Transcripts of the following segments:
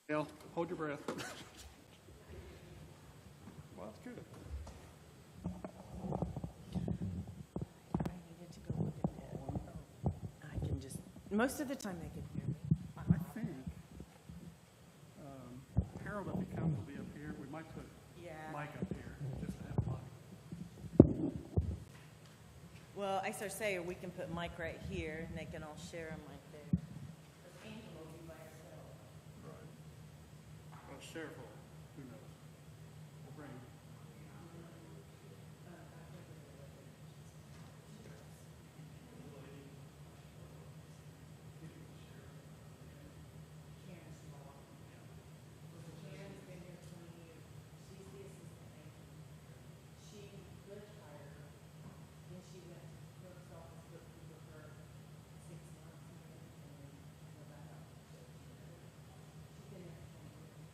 Dale, hold your breath. Well, that's good. I needed to go look at that. I can just, most of the time they can hear me. I think Harold, if he comes, will be up here. We might put Yeah. Mike up here just to have Mike. Well, I start saying we can put Mike right here and they can all share him right there. Because Angela will be by herself. Well, Sheriff will, who knows? We'll bring him. Karen's been here 20 years. She's the assistant agent. She retired, then she went to the clerk's office bookkeeper for 6 months and then went back out. She's been there 20 years.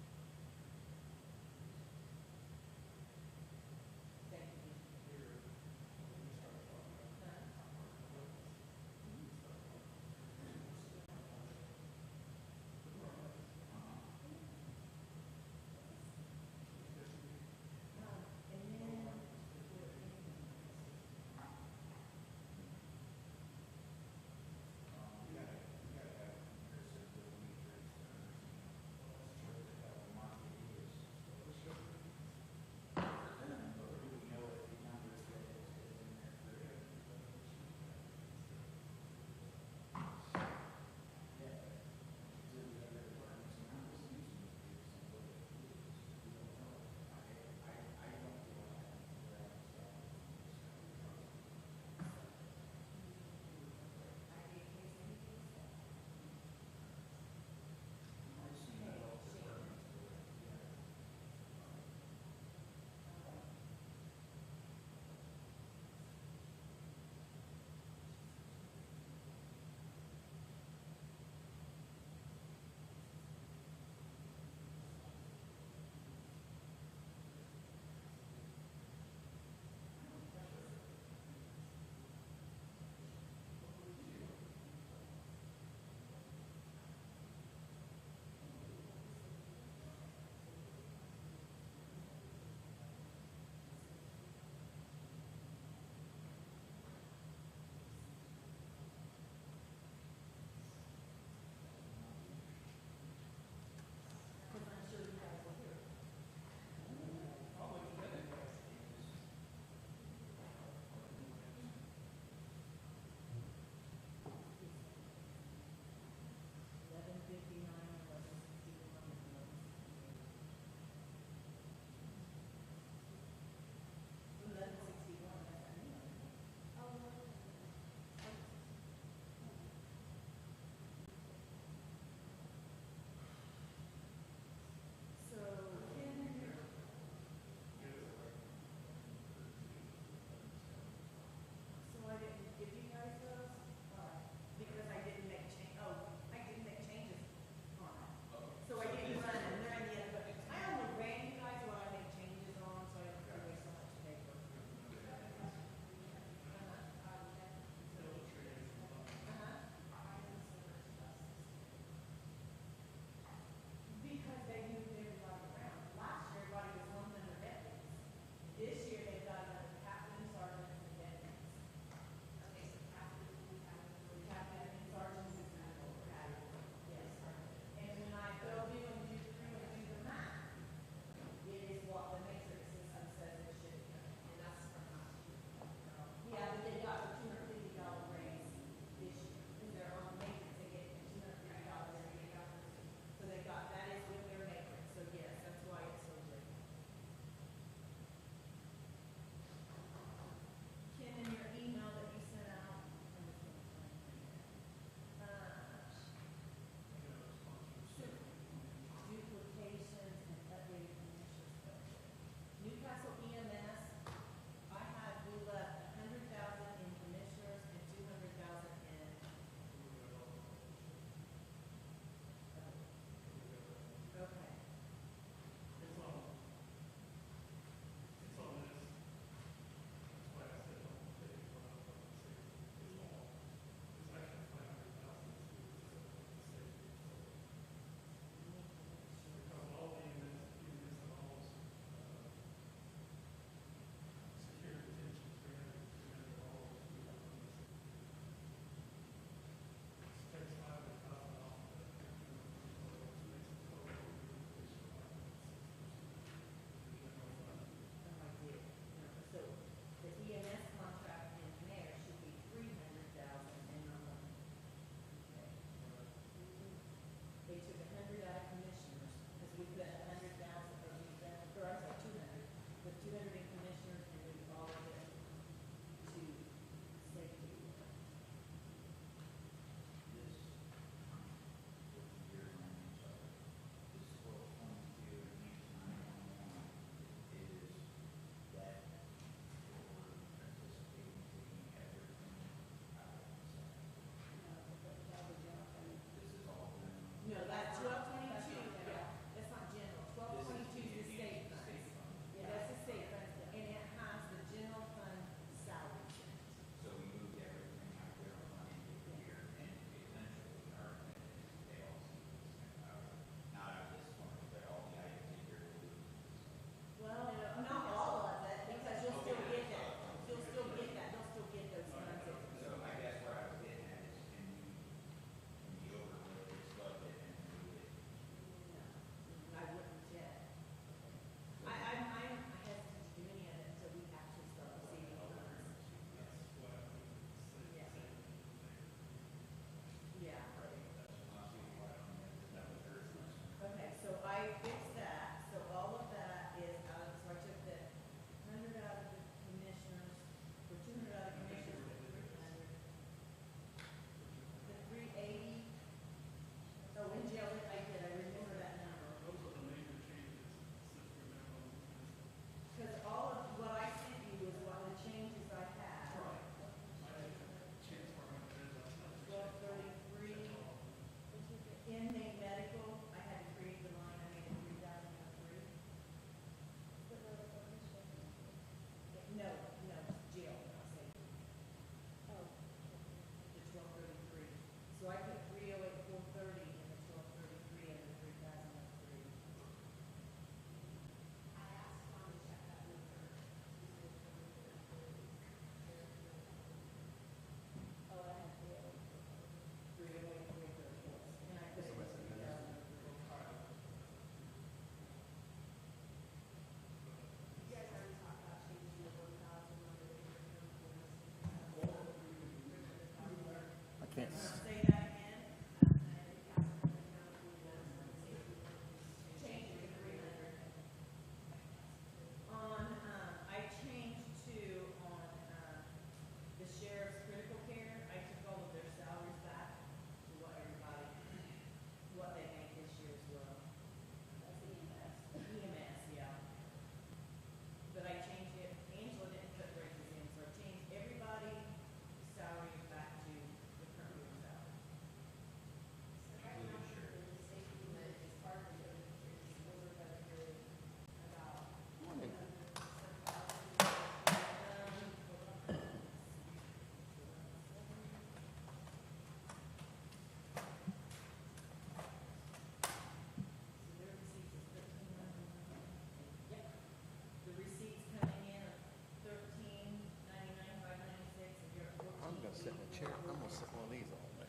sit in a chair. I'm gonna sit in one of these all day.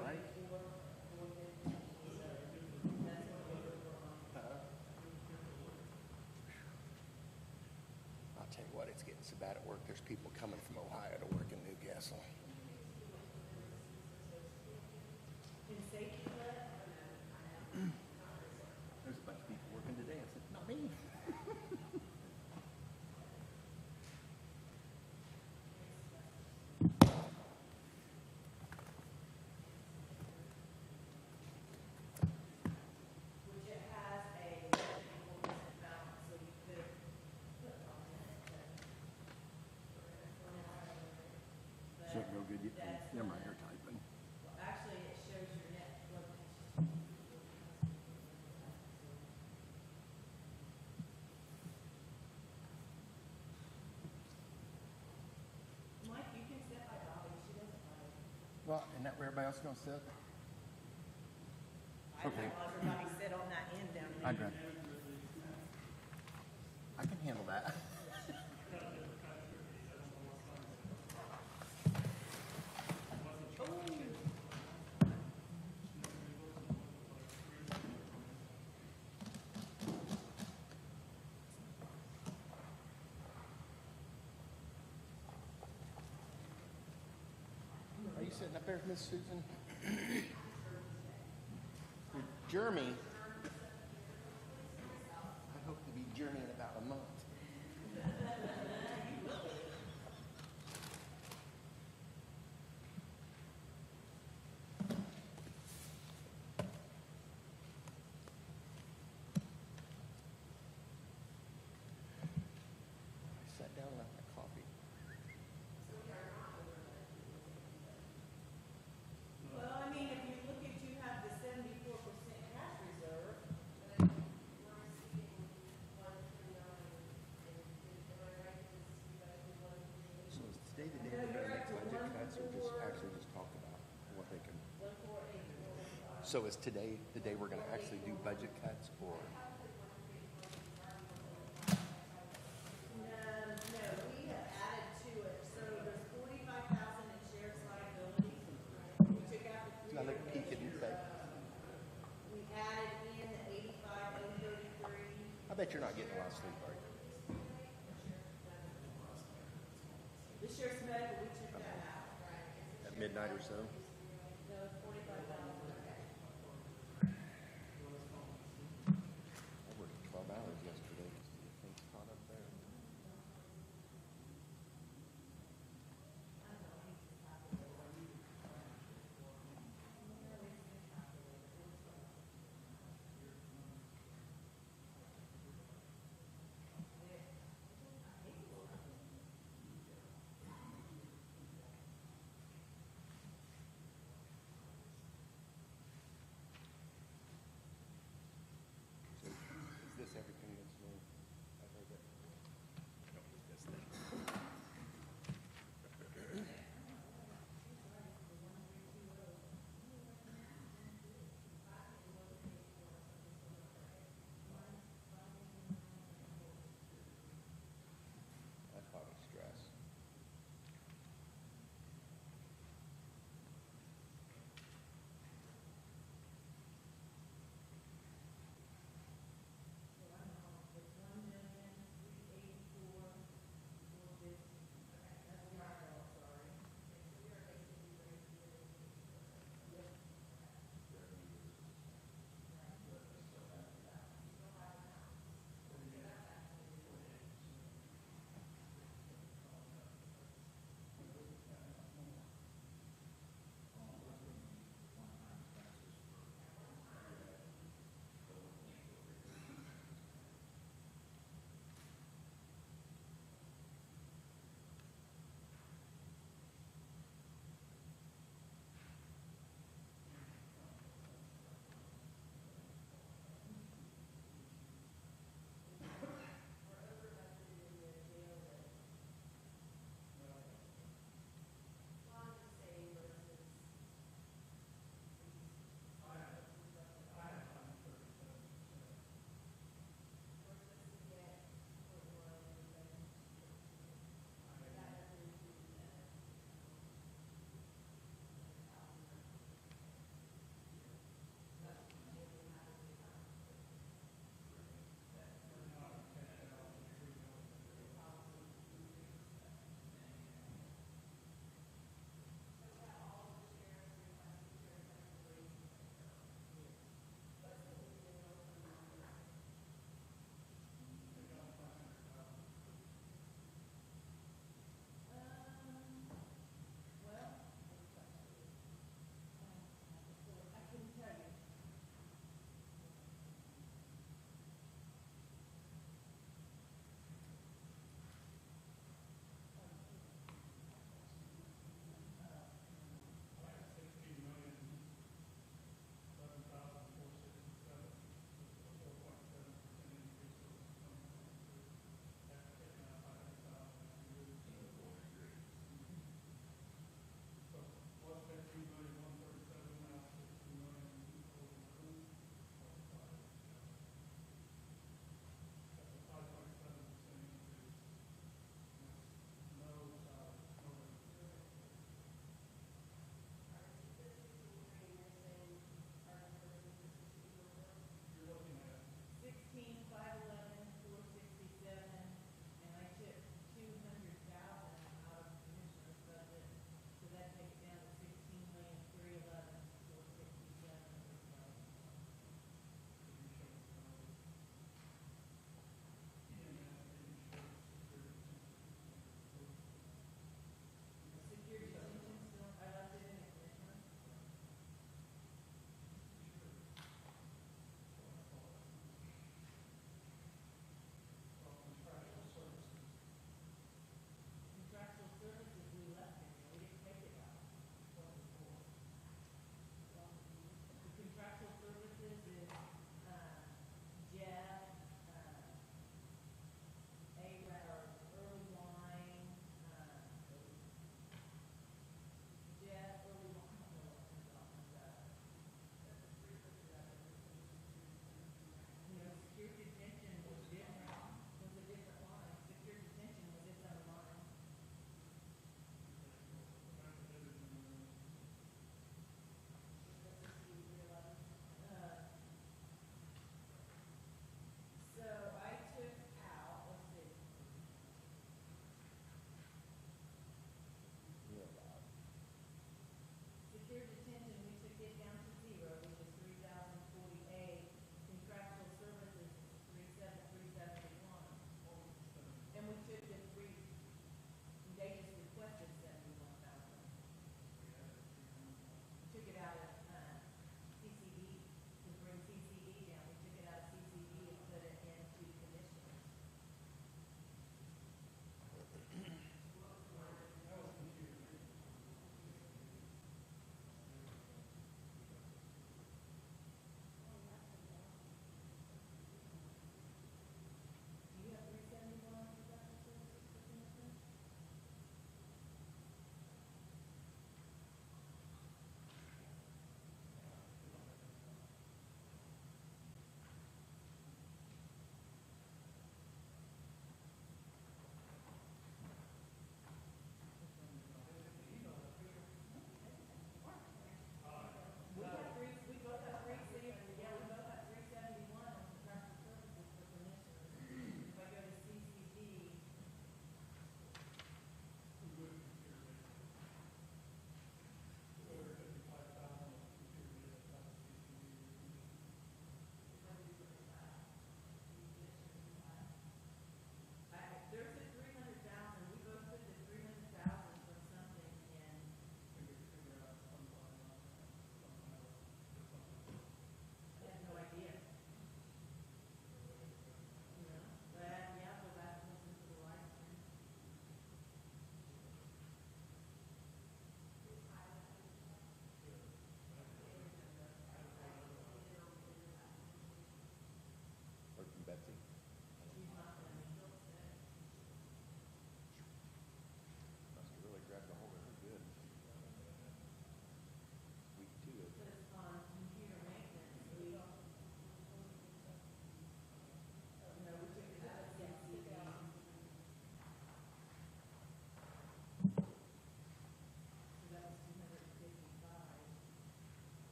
Right? I'll tell you what, it's getting so bad at work. There's people coming from Ohio to work in Newcastle. There's a bunch of people working today. I said, not me. Which it has a 4% balance, so you could put on it, but. So go good. Never mind, you're typing. Well, actually, it shows your net flow. Mike, you can sit by Bobby, she doesn't mind. Well, isn't that where everybody else is gonna sit? I Okay. don't know, everybody sit on that end down there. I'd rather. I can handle that. Are you sitting up there, Miss Susan? Jeremy. I hope to be Jeremy in about a month. I sat down and had my coffee. Well, I mean, if you look at, you have the 74% cash reserve. So is today the day we're gonna make budget cuts or just actually just talk about what they can? So is today the day we're gonna actually do budget cuts or? No, we have added to it, so there's 45,000 in sheriff's liability. We took out the I like peek at you, but we added in the 85,033. I bet you're not getting a lot of sleep, are you? The sheriff's medical, we took that out. At midnight or so? No, it's 45,000. I worked 12 hours yesterday. Do you think caught up there?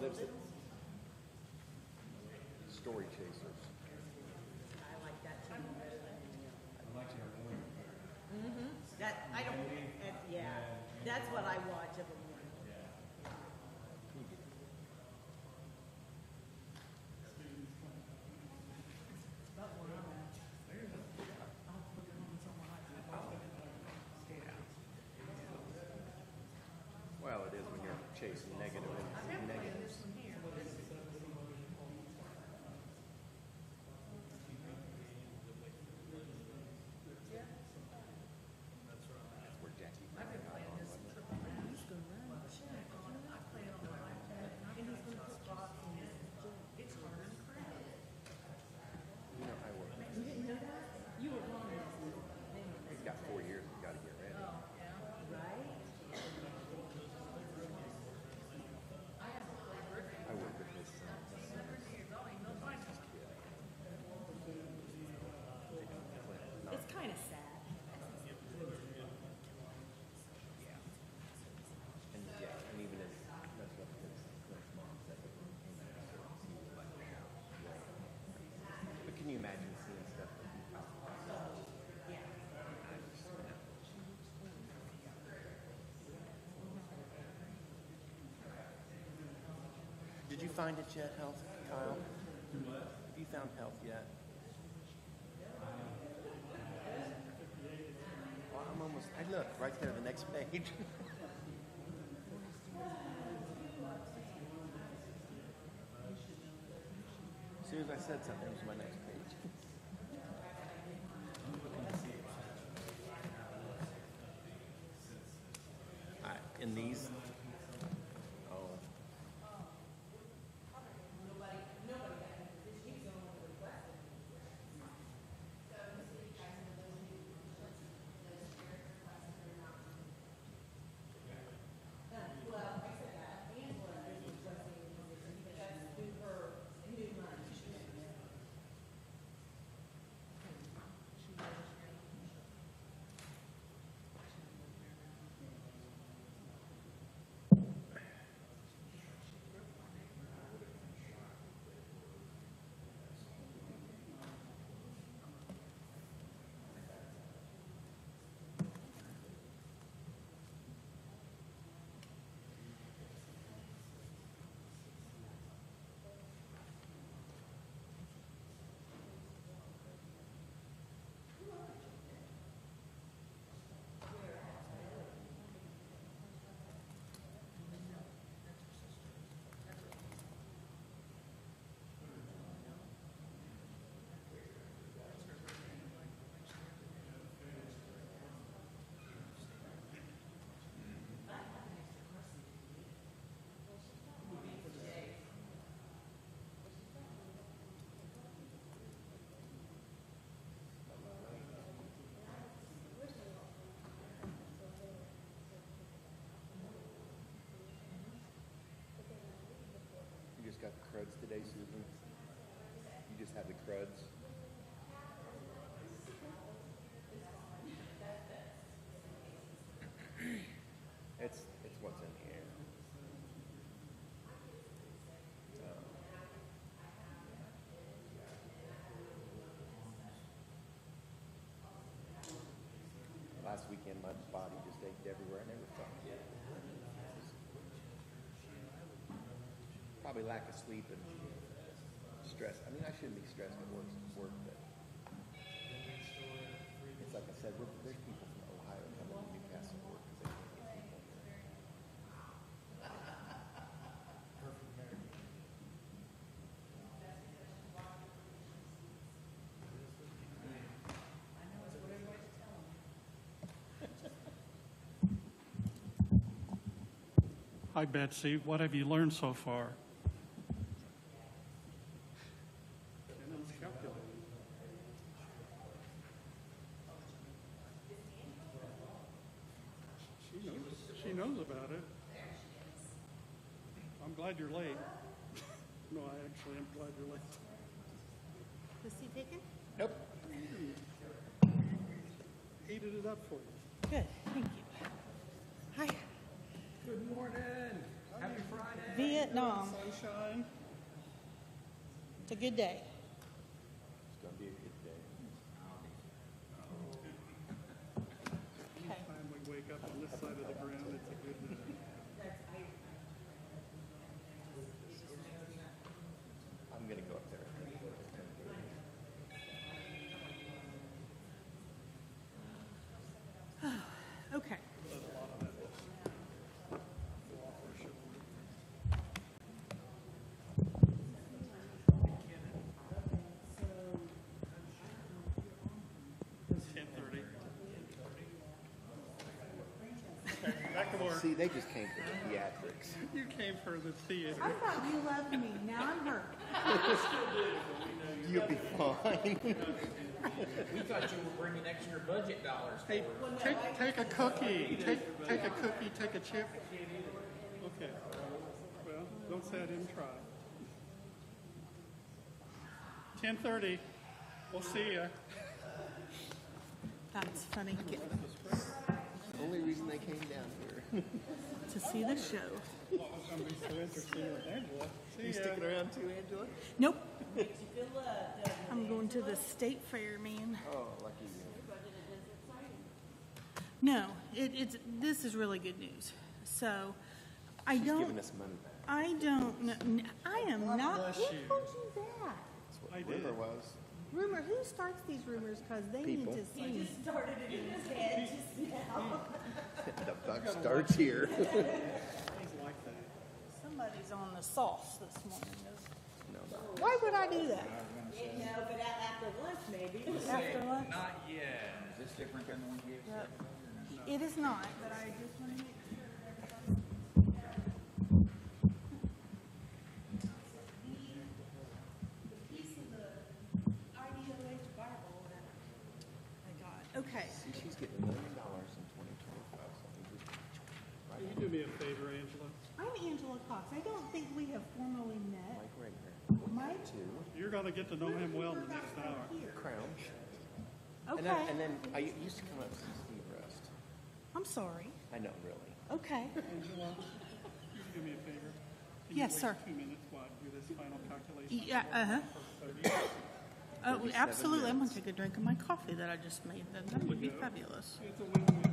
lives at Story Chasers. I like that too. I like to hear more. That, I don't, yeah, that's what I watch every morning. Well, it is when you're chasing negatives. That's where Jackie finally got on, wasn't it? He's gonna run, sure. I play on my iPad. And he's gonna put rocks in his gym. It's harder than crap. You know, I work. You didn't know that? You were wrong. He's got 4 years. He's got to get ready. Right? I work with his son. It's kind of sad. And yeah, and even his, that's what his mom said. But can you imagine seeing stuff that he Did you find it yet, Health, Kyle? Have you found Health yet? Well, I'm almost. Hey, look, right there, the next page. As soon as I said something, it was my next page. All right, in these. Oh. You just got the cruds today, Susan? You just had the cruds? It's what's in the air. Last weekend, my body just ached everywhere. I never felt it. Probably lack of sleep and stress. I mean, I shouldn't be stressed at work, but it's like I said, there's people from Ohio coming to Newcastle to work because they can't get people here. Hi, Betsy. What have you learned so far? She knows about it. I'm glad you're late. No, I actually am glad you're late. Was he taken? Nope. Heated it up for you. Good, thank you. Hi. Good morning. Happy Friday. Vietnam. Sunshine. It's a good day. It's gonna be a good day. Okay. Time we wake up on this side of the ground, it's a good day. I'm gonna go up there. Okay. It's 10:30. Okay, back to work. See, they just came for the theatrics. You came for the theater. I thought you loved me. Now I'm hurt. You'll be fine. We thought you were bringing extra budget dollars Hey, take a cookie. Take a cookie, take a chip. Okay. Well, don't say I didn't try. 10:30. We'll see ya. That's funny. Only reason they came down here. To see the show. I'm gonna be so interested with Angela. See You ya. sticking around too, Angela? Nope. Makes you feel loved, doesn't it? I'm going to the state fair, man. Oh, lucky you. No, this is really good news. So, I She's don't, giving us money back. I don't know, I am not, bless who you. told you that? That's what I the rumor did. was. Rumor, who starts these rumors? Because they need People. to He see. just started it in his head just now. The buck starts here. He's like that. Somebody's on the sauce this morning. No, no. Why would I do that? No, but after lunch maybe. After lunch? Not yet. Is this different than the one you gave? It is not, but I just want to make sure the piece of the IDOH Bible that I got. Okay. See, she's getting $1 million in 2025. So Will you do me a favor, Angela? I'm Angela Cox. I don't think we have formally met. Mike Rager. Mike? Two. You're gonna get to know him well in the next hour. Crown. Okay. And then I used to come up to see Steve Rust. I'm sorry. I know, really. Okay. Angela, you do me a favor? Can Yes, you sir. wait 2 minutes while I do this final calculation? Yeah, uh-huh. For 30? Oh, 37 absolutely. I'm going to minutes. take a drink of my coffee that I just made. That would be fabulous. It's a win-win.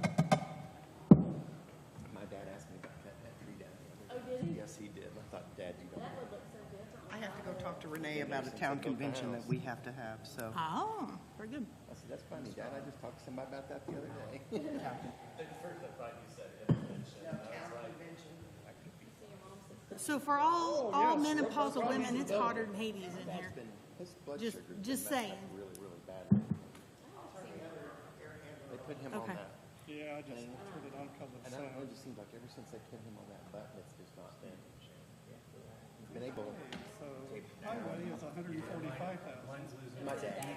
My dad asked me about cutting that tree down. Oh, did he? Yes, he did. I thought, Dad, you don't. That would look so different. I have to go talk to Renee about a town convention that we have to have, so. Oh, very good. I said, that's funny, Dad. I just talked to somebody about that the other day. So for all menopausal women, it's hotter than Hades in here. It's been, his blood Just- sugar's been just messed up saying. really, really bad. They put him on Okay. that. Yeah, I just turned it on because of And I don't know, it sound. just seems like ever since they put him on that button, it's just not been. He's been able, So, highway is 145,000. my dad,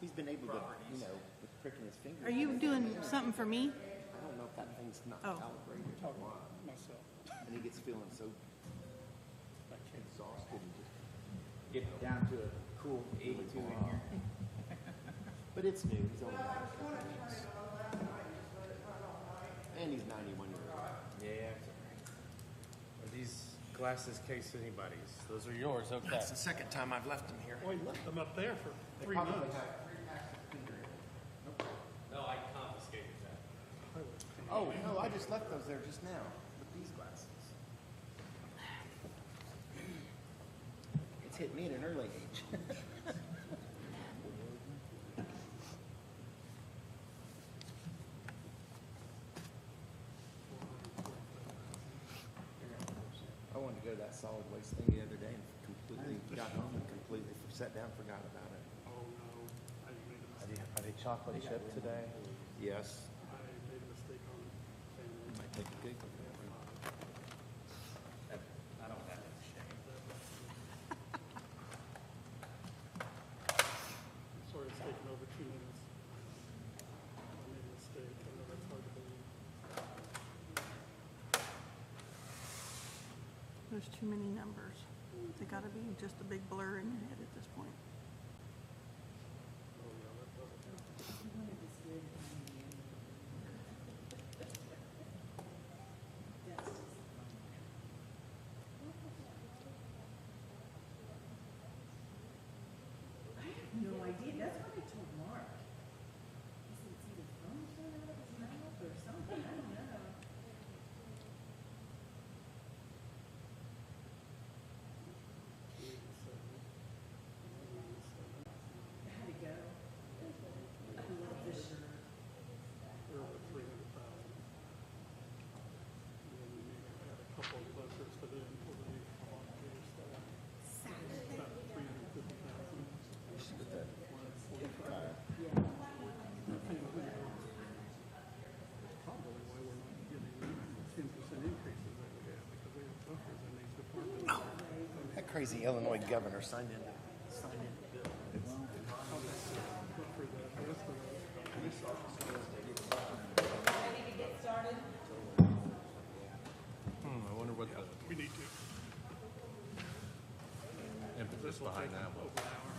he's been able to, you know, with pricking his finger. Are you doing something for me? I don't know if that thing's not Oh. calibrated. Talk about myself. And he gets feeling so exhausted and just, Get down to a cool 82 in here. but it's new, he's only got a couple of weeks. And he's 91 years old. Yeah. Are these glasses case anybody's? Those are yours, okay. That's the second time I've left him here. Well, you left them up there for 3 months. No, I confiscated that. Oh, no, I just left those there just now with these glasses. It's hit me at an early age. I wanted to go to that solid waste thing the other day and completely got home and completely sat down, forgot about it. Oh, no. I made a Are mistake. they chocolate chip today? Yes. I made a mistake on family. Might take a good look at that one. I don't have any shame. Sorry, it's taken over 2 minutes. I made a mistake. I know that's hard to believe. There's too many numbers. They got to be just a big blur in your head at this point. that's what I told Mark. He said, it's either phone shut up, it's not up, or something, I don't know. How'd it go? I love this shirt. We're over 300,000. And then we had a couple of buzzers for the employee volunteer staff. About 350,000. Probably why we're not getting the 10% increases that we have, because we have buffers in these departments. That crazy Illinois governor signed in the bill. Buffer the rest of the police officers. Ready to get started? I wonder what the We need to. impetus behind that was. Over an hour.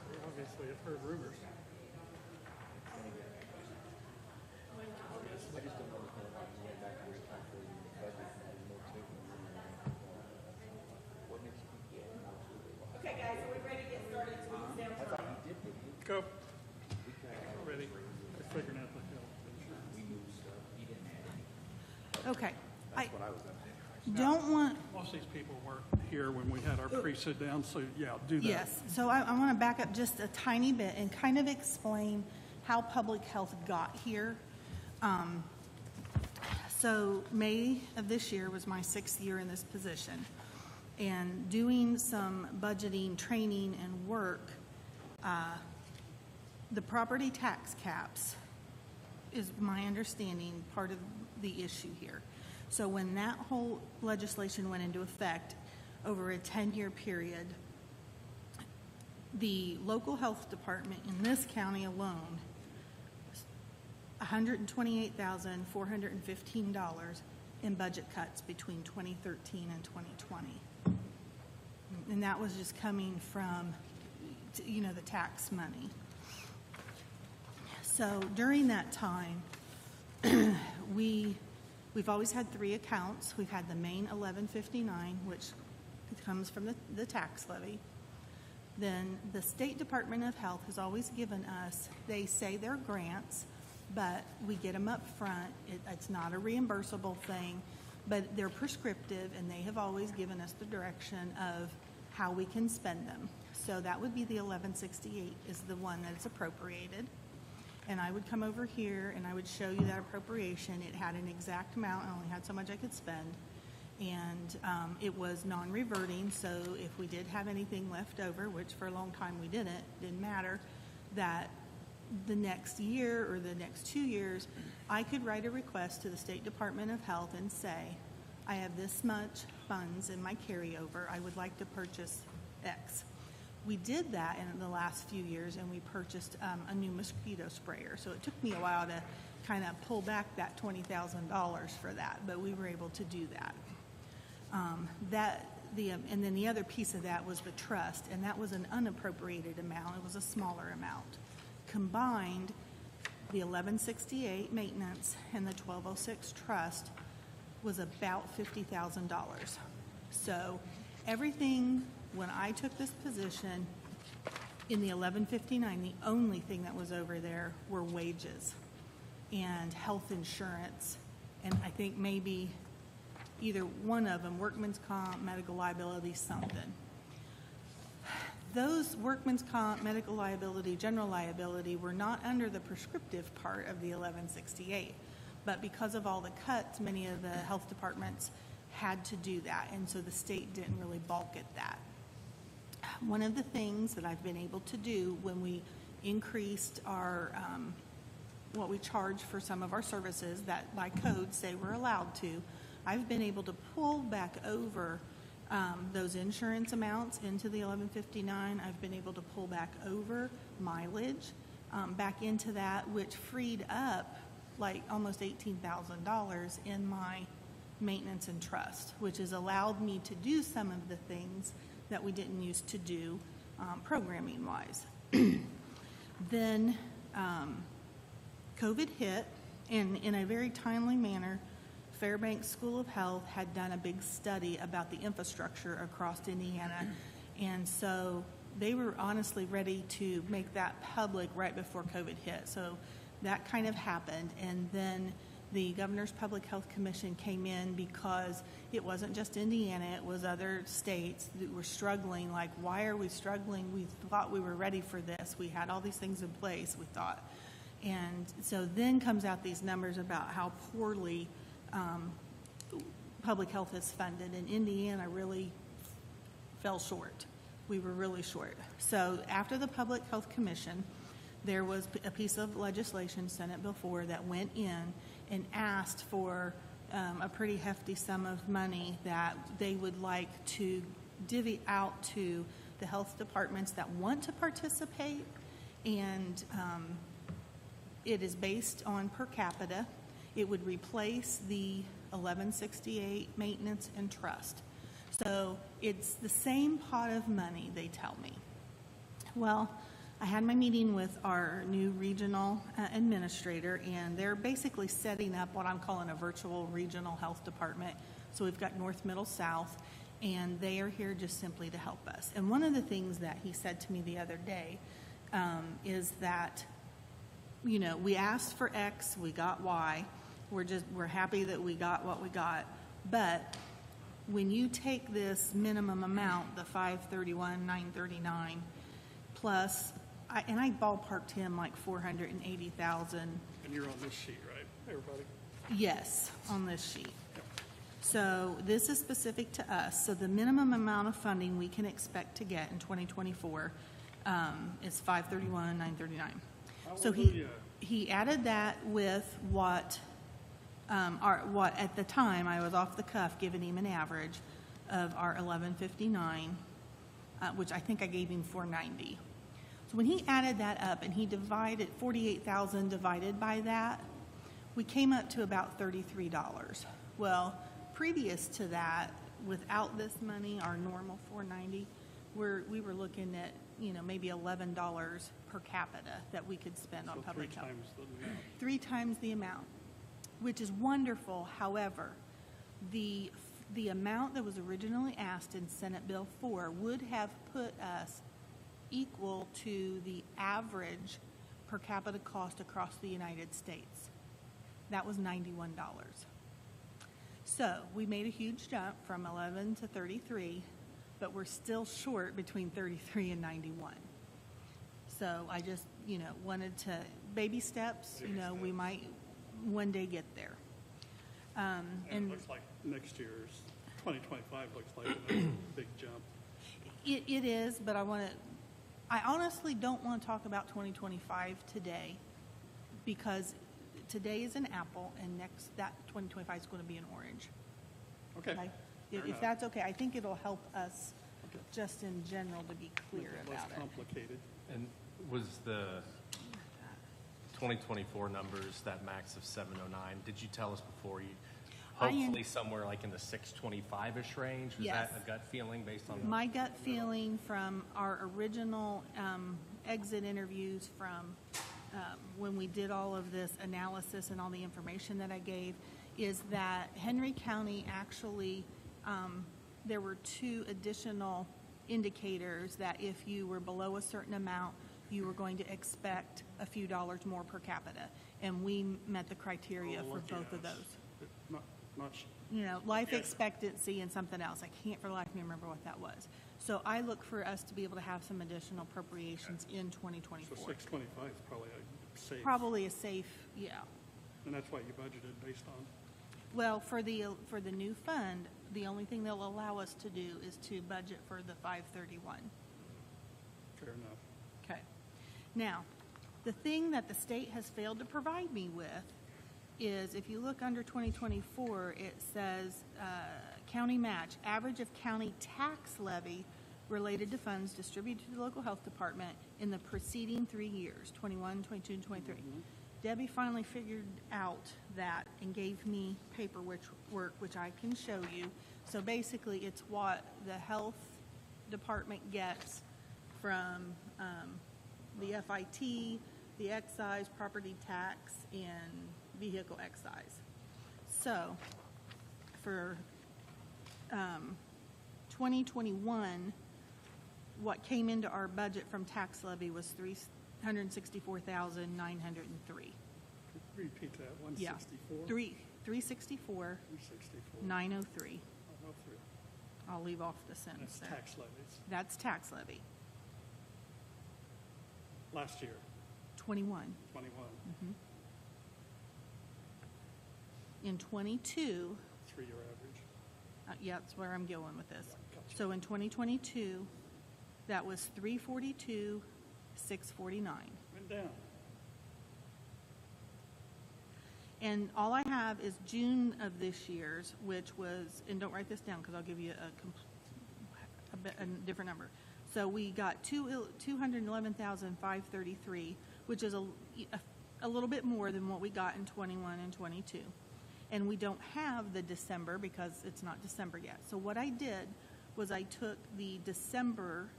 We obviously have heard rumors. Okay, guys, are we ready to get started so we can stay on time? Go. Ready. We're figuring out the health insurance. Okay. I don't want, Most of these people weren't here when we had our pre-sit down, so yeah, do that. yes, so I want to back up just a tiny bit and kind of explain how public health got here. So May of this year was my 6th year in this position. And doing some budgeting, training, and work, the property tax caps is my understanding part of the issue here. So when that whole legislation went into effect over a 10-year period, the local health department in this county alone, $128,415 in budget cuts between 2013 and 2020. And that was just coming from, the tax money. So during that time, we've always had 3 accounts. We've had the main 1159, which comes from the tax levy. Then the State Department of Health has always given us, they say they're grants, but we get them up front. It's not a reimbursable thing, but they're prescriptive, and they have always given us the direction of how we can spend them. So that would be the 1168 is the one that is appropriated. And I would come over here and I would show you that appropriation. It had an exact amount. I only had so much I could spend. And it was non-reverting, so if we did have anything left over, which for a long time we didn't matter, that the next year or the next 2 years, I could write a request to the State Department of Health and say, I have this much funds in my carryover. I would like to purchase X. We did that in the last few years, and we purchased a new mosquito sprayer. So it took me a while to kind of pull back that $20,000 for that, but we were able to do that. And then the other piece of that was the trust, and that was an unappropriated amount. It was a smaller amount. Combined, the 1168 maintenance and the 1206 trust was about $50,000. So everything, when I took this position in the 1159, the only thing that was over there were wages and health insurance, and I think maybe either one of them, workman's comp, medical liability, something. Those workman's comp, medical liability, general liability were not under the prescriptive part of the 1168. But because of all the cuts, many of the health departments had to do that, and so the state didn't really balk at that. One of the things that I've been able to do when we increased our what we charge for some of our services that by code say we're allowed to, I've been able to pull back over those insurance amounts into the 1159. I've been able to pull back over mileage back into that, which freed up like almost $18,000 in my maintenance and trust, which has allowed me to do some of the things that we didn't used to do programming wise. Then COVID hit, in a very timely manner, Fairbanks School of Health had done a big study about the infrastructure across Indiana, and so they were honestly ready to make that public right before COVID hit. So that kind of happened, and then the Governor's Public Health Commission came in because it wasn't just Indiana, it was other states that were struggling. Like, why are we struggling? We thought we were ready for this. We had all these things in place, we thought. And so then comes out these numbers about how poorly public health is funded, and Indiana really fell short. We were really short. So after the Public Health Commission, there was a piece of legislation, Senate Bill 4, that went in and asked for a pretty hefty sum of money that they would like to divvy out to the health departments that want to participate, and it is based on per capita. It would replace the 1168 maintenance and trust. So it's the same pot of money, they tell me. Well, I had my meeting with our new regional administrator, and they're basically setting up what I'm calling a virtual regional health department. So we've got North, Middle, South, and they are here just simply to help us. And one of the things that he said to me the other day is that, you know, we asked for X, we got Y. We're happy that we got what we got, but when you take this minimum amount, the $531,939 plus, and I ballparked him like $480,000. And you're on this sheet, right, everybody? Yes, on this sheet. So this is specific to us. So the minimum amount of funding we can expect to get in 2024 is $531,939. So he added that with what at the time I was off the cuff giving him an average of our 1159, which I think I gave him 490. So when he added that up and he divided 48,000 divided by that, we came up to about $33. Well, previous to that, without this money, our normal 490, we were looking at, you know, maybe $11 per capita that we could spend on public health. 3 times the amount, which is wonderful. However, the amount that was originally asked in Senate Bill 4 would have put us equal to the average per capita cost across the United States. That was $91. So we made a huge jump from 11 to 33, but we're still short between 33 and 91. So I just, you know, wanted to, baby steps, you know, we might one day get there. And it looks like next year's, 2025 looks like another big jump. It is, but I honestly don't want to talk about 2025 today, because today is an apple and that 2025 is going to be an orange. Okay. If that's okay, I think it'll help us just in general to be clear Less about it. complicated. And was the 2024 numbers, that max of 709, did you tell us before hopefully somewhere like in the 625-ish range? Was Yes. that a gut feeling based on? My gut feeling from our original exit interviews from when we did all of this analysis and all the information that I gave is that Henry County actually, there were 2 additional indicators that if you were below a certain amount, you were going to expect a few dollars more per capita. And we met the criteria for both of those. Not much. You know, life expectancy and something else. I can't for the life of me remember what that was. So I look for us to be able to have some additional appropriations in 2024. So 625 is probably a safe. Probably a safe, yeah. And that's what you budgeted based on? Well, for the new fund, the only thing they'll allow us to do is to budget for the 531. Fair enough. Okay. Now, the thing that the state has failed to provide me with is, if you look under 2024, it says county match, average of county tax levy related to funds distributed to the local health department in the preceding 3 years, 21, 22, and 23. Debbie finally figured out that and gave me paperwork, which I can show you. So basically, it's what the health department gets from the FIT, the excise, property tax, and vehicle excise. So, for 2021, what came into our budget from tax levy was $364,903. Repeat that, Yeah, 164? 364, 364. 903. 103. I'll leave off the sentence That's there. tax levies. That's tax levy, Last year, 21. 21, In 22, three-year average. yeah, that's where I'm going with this. Gotcha. So in 2022, that was 342, 649. Went down. And all I have is June of this year's, which was, and don't write this down because I'll give you a different number. So we got 211,533, which is a little bit more than what we got in 21 and 22. And we don't have the December because it's not December yet. So what I did was I took the December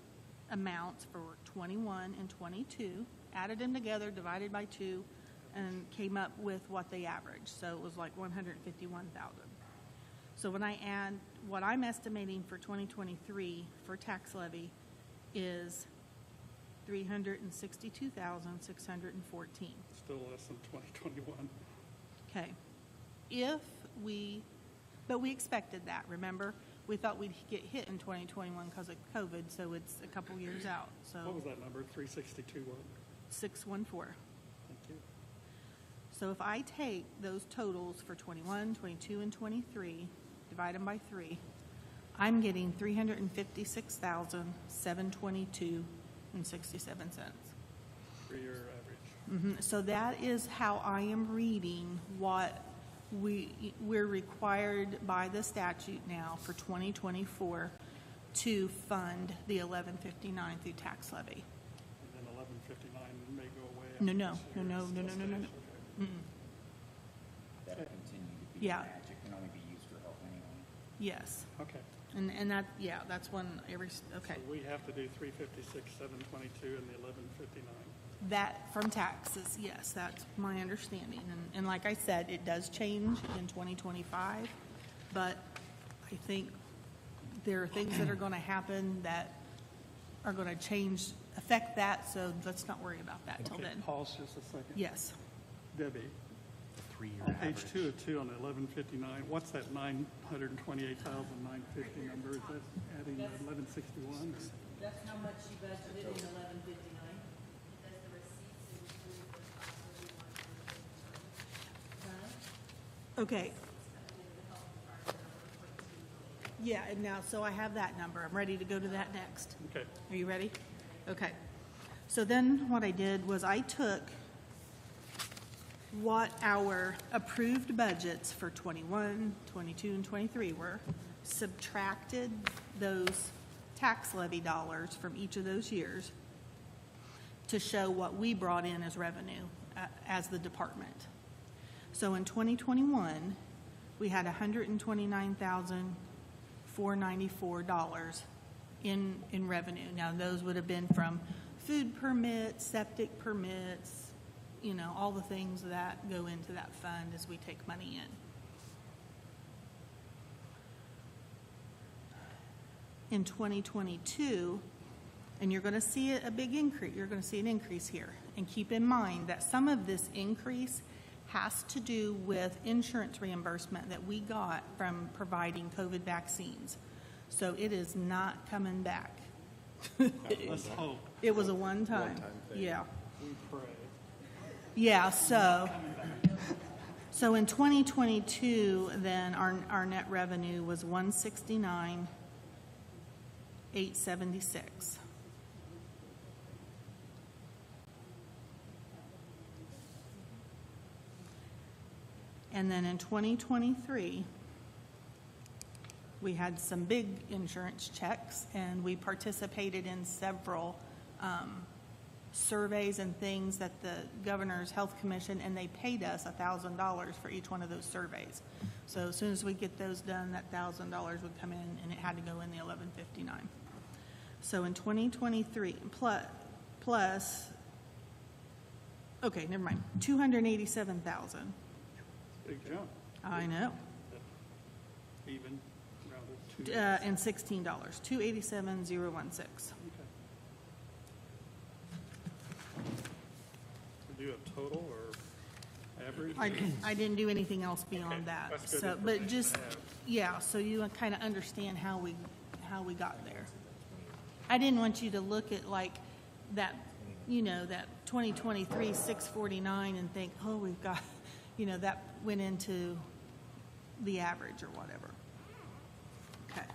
amounts for 21 and 22, added them together, divided by 2, and came up with what they averaged. So it was like 151,000. So when I add what I'm estimating for 2023 for tax levy is 362,614. Still less than 2021. Okay. But we expected that, remember? We thought we'd get hit in 2021 because of COVID, so it's a couple years out. What So was that number? 362 what? 614. Thank you. So if I take those totals for 21, 22, and 23, divide them by 3, I'm getting 356,722 and 67 cents. Three-year average. So that is how I am reading what we're required by the statute now for 2024 to fund the 1159 through tax levy. And then 1159 may go away. No, after no, this no, year. no, It's no, still no, no, no. stays, okay. That'll continue to be Yeah. magic, can only be used for help anyway. Yes. Okay. And that, yeah, that's one okay. So we have to do 356, 722, and the 1159. That from taxes, yes, that's my understanding. And like I said, it does change in 2025, but I think there are things that are going to happen that are going to affect that, so let's not worry about that till Okay, then. pause just a second. Yes. Debbie, The three-year on average. page 2 of 2 on the 1159, what's that 928,950 number? Is that adding the 1161? That's how much you budgeted in 1159? Okay. Yeah, and now, so I have that number. I'm ready to go to that next. Okay. Are you ready? Okay. So then what I did was I took what our approved budgets for 21, 22, and 23 were, subtracted those tax levy dollars from each of those years to show what we brought in as revenue as the department. So in 2021, we had $129,494 in revenue. Now, those would have been from food permits, septic permits, all the things that go into that fund as we take money in. In 2022, and you're going to see a big increase, you're going to see an increase here. And keep in mind that some of this increase has to do with insurance reimbursement that we got from providing COVID vaccines. So it is not coming back. Let's hope. It was a one-time. One-time thing. Yeah. We pray. Yeah, so in 2022, then our net revenue was 169,876. And then in 2023, we had some big insurance checks, and we participated in several surveys and things that the Governor's Health Commission, and they paid us $1,000 for each one of those surveys. So as soon as we get those done, that $1,000 would come in, and it had to go in the 1159. So in 2023, plus, okay, never mind, 287,000 big jump. I know. Even, rather, two. And $16, $287,016. Okay. Do a total or average? I didn't do anything else beyond Okay, that. that's good So, but information just, to have. yeah, so you kind of understand how we got there. I didn't want you to look at like that, that 2023 649 and think, oh, we've got, that went into the average or whatever. Okay.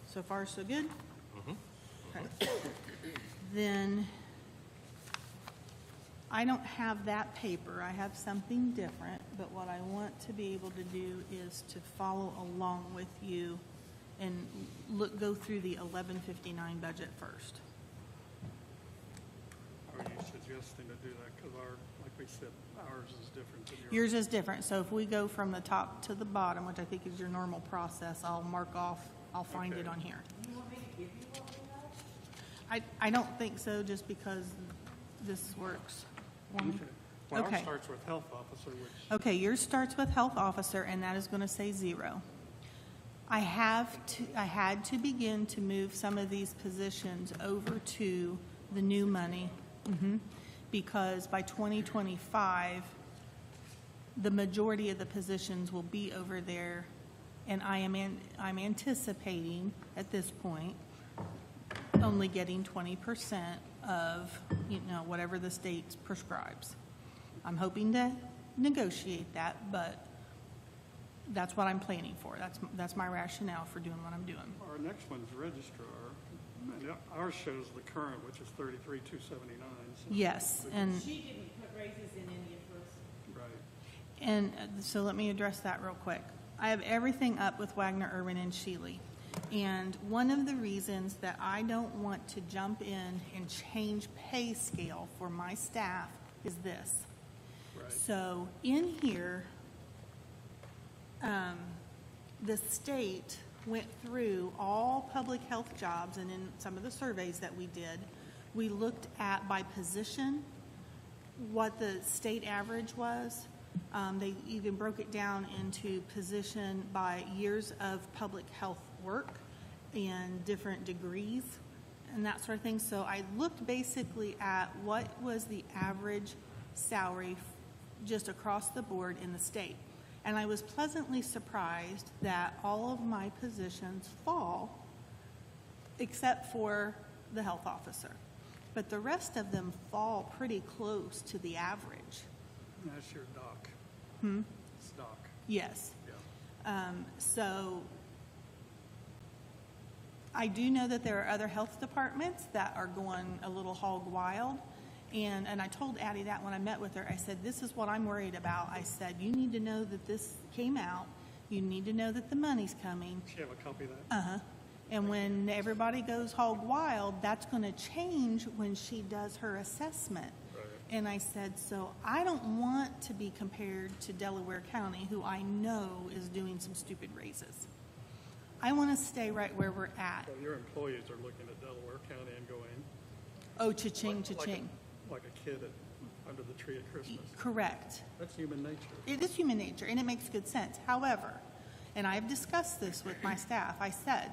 So far, so good? Okay. Then, I don't have that paper. I have something different, but what I want to be able to do is to follow along with you and go through the 1159 budget first. Are you suggesting to do that? Because like we said, ours is different than yours. Yours is different, so if we go from the top to the bottom, which I think is your normal process, I'll mark off, I'll find it Okay. on here. I don't think so, just because this works. Okay. Well, ours Okay. starts with health officer, which, Okay, yours starts with health officer, and that is going to say 0. I had to begin to move some of these positions over to the new money, because by 2025, the majority of the positions will be over there, and I'm anticipating at this point only getting 20% of whatever the state prescribes. I'm hoping to negotiate that, but that's what I'm planning for. That's my rationale for doing what I'm doing. our next one's registrar. And ours shows the current, which is 33,279. So Yes, and She didn't put raises in any of hers. Right. And so let me address that real quick. I have everything up with Wagner, Irwin, and Shealy. And one of the reasons that I don't want to jump in and change pay scale for my staff is this. Right. So in here, the state went through all public health jobs, and in some of the surveys that we did, we looked at by position what the state average was. They even broke it down into position by years of public health work and different degrees and that sort of thing. So I looked basically at what was the average salary just across the board in the state. And I was pleasantly surprised that all of my positions fall except for the health officer. But the rest of them fall pretty close to the average. That's your doc. It's doc, Yes. yeah. So I do know that there are other health departments that are going a little hog wild. And I told Addie that when I met with her. I said, this is what I'm worried about. I said, you need to know that this came out. You need to know that the money's coming. Does she have a copy of that? And when everybody goes hog wild, that's going to change when she does her assessment. Right. And I said, so I don't want to be compared to Delaware County, who I know is doing some stupid raises. I want to stay right where we're at. Well, your employees are looking at Delaware County and going, Oh, cha-ching, like a- cha-ching. like a kid under the tree at Christmas. Correct. That's human nature. It is human nature, and it makes good sense. However, and I've discussed this with my staff, I said,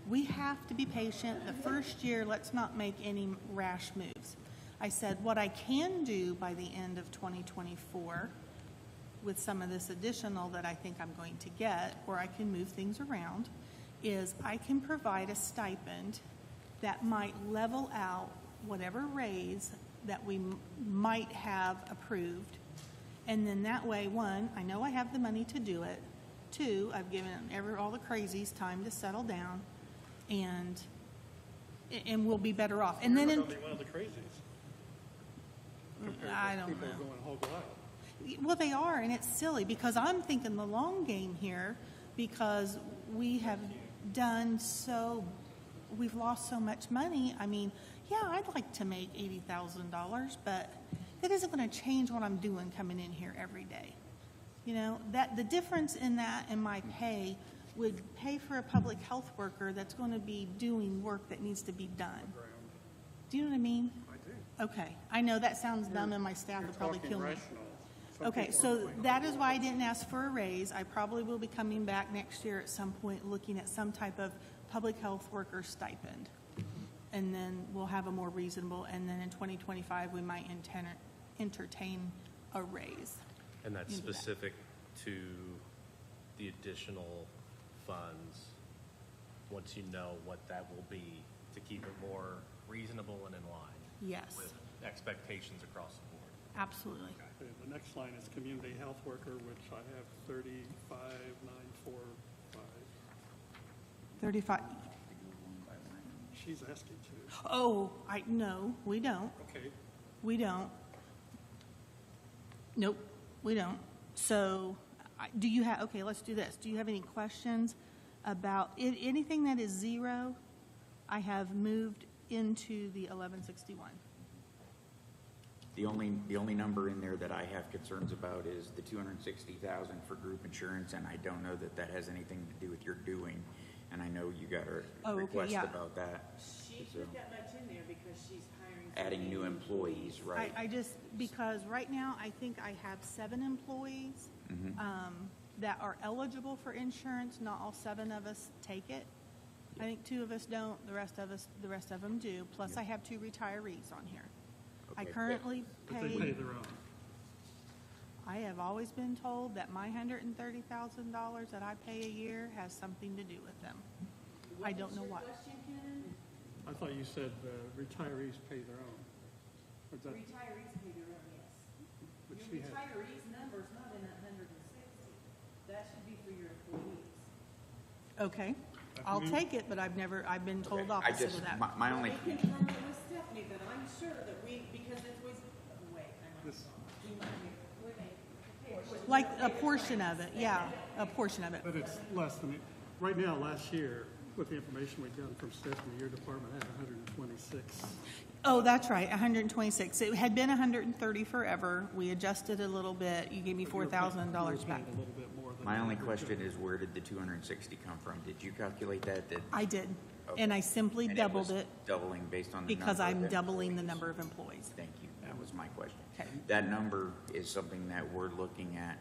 we have to be patient. The first year, let's not make any rash moves. I said, what I can do by the end of 2024, with some of this additional that I think I'm going to get, or I can move things around, is I can provide a stipend that might level out whatever raise that we might have approved. And then that way, one, I know I have the money to do it. Two, I've given all the crazies time to settle down, and we'll be better off. And then, You're going to be one of the crazies. compared to I don't people know. going hog wild. Well, they are, and it's silly because I'm thinking the long game here, because we have we've lost so much money. I mean, yeah, I'd like to make $80,000, but that isn't going to change what I'm doing coming in here every day. That the difference in that and my pay would pay for a public health worker that's going to be doing work that needs to be done. Do you know what I mean? I do. Okay, I know that sounds dumb, and my staff You're would probably talking kill me. rational. Some Okay, people so aren't quite- that is why I didn't ask for a raise. I probably will be coming back next year at some point, looking at some type of public health worker stipend. And then we'll have a more reasonable, and then in 2025, we might entertain a raise. And that's Into that. specific to the additional funds, once you know what that will be, to keep it more reasonable and in line Yes, with expectations across the board. absolutely. Okay, the next line is community health worker, which I have 35,945. 35, She's asking to. oh, no, we don't. Okay, We don't. Nope, we don't. So, do you have, okay, let's do this. Do you have any questions about, anything that is zero, I have moved into the 1161. The only number in there that I have concerns about is the 260,000 for group insurance, and I don't know that that has anything to do with your doing. And I know you got a Oh, okay, request yeah. about that. She So, put that much in there because she's hiring. adding new employees, right? I just, because right now, I think I have 7 employees that are eligible for insurance. Not all 7 of us take it. I think 2 of us don't, the rest of them do. Plus, I have 2 retirees on here. I Okay. currently but they pay their own. I have always been told that my $130,000 that I pay a year has something to do with them. I don't know what. What's your question, Ken? I thought you said retirees pay their own. Or is that- Retirees pay their own, yes. but Your she had- retirees number's not in that 160. That should be for your employees. Okay, I'll take it, but I've been told I opposite just, of that. my only, We confirmed it with Stephanie, but I'm sure that because it's always, wait, I'm This- we might be, Like a portion of it, yeah, a portion of it. But it's less than, right now, last year, with the information we got from Stephanie, your department had 126. Oh, that's right, 126. It had been 130 forever. We adjusted a little bit. You gave me $4,000 You were back. paying a little bit more than. my only 130. question is, where did the 260 come from? Did you calculate that? I did, and I simply And doubled was it Doubling based on the number because I'm of doubling the employees? number of employees. Thank you, that was my question. Okay. That number is something that we're looking at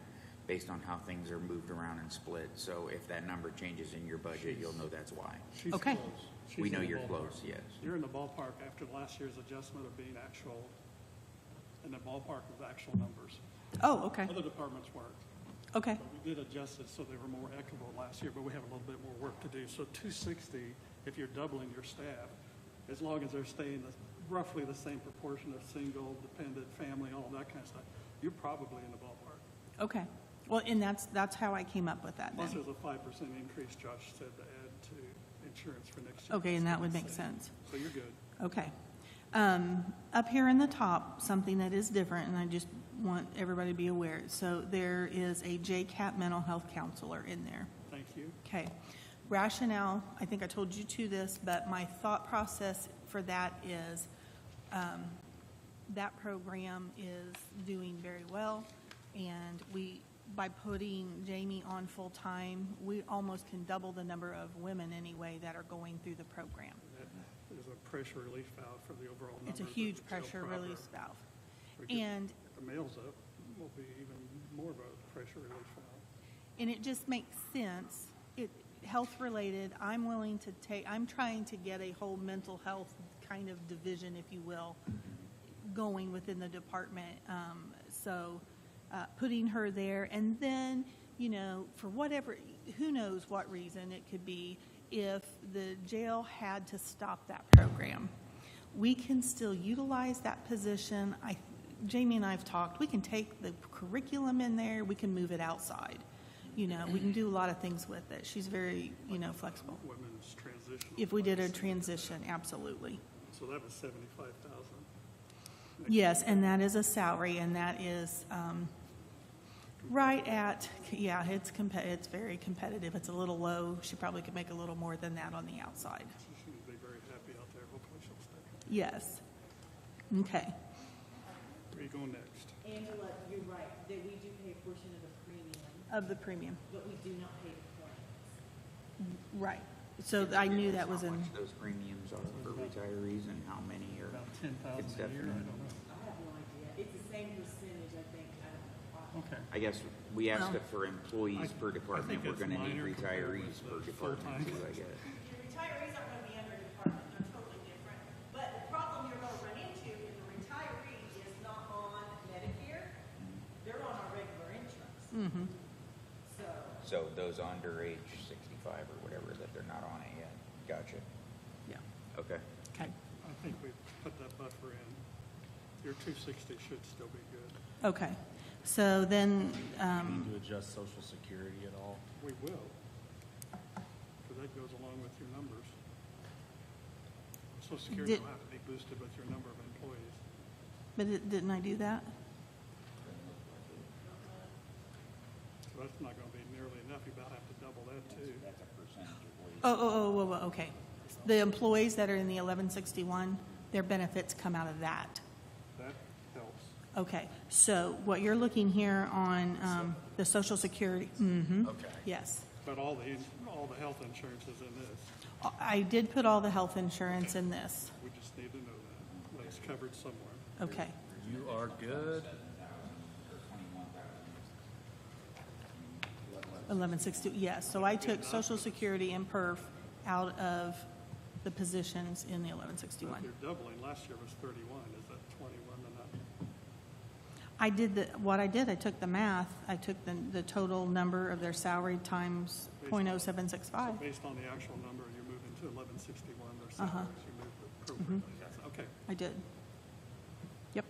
based on how things are moved around and split. So if that number changes in your budget, you'll know that's why. She's Okay. close. She's We in know the you're ballpark. close, yes. You're in the ballpark after last year's adjustment of being actual, in the ballpark of actual numbers. Oh, okay, Other departments weren't. okay, But we did adjust it so they were more equitable last year, but we have a little bit more work to do. So 260, if you're doubling your staff, as long as they're staying roughly the same proportion of single, dependent, family, all that kind of stuff, you're probably in the ballpark. okay. Well, and that's how I came up with that Plus, then. there's a 5% increase, Josh said, to add to insurance for next year. Okay, and that would make sense. So you're good. Okay. Up here in the top, something that is different, and I just want everybody to be aware. So there is a JCAP mental health counselor in there. Thank you. Okay. Rationale, I think I told you to this, but my thought process for that is that program is doing very well, and by putting Jamie on full-time, we almost can double the number of women anyway that are going through the program. That is a pressure relief valve for the overall numbers. It's a of huge jail pressure proper. release valve. We get And The males up will be even more of a pressure relief valve. And it just makes sense. Health-related, I'm willing to I'm trying to get a whole mental health kind of division, if you will, going within the department. So putting her there, and then, for whatever, who knows what reason it could be, if the jail had to stop that program, we can still utilize that position. Jamie and I have talked, we can take the curriculum in there, we can move it outside. We can do a lot of things with it. She's very, flexible. Women's transition. If we did a transition, absolutely. So that was 75,000. Yes, and that is a salary, and that is right at, it's very competitive. It's a little low. She probably could make a little more than that on the outside. She's going to be very happy out there. Hopefully she'll stay. Yes. Okay. Where are you going next? Angela, you're right, that we do pay a portion of the premium, Of the premium. but we do not pay the claims. Right. So I knew that was How in, much those premiums are for retirees and how many are. About 10,000 It's a year, I definitely- don't know. I have no idea. It's the same percentage, I think, I don't know. Okay. I guess we asked Well- it for employees per department, we're it's gonna need minor compared retirees with per the department full-time. too, I guess. Your retirees aren't gonna be under department, they're totally different. But the problem you're gonna run into is the retiree is not on Medicare, they're on our regular insurance. So, So those under age 65 or whatever, that they're not on it yet. Gotcha. Yeah, Okay. okay, I think we put that buffer in. Your 260 should still be good. okay. So then, Need to adjust social security at all? We will, because that goes along with your numbers. Social Security Did- will have to be boosted with your number of employees. but didn't I do that? So that's not going to be nearly enough. You about have to double that too. That's a percentage of wage. Oh, okay. The employees that are in the 1161, their benefits come out of that. That helps. Okay, so what you're looking here on the Social Security, mm-hmm, Okay. yes. But all the health insurance is in this. I did put all the health insurance in this. We just need to know that. That it's covered somewhere. Okay, You are good. 1160, yes. So I took Social Security and perf out of the positions in the So 1161. if you're doubling, last year was 31. Is that 21 and up? I did what I did, I took the math, I took the total number of their salary times So .0765. based on the actual number, you're moving to 1161, their Uh-huh. salaries, you moved appropriately. Yes, okay, I did. Yep,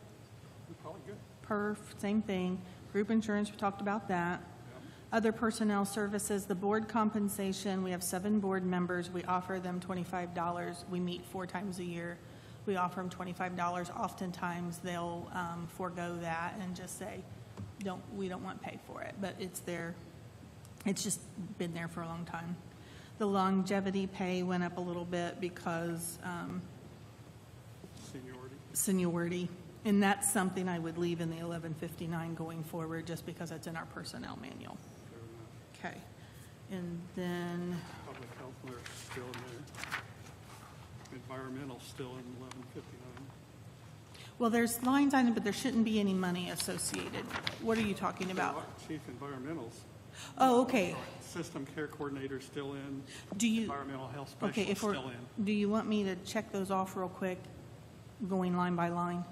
you're probably good. perf, same thing. Group insurance, we talked about that. Other personnel services, the board compensation, we have 7 board members. We offer them $25. We meet 4 times a year. We offer them $25. Oftentimes, they'll forego that and just say, we don't want to pay for it, but it's there. It's just been there for a long time. The longevity pay went up a little bit because seniority. And that's something I would leave in the 1159 going forward, just because it's in our personnel manual. Fair enough. Okay. And then, Public health nurse still in there. Environmental still in 1159. well, there's lines on it, but there shouldn't be any money associated. What are you talking about? Chief environmentals, Oh, okay. system care coordinator still in, Do you, environmental health okay, specialist if we're, still in. do you want me to check those off real quick, going line by line?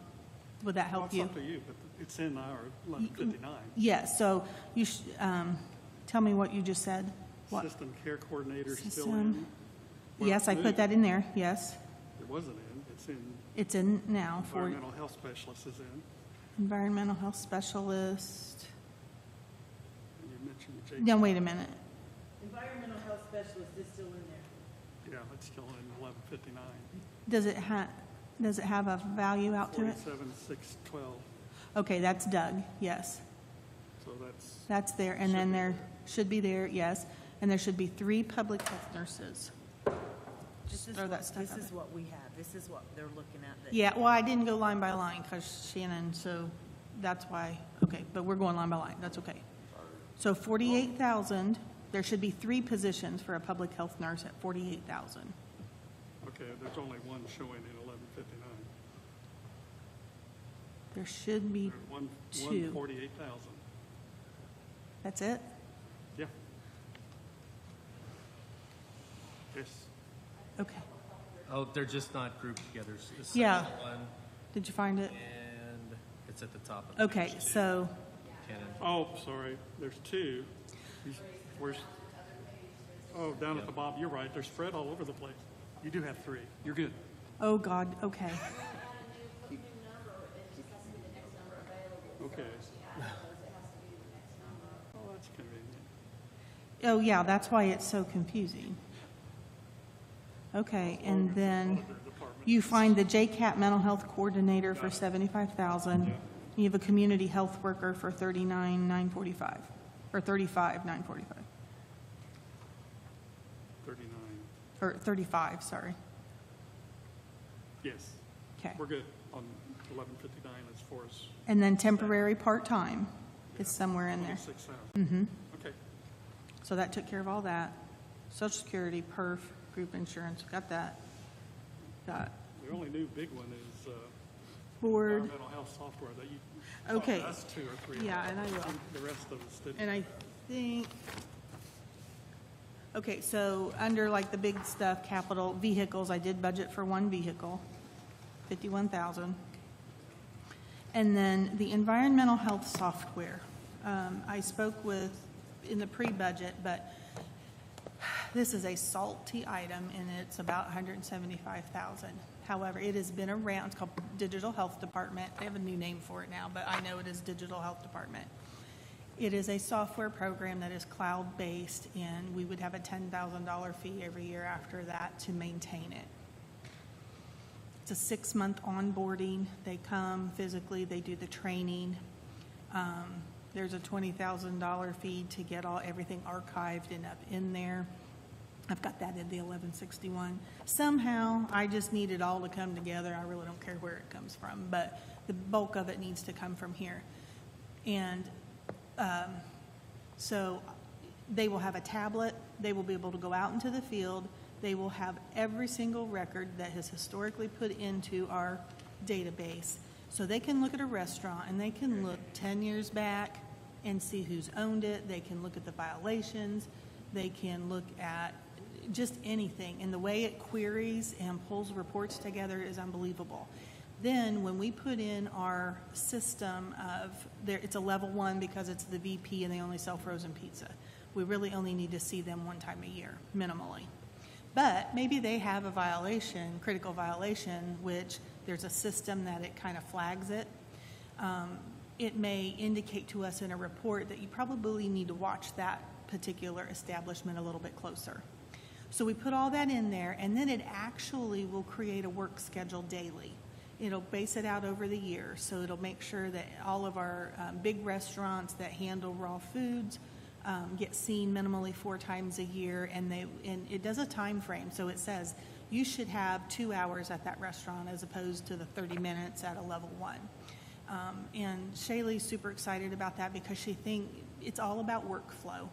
Would that Well, help it's you? up to you, but it's in our 1159. Yes, so you tell me what you just said. What? System care coordinator still System. in. Well, Yes, I put moved. that in there, yes. It wasn't in, it's in It's in now for environmental health specialist is in. environmental health specialist. And you mentioned Jake. Now, wait a minute. environmental health specialist is still in there. Yeah, it's still in 1159. Does it have a value out to it? 47,612. Okay, that's Doug, yes. So that's, That's there, and then there should be there, yes, and there should be 3 public health nurses. Just throw that stuff This out is there. what we have, this is what they're looking at. that- Yeah, well, I didn't go line by line, because Shannon, so that's why, okay, but we're going line by line, that's okay. So 48,000, there should be 3 positions for a public health nurse at 48,000. okay, there's only one showing in 1159. There should be There's one 2. 48,000. That's it? Yeah. Yes. Okay. Oh, they're just not grouped together. It's the Yeah. second one, Did you find it? and it's at the top of Okay, page 2. so, Cannon. Oh, sorry, there's 2. Where's, oh, down at the bottom, you're right, they're spread all over the place. You do have 3. You're good. oh, God, okay. Okay. Oh, that's convenient. Oh, yeah, that's why it's so confusing. Okay, and then you find the JCAP mental health coordinator for 75,000. You have a community health worker for 39,945, or 35,945, 39. or 35, sorry. Yes, Okay. we're good on 1159 as far as And then temporary part-time is somewhere in there. 26,000. Mm-hmm. Okay, So that took care of all that. Social Security, perf, group insurance, got that. Got the only new big one is dashboard. Environmental health software that you. Okay. That's 2 or 3. Yeah, and I will. The rest of us didn't. And I think, okay, so under like the big stuff, capital vehicles, I did budget for one vehicle, 51,000. And then the environmental health software, I spoke with in the pre-budget, but this is a salty item and it's about 175,000. However, it has been around, it's called Digital Health Department. They have a new name for it now, but I know it is Digital Health Department. It is a software program that is cloud-based, and we would have a $10,000 fee every year after that to maintain it. It's a 6-month onboarding. They come physically, they do the training. There's a $20,000 fee to get everything archived and up in there. I've got that in the 1161. Somehow, I just need it all to come together. I really don't care where it comes from, but the bulk of it needs to come from here. And so they will have a tablet. They will be able to go out into the field. They will have every single record that has historically put into our database. So they can look at a restaurant and they can look 10 years back and see who's owned it. They can look at the violations. They can look at just anything. And the way it queries and pulls reports together is unbelievable. Then when we put in our system of, it's a level 1 because it's the VP and they only sell frozen pizza. We really only need to see them one time a year, minimally. But maybe they have a violation, critical violation, which there's a system that it kind of flags it. It may indicate to us in a report that you probably need to watch that particular establishment a little bit closer. So we put all that in there, and then it actually will create a work schedule daily. It'll base it out over the year, so it'll make sure that all of our big restaurants that handle raw foods get seen minimally 4 times a year, and it does a time frame. So it says you should have 2 hours at that restaurant as opposed to the 30 minutes at a level 1. And Shaylee's super excited about that because she thinks it's all about workflow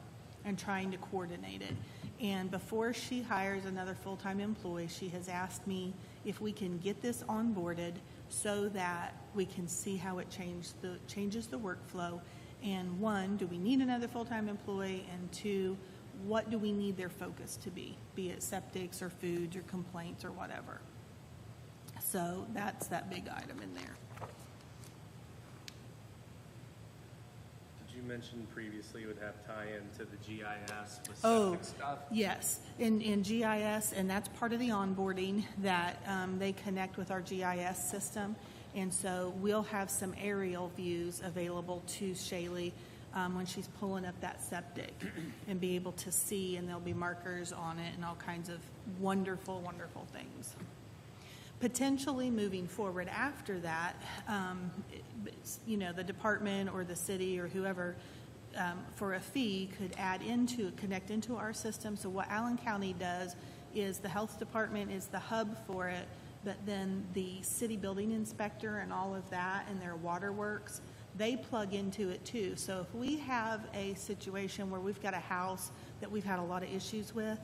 and trying to coordinate it. And before she hires another full-time employee, she has asked me if we can get this onboarded so that we can see how it changes the workflow. And 1, do we need another full-time employee? And 2, what do we need their focus to be it septics or foods or complaints or whatever. So that's that big item in there. Did you mention previously it would have tie-in to the GIS with Oh, septic stuff? yes, in GIS, and that's part of the onboarding that they connect with our GIS system. And so we'll have some aerial views available to Shaylee when she's pulling up that septic and be able to see, and there'll be markers on it and all kinds of wonderful, wonderful things. Potentially moving forward after that, the department or the city or whoever for a fee could connect into our system. So what Allen County does is the health department is the hub for it, but then the city building inspector and all of that and their waterworks, they plug into it too. So if we have a situation where we've got a house that we've had a lot of issues with,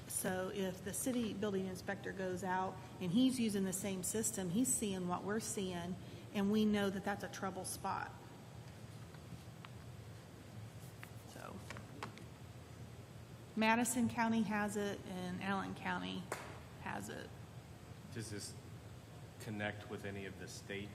so if the city building inspector goes out and he's using the same system, he's seeing what we're seeing, and we know that that's a trouble spot. So Madison County has it and Allen County has it. Does this connect with any of the state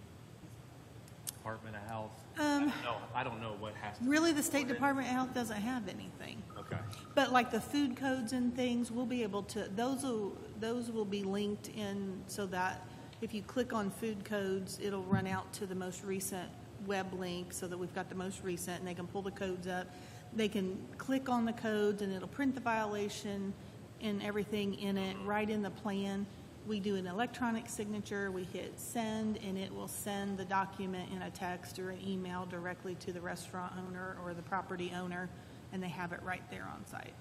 Department of Health? I don't know what has to. Really, the State Department of Health doesn't have anything. Okay. But like the food codes and things, we'll be able to, those will be linked in so that if you click on food codes, it'll run out to the most recent web link so that we've got the most recent, and they can pull the codes up. They can click on the codes and it'll print the violation and everything in it right in the plan. We do an electronic signature, we hit send, and it will send the document in a text or an email directly to the restaurant owner or the property owner, and they have it right there on site.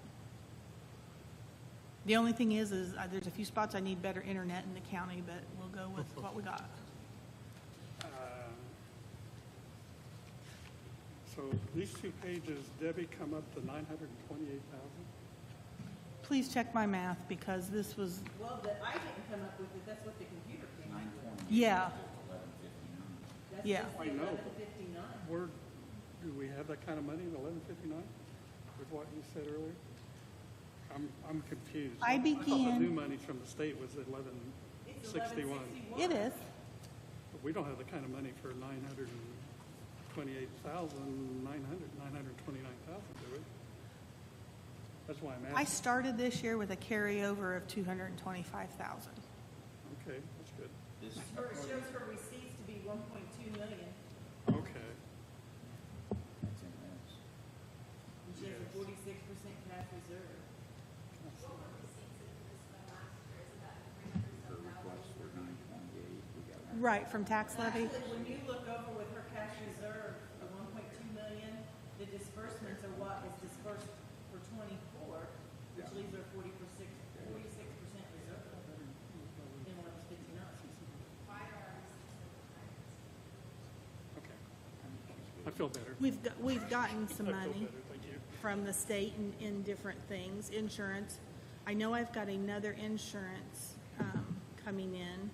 The only thing is there's a few spots I need better internet in the county, but we'll go with what we got. So these 2 pages, Debbie, come up to 928,000? Please check my math because this was, Well, I didn't come up with it, that's what the computer came up with. yeah. Yeah. I know, but 1159. where, do we have that kind of money in 1159 with what you said earlier? I'm confused. I thought the began- new money from the state was It's 1161. 1161. It is. But we don't have the kind of money for 929,000, do we? That's why I'm I asking. started this year with a carryover of 225,000. Okay, that's good. This, Or it shows her receipts to be 1.2 million, Okay, that's in this. and she has a 46% cash reserve. Her request for 928, we got one. Right, from tax levy? Actually, when you look over with her cash reserve of 1.2 million, the disbursements are what is dispersed for 24, which leaves her 46% reserve in 1159. okay. I feel better. We've gotten some I feel money better, thank you. from the state in different things, insurance. I know I've got another insurance coming in.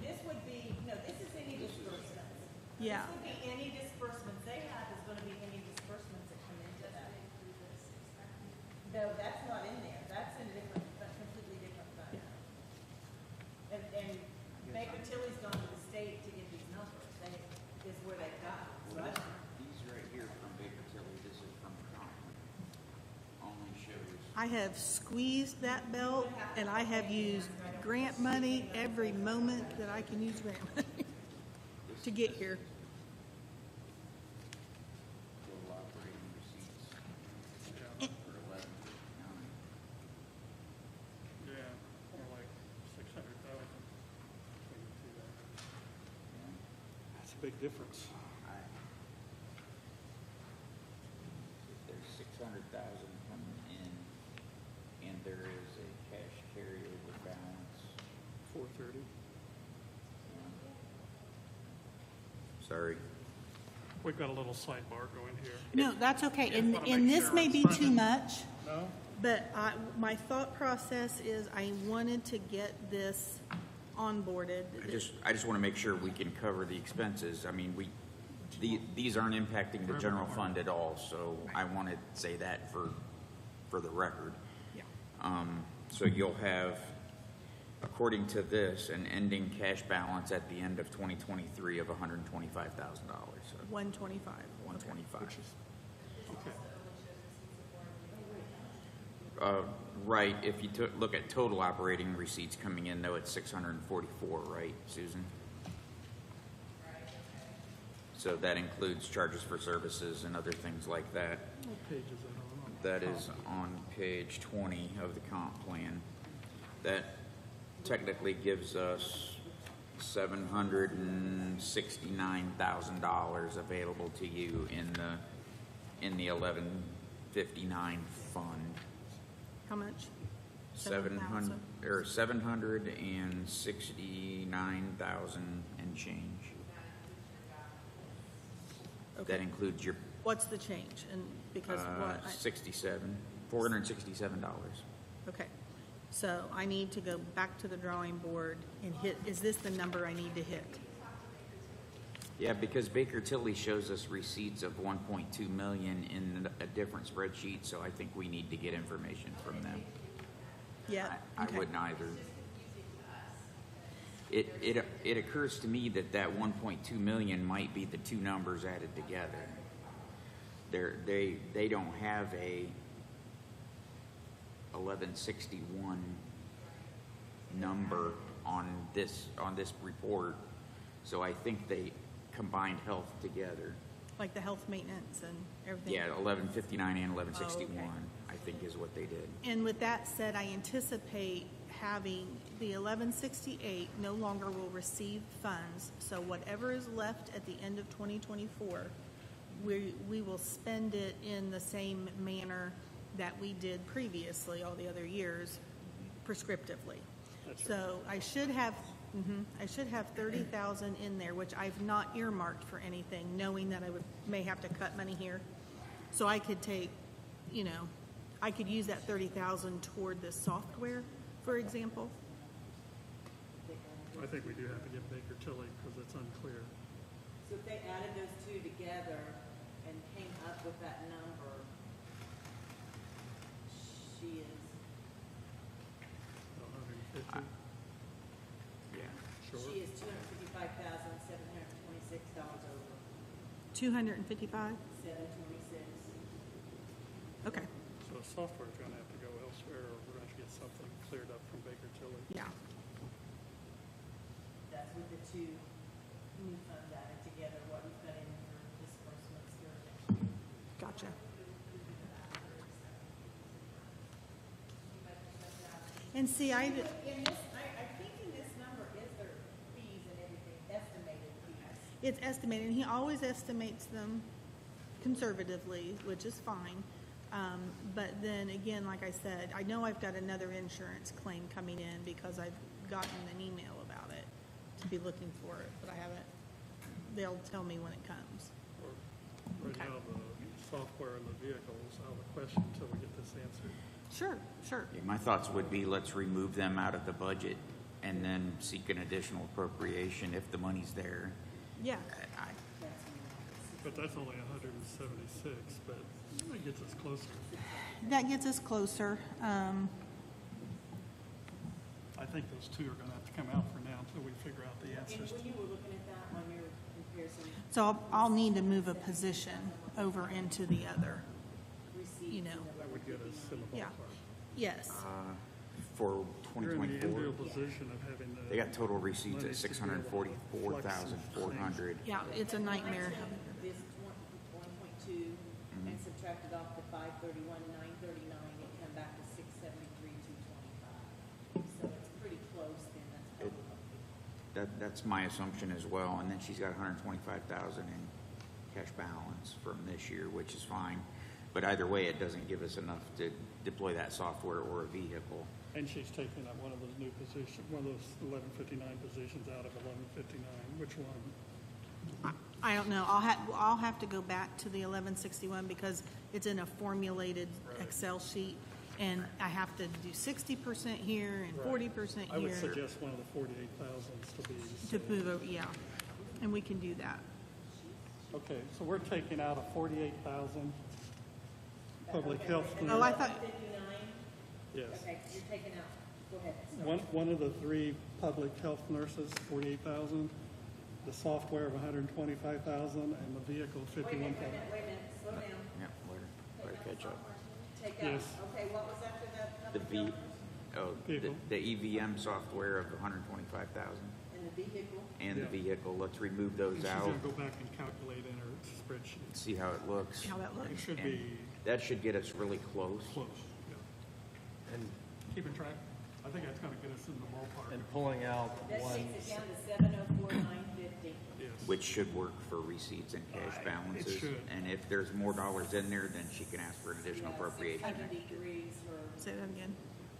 This would be, no, this is any disbursements. Yeah. This would be any disbursements they have is gonna be any disbursements that come into that. No, that's not in there. That's in a different, a completely different fund. And Baker Tilly's gone to the state to get these numbers. They, is where they got it. So I don't know. These right here from Baker Tilly, this is from Conklin. Only shows, I have squeezed that belt, and I have used grant money every moment that I can use grant money to get here. total operating receipts Yeah, for 1159. yeah, more like 600,000. That's a big difference. There's 600,000 coming in, and there is a cash carryover balance. 430. Sorry. We've got a little sidebar going here. No, that's okay, Yeah, and, wanna and make this sure may it's be too funded. much, No? but my thought process is I wanted to get this onboarded. I just want to make sure we can cover the expenses. I mean, these aren't impacting the general fund at all, so I want to say that for the record. Yeah. So you'll have, according to this, an ending cash balance at the end of 2023 of $125,000. So 125. 125. Okay. Right, if you look at total operating receipts coming in, though, it's 644, right, Susan? So that includes charges for services and other things like that. What page is that on? That is on page 20 of the comp plan. That technically gives us $769,000 available to you in the 1159 fund. How much? 700 or 769,000 and change. Okay. That includes your What's the change? And because what? $467. Okay. So I need to go back to the drawing board and hit, is this the number I need to hit? Yeah, because Baker Tilly shows us receipts of 1.2 million in a different spreadsheet, so I think we need to get information from them. Yeah. I okay. wouldn't either. It occurs to me that 1.2 million might be the two numbers added together. They don't have a 1161 number on this report, so I think they combined health together. Like the health maintenance and everything? Yeah, 1159 and 1161, Oh, okay. I think is what they did. And with that said, I anticipate having the 1168 no longer will receive funds. So whatever is left at the end of 2024, we will spend it in the same manner that we did previously all the other years, prescriptively. So I should have 30,000 in there, which I've not earmarked for anything, knowing that I may have to cut money here. So I could take, I could use that 30,000 toward this software, for example. I think we do have to get Baker Tilly because it's unclear. So if they added those two together and came up with that number, she is, 150, Yeah. sure. she is $255,726 over, 255? 726. Okay, So software's gonna have to go elsewhere, or we're gonna have to get something cleared up from Baker Tilly. yeah. That's with the two new funds added together, what you've got in your disbursements here next year. Gotcha. And see, In this, I think in this number is their fees and everything, estimated fees. it's estimated, and he always estimates them conservatively, which is fine. But then again, like I said, I know I've got another insurance claim coming in because I've gotten an email about it to be looking for it, but I haven't. They'll tell me when it comes. Or right Okay. now, the software and the vehicles out of the question until we get this answered. Sure, sure. Yeah, my thoughts would be, let's remove them out of the budget and then seek an additional appropriation if the money's there. Yeah. But that's only 176, but it gets us closer. That gets us closer. I think those two are gonna have to come out for now until we figure out the And answers. when you were looking at that on your comparison So I'll need to move a position over into the other, receipts. you know. That would get us in the Yeah. ballpark. Yes. For You're in the 2024, enviable position of having the. they got total receipts money at to be able to flex some things. 644,400. Yeah, it's a nightmare. This 1.2 and subtracted off the 531,939, it come back to 673,225. So it's pretty close then, that's probably. That's my assumption as well. And then she's got 125,000 in cash balance from this year, which is fine. But either way, it doesn't give us enough to deploy that software or a vehicle. And she's taking up one of those new positions, one of those 1159 positions out of 1159. Which one? I don't know. I'll have to go back to the 1161 because it's in a formulated Excel sheet, and I have to do 60% here and 40% I would here suggest one of the 48,000s to be. to move over, yeah. And we can do that. Okay, so we're taking out a 48,000 public health. Oh, I thought, 59, Yes. okay, you're taking out, go ahead. One of the three public health nurses, 48,000, the software of 125,000, and the vehicle, Wait a 51,000. minute, slow down. Yeah, let her catch up. Take out, Yes. okay, what was after that? The Vehicle. the EVM software of 125,000 And the vehicle? and the Yeah. vehicle, let's remove And those she's out, gonna go back and calculate in her spreadsheet. see how it looks. how that It looks. should And be that should get us really close. close, yeah. And, Keeping track, I think that's gonna get us in the ballpark. and pulling out That one, takes it down to 704,950. Yes. Which should work for receipts and cash It balances. should. And if there's more dollars in there, then she can ask for an additional appropriation 673 for, Say that again.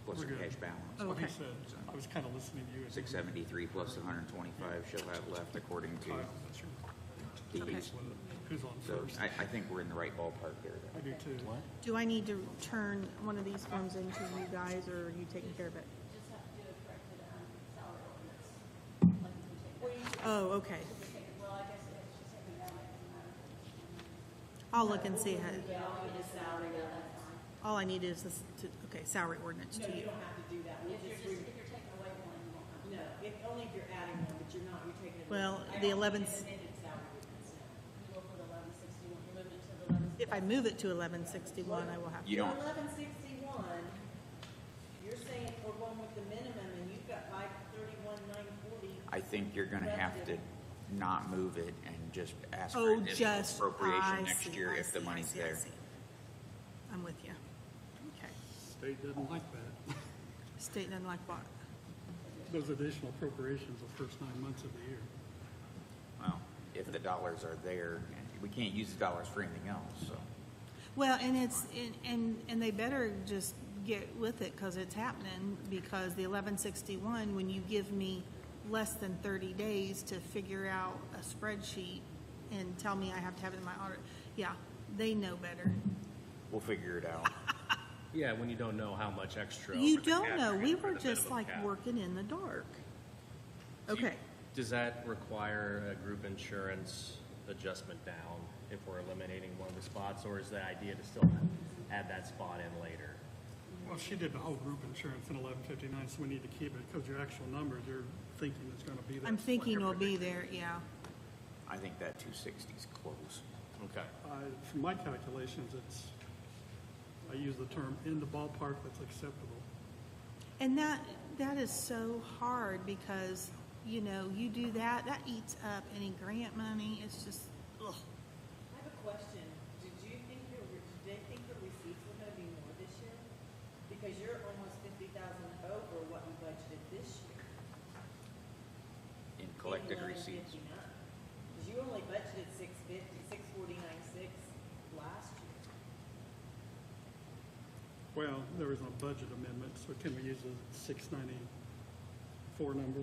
plus We're a good. cash balance. That's what he Okay. said. I was kinda listening to you. 673 plus 125 she'll have left according to Kyle, that's your, these. who's on So first? I think we're in the right ballpark there. I do too. Do I need to turn one of these forms into you guys, or are you taking care of it? Just have to do a corrected salary ordinance. Like you can take that. Oh, okay. Well, I guess it's just taking that away from that. I'll look and see how, That's all I need is this, okay, salary ordinance no, to you you. don't have to do that. We'll fine. just If you're taking away one, you won't have to. no, if, only if you're adding one, but you're not, you're taking it. Well, I the don't 11 think it's amended salary ordinance now. You go for the 1161, you move it to the 1161. If I move it to 1161, I will have You to. don't- 1161, you're saying we're going with the minimum, and you've got 531,940. I think you're gonna have to not move it and just ask for Oh, additional just, I appropriation next see, year I if the see, I money's see, I there. see. I'm with you. Okay. State doesn't like that. State doesn't like what? Those additional appropriations the first 9 months of the year. Well, if the dollars are there, we can't use the dollars for anything else, so. Well, and it's, and they better just get with it, because it's happening, because the 1161, when you give me less than 30 days to figure out a spreadsheet and tell me I have to have it in my audit, yeah, they know better. We'll figure it out. yeah, when you don't know how much extra. You over the don't cap know, you're we gonna put were a bit just of a like cap. working in the dark. Okay. Does that require a group insurance adjustment down if we're eliminating one of the spots, or is the idea to still add that spot in later? Well, she did the whole group insurance in 1159, so we need to keep it, because your actual numbers, you're thinking it's gonna be there. I'm thinking we'll be there, yeah. I think that 260 is close. Okay. From my calculations, I use the term in the ballpark that's acceptable. And that is so hard because, you know, you do that eats up any grant money. It's just, ugh. I have a question. Did they think the receipts were gonna be more this year? Because you're almost 50,000 over what you budgeted this year. In collected receipts. Because you only budgeted 649.6 last year. Well, there was a budget amendment, so can we use the 694 number?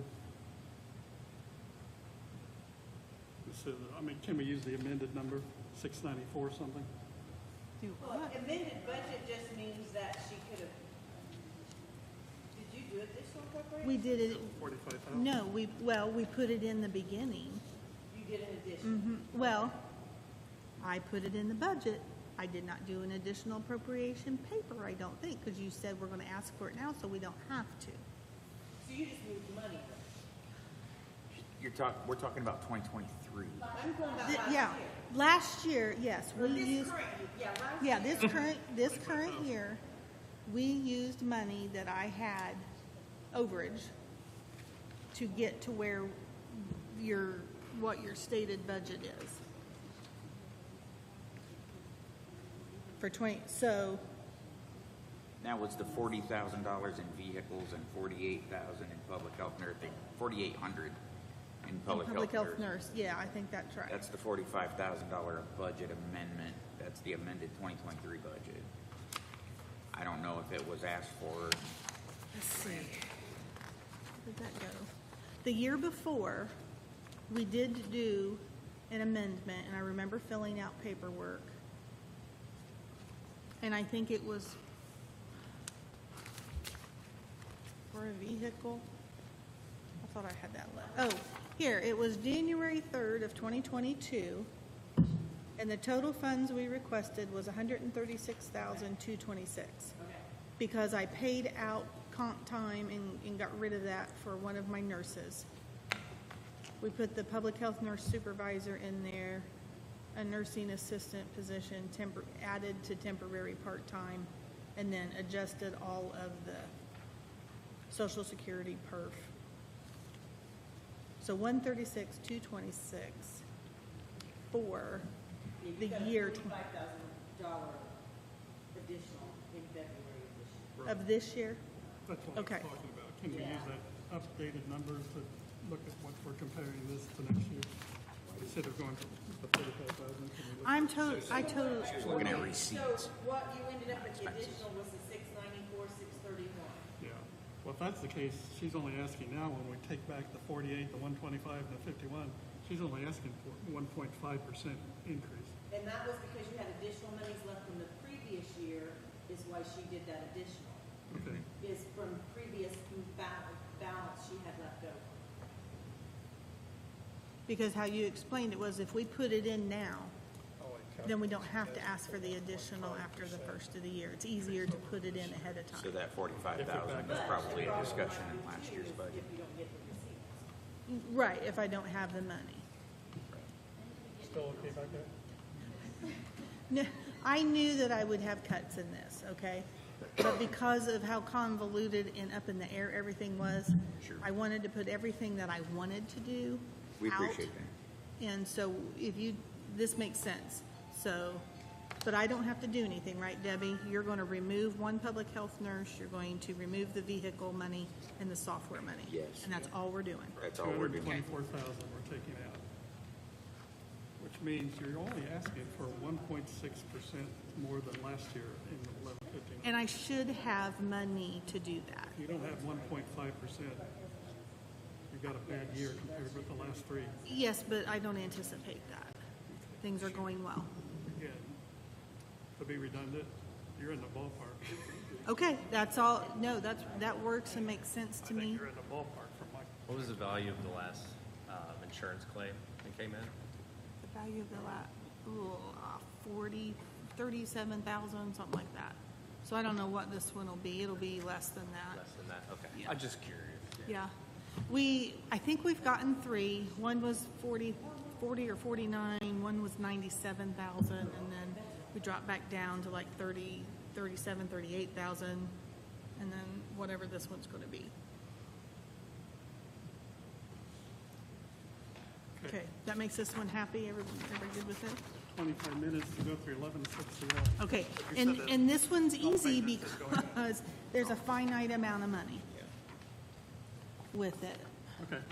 So, can we use the amended number, 694 something? Do Well, what? amended budget just means that she could have, did you do additional appropriation? We did it, 45,000? no, we put it in the beginning. You did an addition. Well, I put it in the budget. I did not do an additional appropriation paper, I don't think, because you said we're gonna ask for it now, so we don't have to. So you just moved money. We're talking about 2023. I'm going about last year. Yeah, last year, yes, we Or this used, current, last yeah, year. this current year, we used money that I had overage to get to where what your stated budget is. For 20, so, Now, was the $40,000 in vehicles and 48,000 in public health nursing, 4,800 in public health nursing? nurse, yeah, I think that's right. That's the $45,000 budget amendment. That's the amended 2023 budget. I don't know if it was asked for. Let's see. Where did that go? The year before, we did do an amendment, and I remember filling out paperwork. And I think it was for a vehicle. I thought I had that left. Oh, here, it was January 3rd of 2022, and the total funds we requested was $136,226. Because I paid out comp time and got rid of that for one of my nurses. We put the public health nurse supervisor in there, a nursing assistant position, added to temporary part-time, and then adjusted all of the Social Security perf. So 136,226 for the year $5,000 additional in February of this year. of this year. That's what I was Okay. talking about. Can we use that updated number to look at what we're comparing this to next year? Instead of going to the 45,000, can we look? I totally, Just looking at So receipts. what you ended up with the additional was the 694, 631. Yeah, well, if that's the case, she's only asking now, when we take back the 48, the 125, and the 51, she's only asking for 1.5% increase. And that was because you had additional monies left from the previous year, is why she did that additional. Okay, Is from previous balance she had left over. because how you explained it was if we put it in now, then we don't have to ask for the additional after the first of the year. It's easier to put it in ahead of So time. that 45,000 was probably a discussion in last year's budget. If you don't get the receipts. Right, if I don't have the money. still okay back there? No, I knew that I would have cuts in this, okay? But because of how convoluted and up in the air everything was, Sure. I wanted to put everything that I wanted to do We out. appreciate that. And so this makes sense. So, but I don't have to do anything, right, Debbie? You're going to remove one public health nurse, you're going to remove the vehicle money and the software money. Yes. And that's all we're doing. That's all we're doing. 224,000 we're taking out, which means you're only asking for 1.6% more than last year in 1159. And I should have money to do that. You don't have 1.5%. You've got a bad year compared with the last three. Yes, but I don't anticipate that. Things are going well. Again, to be redundant, you're in the ballpark. Okay, that's all, no, that works and makes sense I to think me. you're in the ballpark from my, What was the value of the last insurance claim that came in? The value of the 37,000, something like that. So I don't know what this one will be. It'll be less than that. Less than that? Okay. Yeah. I'm just curious. Yeah. I think we've gotten 3. One was 40 or 49, one was 97,000, and then we dropped back down to like 30, 37, 38,000, and then whatever this one's going to be. Okay, that makes this one happy? Everybody good with it? 25 minutes to go through 1161. Okay, You and, said that and this one's all easy maintenance is going in. because there's a finite amount of money with it. Okay.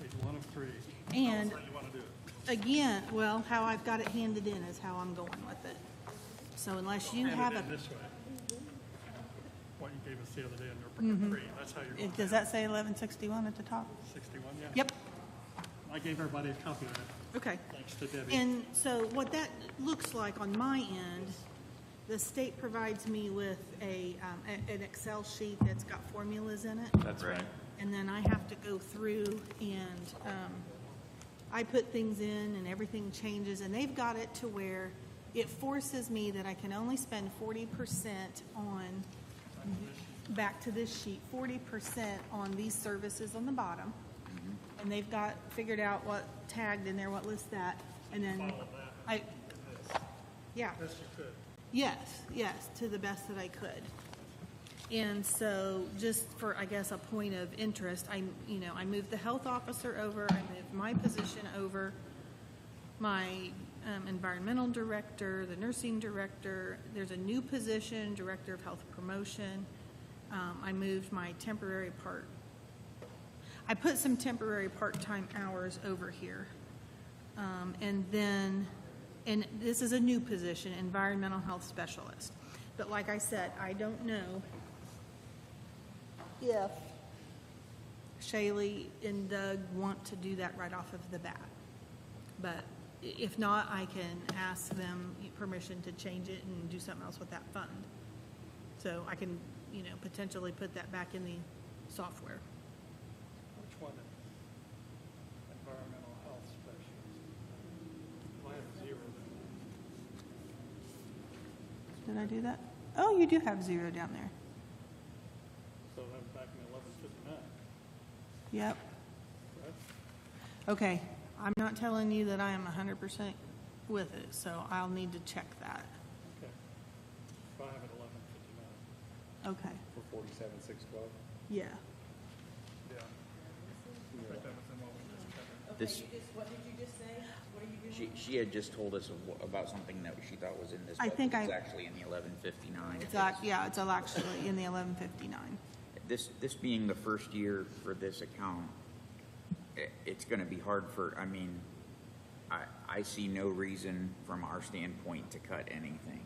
Page 1 of 3. And- Tell us how you want to do it. Again, well, how I've got it handed in is how I'm going with it. So unless you Hand have it a, in this way. What you gave us the other day in your 3, that's how you're going to does that say 1161 at the top? 61, yeah. Yep, I gave everybody a copy of that, okay. thanks to Debbie. And so what that looks like on my end, the state provides me with an Excel sheet that's got formulas in it. That's right. And then I have to go through and I put things in and everything changes, and they've got it to where it forces me that I can only spend 40% on, back to this sheet, 40% on these services on the bottom. And they've got figured out what tagged in there, what lists that, and then Follow that. yeah. Yes, you could. Yes, to the best that I could. And so just for, I guess, a point of interest, I moved the health officer over, I moved my position over, my environmental director, the nursing director, there's a new position, director of health promotion. I moved my temporary I put some temporary part-time hours over here. And this is a new position, environmental health specialist. But like I said, I don't know if Shaylee and Doug want to do that right off of the bat. But if not, I can ask them permission to change it and do something else with that fund. So I can, potentially put that back in the software. Which one is environmental health specialist? I have 0 there. Did I do that? Oh, you do have 0 down there. So I'm back in 1159, Yep. correct? Okay, I'm not telling you that I am 100% with it, so I'll need to check that. Okay. So I have it 1159. Okay, For 47,612? yeah. Yeah. I think that was the one we just covered. This, What did you just say? What are you doing? she had just told us about something that she thought was in this I budget. think It's I- actually in the 1159. It's actually in the 1159. This being the first year for this account, it's gonna be hard I see no reason from our standpoint to cut anything.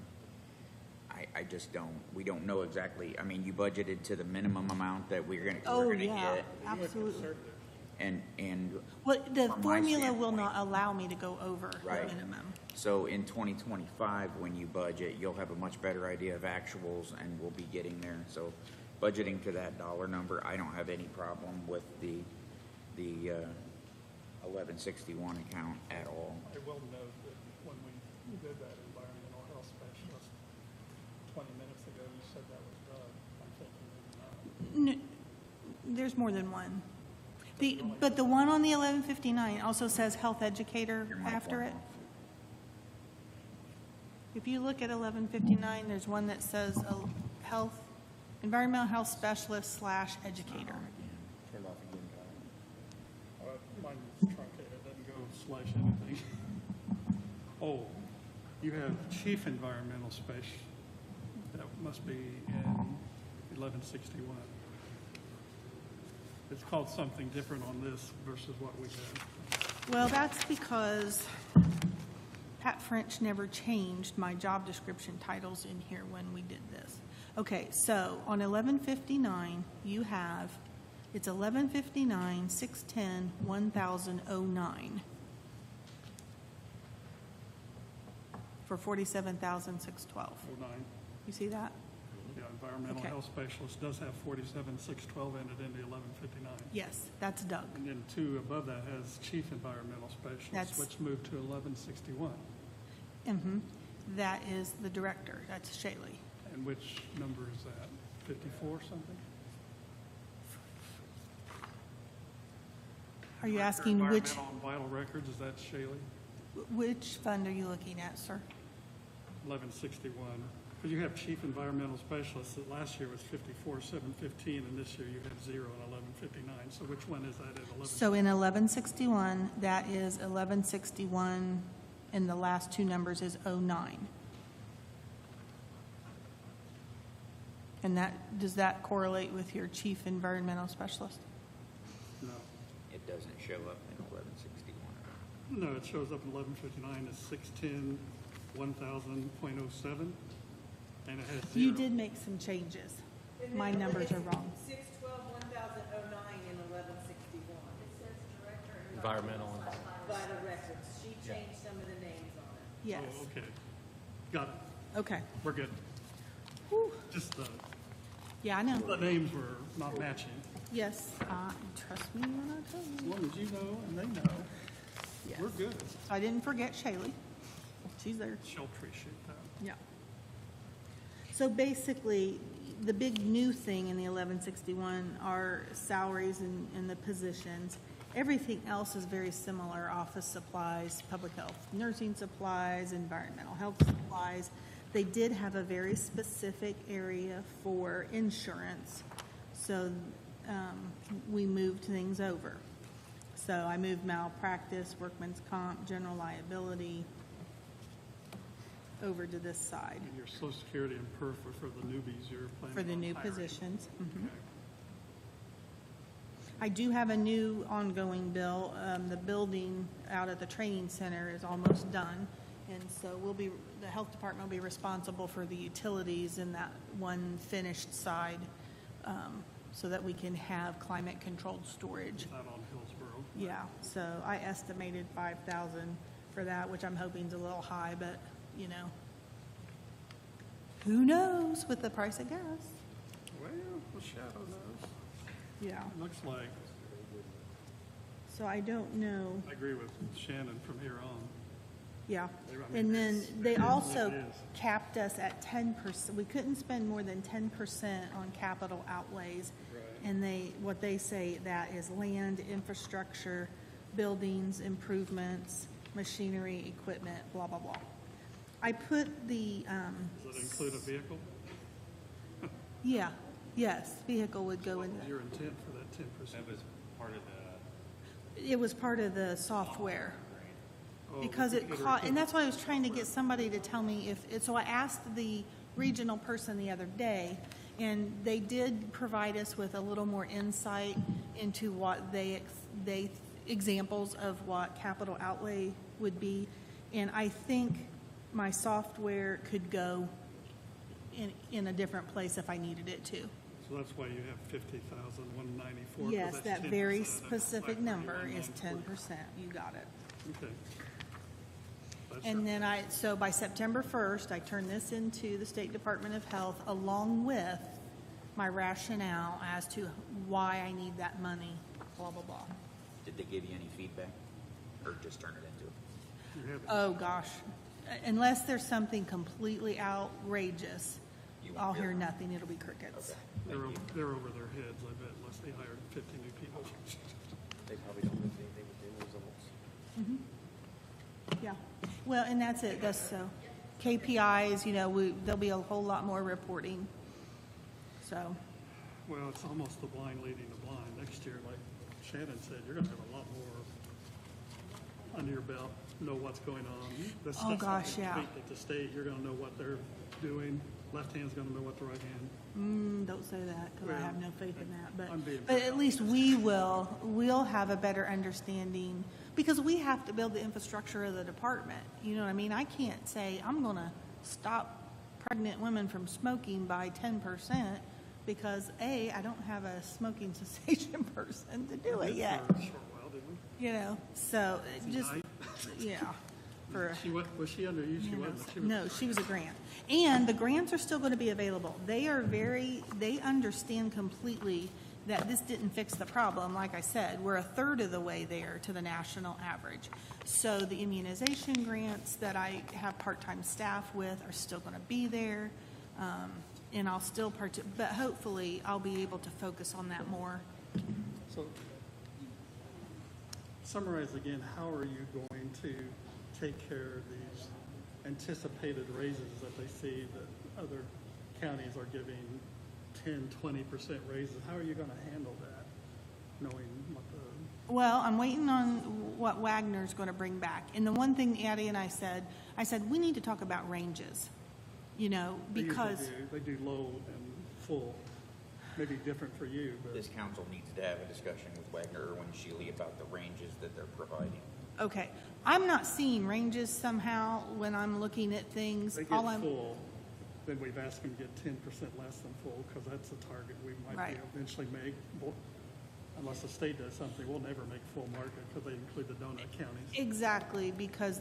I just don't. We don't know exactly, you budgeted to the minimum amount that we're gonna Oh, hit. yeah, absolutely. Conservative. And Well, the From my formula will standpoint. not allow me to go over the Right. minimum. so in 2025, when you budget, you'll have a much better idea of actuals and we'll be getting there. So budgeting to that dollar number, I don't have any problem with the 1161 account at all. I will note that when we did that environmental health specialist 20 minutes ago, you said that was Doug. I'm thinking maybe not. There's more than one. But the one on the 1159 also says health educator Your mic after went it. off. If you look at 1159, there's one that says environmental health specialist / educator. Turn off again, Kyle. Mine's truncated, it doesn't go / anything. Oh, you have chief environmental specialist. That must be in 1161. It's called something different on this versus what we had. Well, that's because Pat French never changed my job description titles in here when we did this. Okay, so on 1159, you have, it's 1159, 610, 1009 for 47,612. 09. You see that? Yeah, environmental Okay. health specialist does have 47,612 in it in the 1159. Yes, that's Doug. And then two above that has chief environmental specialist, That's- which moved to 1161. Mm-hmm. That is the director, that's Shaylee. And which number is that? 54 something? Are you Director, asking which, Environmental and vital records, is that Shaylee? which fund are you looking at, sir? 1161. Because you have chief environmental specialist, that last year was 54,715, and this year you have 0 and 1159. So which one is that at 11? So in 1161, that is 1161, and the last two numbers is 09. And that, does that correlate with your chief environmental specialist? No. It doesn't show up in 1161. No, it shows up in 1159 as 610, 1,000.07, and it has 0. You did make some changes. My numbers are wrong. 612, 1,009 and 1161. It says director of Environmental and- Vital records. She changed some of the names on it. Yes. Oh, okay. Got it. Okay. We're good. Whew. Just the Yeah, I know. names were not matching. Yes, trust me when I tell As you. long as you know and they know, Yes. we're good. I didn't forget Shaylee. She's there. She'll appreciate that. Yeah. So basically, the big new thing in the 1161 are salaries and the positions. Everything else is very similar: office supplies, public health, nursing supplies, environmental health supplies. They did have a very specific area for insurance, so we moved things over. So I moved malpractice, workman's comp, general liability over to this side And your social security and perf are for the newbies you're planning for the on new hiring. positions. Mhm. Okay. I do have a new ongoing bill. The building out at the training center is almost done. And so the health department will be responsible for the utilities in that one finished side, so that we can have climate-controlled storage. Is that on Hillsborough? Yeah, so I estimated 5,000 for that, which I'm hoping is a little high, but, who knows with the price of gas? Well, the shadow knows. Yeah, It looks like, so I don't know. I agree with Shannon from here on. Yeah, I mean, and then it's- they it is what also it is. capped us at 10%. We couldn't spend more than 10% on capital outlays. Right. And what they say that is land, infrastructure, buildings, improvements, machinery, equipment, blah, blah, blah. I put the, Does that include a vehicle? yes, vehicle would go What in was the, your intent for that 10%? That was part of the it was part of the software. Oh, Because it computer cost, and that's why I was trying to get somebody to tell me so I asked the regional person the other day, and they did provide us with a little more insight into what examples of what capital outlay would be. And I think my software could go in a different place if I needed it to. So that's why you have 50,194. 'cause Yes, that's that 10% very of specific number is 531,940. 10%. You got it. Okay. That's And your- then so by September 1st, I turn this into the State Department of Health along with my rationale as to why I need that money, blah, blah, blah. Did they give you any feedback, or just turn it into it? you have- Oh, gosh. Unless there's something completely outrageous, You won't I'll hear hear it. nothing. It'll be crickets. They're over their heads, I bet, unless they hired 50 new people. They probably don't have anything with the results. Yeah. Well, and that's it. That's so. KPIs, there'll be a whole lot more reporting. So, Well, it's almost the blind leading the blind. Next year, like Shannon said, you're going to have a lot more under your belt, know what's going on. The stuff's not gosh, yeah. tweaked at the state, you're going to know what they're doing. Left hand's going to know what the right hand. don't say that because I Well, have no faith in that. I'm being But very at least we'll have a better understanding because we have to build the infrastructure of the department. You know what I mean? I can't say I'm going to stop pregnant women from smoking by 10% because I don't have a smoking cessation person to do We it did yet. For a short while, didn't we? So it just, Tonight? yeah. for. Was she under you? She wasn't. She was No, she was a grant. And the grants are still going to be available. They understand completely that this didn't fix the problem. Like I said, we're a third of the way there to the national average. So the immunization grants that I have part-time staff with are still going to be there. And I'll still but hopefully I'll be able to focus on that more. So, summarize again, how are you going to take care of these anticipated raises that they see that other counties are giving 10, 20% raises? How are you going to handle that, knowing what the... Well, I'm waiting on what Wagner's going to bring back. And the one thing Addie and I said, we need to talk about ranges, because... They do low and full. Maybe different for you, but... This council needs to have a discussion with Wagner or Shealy about the ranges that they're providing. Okay. I'm not seeing ranges somehow when I'm looking at things. They get full, then we've asked them to get 10% less than full, because that's the target we might eventually make. Unless the state does something, we'll never make full market, because they include the donut counties. Exactly, because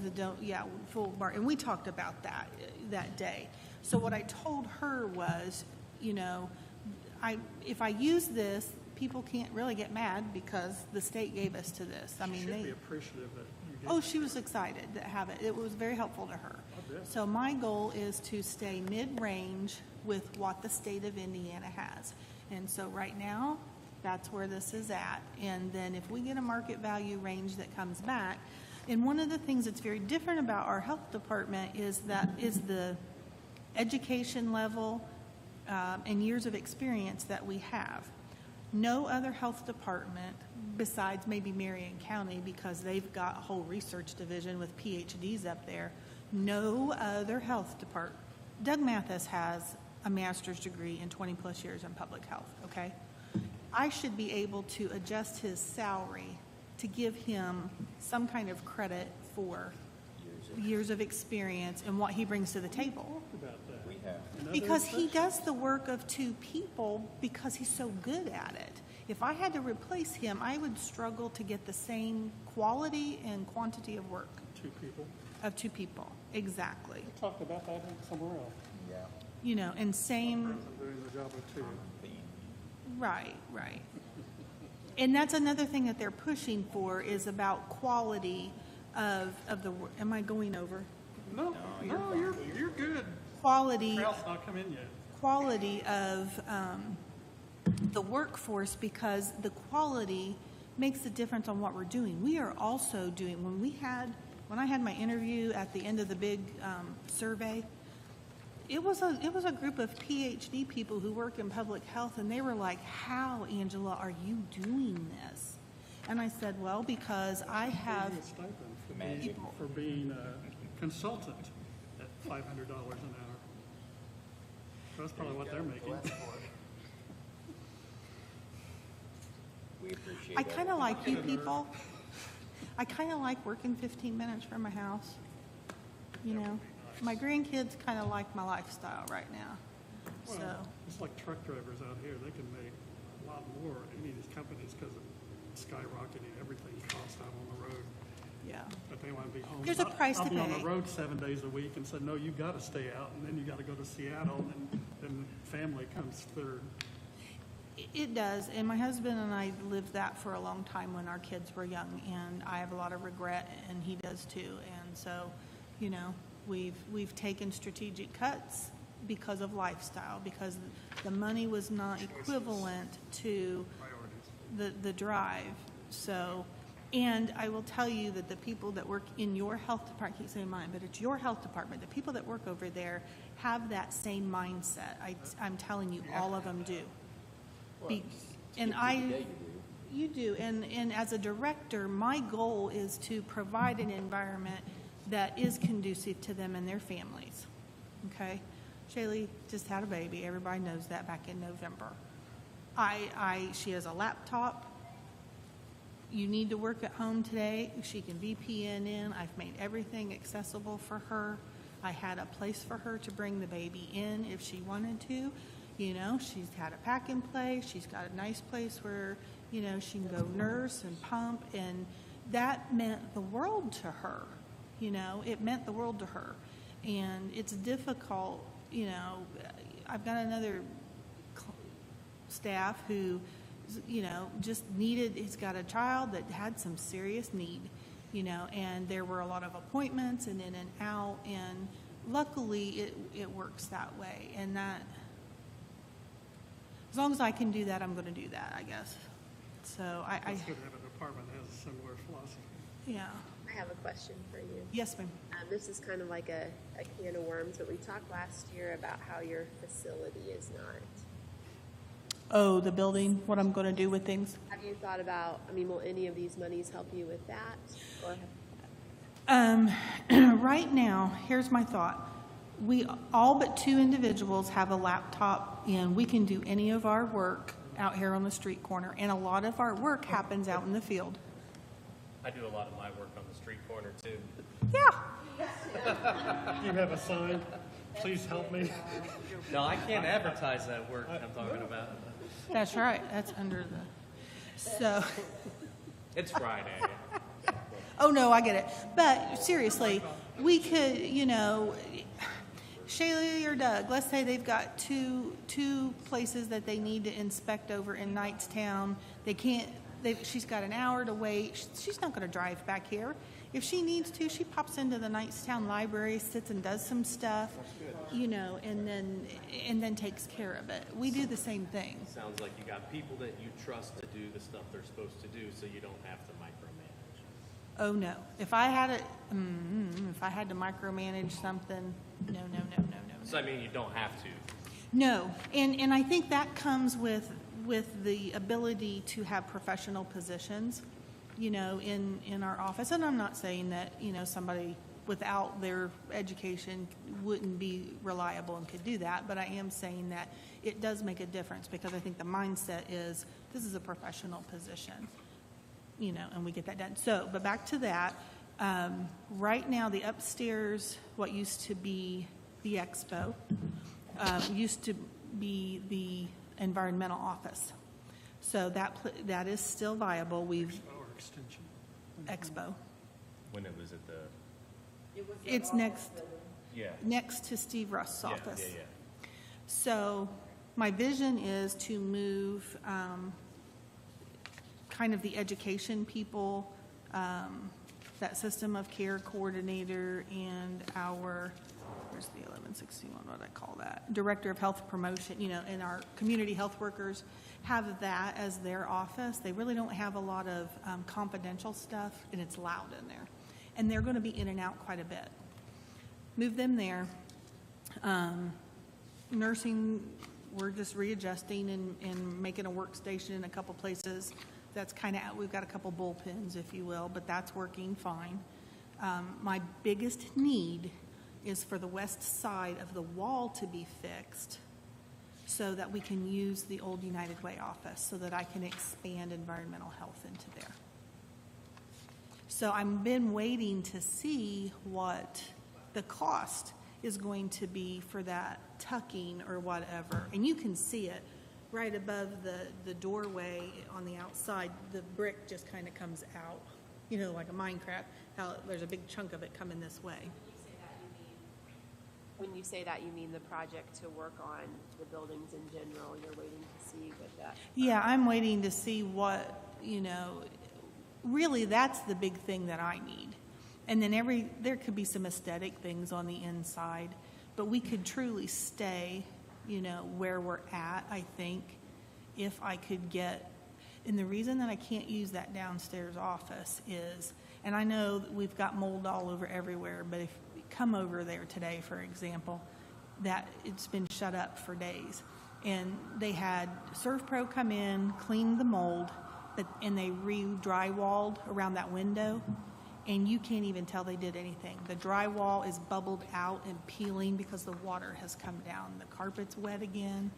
full market. And we talked about that day. So what I told her was, if I use this, people can't really get mad because the state gave us to this. I mean, She should be appreciative that you gave Oh, she was excited to have it. It was very helpful to her. I bet. So my goal is to stay mid-range with what the state of Indiana has. And so right now, that's where this is at. And then if we get a market value range that comes back, and one of the things that's very different about our health department is the education level and years of experience that we have. No other health department, besides maybe Marion County, because they've got a whole research division with PhDs up there, no other health department. Doug Mathis has a master's degree in 20 plus years in public health, okay? I should be able to adjust his salary to give him some kind of credit for years of experience and what he brings to the table. About that. We have. Because he does the work of two people because he's so good at it. If I had to replace him, I would struggle to get the same quality and quantity of work Two people. of two people. Exactly. We talked about that somewhere else. Yeah. And same, I'm doing the job of two. right. And that's another thing that they're pushing for is about quality of the work. Am I going over? No, you're good. Quality. Crowd's not come in yet. Quality of the workforce, because the quality makes a difference on what we're doing. We are also doing, when I had my interview at the end of the big survey, it was a group of PhD people who work in public health, and they were like, "How, Angela, are you doing this?" And I said, "Well, because I have." Give you a stipend for being a consultant at $500 an hour. That's probably what they're making. We appreciate I that. kind of like you people. I kind of like working 15 minutes from my house. My grandkids kind of like my lifestyle right now. So, Well, it's like truck drivers out here. They can make a lot more, any of these companies, because of skyrocketing everything costs out on the road. yeah. But they want to be home. There's a price I'll to be on pay. the road 7 days a week and said, no, you got to stay out, and then you got to go to Seattle, and then family comes third. It does, and my husband and I lived that for a long time when our kids were young, and I have a lot of regret, and he does too. And so, we've taken strategic cuts because of lifestyle, because the money was not equivalent to Priorities. the drive. So, and I will tell you that the people that work in your health department, I keep saying mine, but it's your health department, the people that work over there have that same mindset. I'm telling you, all of them do. You do, and as a director, my goal is to provide an environment that is conducive to them and their families, okay? Shaylee just had a baby, everybody knows that, back in November. She has a laptop. You need to work at home today, she can VPN in. I've made everything accessible for her. I had a place for her to bring the baby in if she wanted to. She's had a pack and play. She's got a nice place where, she can go nurse and pump. And that meant the world to her. you know, it meant the world to her. And it's difficult, you know, I've got another staff who, you know, just needed, he's got a child that had some serious need, you know, and there were a lot of appointments and in and out, and luckily it works that way. And that, as long as I can do that, I'm going to do that, I guess. So It's good to have a department that has a similar philosophy. yeah. I have a question for you. Yes, ma'am. This is kind of like a can of worms, but we talked last year about how your facility is not. Oh, the building, what I'm going to do with things? Have you thought about, I mean, will any of these monies help you with that? Or Right now, here's my thought. We, all but 2 individuals have a laptop, and we can do any of our work out here on the street corner, and a lot of our work happens out in the field. I do a lot of my work on the street corner too. Yeah. You have a sign, please help me. No, I can't advertise that work I'm talking about. That's right. That's under the, so, It's Friday. oh no, I get it. But seriously, we could, you know, Shaylee or Doug, let's say they've got two places that they need to inspect over in Knightstown. They can't, she's got an hour to wait. She's not going to drive back here. If she needs to, she pops into the Knightstown library, sits and does some stuff, you know, and then takes care of it. We do the same thing. Sounds like you got people that you trust to do the stuff they're supposed to do, so you don't have to micromanage. Oh no! If I had to micromanage something, no. So I mean, you don't have to. No, and I think that comes with the ability to have professional positions, you know, in our office. And I'm not saying that, you know, somebody without their education wouldn't be reliable and could do that, but I am saying that it does make a difference, because I think the mindset is this is a professional position, you know, and we get that done. So, but back to that, right now the upstairs, what used to be the expo, used to be the environmental office. So that is still viable. We've Or extension. expo. When it was at the It's next yeah to Steve Rust's office. yeah. So my vision is to move kind of the education people, that system of care coordinator, and our, where's the 1161, what do I call that? Director of Health Promotion, you know, and our community health workers have that as their office. They really don't have a lot of confidential stuff, and it's loud in there. And they're going to be in and out quite a bit. Move them there. Nursing, we're just readjusting and making a workstation in a couple places. That's kind of, we've got a couple bullpens, if you will, but that's working fine. My biggest need is for the west side of the wall to be fixed so that we can use the old United Way office, so that I can expand environmental health into there. So I've been waiting to see what the cost is going to be for that tucking or whatever. And you can see it right above the doorway on the outside. The brick just kind of comes out, you know, like a Minecraft, how there's a big chunk of it coming this way. when you say that, you mean the project to work on the buildings in general? You're waiting to see what that. Yeah, I'm waiting to see what, you know, really that's the big thing that I need. And then there could be some aesthetic things on the inside, but we could truly stay, you know, where we're at, I think, if I could get, and the reason that I can't use that downstairs office is, and I know that we've got mold all over everywhere, but if we come over there today, for example, that it's been shut up for days. And they had ServPro come in, clean the mold, and they re-drywalled around that window, and you can't even tell they did anything. The drywall is bubbled out and peeling because the water has come down. The carpet's wet again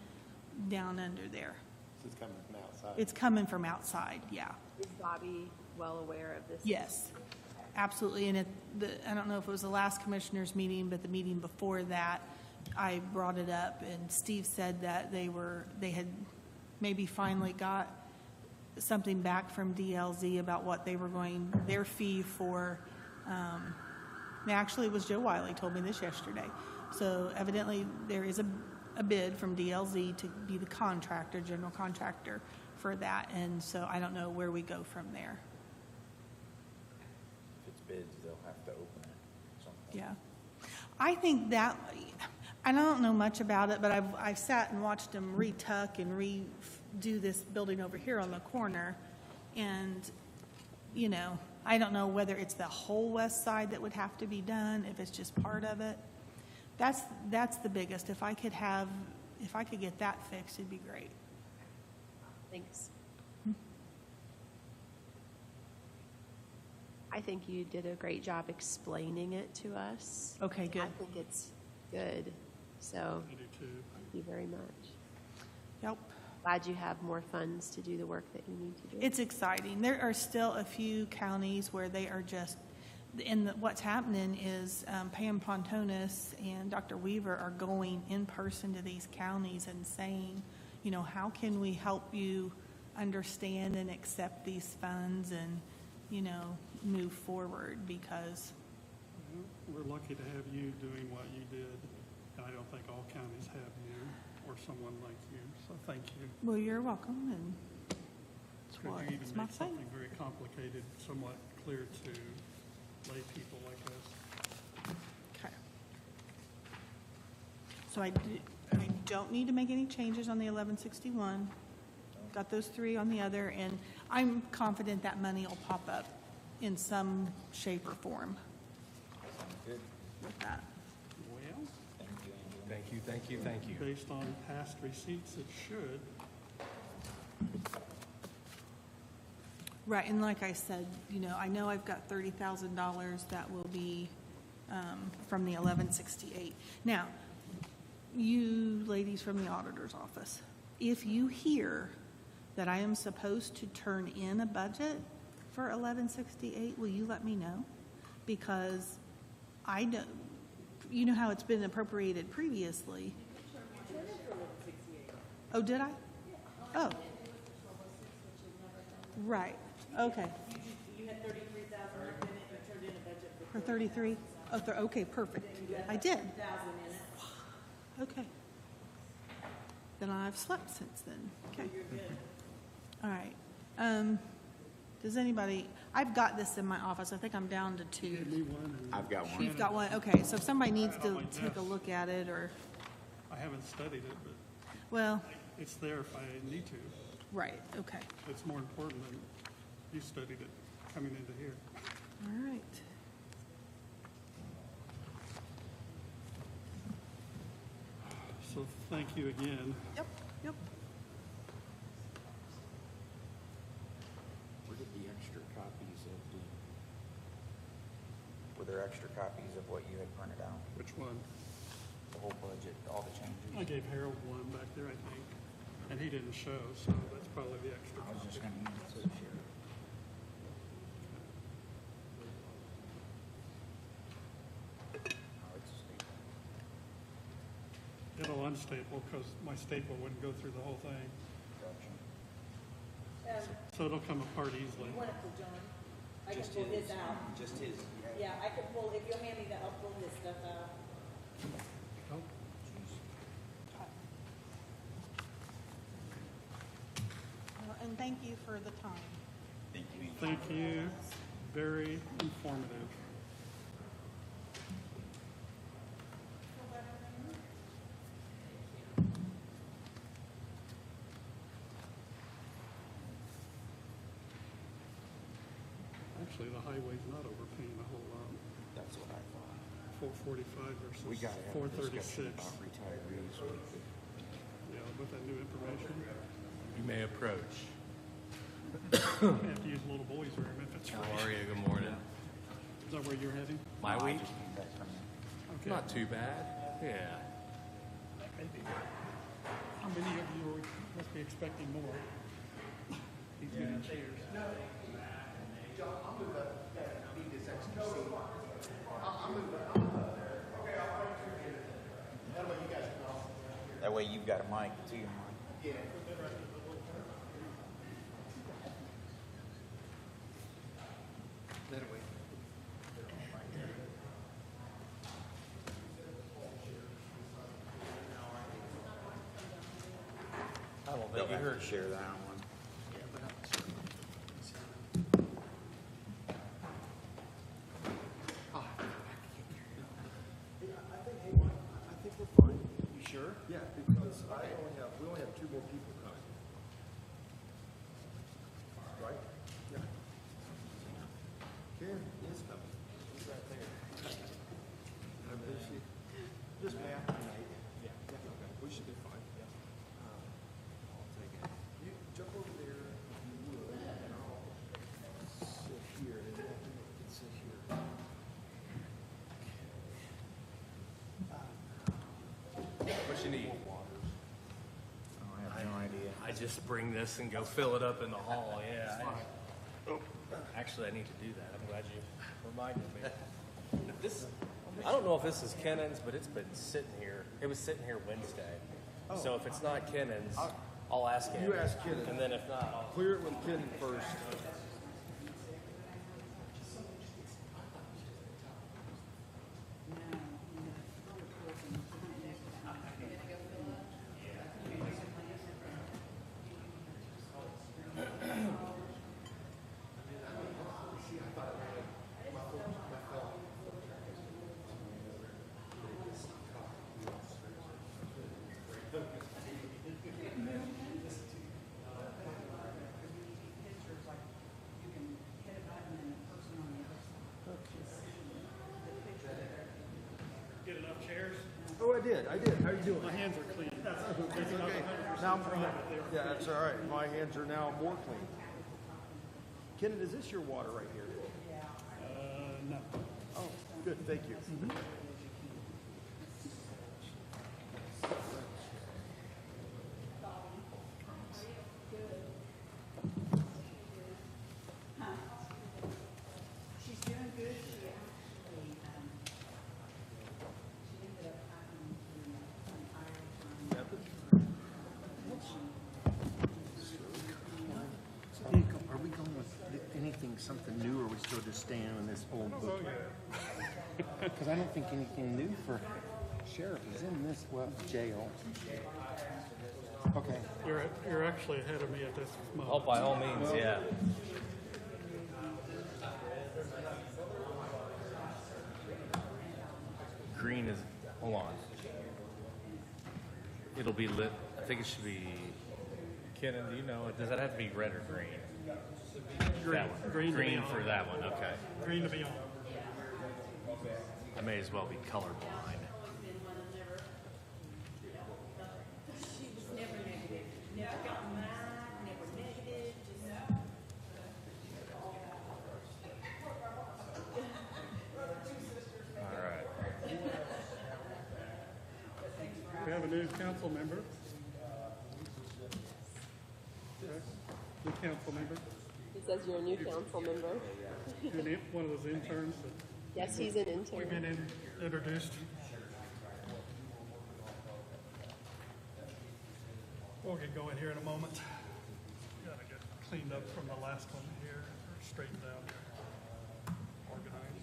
down under there. This is coming from outside. It's coming from outside, yeah. Is Bobby well aware of this? Yes, absolutely. And I don't know if it was the last commissioners meeting, but the meeting before that, I brought it up, and Steve said that they had maybe finally got something back from DLZ about what they were their fee for And actually, it was Joe Wiley told me this yesterday. So evidently, there is a bid from DLZ to be the contractor, general contractor for that. And so I don't know where we go from there. If it's bids, they'll have to open it. Something. Yeah. I think that, I don't know much about it, but I've sat and watched them retuck and redo this building over here on the corner. And, you know, I don't know whether it's the whole west side that would have to be done, if it's just part of it. That's the biggest. If I could get that fixed, it'd be great. Thanks. I think you did a great job explaining it to us. Okay, good. I think it's good. So I do too. thank you very much. Yep. Glad you have more funds to do the work that you need to do. It's exciting. There are still a few counties where they are just, what's happening is Pam Pontonis and Dr. Weaver are going in person to these counties and saying, you know, how can we help you understand and accept these funds and, you know, move forward, because We're lucky to have you doing what you did, and I don't think all counties have you or someone like you, so thank you. well, you're welcome, and it's Because what you even it's my make thing. something very complicated somewhat clear to lay people like us. Okay. So I don't need to make any changes on the 1161. Got those three on the other, and I'm confident that money will pop up in some shape or form Sounds good. with that. Well, Thank you, Angela. Thank you, thank you, thank you. based on past receipts, it should. Right, and like I said, you know I've got $30,000 that will be from the 1168. Now, you ladies from the auditor's office, if you hear that I am supposed to turn in a budget for 1168, will you let me know? Because I don't, you know how it's been appropriated previously. Oh, did I? Oh. Right, okay. You had 33,000 left in it, you turned in a budget For 33? Oh, okay, perfect. I did. 1,000 in it. Okay. Then I've slept since then. Okay. All right. Does anybody, I've got this in my office. I think I'm down to two. Give me one, and I've got one. You've got one? Okay, so if somebody needs to take a look at it, or, I haven't studied it, but well, it's there if I need to. right, okay. It's more important than you studied it coming into here. All right. So thank you again. Yep, yep. Where did the extra copies of were there extra copies of what you had printed out? Which one? The whole budget, all the changes? I gave Harold one back there, I think, and he didn't show, so that's probably the extra. I was just copy. gonna hand it to the sheriff. Oh, it's a staple. It'll unstaple because my staple wouldn't go through the whole thing, Gotcha. so it'll come apart easily. You want it for John? I can pull his out. Just his. Yeah, I can pull, if you'll hand me that, I'll pull his stuff out. Oh, Well, and thank you for the time. Thank you. thank you. Very informative. Actually, the highway's not overpaying a whole lot. That's what I thought. 445 versus We gotta have a discussion 436. about retirees. Yeah, with that new information. You may approach. You have to use little boy's room if it's How right. are you? Good morning. Is that where you're heading? My I week? just came back from Okay. Not too bad. Yeah. Maybe. How many of you must be expecting more? He's getting cheers. that way you've got a mic too, Mike. They'll you have heard. to share that one. I think we're fine. You sure? Yeah, because we only have 2 more people coming. Right? Yeah. Karen is coming. She's right there. Is she? Just Matt tonight. Yeah. Okay, we should be fine. I'll take it. You jump over there if you would, and I'll sit here, and then you can sit here. What you need? I have no idea. I just bring this and go fill it up in the hall, yeah. Actually, I need to do that. I'm glad you reminded me. This, I don't know if this is Kennan's, but it's been sitting here. It was sitting here Wednesday. So if it's not Kennan's, I'll ask him. You ask Kennan. And then if not, I'll. Clear it with Kennan first. Get enough chairs? Oh, I did. How you doing? My hands are clean. That's Okay. Now, yeah, that's all right. My hands are now more clean. Kennan, is this your water right here? No. Oh, good. Thank you. She's doing good. She actually, she ended up having to retire from. Are we going with anything, something new, or are we still just staying on this old book? Because I don't think anything new for sheriff is in this, well, jail. Okay. You're actually ahead of me at this Oh, moment. by all means, yeah. Green is, hold on. It'll be lit, I think it should be, Kenan, do you know, does that have to be red or green? That one. Green to be Green on. for that one, okay. Green to be on. I may as well be colorblind. She was never negative, never got mad, never negative, just. All right. We have a new council member. Okay. New council member. He says you're a new council member. One of those interns that Yes, he's an we've intern. been introduced. We'll get going here in a moment. Gotta get cleaned up from the last one here, or straightened out, organized.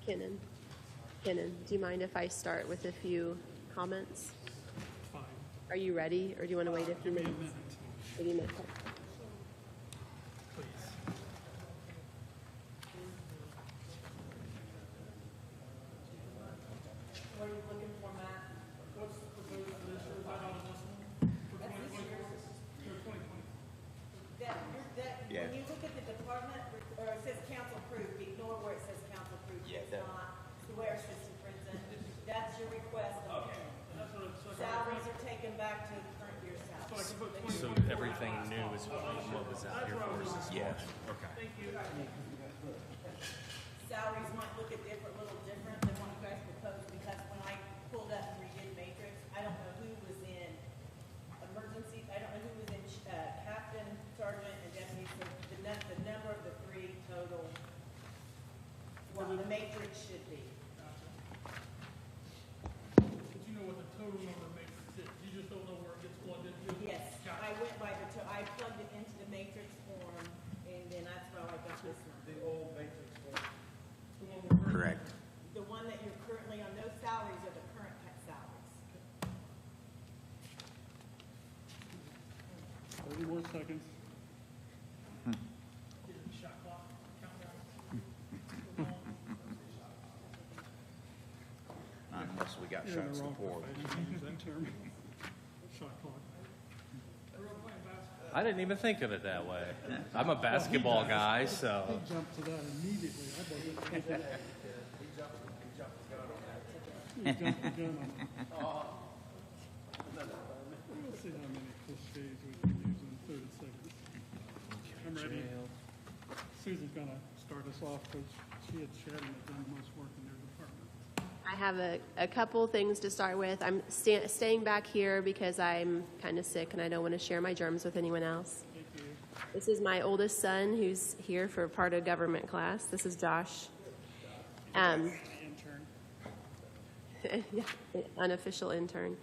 Kenan. Kenan, do you mind if I start with a few comments? Fine. Are you ready, or do you want to wait a few Give me a minutes? minute, Wait a minute. please. What are you looking for, Matt? What's the proposal for this year? Is that on this one? For 2020? Yeah. When you look at the department, or it says council approved, ignore where it says council approved. Yeah, It's that- not, it's where it says present. That's your request. Okay. That's what it's. Salaries are taken back to current year So I salaries. can put So everything new is what was out here for us this Yeah. morning? Okay. salaries might look a little different than what you guys proposed, because when I pulled up and redid matrix, I don't know who was in emergency, I don't know who was in, captain, sergeant, and deputy, so the number of the three total, what the matrix should be. But you know what the total number matrix is, you just don't know where it gets plugged into? Yes, I went by I plugged it into the matrix form, and then that's how I got this number. The old matrix form. Correct. The one that you're currently on, those salaries are the current salaries. 30 more seconds. Shot clock, countdown. Unless we got You're in shots the to wrong pour. profession, use that term. Shot clock. I didn't even think of it that way. I'm a basketball guy, so. He jumped to that immediately. I wasn't thinking. He jumped the gun on it. Let's see how many cliches we can use in 30 seconds. I'm ready. Susan's gonna start us off because she and Shannon have done the most work in their department. I have a couple things to start with. I'm staying back here because I'm kind of sick and I don't want to share my germs with anyone else. Thank you. This is my oldest son who's here for part of government class. This is Josh. Intern. Yeah, unofficial intern.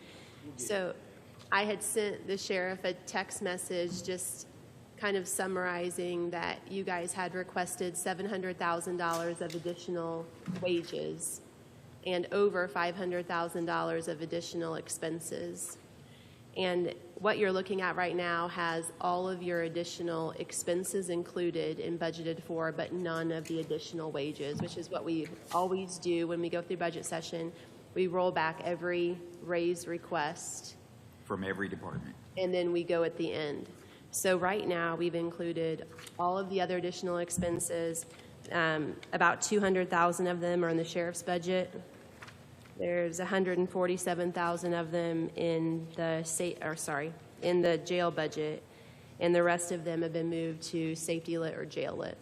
So I had sent the sheriff a text message just kind of summarizing that you guys had requested $700,000 of additional wages and over $500,000 of additional expenses. And what you're looking at right now has all of your additional expenses included and budgeted for, but none of the additional wages, which is what we always do when we go through budget session. We roll back every raise request, From every department. and then we go at the end. So right now, we've included all of the other additional expenses. About 200,000 of them are in the sheriff's budget. There's 147,000 of them in the in the jail budget, and the rest of them have been moved to safety lit or jail lit.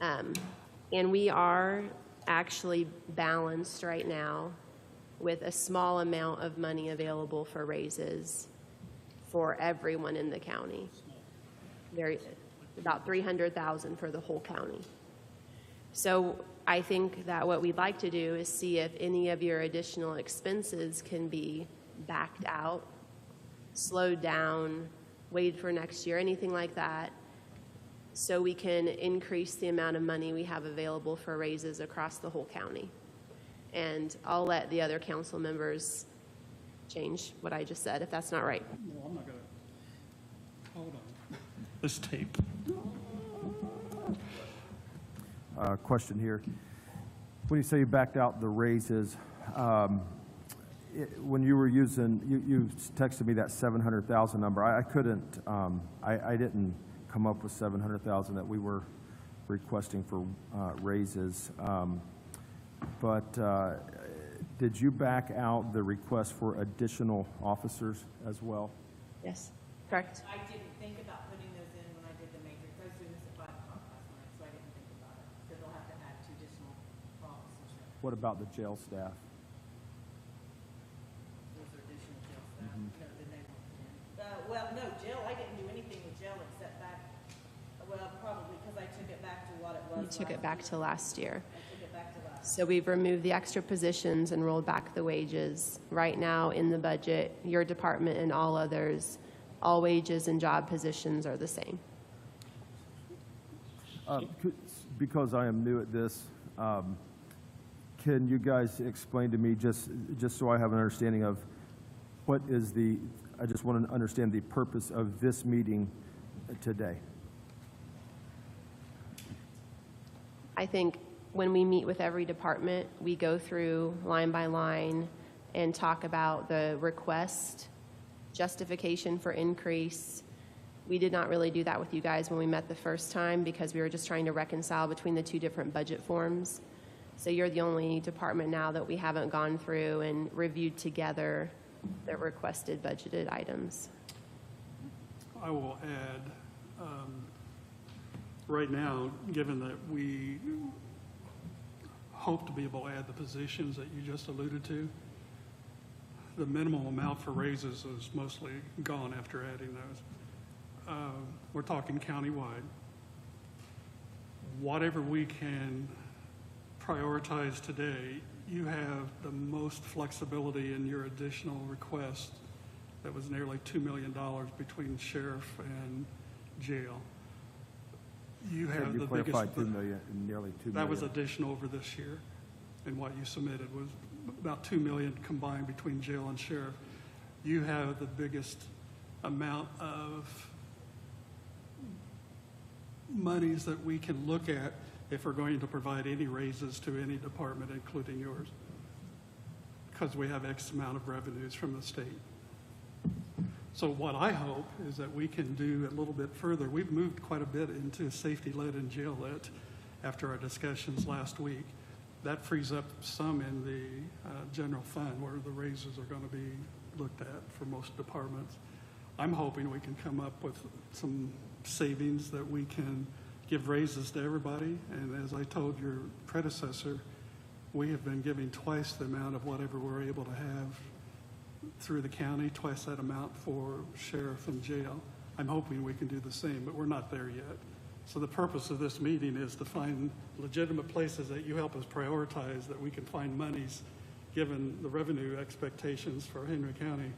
And we are actually balanced right now with a small amount of money available for raises for everyone in the county. About 300,000 for the whole county. So I think that what we'd like to do is see if any of your additional expenses can be backed out, slowed down, wait for next year, anything like that, so we can increase the amount of money we have available for raises across the whole county. And I'll let the other council members change what I just said, if that's not right. No, I'm not gonna. Hold on. This tape. Question here. When you say you backed out the raises, when you were using, you texted me that 700,000 number. I couldn't, I didn't come up with 700,000 that we were requesting for raises. But did you back out the request for additional officers as well? Yes, correct. I didn't think about putting those in when I did the matrix. I was doing this at 5 o'clock last night, so I didn't think about it, because they'll have to add 2 additional officers. What about the jail staff? Those are additional jail staff. No, then they won't put in. Well, no, jail, I didn't do anything with jail except back, well, probably because I took it back to what it was. You took it last back year. to last year. I took it back to last. So we've removed the extra positions and rolled back the wages. Right now in the budget, your department and all others, all wages and job positions are the same. Because I am new at this, can you guys explain to me, just so I have an understanding of what is I just want to understand the purpose of this meeting today. I think when we meet with every department, we go through line by line and talk about the request, justification for increase. We did not really do that with you guys when we met the first time because we were just trying to reconcile between the 2 different budget forms. So you're the only department now that we haven't gone through and reviewed together the requested budgeted items. I will add, right now, given that we hope to be able to add the positions that you just alluded to, the minimum amount for raises is mostly gone after adding those. We're talking countywide. Whatever we can prioritize today, you have the most flexibility in your additional request. That was nearly $2 million between sheriff and jail. You have You the biggest. clarified 2 million, nearly 2 million. That was additional over this year, and what you submitted was about 2 million combined between jail and sheriff. You have the biggest amount of monies that we can look at if we're going to provide any raises to any department, including yours, because we have X amount of revenues from the state. So what I hope is that we can do a little bit further. We've moved quite a bit into safety-led and jail-led after our discussions last week. That frees up some in the general fund where the raises are going to be looked at for most departments. I'm hoping we can come up with some savings that we can give raises to everybody. And as I told your predecessor, we have been giving twice the amount of whatever we're able to have through the county, twice that amount for sheriff and jail. I'm hoping we can do the same, but we're not there yet. So the purpose of this meeting is to find legitimate places that you help us prioritize, that we can find monies, given the revenue expectations for Henry County,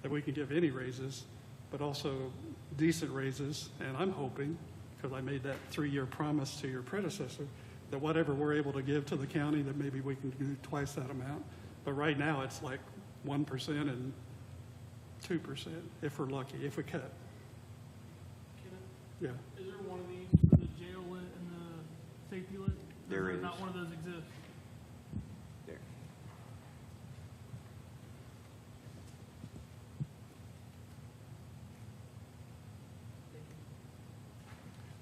that we can give any raises, but also decent raises. And I'm hoping, because I made that 3-year promise to your predecessor, that whatever we're able to give to the county, that maybe we can do twice that amount. But right now, it's like 1% and 2%, if we're lucky, if we cut. Yeah. Is there one of these for the jail lit and the safety lit? There Or is. not one of those exists? There.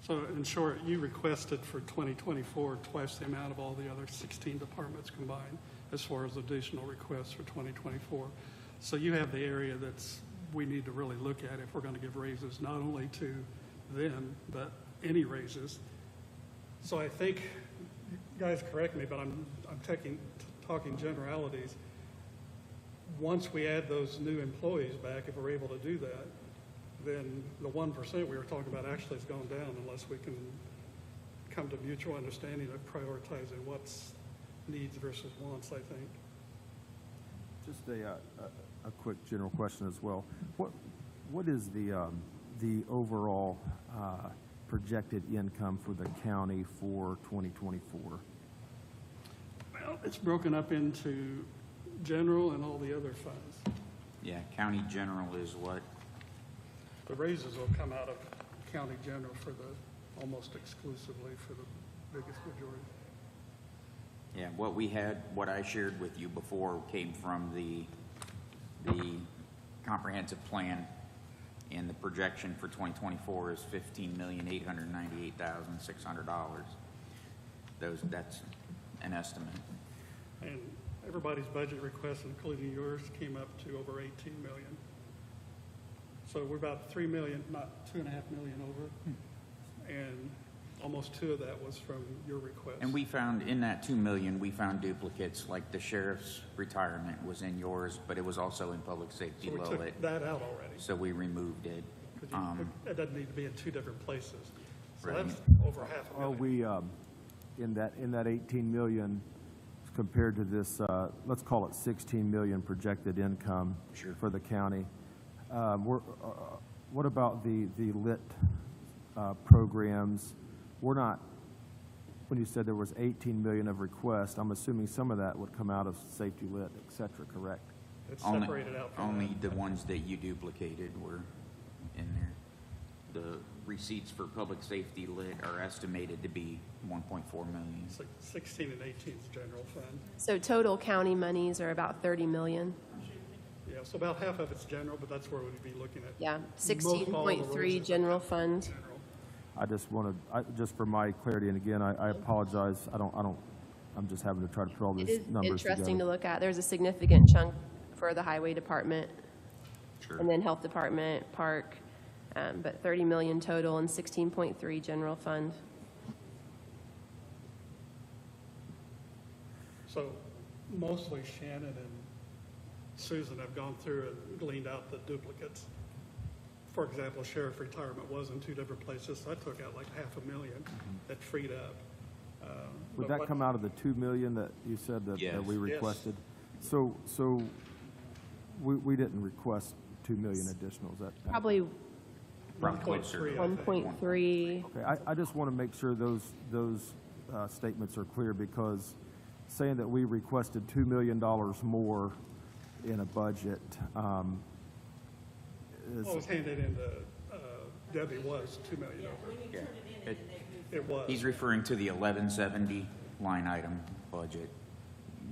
So in short, you requested for 2024 twice the amount of all the other 16 departments combined as far as additional requests for 2024. So you have the area that's we need to really look at if we're going to give raises, not only to them, but any raises. So I think, you guys correct me, but I'm talking generalities. Once we add those new employees back, if we're able to do that, then the 1% we were talking about actually has gone down unless we can come to mutual understanding of prioritizing what's needs versus wants, I think. Just a quick general question as well. What is the overall projected income for the county for 2024? Well, it's broken up into general and all the other funds. Yeah, county general is what? The raises will come out of county general for the, almost exclusively for the biggest majority. Yeah, what I shared with you before came from the comprehensive plan, and the projection for 2024 is $15,898,600. That's an estimate. And everybody's budget request, including yours, came up to over 18 million. So we're about 3 million, not 2.5 million over. And almost 2 of that was from your request. And we found, in that 2 million, we found duplicates, like the sheriff's retirement was in yours, but it was also in public safety So we low took lit. that out already. So we removed it. 'Cause it doesn't need to be in 2 different places. So Right. that's over half a Are million. we, in that 18 million compared to this, let's call it 16 million projected income Sure. for the county, what about the lit programs? We're not, when you said there was 18 million of requests, I'm assuming some of that would come out of safety lit, et cetera, correct? It's Only- separated out from Only that. the ones that you duplicated were in there. The receipts for public safety lit are estimated to be 1.4 million. It's like 16 and 18 is general fund. So total county monies are about 30 million. Yeah, so about half of it's general, but that's where we'd be looking at. Yeah, Most all the 16.3 raises are general fund. general. I just wanted, just for my clarity, and again, I apologize, I'm just having to try to put all It these is numbers interesting to together. look at. There's a significant chunk for the highway department, Sure. and then health department, park. but 30 million total and 16.3 general fund. So mostly Shannon and Susan have gone through and gleaned out the duplicates. For example, sheriff retirement was in two different places, so I took out like $500,000 that freed up. Would But that what- come out of the 2 million that you said that Yes. we Yes. requested? So we didn't request 2 million additional, is that? Probably Probably closer. 1.3, I think. 1.3. Okay, I just want to make sure those statements are clear, because saying that we requested $2 million more in a budget is, What was handed into Debbie was $2 million over. Yeah. It was. He's referring to the 1170 line item budget.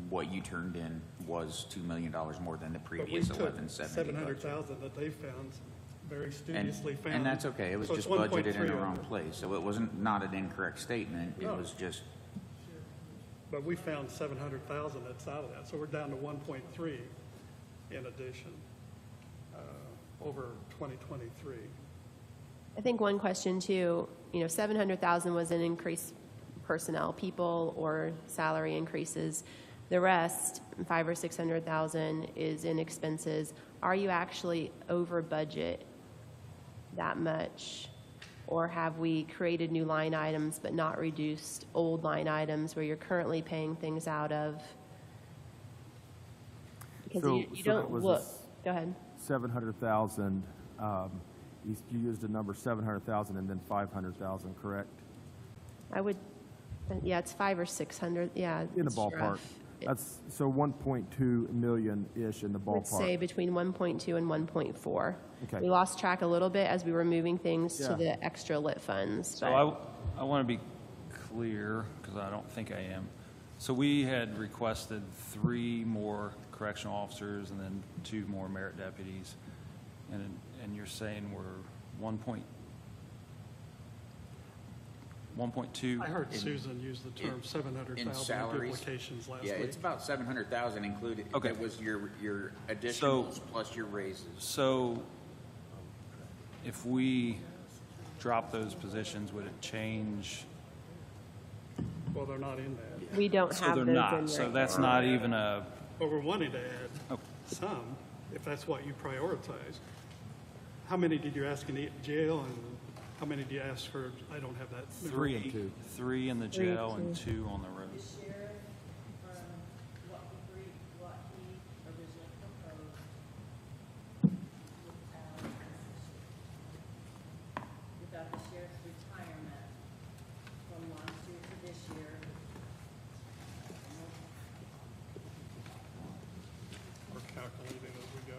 What you turned in was $2 million more than the But we previous took 1170 budget. $700,000 that they found, very And, studiously found. and that's okay, it was So it's just budgeted 1.3 in the wrong over. place, so it wasn't not an incorrect statement, it No. was just, But we found 700,000 that's out of that, so we're down to 1.3 in addition, over 2023. I think one question too, 700,000 was an increased personnel, people or salary increases. The rest, 500,000 or 600,000, is in expenses. Are you actually over budget that much? Or have we created new line items but not reduced old line items where you're currently paying things out of? Because So- you so that don't was look, go ahead. 700,000, you used a number 700,000 and then 500,000, correct? I would, yeah, it's 500 or 600, yeah. In the it's ballpark. rough. That's, so 1.2 million-ish in the I would say ballpark. between 1.2 and 1.4. Okay. We lost track a little bit as we were moving things to Yeah. the extra lit funds. So I want to be clear, because I don't think I am. So we had requested 3 more correctional officers and then 2 more merit deputies. And you're saying we're 1.2? I heard Susan use the term in 700,000 salaries. duplications last Yeah, week. it's about 700,000 included, Okay. that was your additionals plus your raises. So if we drop those positions, would it change? Well, they're not in that, We don't So have they're those not, in so right that's now. not even a, but we're wanting to add oh, some, if that's what you prioritize. How many did you ask in the jail, and how many did you ask for, I don't have that. number. 3 in the jail and 2 on the road. The sheriff, what he originally proposed, without the sheriff's retirement from last year to this year. We're calculating as we go.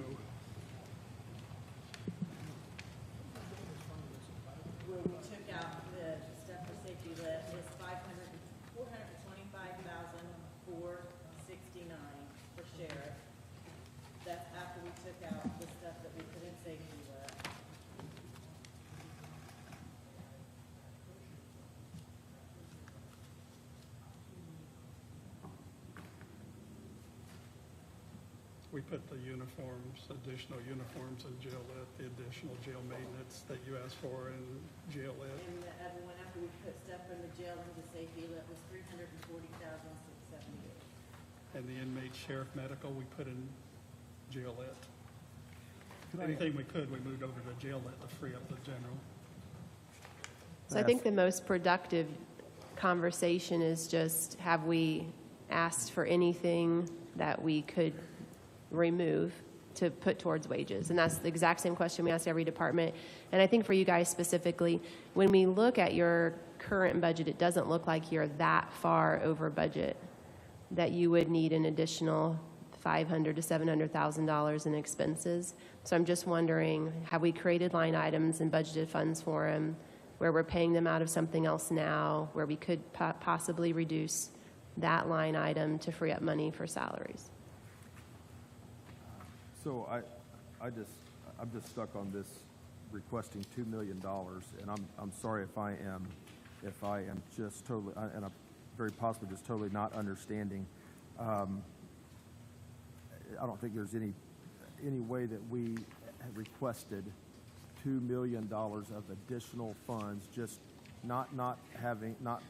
Where we took out the stuff for safety lit is 425,469 for sheriff. That's after we took out the stuff that we put in safety lit. We put the uniforms, additional uniforms in jail lit, the additional jail maintenance that you asked for in jail lit. And the other one after we put stuff from the jail into safety lit was 340,678. And the inmate sheriff medical, we put in jail lit. Anything we could, we moved over to jail lit to free up the general. So I think the most productive conversation is just, have we asked for anything that we could remove to put towards wages? And that's the exact same question we ask every department. And I think for you guys specifically, when we look at your current budget, it doesn't look like you're that far over budget that you would need an additional $500,000 to $700,000 in expenses. So I'm just wondering, have we created line items and budgeted funds for them where we're paying them out of something else now, where we could possibly reduce that line item to free up money for salaries? So I'm just stuck on this requesting $2 million, and I'm sorry if I am just totally, and I'm very possibly just totally not understanding. I don't think there's any way that we have requested $2 $2 million of additional funds, just not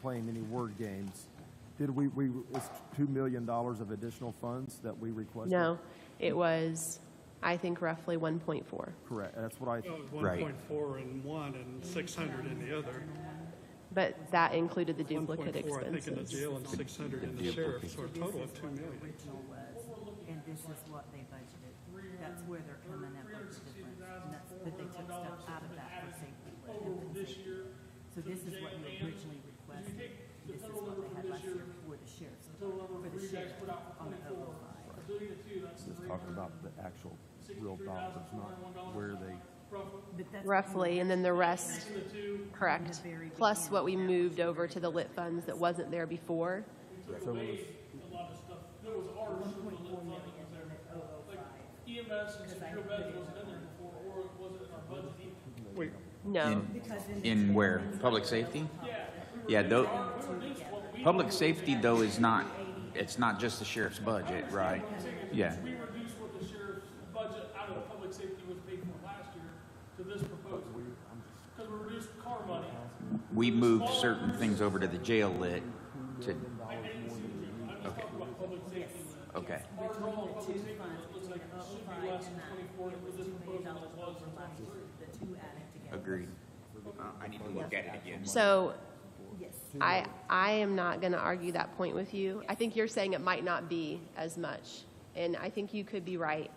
playing any word games. Did it's $2 million of additional funds that we requested? No, it was, I think, roughly 1.4. Correct, that's what I, Well, it was Right. 1.4 in one and 600 in the other. But that included the duplicate 1.4, I think, in the expenses. jail and 600 in the sheriff, so a total of 2 million. Original was, and this is what they budgeted. That's where they're coming up with the difference. And that's, but they took stuff out of that for safety. and safety. So this is what you originally requested. This is what they had last year for the sheriff's, for the sheriff on the 005. just talking about the actual real dollars, not where they, But that's Roughly, and then the rest, correct. Plus what we moved over to the lit funds that wasn't there before. so it was, A lot of stuff, there was ours, there was a little fund that was there. Like EMS and secure beds wasn't in there before, or it wasn't in our budget either. Wait, No, In where? Public safety? Yeah, though, public safety though is not, it's not just the sheriff's budget, right? Yeah. We reduced what the sheriff's budget out of the public safety was paid for last year to this proposal. Because we reduced car money. We moved certain things over to the jail lit to, I didn't see the, I'm just talking about public safety. okay. Our role in public safety looks like it should be less than 24 with this proposal as well as in 23. the two added together. Agreed. I need to look at it again. so Yes. I am not going to argue that point with you. I think you're saying it might not be as much, and I think you could be right.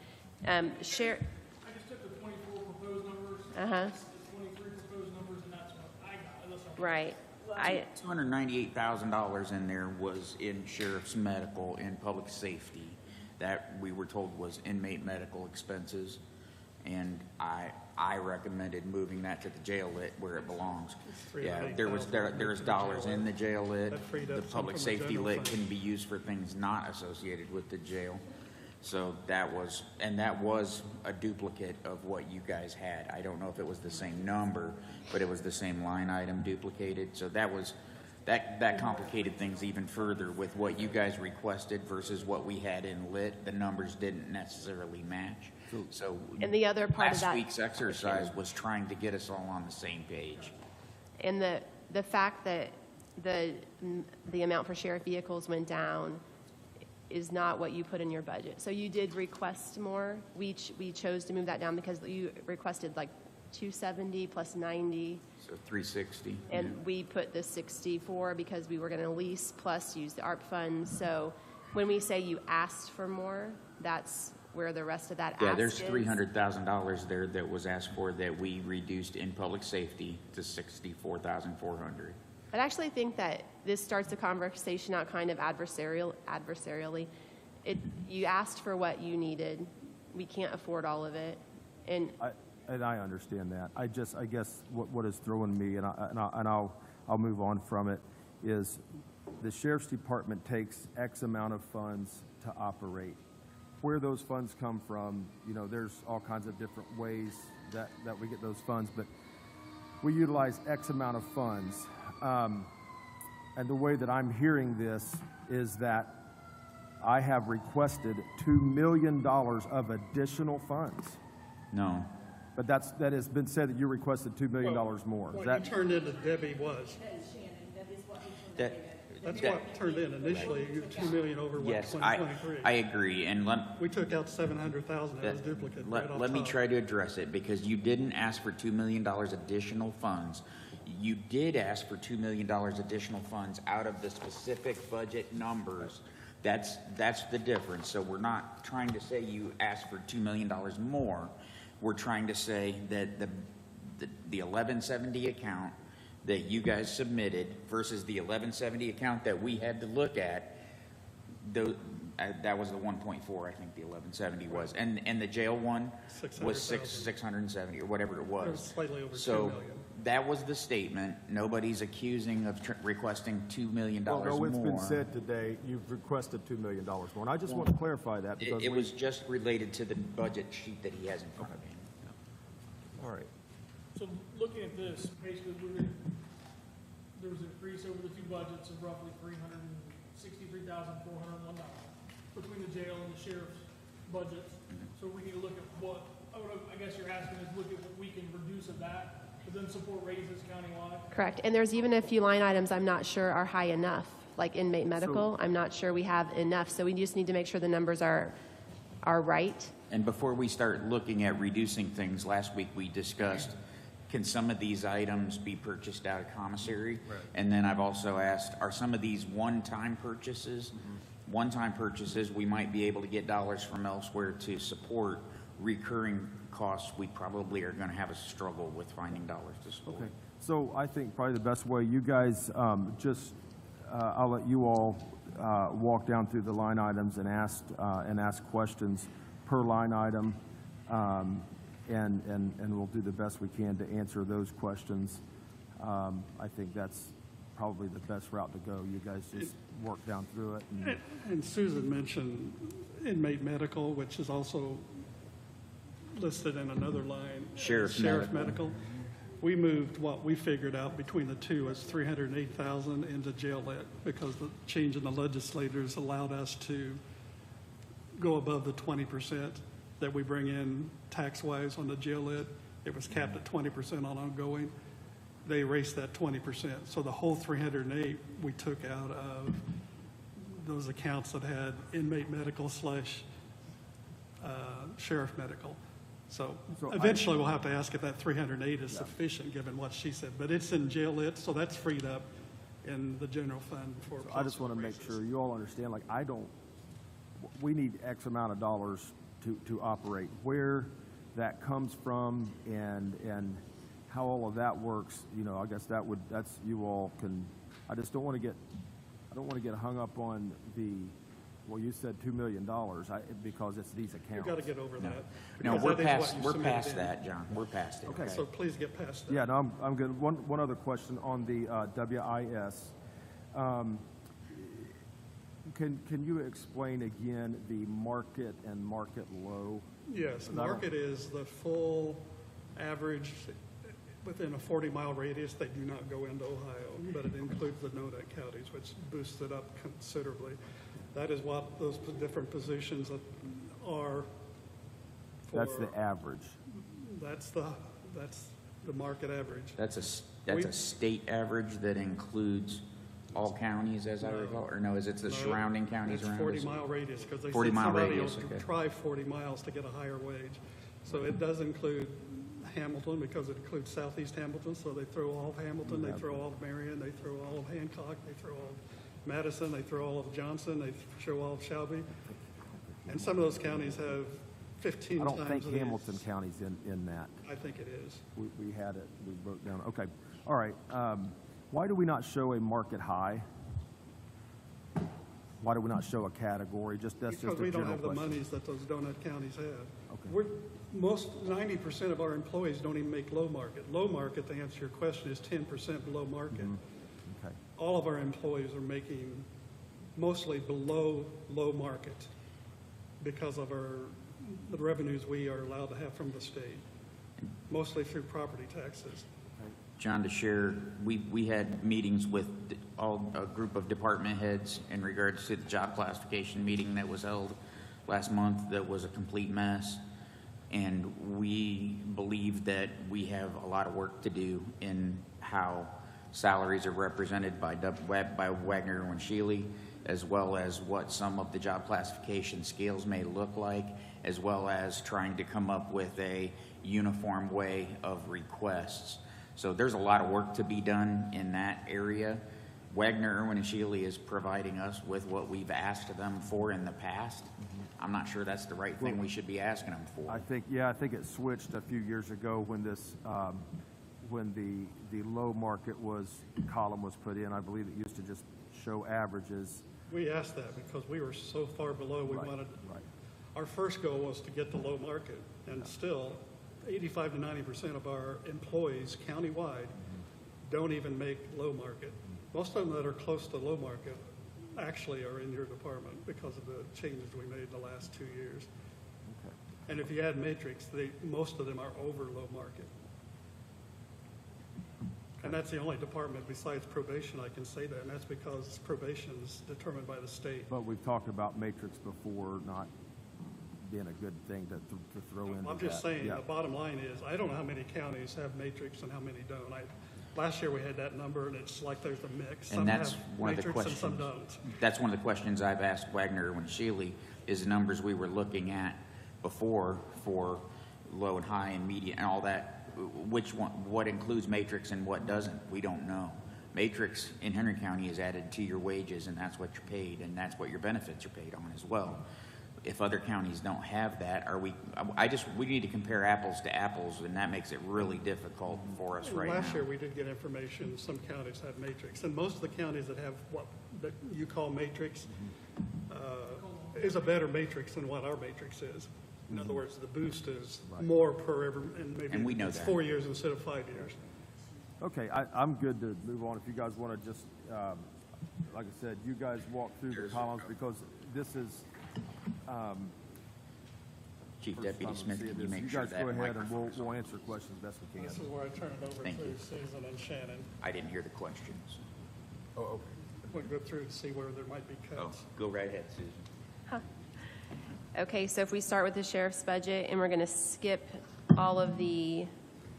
Share, I just took the 24 proposed numbers, uh-huh, the 23 proposed numbers, and that's what I got. That's what right. $298,000 in there was in sheriff's medical and public safety. That we were told was inmate medical expenses. And I recommended moving that to the jail lit where it belongs. Yeah, there's dollars in the jail lit. That freed up The some public from the safety general lit fund. can be used for things not associated with the jail. So that was a duplicate of what you guys had. I don't know if it was the same number, but it was the same line item duplicated. So that complicated things even further with what you guys requested versus what we had in lit. The numbers didn't necessarily match. So And the other part of that. last week's exercise was trying to get us all on the same page. And the fact that the amount for sheriff vehicles went down is not what you put in your budget. So you did request more. We chose to move that down because you requested like 270 plus 90, So 360. and we put the 64 because we were going to lease plus use the ARP funds. So when we say you asked for more, that's where the rest of that ask Yeah, there's is. $300,000 there that was asked for that we reduced in public safety to $64,400. I actually think that this starts the conversation out kind of adversarially. You asked for what you needed. We can't afford all of it. And I understand that. I guess what is throwing me, and I'll move on from it, is the sheriff's department takes X amount of funds to operate. Where those funds come from, there's all kinds of different ways that we get those funds, but we utilize X amount of funds. And the way that I'm hearing this is that I have requested $2 million of additional funds. No. But that has been said that you requested $2 million more. Is what that, you turned into Debbie was, that's what turned in initially, you 2 million over what, Yes, 2023. I agree, and We took out 700,000, that was duplicate right off let me top. try to address it, because you didn't ask for $2 million additional funds. You did ask for $2 million additional funds out of the specific budget numbers. That's the difference. So we're not trying to say you asked for $2 million more. We're trying to say that the 1170 account that you guys submitted versus the 1170 account that we had to look at, that was the 1.4, I think the 1170 was. And the jail one was 670 or whatever it was. It was slightly over 2 So million. that was the statement. Nobody's accusing of requesting $2 million well, no, more. it's been said today, you've requested $2 million more. And I just want to clarify that because It was just related to the budget sheet that he has in front of him. all right. So looking at this, basically, there was an increase over the two budgets of roughly $363,401 between the jail and the sheriff's budgets. So we need to look at what I guess you're asking is look at what we can reduce of that, but then support raises countywide. Correct. And there's even a few line items I'm not sure are high enough, like inmate medical. I'm not sure we have enough. So we just need to make sure the numbers are right. And before we start looking at reducing things, last week we discussed, can some of these items be purchased out of commissary? Right. And then I've also asked, are some of these one-time purchases? One-time purchases, we might be able to get dollars from elsewhere to support. Recurring costs, we probably are gonna have a struggle with finding dollars to support. Okay, so I think probably the best way, you guys, I'll let you all walk down through the line items and ask questions per line item, and we'll do the best we can to answer those questions. I think that's probably the best route to go. You guys just work down through it. And Susan mentioned inmate medical, which is also listed in another line. Sheriff Medical. We moved what we figured out between the two is $308,000 into jail lit because the change in the legislators allowed us to go above the 20% that we bring in tax-wise on the jail lit. It was capped at 20% on ongoing. They erased that 20%. So the whole 308 we took out of those accounts that had inmate medical / sheriff medical. So eventually we'll have to ask if that 308 is sufficient, given what she said. But it's in jail lit, so that's freed up in the general fund for. I just want to make sure you all understand, like, we need X amount of dollars to operate. Where that comes from and how all of that works, I guess that's you all can, I don't want to get hung up on well, you said $2 million, because it's these accounts. We've got to get over that. No, because we're that is past, what you we're submitted past in. that, John. We're past it. Okay. So please get past that. Yeah, no, I'm good. One other question on the WIS. Can you explain again the market and market low? Yes, market is the full average within a 40-mile radius. They do not go into Ohio, but it includes the NODA counties, which boosts it up considerably. That is what those different positions are for. That's the average. That's the market average. That's a state average that includes all counties, as I recall, or no, is it the surrounding counties around us? It's 40-mile radius, because they 40 said mile somebody radius, will okay. drive 40 miles to get a higher wage. So it does include Hamilton, because it includes Southeast Hamilton, so they throw all of Hamilton, they throw all of Marion, they throw all of Hancock, they throw all of Madison, they throw all of Johnson, they show all of Shelby. And some of those counties have 15 I times. don't think these. Hamilton County's in that. I think it is. We had it, we wrote down, okay. All right, why do we not show a market high? Why do we not show a category? That's just a general Because we don't have the question. monies that those donut counties have. Okay. 90% of our employees don't even make low market. Low market, to answer your question, is 10% below market. Okay. All of our employees are making mostly below low market because of the revenues we are allowed to have from the state, mostly through property taxes. John, to share, we had meetings with a group of department heads in regards to the job classification meeting that was held last month that was a complete mess. And we believe that we have a lot of work to do in how salaries are represented by Wagner and Shealy, as well as what some of the job classification scales may look like, as well as trying to come up with a uniform way of requests. So there's a lot of work to be done in that area. Wagner, Irwin, and Shealy is providing us with what we've asked them for in the past. I'm not sure that's the right thing we should be asking them for. I think it switched a few years ago when when the low market column was put in. I believe it used to just show averages. We asked that because we were so far below. We wanted. Our first goal was to get the low market, and still 85 to 90% of our employees countywide don't even make low market. Most of them that are close to low market actually are in your department because of the changes we made in the last 2 years. Okay. And if you add matrix, most of them are over low market. And that's the only department besides probation I can say that, and that's because probation is determined by the state. But we've talked about matrix before, not being a good thing to throw into that. I'm just saying, Yeah. the bottom line is, I don't know how many counties have matrix and how many don't. Last year we had that number, and it's like there's a mix. Some And that's have one of the matrix and some questions. don't. That's one of the questions I've asked Wagner and Shealy, is the numbers we were looking at before for low and high and median and all that. Which one, what includes matrix and what doesn't? We don't know. Matrix in Henry County is added to your wages, and that's what you're paid, and that's what your benefits are paid on as well. If other counties don't have that, we need to compare apples to apples, and that makes it really difficult for us right now. Last year, we did get information, some counties have matrix, and most of the counties that have what that you call matrix is a better matrix than what our matrix is. In other words, the boost is more per every, and maybe And we know it's that. 4 years instead of 5 years. Okay, I'm good to move on. If you guys want to just, like I said, you guys walk through the columns because this is. Chief first Deputy time I'm Smith, seeing can you this. make You sure guys that go ahead and microphone's we'll on? answer questions best we This can. is where I turn it over Thank to you. Susan and Shannon. I didn't hear the questions. Oh, okay. We'll go through to see where there might be Oh, cuts. go right ahead, Susan. Okay, so if we start with the sheriff's budget, and we're going to skip all of the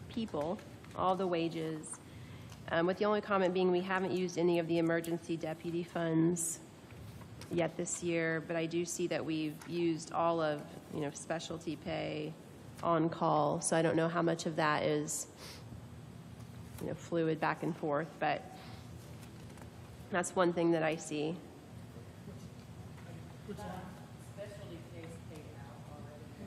people, all the wages, with the only comment being we haven't used any of the emergency deputy funds yet this year, but I do see that we've used all of, specialty pay, on-call, so I don't know how much of that is, fluid back and forth, but that's one thing that I see.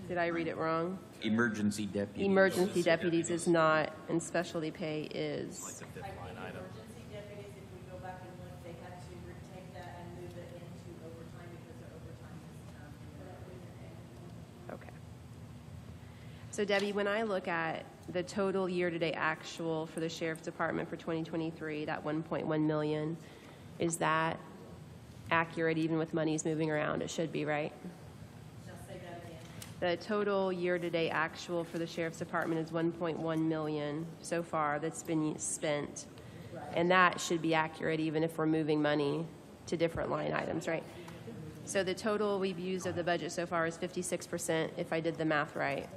Did I read it wrong? Emergency deputy. Emergency deputies is not, and specialty pay is. The fifth line item. Emergency deputies, if we go back and look, they had to retake that and move it into overtime because their overtime is, Okay. So Debbie, when I look at the total year-to-date actual for the sheriff's department for 2023, that 1.1 million, is that accurate even with monies moving around? It should be, right? just say that again. The total year-to-date actual for the sheriff's department is 1.1 million so far that's been spent. And that should be accurate even if we're moving money to different line items, right? So the total we've used of the budget so far is 56%, if I did the math right.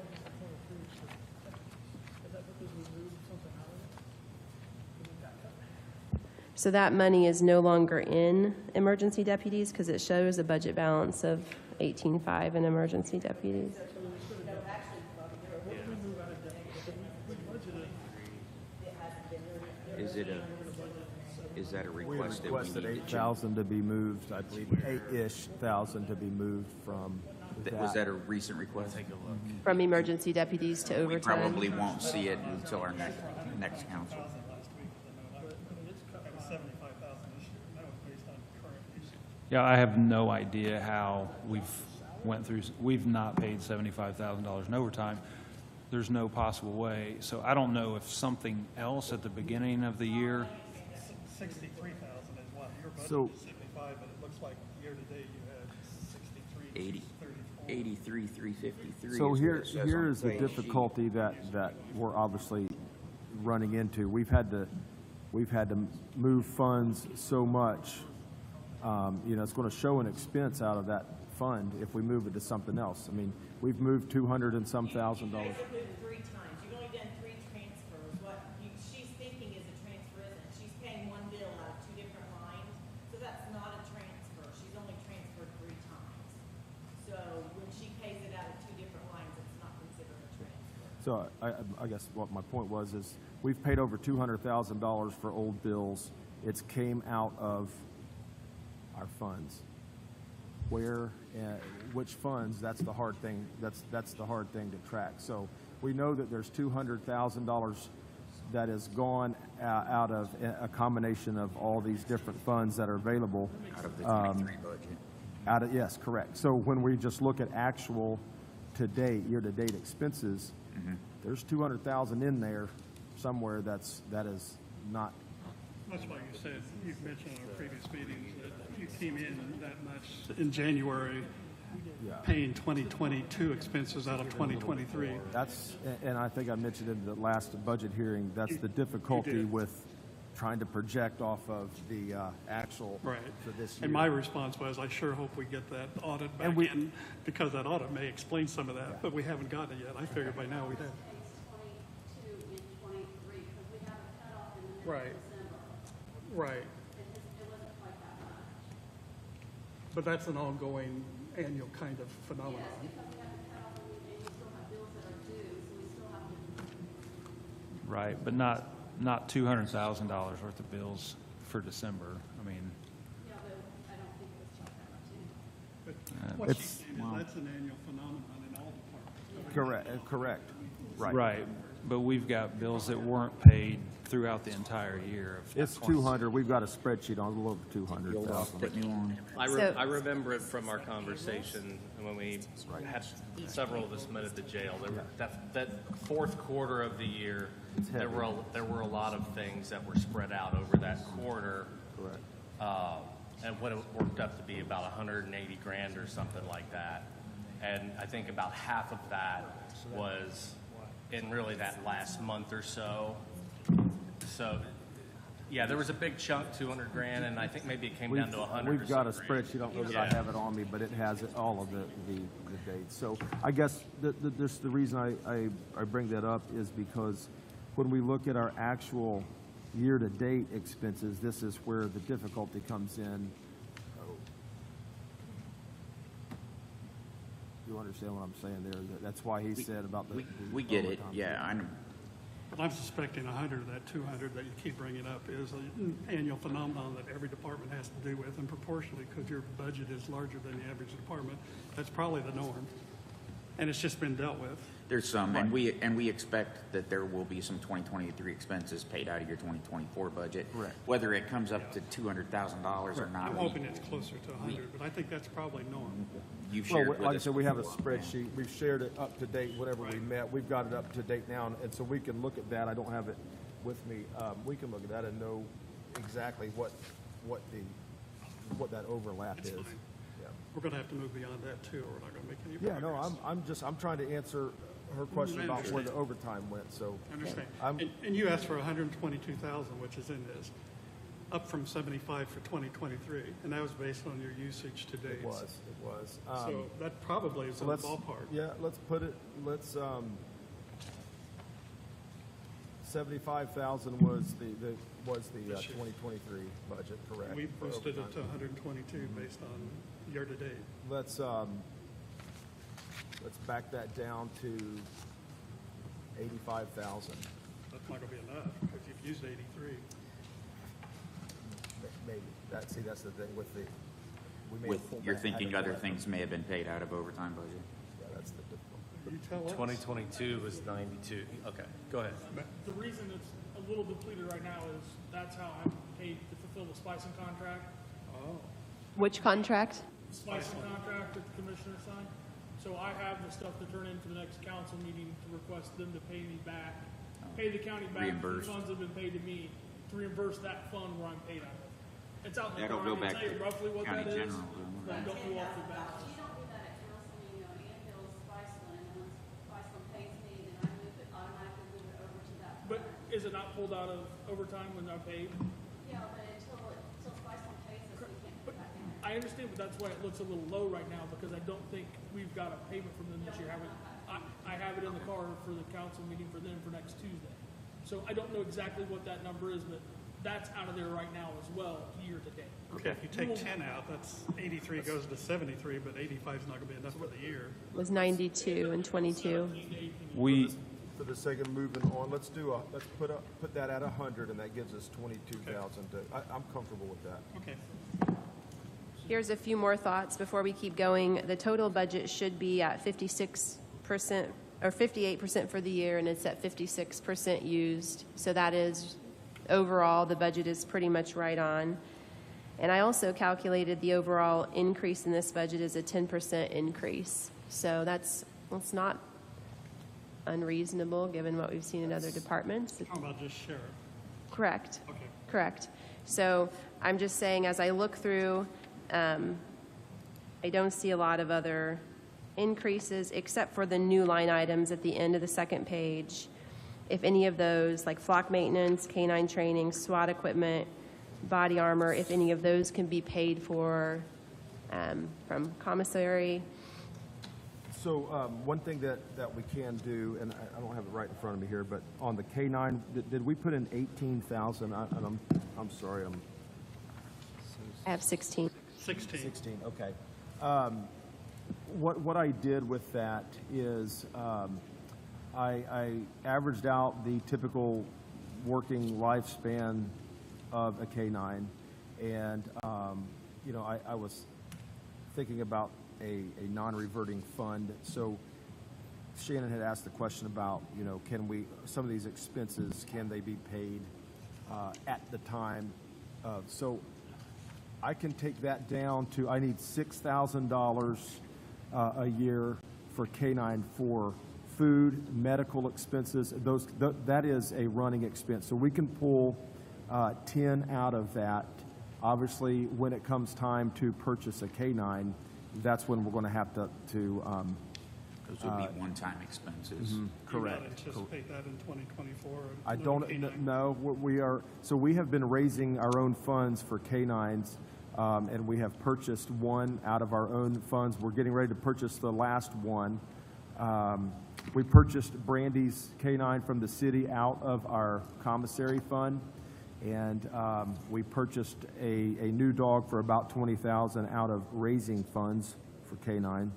So that money is no longer in emergency deputies because it shows a budget balance of 18.5 in emergency deputies. Is that a We request that we requested need to change? 8,000 to be moved, I believe, 8-ish thousand to be moved from Was that a recent request? From emergency deputies to We overtime. probably won't see it until our next council. Last week, it was 75,000 this year, and that was based on current usage. Yeah, I have no idea how we've not paid $75,000 in overtime. There's no possible way. So I don't know if something else at the beginning of the year, 63,000 is what, your So- budget is 75, but it looks like year-to-date you had 63, 80. 34. 83,353. So is what here, it says on here is the page difficulty that we're obviously running into. We've had to move funds so much. It's going to show an expense out of that fund if we move it to something else. I mean, we've moved $200 and some thousand dollars. You guys have moved 3 times, you've only done 3 transfers, what she's thinking is a transfer isn't, she's paying one bill out of 2 different lines, so that's not a transfer, she's only transferred 3 times. So when she pays it out of 2 different lines, it's not considered a transfer. So I guess what my point was is we've paid over $200,000 for old bills. It's came out of our funds. Where, which funds, that's the hard thing, that's the hard thing to track. So we know that there's $200,000 that is gone out of a combination of all these different funds that are available. Out of the 23 budget. Yes, correct. So when we just look at actual year-to-date expenses, there's 200,000 in there somewhere that is not. That's why you said, you've mentioned in our previous meetings that you came in that much in January, paying 2022 expenses out of 2023. And I think I mentioned in the last budget hearing, that's the difficulty with trying to project off of the actual Right. for this year. And my response was, I sure hope we get that audit And back we- in, because that audit may explain some of that, but we haven't gotten it yet. I figured by now we'd have. Phase 22 in 23, because we have a cutoff in the middle Right. of December. Right. It wasn't quite that much. But that's an ongoing annual kind of phenomenon. Yes, because we have a cutoff and we still have bills that are due, so we still have to. Right, but not $200,000 worth of bills for December. I mean, Yeah, but I don't think it was chopped that much either. But what It's- she's saying is that's an annual phenomenon in all departments. Correct. Right. right, but we've got bills that weren't paid throughout the entire year of It's 200. We've got a spreadsheet on a little over 200,000. Put you on. I remember it from our conversation when we had several of us met at the jail. There were, that fourth quarter of the year, there were a lot of things that were spread out over that quarter. Correct. And what it worked up to be about 180 grand or something like that. And I think about half of that was in really that last month or so. So, yeah, there was a big chunk, 200 grand, and I think maybe it came down to 100 We've got a or some grand. spreadsheet. I don't know that I have it on me, but it has all of the dates. So I guess the reason I bring that up is because when we look at our actual year-to-date expenses, this is where the difficulty comes in. You understand what I'm saying there? That's why he said about the. We get it, overtime. yeah, I know. But I'm suspecting 100 of that 200 that you keep bringing up is an annual phenomenon that every department has to do with, and proportionally, because your budget is larger than the average department, that's probably the norm. And it's just been dealt with. There's some, and we expect that there will be some 2023 expenses paid out of your 2024 budget. Correct. Whether it comes up to $200,000 or not. I'm hoping it's closer to 100, but I think that's probably norm. You've Well, shared with like I us said, we have a before. spreadsheet. We've shared it up to date, whatever we met. We've got it up to date now, and so we can look at that. I don't have it with me. We can look at that and know exactly what that overlap is. It's fine. Yeah. We're going to have to move beyond that too, or we're not going to make any Yeah, progress. no, I'm trying to answer her question I about where the understand. overtime went, so. I understand. I'm- And you asked for 122,000, which is in this, up from 75 for 2023, and that was based on your usage to date. It was. So that probably is So in the let's, ballpark. yeah, let's put it, 75,000 was the This year. 2023 budget, correct? We for boosted it to overtime. 122 based on year-to-date. Let's back that down to 85,000, That's not going to be enough, because you've used 83. maybe. That's the thing with the, we may have With, pulled you're back thinking out of other that. things may have been paid out of overtime budget? Yeah, that's the difficult. You tell us. 2022 was 92. Okay, go ahead. The reason it's a little depleted right now is that's how I'm paid to fulfill the splicing contract. Oh, Which contract? Splicing contract that the commissioner signed. So I have the stuff to turn in for the next council meeting to request them to pay me back, pay the county back the Reimbursed. funds that have been paid to me, to reimburse that fund where I'm paid out of. It's out in the That'll car, go I can back tell you to roughly what county that is. general, but I don't know off the bat. You don't do that at council meeting, though. Ian bills Spiceland, and when Spiceland pays me, then I move it, automatically move it over to that. But is it not pulled out of overtime when I'm paid? Yeah, but until Spiceland pays us, we can't put that in. I understand, but that's why it looks a little low right now, because I don't think we've got a payment from them this year. I have it in the car for the council meeting for them for next Tuesday. So I don't know exactly what that number is, but that's out of there right now as well, year to date. okay, if you take 10 out, that's 83 goes to 73, but 85 is not going to be enough for the year. Was 92 and 22. We, For the sake of moving on, let's put that at 100, and that gives us 22,000. I'm comfortable with that. Okay. Here's a few more thoughts before we keep going. The total budget should be at 56% or 58% for the year, and it's at 56% used. So that is, overall, the budget is pretty much right on. And I also calculated the overall increase in this budget is a 10% increase. So that's not unreasonable, given what we've seen in other departments. How about just sheriff? Correct. Okay. Correct. So I'm just saying, as I look through, I don't see a lot of other increases, except for the new line items at the end of the second page. if any of those, like flock maintenance, canine training, SWAT equipment, body armor, if any of those can be paid for from commissary. So one thing that we can do, and I don't have it right in front of me here, but on the K-9, did we put in 18,000? I'm sorry, I have 16. 16, okay. What I did with that is I averaged out the typical working lifespan of a K-9, and you know, I was thinking about a non-reverting fund. So Shannon had asked the question about, you know, can we, some of these expenses, can they be paid at the time? So I can take that down to, I need $6,000 a year for K-9 for food, medical expenses. That is a running expense. So we can pull 10 out of that. Obviously, when it comes time to purchase a K-9, that's when we're going to have to Those would be one-time expenses. correct. Do you not anticipate that in 2024? I don't know. We are, so we have been raising our own funds for K-9s, and we have purchased one out of our own funds. We're getting ready to purchase the last one. We purchased Brandy's K-9 from the city out of our commissary fund, and we purchased a new dog for about $20,000 out of raising funds for K-9.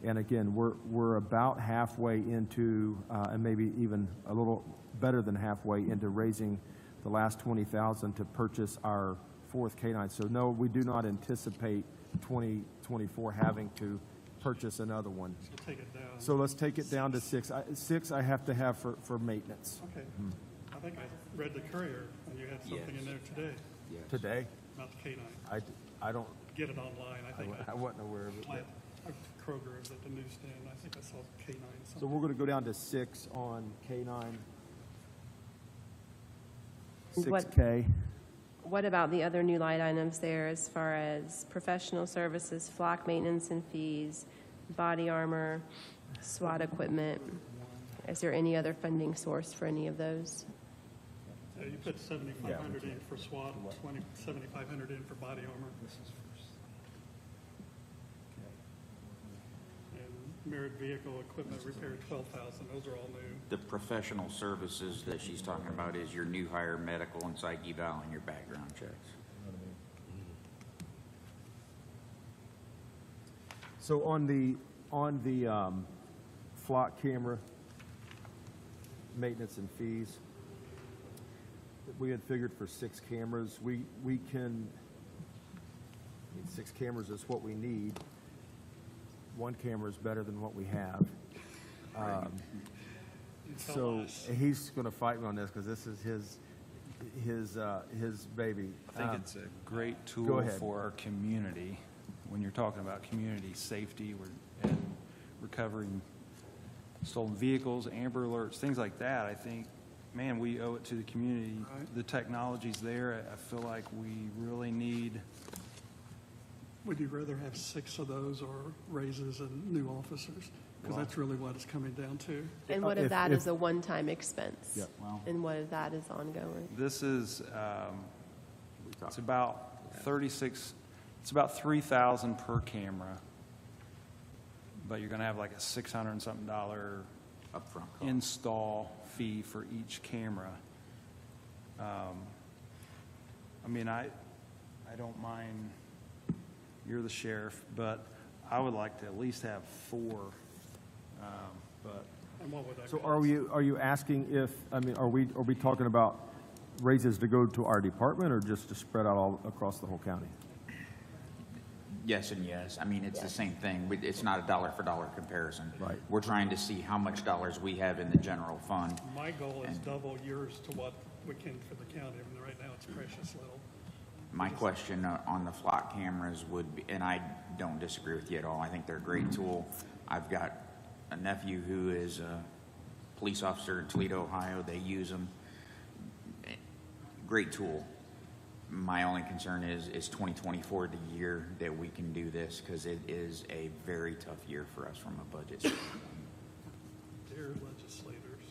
And again, we're about halfway into, and maybe even a little better than halfway into raising the last $20,000 to purchase our fourth K-9. So no, we do not anticipate 2024 having to purchase another one. So take it down. So let's take it down to 6. 6 I have to have for maintenance. Okay. I think I read the Courier, and you had something in there today Today? about the K-9. I don't, Get it online, I think. I wasn't aware of it. Plant- Kroger is at the newsstand. I think I saw K-9. So we're going to go down to 6 on K-9. What- 6K. What about the other new line items there as far as professional services, flock maintenance and fees, body armor, SWAT equipment? Is there any other funding source for any of those? You put 7,500 in for SWAT, 7,500 in for body armor. And mirrored vehicle equipment repair, 12,000. Those are all new. The professional services that she's talking about is your new hire medical and psych eval and your background checks. So on the flock camera maintenance and fees, we had figured for 6 cameras, we can, 6 cameras is what we need. 1 camera is better than what we have. So he's going to fight me on this because this is his baby. I think it's a great Go tool ahead. for our community. When you're talking about community safety and recovering stolen vehicles, Amber Alerts, things like that, I think, man, we owe it to the community. Right. The technology's there. I feel like we really need, Would you rather have 6 of those or raises and new officers? Because that's really what it's coming down to. And what of if- that if- is a one-time expense? Yeah. Well- And what of that is ongoing? this is, We talked it's about 36, it's about 3,000 per camera. But you're gonna have like a $600 and something upfront cost. install fee for each camera. I mean, I don't mind, you're the sheriff, but I would like to at least have 4. But And what would that So cost? are you asking if, I mean, are we talking about raises to go to our department or just to spread out all across the whole county? Yes and yes. I mean, it's the same thing. It's not a dollar-for-dollar comparison. Right. We're trying to see how much dollars we have in the general fund. My goal is And- double yours to what we can for the county. I mean, right now it's precious little. My question on the flock cameras would be, and I don't disagree with you at all, I think they're a great tool. I've got a nephew who is a police officer in Toledo, Ohio. They use them. Great tool. My only concern is 2024 the year that we can do this, because it is a very tough year for us from a budget standpoint. Dear legislators.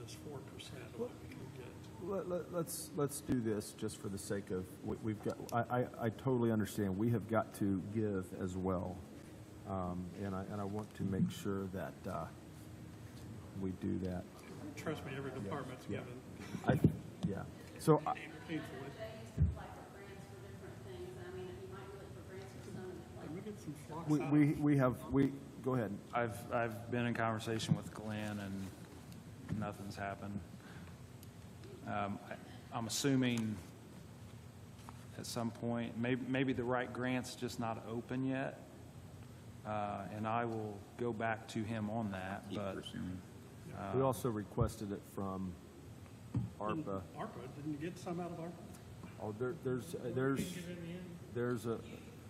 us 4% of what we can get. Let's do this just for the sake of, we've got, I totally understand, we have got to give as well. And I want to make sure that we do that. Trust me, every department's Yeah. given Yeah. So, painfully. They used to apply for grants for different things. I mean, you might look for grants for some, like, Can we get some flocks go ahead. I've been in conversation with Glenn and nothing's happened. I'm assuming at some point, maybe the right grant's just not open yet. And I will go back to him on that, Keep but pursuing. We also requested it from ARPA. ARPA, didn't you get some out of ARPA? Oh, there's a,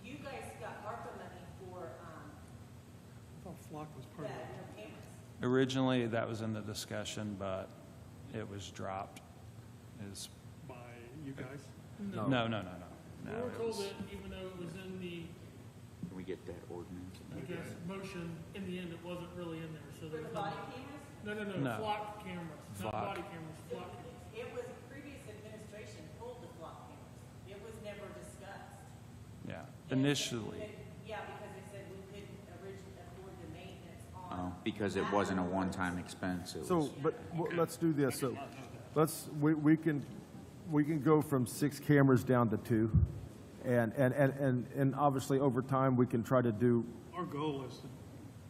You guys got ARPA money for, I thought flock was part of that, it. cameras. originally that was in the discussion, but it was dropped. Is By you guys? no. We were It told was- that even though it was in the, Can we get that ordinance? I guess, motion, in the end, it wasn't really in there, so For there the was no. body cameras, No, No. flock cameras, not Flock. body cameras, flock cameras. it was previous administration pulled the flock cameras. It was never discussed. Yeah, And- initially. Yeah, because they said we couldn't originally afford the maintenance on. Oh, because it wasn't a one-time expense. It so, was, but let's do this. So, we can go from 6 cameras down to 2. And obviously over time, we can try to do, Our goal is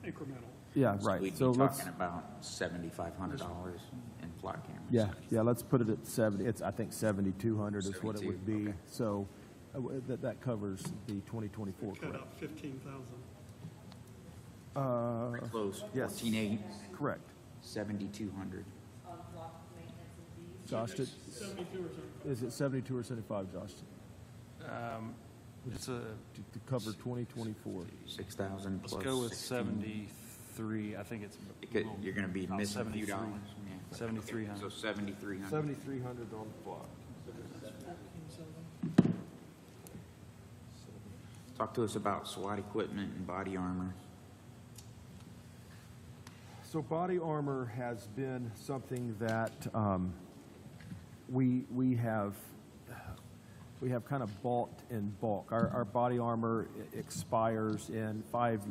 incremental. yeah, so right. we'd be So let's, talking about $7,500 in flock cameras. yeah, let's put it at 70. It's, I think 7,200 is what it would 72, be. okay. So that covers the 2024, Cut correct? out 15,000. Close, Yes. 14,800, Correct. 7,200. On flock maintenance and fees. Josh, 72 or something. is it 72 or 75, Josh? It's a, To cover 2024. 6,000 let's plus go with 16. 73. I think it's. You're going to be about missing a few 73. dollars. Yeah. 7,300. So 7,300. 7,300 on the block. Talk to us about SWAT equipment and body armor. So body armor has been something that we have kind of bought in bulk. Our body armor expires in 5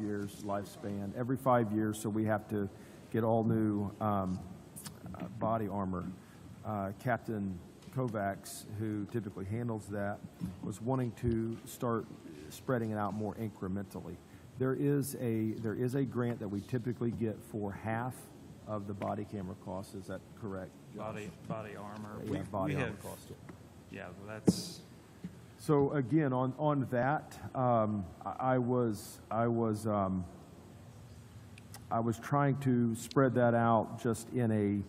years lifespan? Every 5 years, so we have to get all new body armor. Captain Kovacs, who typically handles that, was wanting to start spreading it out more incrementally. There is a grant that we typically get for half of the body camera cost. Is that correct, Josh? Body armor. Yeah, body we armor have- cost. Yeah, well, that's, So again, on that, I was trying to spread that out just in a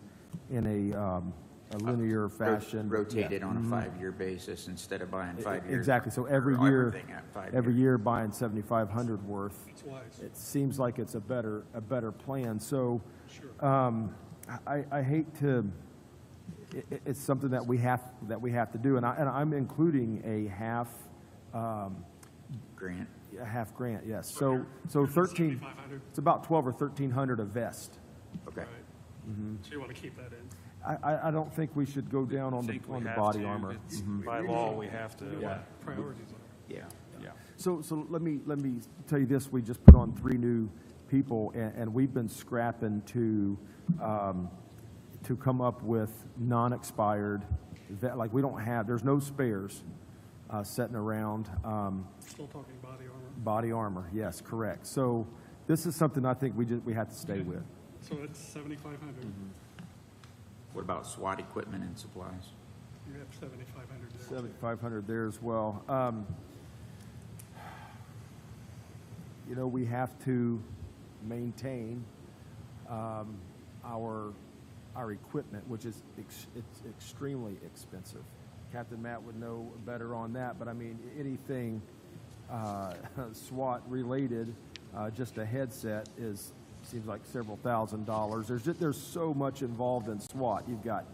linear fashion. Rotate Yeah. it on a 5-year basis instead of buying 5 years. Exactly. So every or year, everything at 5 every years. year buying 7,500 worth. It's wise. It seems like it's a better plan. So, Sure. I hate to. It's something that we have to do, and I'm including a half Grant. grant. Yes. So 13. 7,500. It's about 12 or 1,300 a vest. Okay. Right. So you want to keep that in? I don't think we should go down on I the think we have body to. armor. It's- By law, we have to. Yeah. Priorities are. Yeah. Yeah. So let me tell you this: we just put on 3 new people, and we've been scrapping to come up with non-expired. Like we don't have. There's no spares sitting around. Still talking body armor. Body armor, yes, correct. So this is something I think we have to stay with. So it's 7,500. What about SWAT equipment and supplies? You have 7,500 there. 7,500 there as well. We have to maintain our equipment, which is it's extremely expensive. Captain Matt would know better on that, but I mean anything SWAT related, just a headset seems like several $1,000s. There's so much involved in SWAT. You've got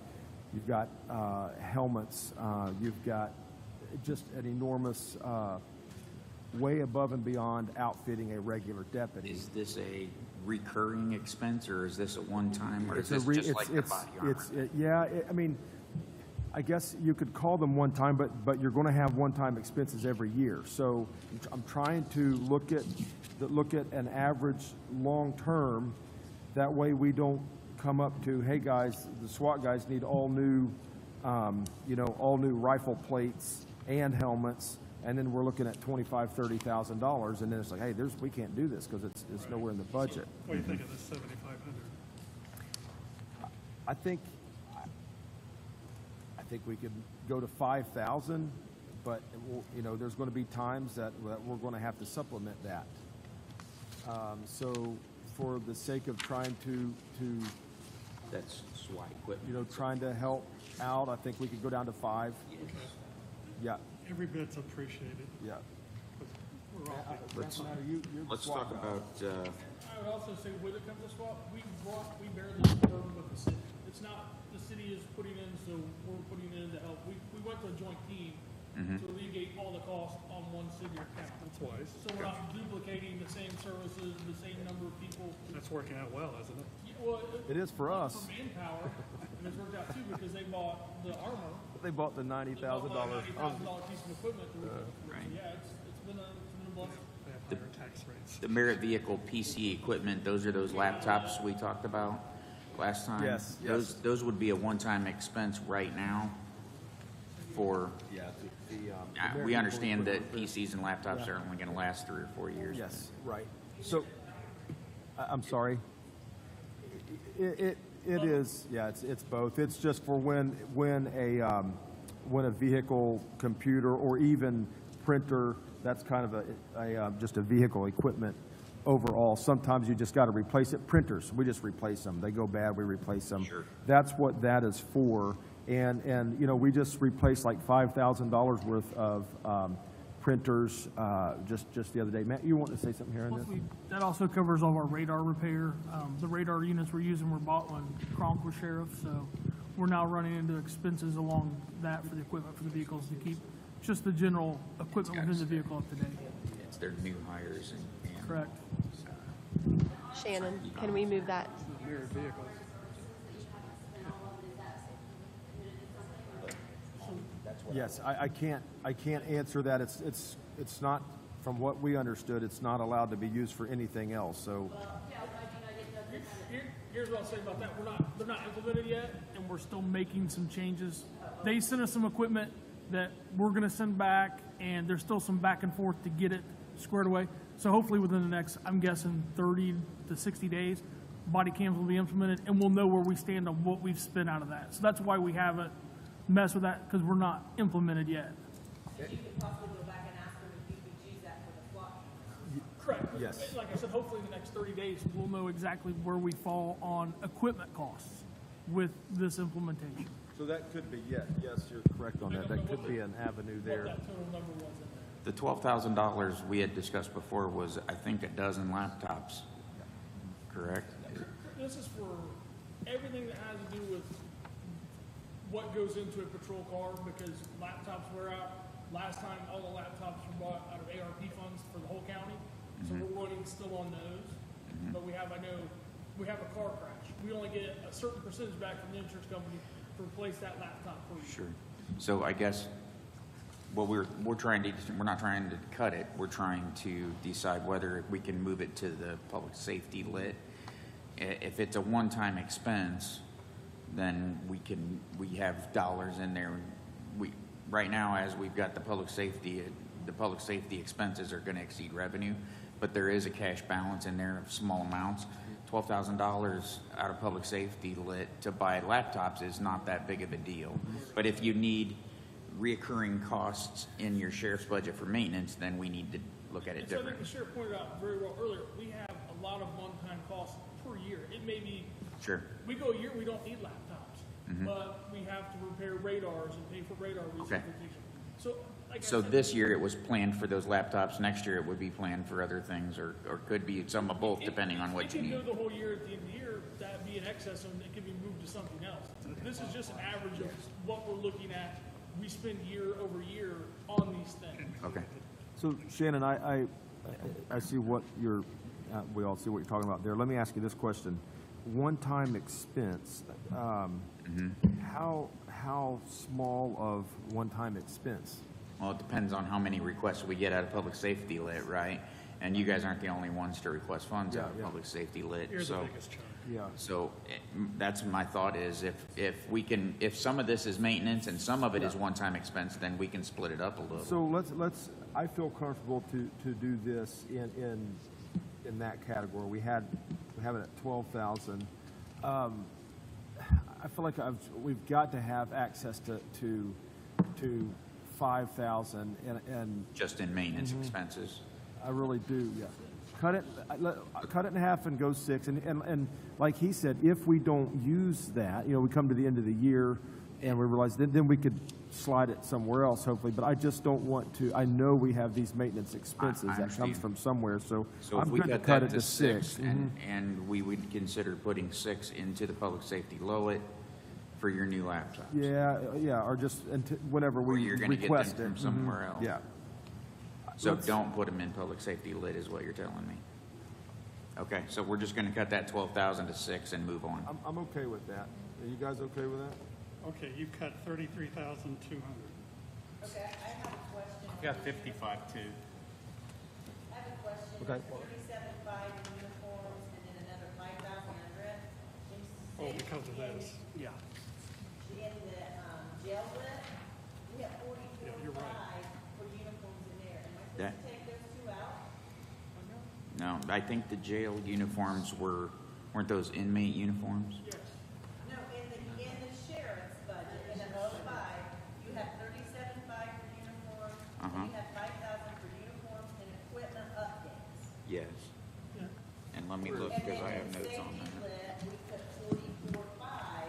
helmets. You've got just an enormous way above and beyond outfitting a regular deputy. Is this a recurring expense, or is this a one-time, or is It's a this re- just it's- like the it's- body armor? Yeah, I mean, I guess you could call them one time, but you're going to have one-time expenses every year. So I'm trying to look at an average long-term. That way we don't come up to, hey, guys, the SWAT guys need all new rifle plates and helmets, and then we're looking at $25,000-$30,000, and then it's like, hey, we can't do this because it's nowhere in the budget. What do you think of this 7,500? I think we could go to 5,000, but there's going to be times that we're going to have to supplement that. So for the sake of trying to That's SWAT equipment. trying to help out, I think we could go down to 5. Yeah, Every bit's appreciated. yeah. We're all Let's talk about, I would also say, when it comes to SWAT, we bear the burden with the city. It's not, the city is putting in, so we're putting in to help. We went to a joint team to alleviate all the costs on one city account. That's wise. So we're not duplicating the same services, the same number of people. That's working out well, isn't it? Yeah, well, It is for us. For manpower, and it's worked out too, because they bought the armor. They bought the $90,000 $90,000. piece of equipment. Right. Yeah, it's been a blessing. They have higher tax rates. the Merit Vehicle PC equipment, those are those laptops we talked about last time? Yes, yes. Those would be a one-time expense right now for, Yeah, we understand that PCs and laptops are only gonna last 3 or 4 years. Yes, right. So, I'm sorry. It is, yeah, it's both. It's just for when a vehicle, computer, or even printer, that's kind of just a vehicle equipment overall. Sometimes you just got to replace it. Printers, we just replace them. They go bad, we replace them. Sure. That's what that is for. And we just replaced like $5,000 worth of printers just the other day. Matt, you want to say something here on Plus, this? that also covers all of our radar repair. The radar units we're using were bought when Kronk was sheriff, so we're now running into expenses along that for the equipment for the vehicles to keep just the general equipment within the vehicle up to date. It's their new hires and. Correct. Shannon, can we move that? Mirrored vehicles. Yes, I can't answer that. It's not, from what we understood, it's not allowed to be used for anything else, so. Here's what I'll say about that. They're not implemented yet, and we're still making some changes. They sent us some equipment that we're gonna send back, and there's still some back and forth to get it squared away. So hopefully within the next, I'm guessing 30 to 60 days, body cams will be implemented, and we'll know where we stand on what we've spent out of that. So that's why we haven't messed with that, because we're not implemented yet. So you could possibly go back and ask them if you could use that for the SWAT. Correct. Yes. Like I said, hopefully in the next 30 days, we'll know exactly where we fall on equipment costs with this implementation. So that could be, yes, you're correct on that. That could be an avenue there. What that total number was in there. The $12,000 we had discussed before was, I think, a dozen laptops, correct? This is for everything that has to do with what goes into a patrol car, because laptops wear out. Last time, all the laptops were bought out of ARP funds for the whole county, so we're running still on those. But we have a car crash. We only get a certain percentage back from the insurance company to replace that laptop per year. Sure. So I guess what we're not trying to cut it, we're trying to decide whether we can move it to the public safety lit. If it's a one-time expense, then we have dollars in there. Right now, as we've got the public safety expenses are gonna exceed revenue, but there is a cash balance in there of small amounts. $12,000 out of public safety lit to buy laptops is not that big of a deal. But if you need reoccurring costs in your sheriff's budget for maintenance, then we need to look at it And so I think differently. the sheriff pointed out very well earlier, we have a lot of one-time costs per year. It may be, Sure. we go a year, we don't need laptops, but we have to repair radars and pay for radar recertification. So, like I So said, this year it was planned for those laptops, next year it would be planned for other things, or could be some of both, depending on what you If you need. can go the whole year at the end of the year, that'd be an excess, and it could be moved to something else. This is just an average of what we're looking at, we spend year over year on these things. Okay. So Shannon, I see what you're, we all see what you're talking about there. Let me ask you this question. One-time expense, how small of one-time expense? Well, it depends on how many requests we get out of public safety lit, right? And you guys aren't the only ones to request funds out of Yeah. public safety lit, You're the so. biggest chunk. Yeah. So that's my thought is if we can, if some of this is maintenance and some of it is one-time expense, then we can split it up a little. So let's, I feel comfortable to do this in that category. We have it at 12,000. I feel like we've got to have access to 5,000 and Just in maintenance expenses. I really do, yeah. Cut it in half and go 6. And like he said, if we don't use that, we come to the end of the year and we realize then we could slide it somewhere else, hopefully. But I just don't want to. I know we have these maintenance expenses I that comes understand. from somewhere, so So if I'm we good to cut cut that it to to 6. 6 and we would consider putting 6 into the public safety Lowit for your new laptops. Yeah, or just whenever Or we you're gonna get request them it. from somewhere else. Yeah. So Let's- don't put them in public safety lit is what you're telling me. Okay, so we're just gonna cut that 12,000 to 6 and move on. I'm okay with that. Are you guys okay with that? Okay, you cut 33,200. Okay, I have a question. I got 55 too. I have a question. Okay. 37.5 in uniforms and then another 5,000 under it. Oh, because of this, yeah. In the jail lit, we have 44.5 Yeah, you're right. for uniforms in there. Am I supposed That- to take those two out? No, I think the jail uniforms weren't those inmate uniforms? No, in the sheriff's budget, in the 05, you have 37.5 for uniforms, and you have 5,000 for uniforms and equipment updates. Yes. And let me look, And because then I have in notes on safety that. lit, we put 44.5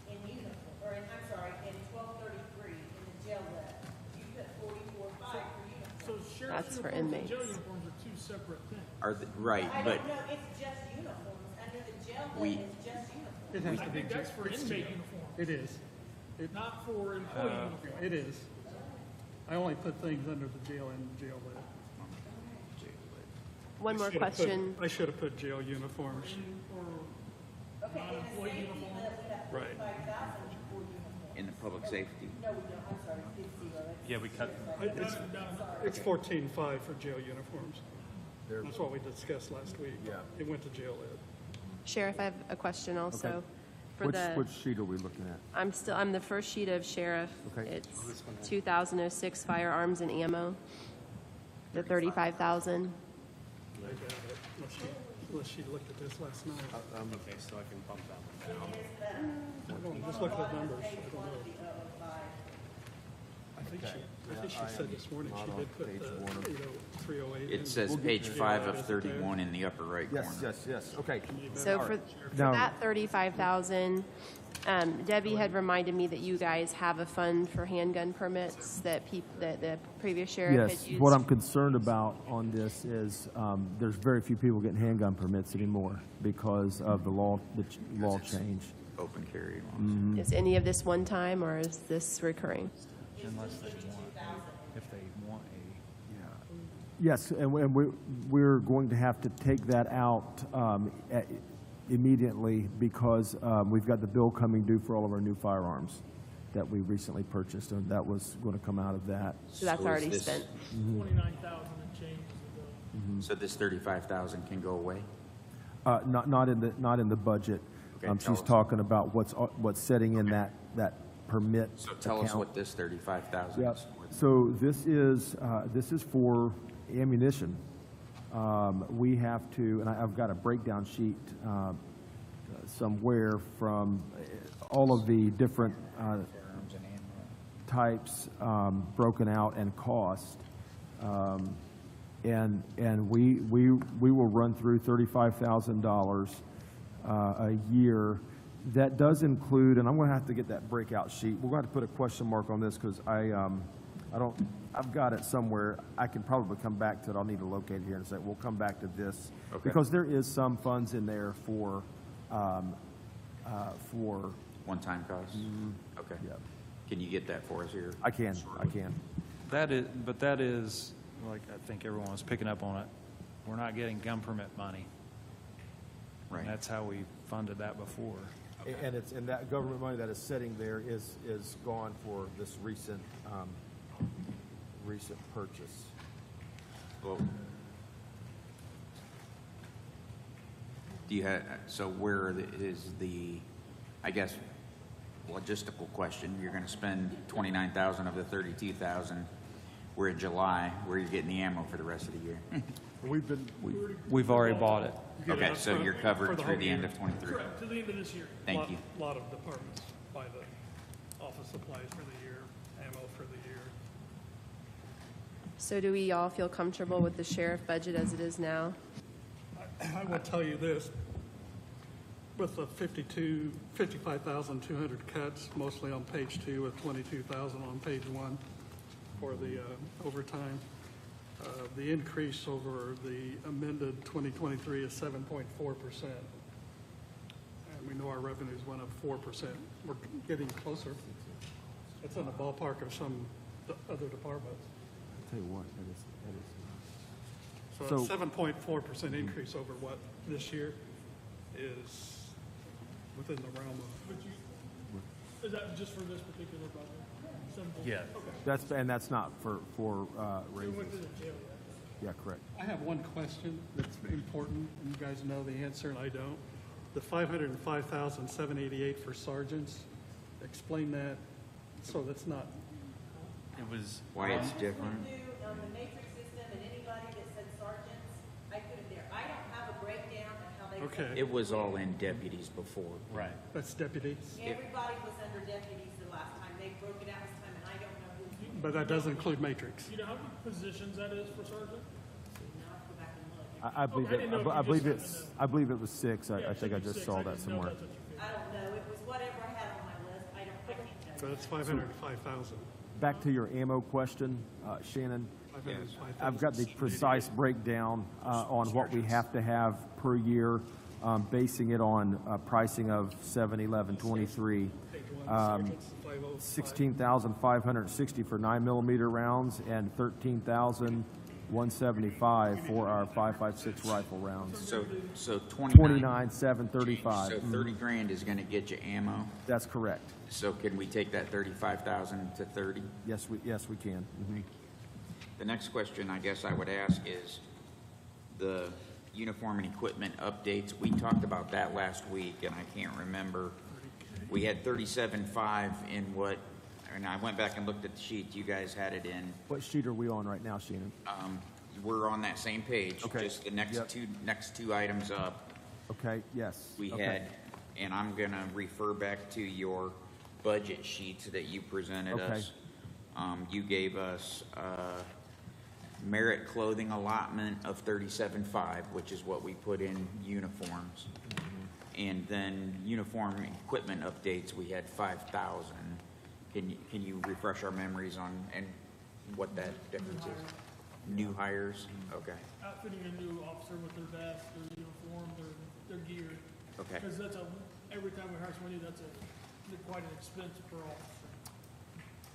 in uniform, or in, I'm sorry, in 1233 in the jail lit. You put 44.5 for uniform. So sheriff's That's for uniforms and inmates. jail uniforms are two separate things. Right, I but don't know, it's just uniforms. Under the jail We- lit, it's just uniforms. It has I to be. think that's for it's- inmate uniforms, It is. not for employee uniforms. It is. I only put things under the jail and jail lit. One more question. I should have put jail uniforms. Okay, in the Non-employee safety uniform. lit, we have Right. 45,000 for uniforms. in the public safety. No, we don't, I'm sorry, it's 0. Yeah, we cut, It's 14.5 for jail uniforms. That's what we discussed last week. Yeah. It went to jail lit. Sheriff, I have a question also. Okay. For Which sheet are we looking at? I'm the first sheet of sheriff. Okay. It's 2006 firearms and ammo, the 35,000. I doubt it, unless she looked at this last night. Okay, so I can bump that one down. I don't know, just look at the numbers. I don't know. I think she said this morning she did put the, 308. It in. says page 5 of 31 in the upper right corner. Yes, okay. So for Now- that 35,000, Debbie had reminded me that you guys have a fund for handgun permits that the previous sheriff had Yes, used. what I'm concerned about on this is, there's very few people getting handgun permits anymore because of the law change. Open carry ones. Is any of this one time or is this recurring? unless they want, if they want a, Yes, and we're going to have to take that out immediately because we've got the bill coming due for all of our new firearms that we recently purchased, and that was going to come out of that. So that's is already this- spent. 29,000 and change is the So this 35,000 can go away? Not in the budget. Okay, tell She's us. talking about what's setting in that permit So tell us account. what this 35,000 Yeah, is for. so this is for ammunition. We have to, and I've got a breakdown sheet somewhere from all of the different Firearms and ammo. types broken out and cost. And we will run through $35,000 a year. That does include, and I'm going to have to get that breakout sheet. We're going to have to put a question mark on this because I've got it somewhere. I can probably come back to it. I'll need to locate it here and say, we'll come back to this. Okay. Because there is some funds in there for One-time costs? Okay. yeah. Can you get that for us here? I can. that is, but that is like I think everyone was picking up on it, we're not getting gun permit money. Right. And that's how we funded that before. And it's, and that government money that is sitting there is gone for this recent purchase. Well, do you have, so where is the, I guess, logistical question, you're gonna spend 29,000 of the 32,000. We're in July, where are you getting the ammo for the rest of the year? We've already bought it. You get it Okay, up so front you're for covered the through whole the end year. of '23. Correct, to the end of this year. Thank you. Lot of departments buy the office supplies for the year, ammo for the year. So do we all feel comfortable with the sheriff budget as it is now? I will tell you this, with the 55,200 cuts, mostly on page 2 with 22,000 on page 1 for the overtime, the increase over the amended 2023 is 7.4%. And we know our revenues went up 4%. We're getting closer. It's in the ballpark of some other departments. I'll tell you what, So a 7.4% increase over what this year is within the realm of. But is that just for this particular budget? Simple. Yeah. Okay. that's not for We raises. went to the jail yet. Yeah, correct. I have one question that's important, and you guys know the answer, and I don't. The 505,788 for sergeants, explain that, so that's not, It was. Why it's different? Do on the matrix system and anybody that said sergeants, I put it there. I don't have a breakdown of how they. okay, It was all in deputies before. Right. that's deputies. Everybody was under deputies the last time. They broke it out this time, and I don't know who. But that does include matrix. You know how many positions that is for sergeant? Now, go back and look. I believe Okay, I didn't know if you I believe just it's, happened I believe it was 6. Yeah, I it think should I be just 6. saw I that didn't know somewhere. that's what you figured. I don't know. It was whatever I had on my list. I can't tell So you. that's 505,000. Back to your ammo question, Shannon. 505,000. I've got the precise breakdown on what we have to have per year, basing it on pricing of 7/11/23. Page 1, sergeants, 505. 16,560 for 9mm rounds and 13,175 for our 5.56 rifle rounds. So 29,735. So 30 grand is gonna get you ammo. That's correct. So can we take that 35,000 to 30? Yes, we can. The next question I guess I would ask is the uniform and equipment updates. We talked about that last week, and I can't remember. We had 37.5 in what, and I went back and looked at the sheet. You guys had it in. What sheet are we on right now, Shannon? We're on that same page. Okay. Just the Yep. next two items up. Okay, yes. We Okay. had, and I'm gonna refer back to your budget sheets that you presented Okay. us. You gave us, merit clothing allotment of 37.5, which is what we put in uniforms. And then uniform equipment updates, we had 5,000. Can you refresh our memories on, and what that difference is? New hires? Okay, Outfitting a new officer with their vest, their uniform, their gear. okay. Because that's every time we hire somebody, that's quite an expense per officer.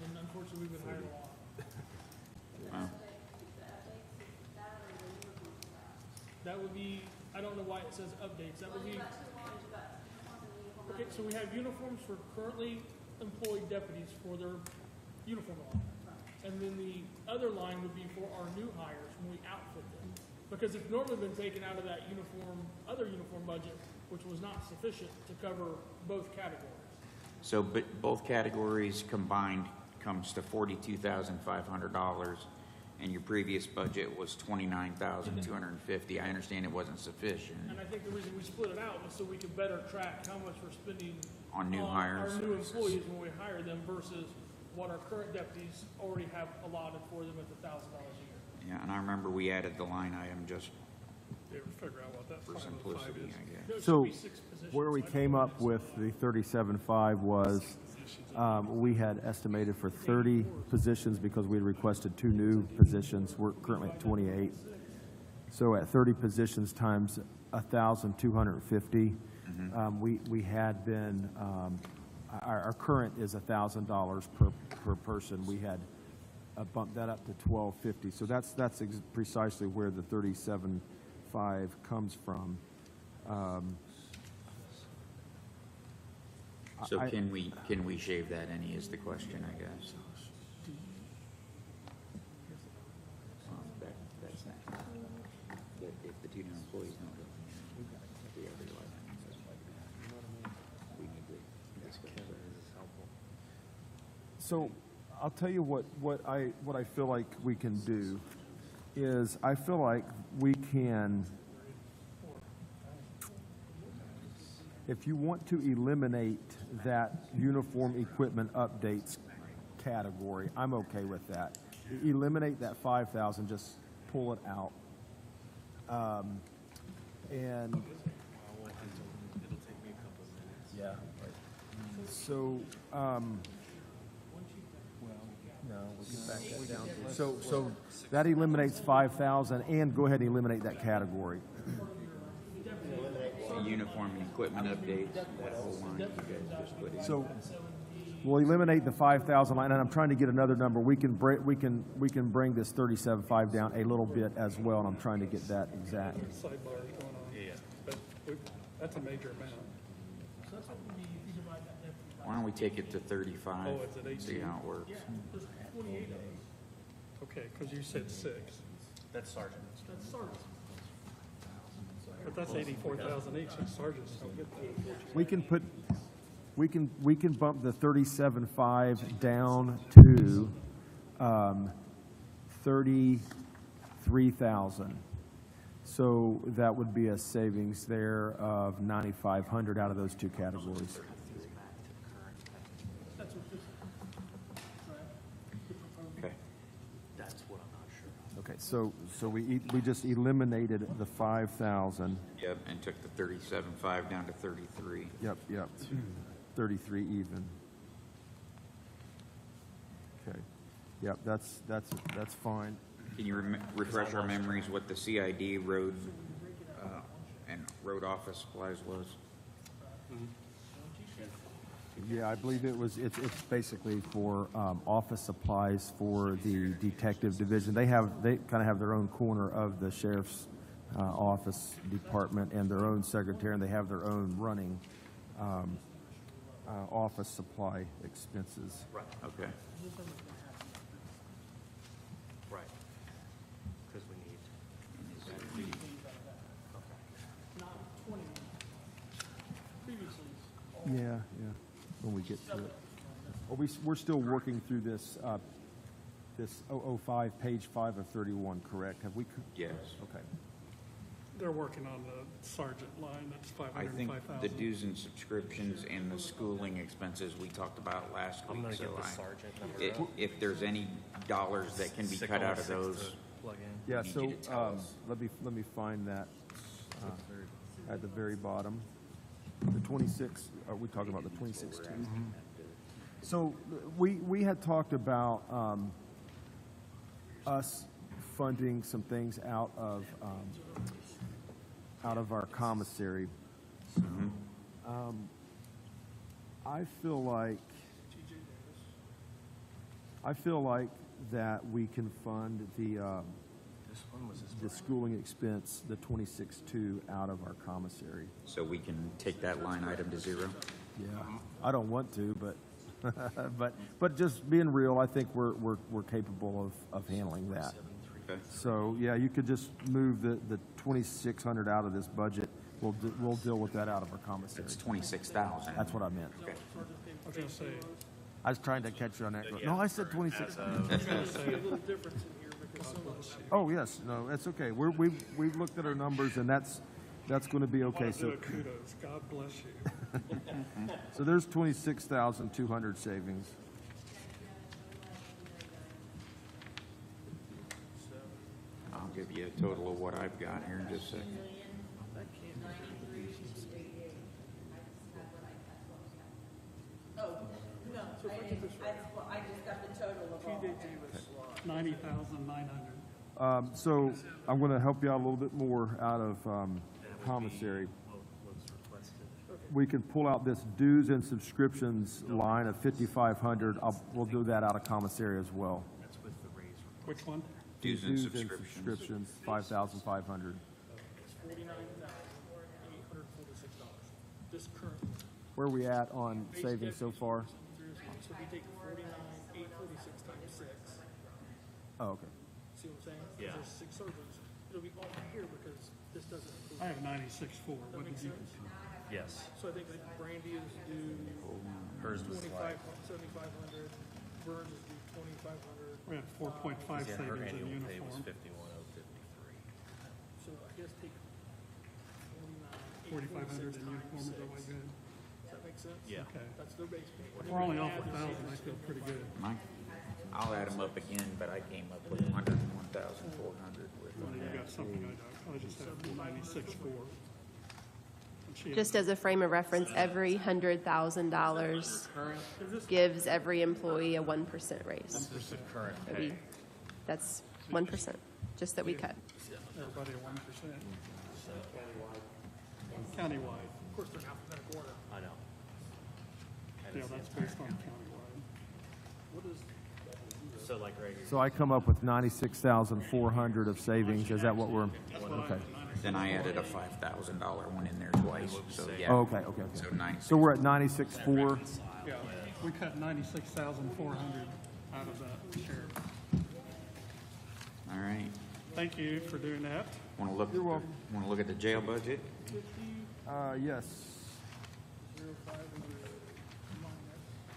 And unfortunately, we've been hiring a lot. Wow. That would be, I don't know why it says updates. That would be, okay, so we have uniforms for currently employed deputies for their uniform line. And then the other line would be for our new hires when we outfit them. Because it's normally been taken out of that other uniform budget, which was not sufficient to cover both categories. So, but both categories combined comes to $42,500, and your previous budget was $29,250. I understand it wasn't sufficient. And I think the reason we split it out was so we could better track how much we're spending On new hires. our new employees when we hire them versus what our current deputies already have allotted for them at $1,000 a year. Yeah, and I remember we added the line item just You ever figure out what that for 505 simplicity, is? I guess. There should So be 6 positions. where we came up with the 37.5 was, we had estimated for 30 positions because we had requested 2 new positions. We're currently at 28. So at 30 positions times 1,250, we had been, our current is $1,000 per person. We had bump that up to 1250. So that's precisely where the 37.5 comes from. So can we shave that any is the question, I guess. That's not, if the two new employees don't go, the other line items, we need to discuss that. So I'll tell you what I feel like we can do is I feel like we can, if you want to eliminate that uniform equipment updates category, I'm okay with that. Eliminate that 5,000, just pull it out. And Yeah. so, no, we can back that down. So that eliminates 5,000, and go ahead and eliminate that category. Uniform and equipment updates, that whole line you guys just put in. So we'll eliminate the 5,000 line, and I'm trying to get another number. We can bring this 37.5 down a little bit as well, and I'm trying to get that exact. Sidebars going on. Yeah. But that's a major amount. So that's what would be, if you divide that deputy by. Why don't we take it to 35? Oh, it's at 18? See how it works. Yeah, there's 28 of those. Okay, because you said 6. That's sergeant. That's sergeants. But that's 84,000 each, and sergeants don't get that. We can bump the 37.5 down to 33,000. So that would be a savings there of 9,500 out of those two categories. That's what this, right? Okay. That's what I'm not sure of. Okay, so we just eliminated the 5,000. Yep, and took the 37.5 down to 33. Yep, 33 even. Okay, yep, that's fine. Can you refresh our memories what the CID road and road office supplies was? Yeah, I believe it's basically for office supplies for the detective division. They kind of have their own corner of the sheriff's office department and their own secretary, and they have their own running office supply expenses. Right. Okay. Right. Because we need. not 20. Previously, Yeah, when we get to it. We're still working through this 005, page 5 of 31, correct? Have we? Yes. Okay. They're working on the sergeant line, that's I think 505,000. the dues and subscriptions and the schooling expenses we talked about last I'm week, gonna so get the I, sergeant number up. if there's any dollars that can be Sick cut on out of 6 to those, Plug in. Yeah, need so you to tell us. let me find that at the very bottom. The 26, are we talking about the 26 too? So we had talked about us funding some things out of our commissary. I feel like that we can fund This one was the schooling expense, the 26.2, out of our commissary. so we can take that line item to 0? Yeah, I don't want to, but but just being real, I think we're capable of handling that. Okay. So yeah, you could just move the 2,600 out of this budget. We'll deal with that out of our commissary. It's 26,000. That's what I meant. Okay. I was going to say, I was trying to catch you on that. No, I said 26. see a little difference in here because some of us. Oh yes, no, that's okay. We've looked at our numbers, and that's going to be okay. want to do So a kudos, God bless you. so there's 26,200 savings. I'll give you a total of what I've got here in just a second. Oh, no, I just got the total of all. 90,900. So I'm going to help you out a little bit more out of commissary. What's requested. We can pull out this dues and subscriptions line of 5,500. We'll do that out of commissary as well. That's with the Which one? Dues and Dues subscriptions. subscriptions, 5,500. It's $49,846. This current. Where are we at on savings so far? So we take 49,846 times 6. Oh, okay. See what I'm saying? 'Cause Yeah. There's 6 servers. It'll be all here because this doesn't include. I have 96.4. What did makes you? sense. Yes. So I think like Brandy is due Hers was like, 7,500. Burns is due 2,500. We had 4.5 yeah, her savings in annual pay was uniform. 51,053. So I guess take 4,500 in 49,846 uniform is times always 6. good. Does that make sense? Yeah. Okay. That's their base pay. We're only off 1,000. I feel pretty good. I'll add them up again, but I came up with 101,400 with Well, you got something I don't. I just have 96.4. Just as a frame of reference, every $100,000 gives every employee a 1% raise. This is current That pay. we- That's 1%, just that we cut. Everybody at 1%. Countywide. Of course, they're half a quarter. I know. Yeah, that's based on countywide. What is, So like right here. So I come up with 96,400 of savings. Is that what we're, okay. Then I added a $5,000 one in there twice, so yeah. Oh, okay, okay, So okay. 96. So we're at 96,400. Yeah, we cut 96,400 out of that sheriff. All right. Thank you for doing that. Want to look? You're welcome. Want to look at the jail budget? Yes.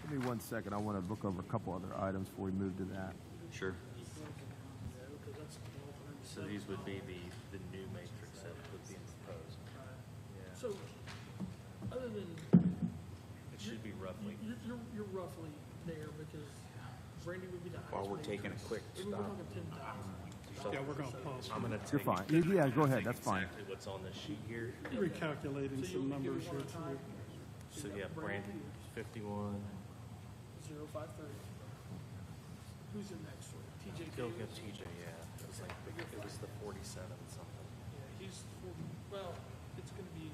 Give me 1 second. I want to look over a couple other items before we move to that. Sure. So these would be the new matrix that would be proposed. so, other than, It should be roughly. you're roughly there because Brandy would be the highest. While we're paid. taking a quick If we were stop. talking 10,000. Yeah, we're gonna pause. I'm gonna You're take. fine. Yeah, go ahead. That's fine. Exactly what's on this sheet here. Recalculating some numbers here too. So yeah, Brandy, 51. 0530. Who's the next one? TJ Go Davis? get TJ, yeah. It was like, it was the 47 something. Yeah, he's 40, well, it's gonna be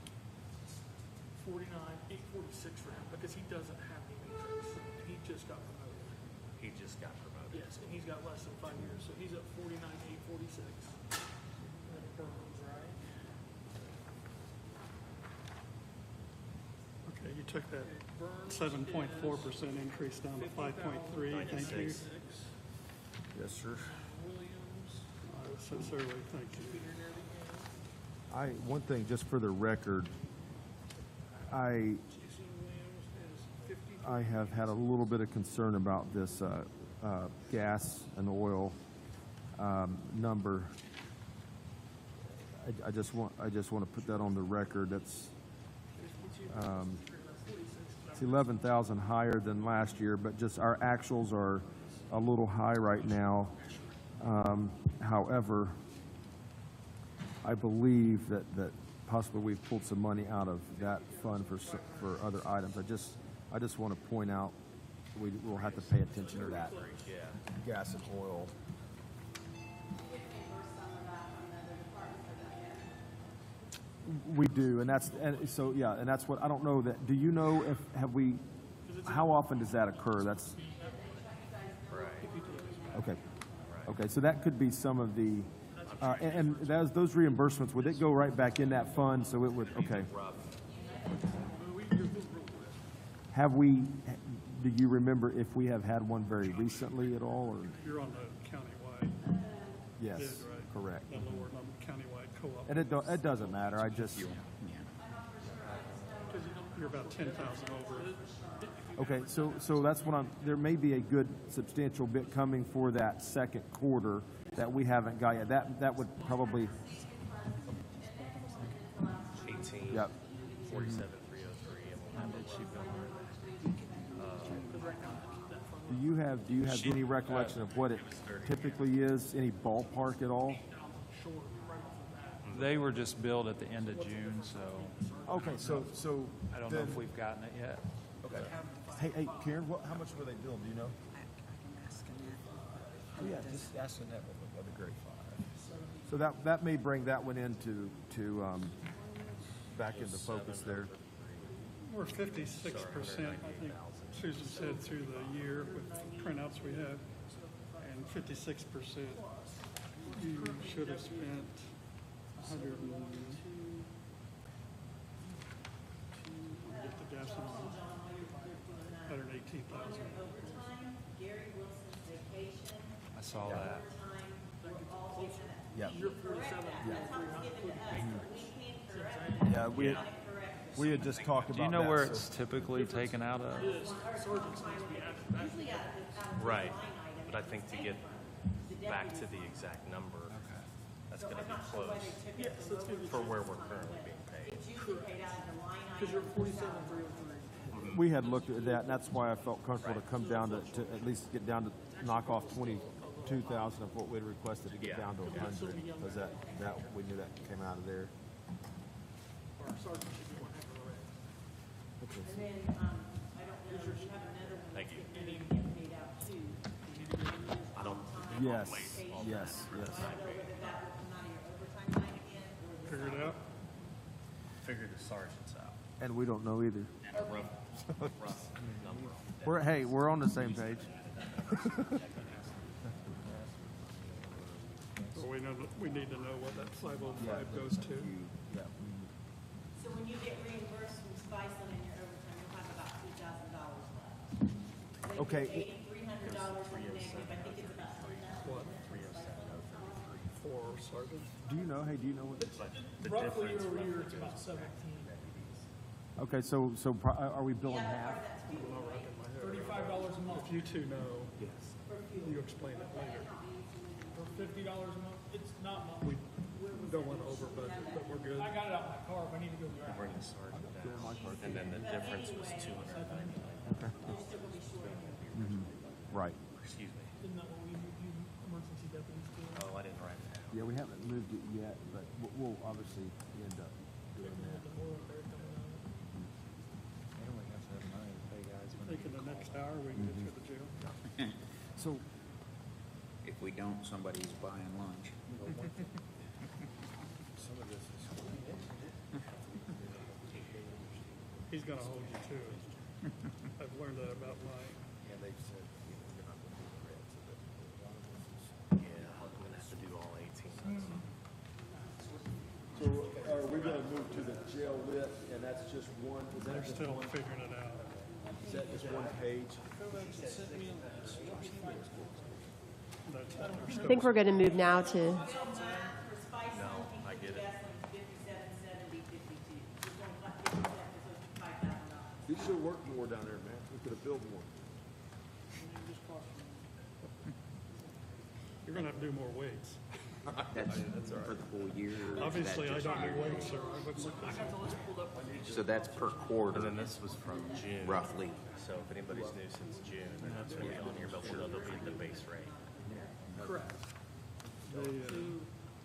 49,846 for him because he doesn't have any matrix. And he just got promoted. He just got promoted. Yes, and he's got less than 5 years, so he's at 49,846. And then Burns, right? Okay, you took that Burns 7.4% increase down to 5.3. Thank you. is 96. Yes, sir. Williams, Sincerely, thank you. Peter near the end. One thing, just for the record, I JC Williams is 50. I have had a little bit of concern about this gas and oil number. I just want to put that on the record. That's it's 11,000 higher than last year, but just our actuals are a little high right now. However, I believe that possibly we've pulled some money out of that fund for other items. I just want to point out we'll have to pay attention to that. Yeah. Gas and oil. We do, and that's what I don't know that. Do you know how often does that occur? That's okay. Okay, so that could be some of the, and those reimbursements, would it go right back in that fund? So it would, okay. Have we, do you remember if we have had one very recently at all, or? You're on the countywide Yes, bid, right? correct. The lower number, countywide co-op. And it doesn't matter, I just, You're about 10,000 over. okay, so that's what there may be a good substantial bit coming for that second quarter that we haven't got yet. That would probably, 18. yep. 47,303, and we'll have a sheet number. Do you have any recollection of what it typically is, any ballpark at all? They were just billed at the end of June, so Okay, so I don't know if we've gotten it yet. Okay. Hey, Karen, how much were they billed? Do you know? Oh, yeah, just asking that one. That'd be great. So that may bring that one into back into focus there. We're 56%, I think Susan said, through the year with printouts we have, and 56%. You should have spent 100 and, get the decimal, 118,000. Overtime, Gary Wilson's vacation, I saw that. overtime, we're all taking it. Yeah. You're 47. That's how it's given to us, but we can correct it. Yeah, we had just talked about Do you know that, where so- it's typically taken out of? This sergeant's needs to be added back. Usually out of the Right, line item, but I think to get back to the exact number, that's gonna be close Yes, that's good. for where we're currently being paid. it's usually paid out of the line Because item. you're 47,303. We had looked at that, and that's why I felt comfortable to come down to at least get down to knock off 22,000 of what we'd requested to get Yeah. down to 100, because that, we knew that came out of there. Our sergeant should be one heck of a rate. And then, I don't know, you have another one Thank that's you. getting ready to get paid out too. I don't, Yes, Vacation. yes, yes. I don't know whether that will come out of your overtime line again, or the Figure it out. figure the sergeants out. And we don't know either. Rough number on that. We're on the same page. So we need to know what that 505 goes to. Yeah. So when you get reimbursed from Spiceland in your overtime, you'll have about $2,000 left. Okay. $300 in the negative, I think it's about $3,000. What? For sergeants? Do you know, do you know what? The Roughly difference year over year, it's about 17. Okay, so are we billing half? $35 a month If you two know, you explain it later. or $50 a month. It's not We much. don't want to over budget, but we're good. I got it out in my car if I need to go grab it. bring the sergeant down, and then the difference was 290. Right. Excuse me. Isn't that what we use emergency deputies do? Oh, I didn't write it down. Yeah, we haven't moved it yet, but we'll obviously end up doing that. The more they're coming out. I think in the next hour, we can get you to the jail. So, If we don't, somebody's buying lunch. He's gonna hold you to it. I've learned that about mine. Yeah, I'm gonna have to do all 18. So are we gonna move to the jail lit, and that's just one, is They're still figuring it out. is that just one page? I think we're going to move now to, No, I get it. You should work more down there, man. We could have built more. You're gonna have to do more weights. That's for the full year. or is Obviously, that I just- don't do weights, sir. I wouldn't look I got the list pulled up. So that's per And quarter, then this was from June. roughly. So if anybody's new since June, then that's gonna be on here, but they'll be the base rate. Correct. They,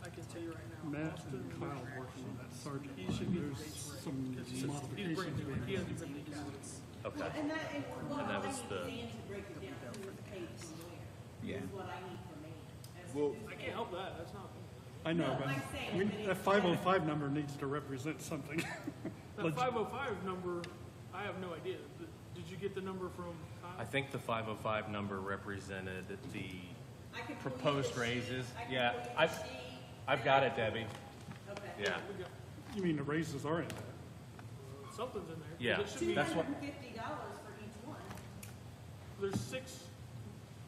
I can tell you right now. Matt Austin, and Kyle working on that sergeant. He should be the There's base rate. some He's modifications brand new. being He hasn't been the accounts. Okay. And that, And that was the- to break it down, who was paid from where, Yeah. is what I need from me. Well, I can't help that. That's not. I know, but I'm saying that that 505 number needs to represent something. That 505 number, I have no idea. Did you get the number from Kyle? I think the 505 number represented the I could pull you proposed the raises. sheet. I could Yeah, pull you the I've, sheet. I've got it, Debbie. Okay. Yeah, We got- You mean the raises are in there? Something's in there. 'Cause Yeah. it should be- That's what- $250 for each one. There's 6.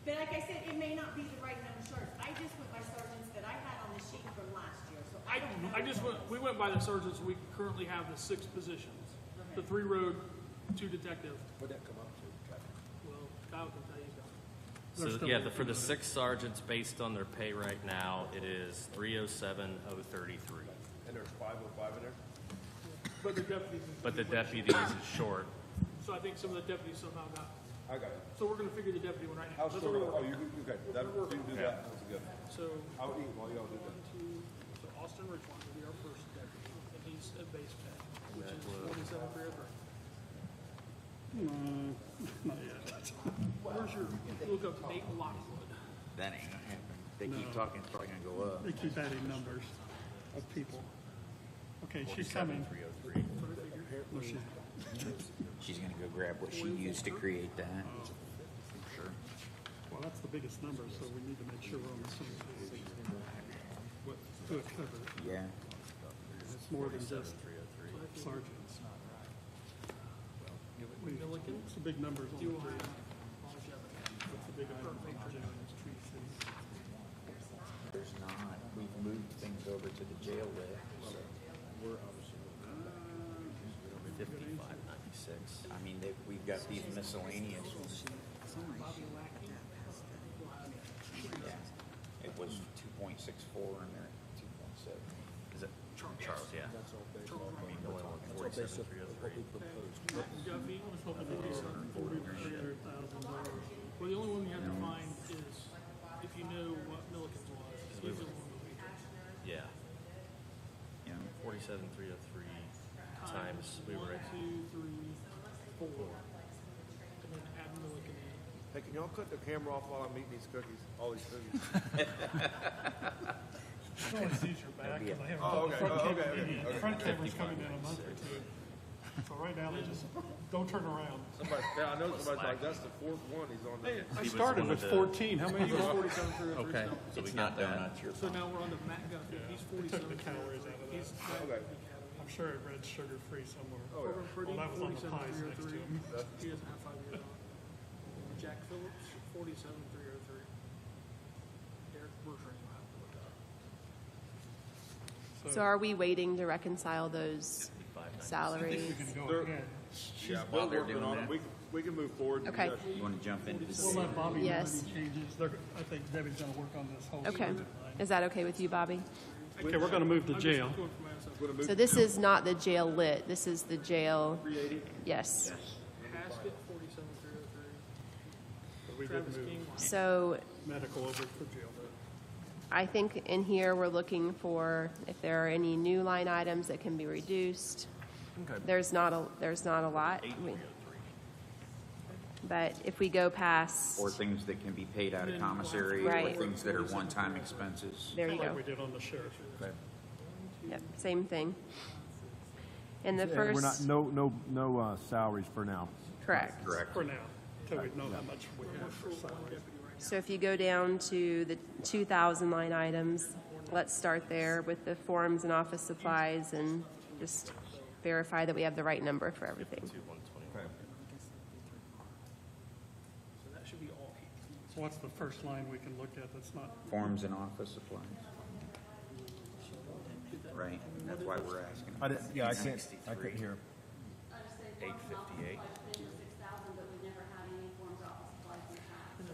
But like I said, it may not be the right number of sergeants. I just went by sergeants that I had on the sheet from last year, so I don't know. I just we went by the sergeants. We currently have the 6 positions. The 3 road, 2 detective. what'd that come up to? Well, Kyle can tell you. He's got it. They're so still yeah, working for the on it. 6 sergeants, based on their pay right now, it is 307,033. And there's 505 in there? But the deputies. But the deputies is short. So I think some of the deputies somehow got. I got it. So we're going to figure the deputy one right now. How That's sure, what we're oh, working you okay, that, you do that, that's good. on. So I'll eat while y'all do that. So Austin Richmond will be our first deputy, and he's at base pay, which is 47,303. Not yet. Where's your, look up Nate Lockwood. That ain't gonna happen. They keep talking, it's probably gonna go up. They keep adding numbers of people. Okay, she's coming. 47,303. No, she's, She's gonna go grab what she used to create that. Sure. well, that's the biggest number, so we need to make sure we're on the same page. What, to cover it. Yeah. It's more than just sergeants. It's the big numbers on the three. What's the big item on the jail? There's not. We've moved things over to the jail lit, so. We're obviously 55.96. I mean, we've got these miscellaneous ones. Yeah. It was 2.64 and they're at 2.7. Is it Charles? Yeah. That's all based on, I mean, no one on that's all based on 47,303. what we proposed. Guffey was hoping to do $300,000. Well, the only one we have to find is, if you know what Milliken's was, he's the one with Matrix. Yeah. Yeah. 47,303 times we were at. 1, 2, 3, 4. And then add Milliken in. Hey, can y'all cut the camera off while I'm eating these cookies? All these cookies? No one sees your back, because I haven't Oh, got the okay, front camera okay, in yet. okay. The front camera's coming in a month or two. So right now, they just, don't turn around. Somebody, yeah, I know somebody's like, that's the fourth one he's on Hey, there. I started with 14, how many? He was 47,303. Okay. So we got that. So now we're on to Matt Guffey. He's We took the 47,303. calories out of that. He's Okay. I'm sure it read sugar-free somewhere. Oh, yeah. Pretty, Well, that was on the pies next to 47,303. him. He doesn't have 5 years on. Jack Phillips, 47,303. Derek Bertrand, you'll have to look up. So are we waiting to reconcile those salaries? We can go They're- ahead. Yeah, while they're they're working on doing it. that. We can move forward. You Okay. guys- You want to jump into We'll the, let Bobby know Yes. any changes. I think Debbie's gonna work on this whole. Okay. budget line. Is that okay with you, Bobby? Okay, we're gonna move to jail. Going for myself. Gonna move So this is not the jail lit, this is the jail, 380. yes. Haskett, 47,303. But we did Travis move King, So medical over for jail. I think in here, we're looking for if there are any new line items that can be reduced. Okay. There's not a lot. But if we go past, or things that can be paid out of commissary, or Right. things that are one-time expenses. there you Like go. we did on the sheriff. Yep, same thing. And the And we're not, first, no salaries for now. correct. Correct. For now, till we know how much we have for salaries. So if you go down to the 2,000 line items, let's start there with the forms and office supplies and just verify that we have the right number for everything. 120. So that should be all 18. So what's the first line we can look at that's not, Forms and office supplies. Right, that's why we're asking. I didn't, yeah, I couldn't hear. 858. Budgeted was 6,000, but we've never had any forms of office supplies in the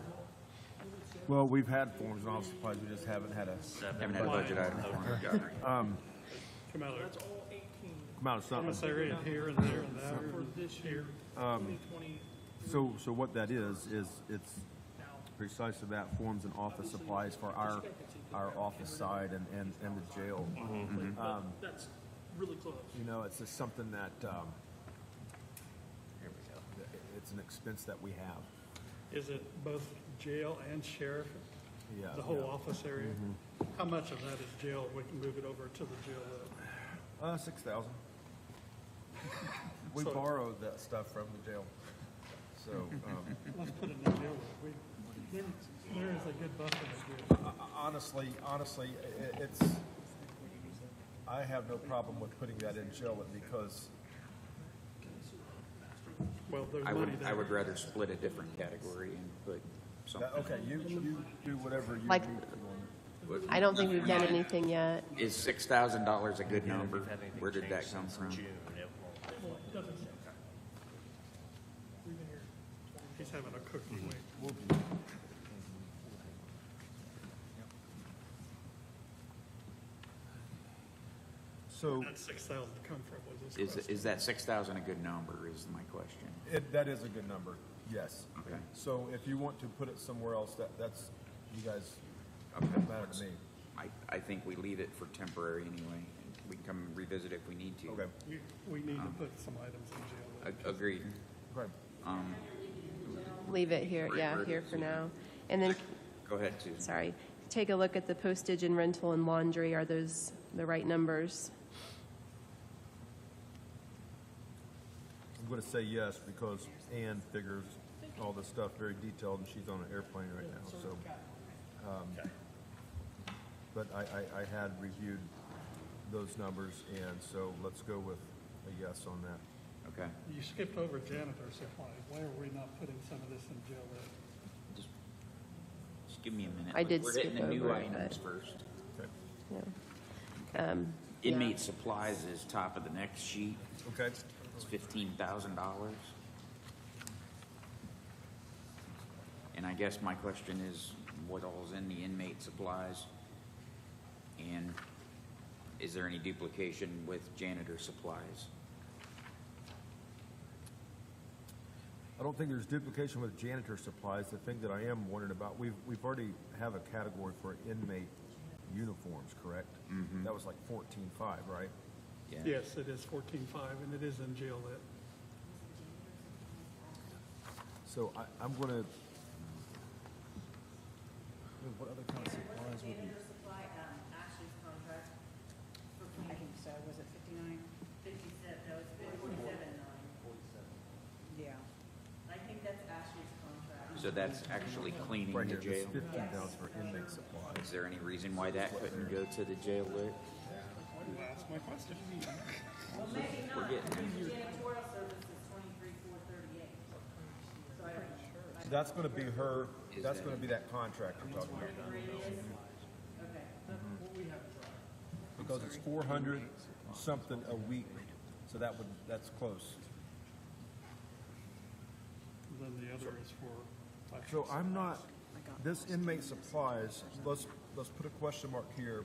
past. Well, we've had forms and office supplies, we just haven't had a, Haven't had a budget item for it. come out That's of all 18 come out of something. commissary and here and there and that. for this year, 2020. So what that is it's precisely that, forms and office supplies for our office side and the jail. That's really close. You know, it's just something that, it's an expense that we have. Is it both jail and sheriff? Yeah. The whole office area? How much of that is jail? We can move it over to the jail. 6,000. We So- borrowed that stuff from the jail. So, Let's put it in the jail. There is a good buffer in jail. honestly, it's, I have no problem with putting that in jail because, Well, there's I money would, there. I would rather split a different category and put something. okay, you do whatever you Like- need to. I don't think we've done anything yet. Is $6,000 a good Again, if number? you've had anything Where did that changed come since from? June, it won't. It doesn't. We've been here. He's having a cookie. Wait. So, That 6,000 come from was this question. Is that 6,000 a good number is my question. that is a good number, yes. Okay. So if you want to put it somewhere else, that's, you guys, doesn't matter to me. I think we leave it for temporary anyway. and We can come revisit if we need to. Okay. We need to put some items in jail. Agreed. Okay. Leave it here, yeah, here for now. And then, Go ahead, Susan. sorry, take a look at the postage and rental and laundry. Are those the right numbers? I'm going to say yes because Ann figures all this stuff very detailed, and she's on an airplane right now, so. But I had reviewed those numbers, and so let's go with a yes on that. Okay. You skipped over janitor supplies. Why are we not putting some of this in jail lit? Just give me a minute. I did We're hitting skip the new over it, items but- first. Yeah. Inmate supplies is top of the next sheet. Okay. It's $15,000. And I guess my question is, what all's in the inmate supplies? And is there any duplication with janitor supplies? I don't think there's duplication with janitor supplies. The thing that I am wondering about, we've already have a category for inmate uniforms, correct? Mm-hmm. That was like 14.5, right? Yeah. Yes, it is 14.5, and it is in jail lit. So I'm gonna. What other kind of supplies would we? Janitor supply, Ashley's contract, I think so, was it 59? 57, no, it's 47.9. Yeah. I think that's Ashley's contract. So that's actually cleaning Right the here, jail? this 15,000 for inmate supplies. Is there any reason why that couldn't go to the jail lit? That's my question. Well, maybe We're not, getting because janitorial service is 23,438. So I don't know. So that's gonna be her, Is that's that- gonna be that contract we're talking about. Okay. Because it's 400 something a week, so that's close. Then the other is for. So I'm not, this inmate supplies, let's put a question mark here,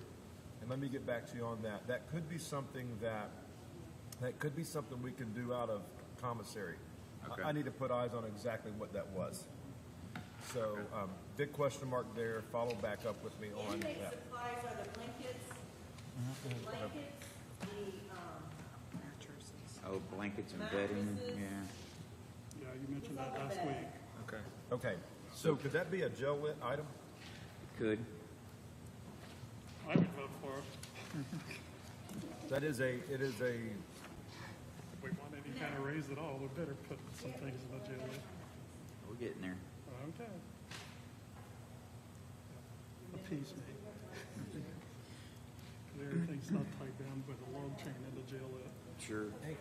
and let me get back to you on that. That could be something we can do out of commissary. Okay. I need to put eyes on exactly what that was. So, big question mark there, follow back up with me on Inmate that. supplies are the blankets, Oh, blankets and bedding, yeah. Yeah, you mentioned that last week. Okay. Okay, so could that be a jail lit item? Could. I would vote for it. It is a, If we want any kind of raise at all, we better put some things in the jail lit. We're getting there. Okay. Appease me. Everything's not tied down with a log chain in the jail lit. Sure. hey,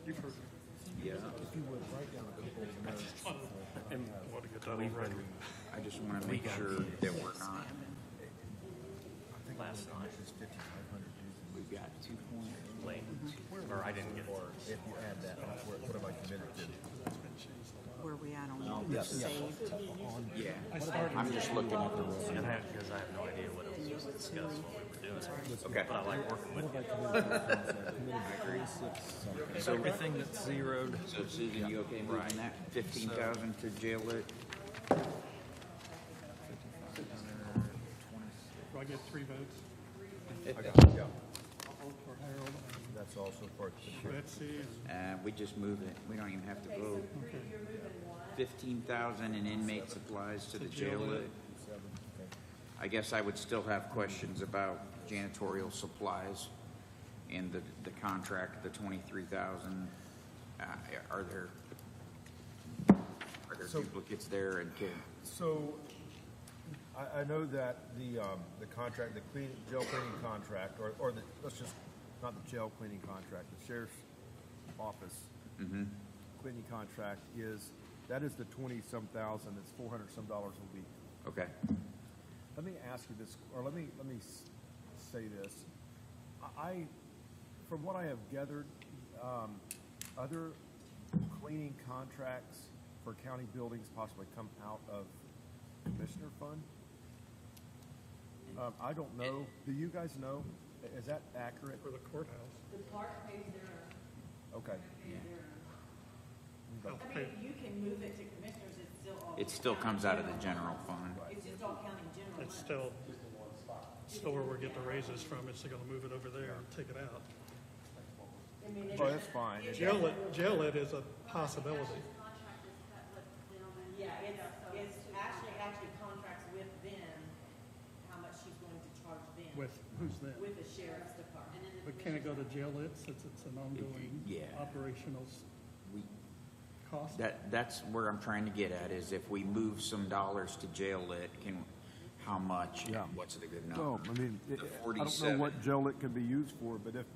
You've heard me. Yeah. if you would write down a couple of notes. And want to get that on record. I just want to make sure that we're not. Last night is 5,500 dues. We've got 2 points. Or I didn't get it. Or if you add that, what have I committed to? Where we at on Yes. saved? Yeah. I'm just looking at the road. Because I have no idea what it was discussed when we were doing it. Okay. But I like working with you. So Everything that's zeroed. So Susan, you okay moving that 15,000 to jail lit? Do I get 3 votes? yeah, I'll vote for Harold that's also part of the and Betsy and We just move it. We don't even have to vote. 15,000 in inmate supplies to the jail lit. I guess I would still have questions about janitorial supplies and the contract, the 23,000. Are there So- duplicates there, and So, I know that the contract, the jail cleaning contract, or the, let's just, not the jail cleaning contract, the sheriff's office cleaning contract that is the 20-some thousand, it's $400-some a week. okay. Let me ask you this, or let me say this. From what I have gathered, other cleaning contracts for county buildings possibly come out of commissioner fund? I don't know. Do you guys know? Is that accurate? for the courthouse. the Clark pays their own. Okay. I mean, you can move it to commissioners, it's still all. It still comes out of the general fund. It's just all county general. It's money. still where we get the raises from. It's going to move it over there and take it out. I mean, it's- Well, that's fine. Jail lit is a possibility. Contract is cut with them and. Yeah, it's actually contracts with them, how much she's going to charge them. With, who's that? With the sheriff's department. But can it go to jail lit since it's an ongoing Yeah. operational We, cost? That's where I'm trying to get at, is if we move some dollars to jail lit, how much, and Yeah. what's the good Well, number? I mean, The I don't know 47. what jail it could be used for, but if,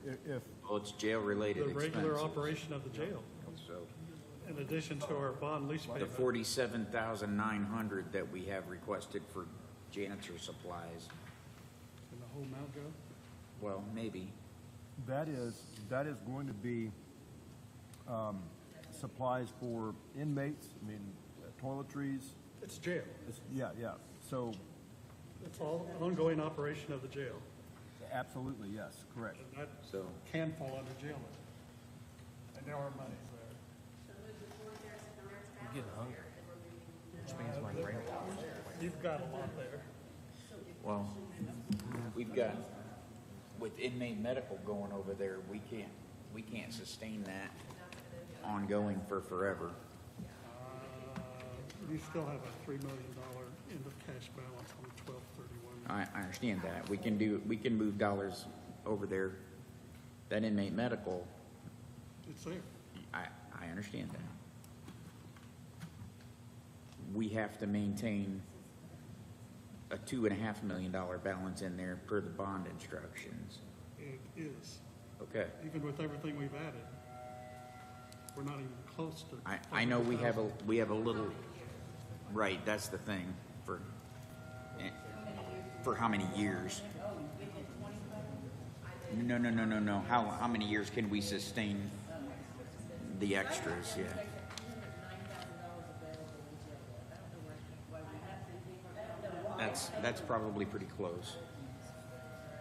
Well, it's jail-related The expenses. regular operation of the jail, So, in addition to our bond lease the payment. 47,900 that we have requested for janitor supplies, Can the whole amount go? well, maybe. that is going to be, supplies for inmates, I mean, toiletries, It's jail. yeah, so, It's all ongoing operation of the jail. absolutely, yes, correct. And that So, can fall under jail. And there are monies there. I'm getting hungry, which means my brain. You've got a lot there. well, we've got, with inmate medical going over there, we can't sustain that ongoing for forever. You still have a $3 million end of cash balance on 12/31. I understand that. We can move dollars over there. That inmate medical, It's there. I understand that. We have to maintain a $2.5 million balance in there per the bond instructions. It is. Okay. Even with everything we've added, we're not even close to. I know we have a 500,000. little, right, that's the thing, for how many years? No. How many years can we sustain the extras, yeah? That's probably pretty close.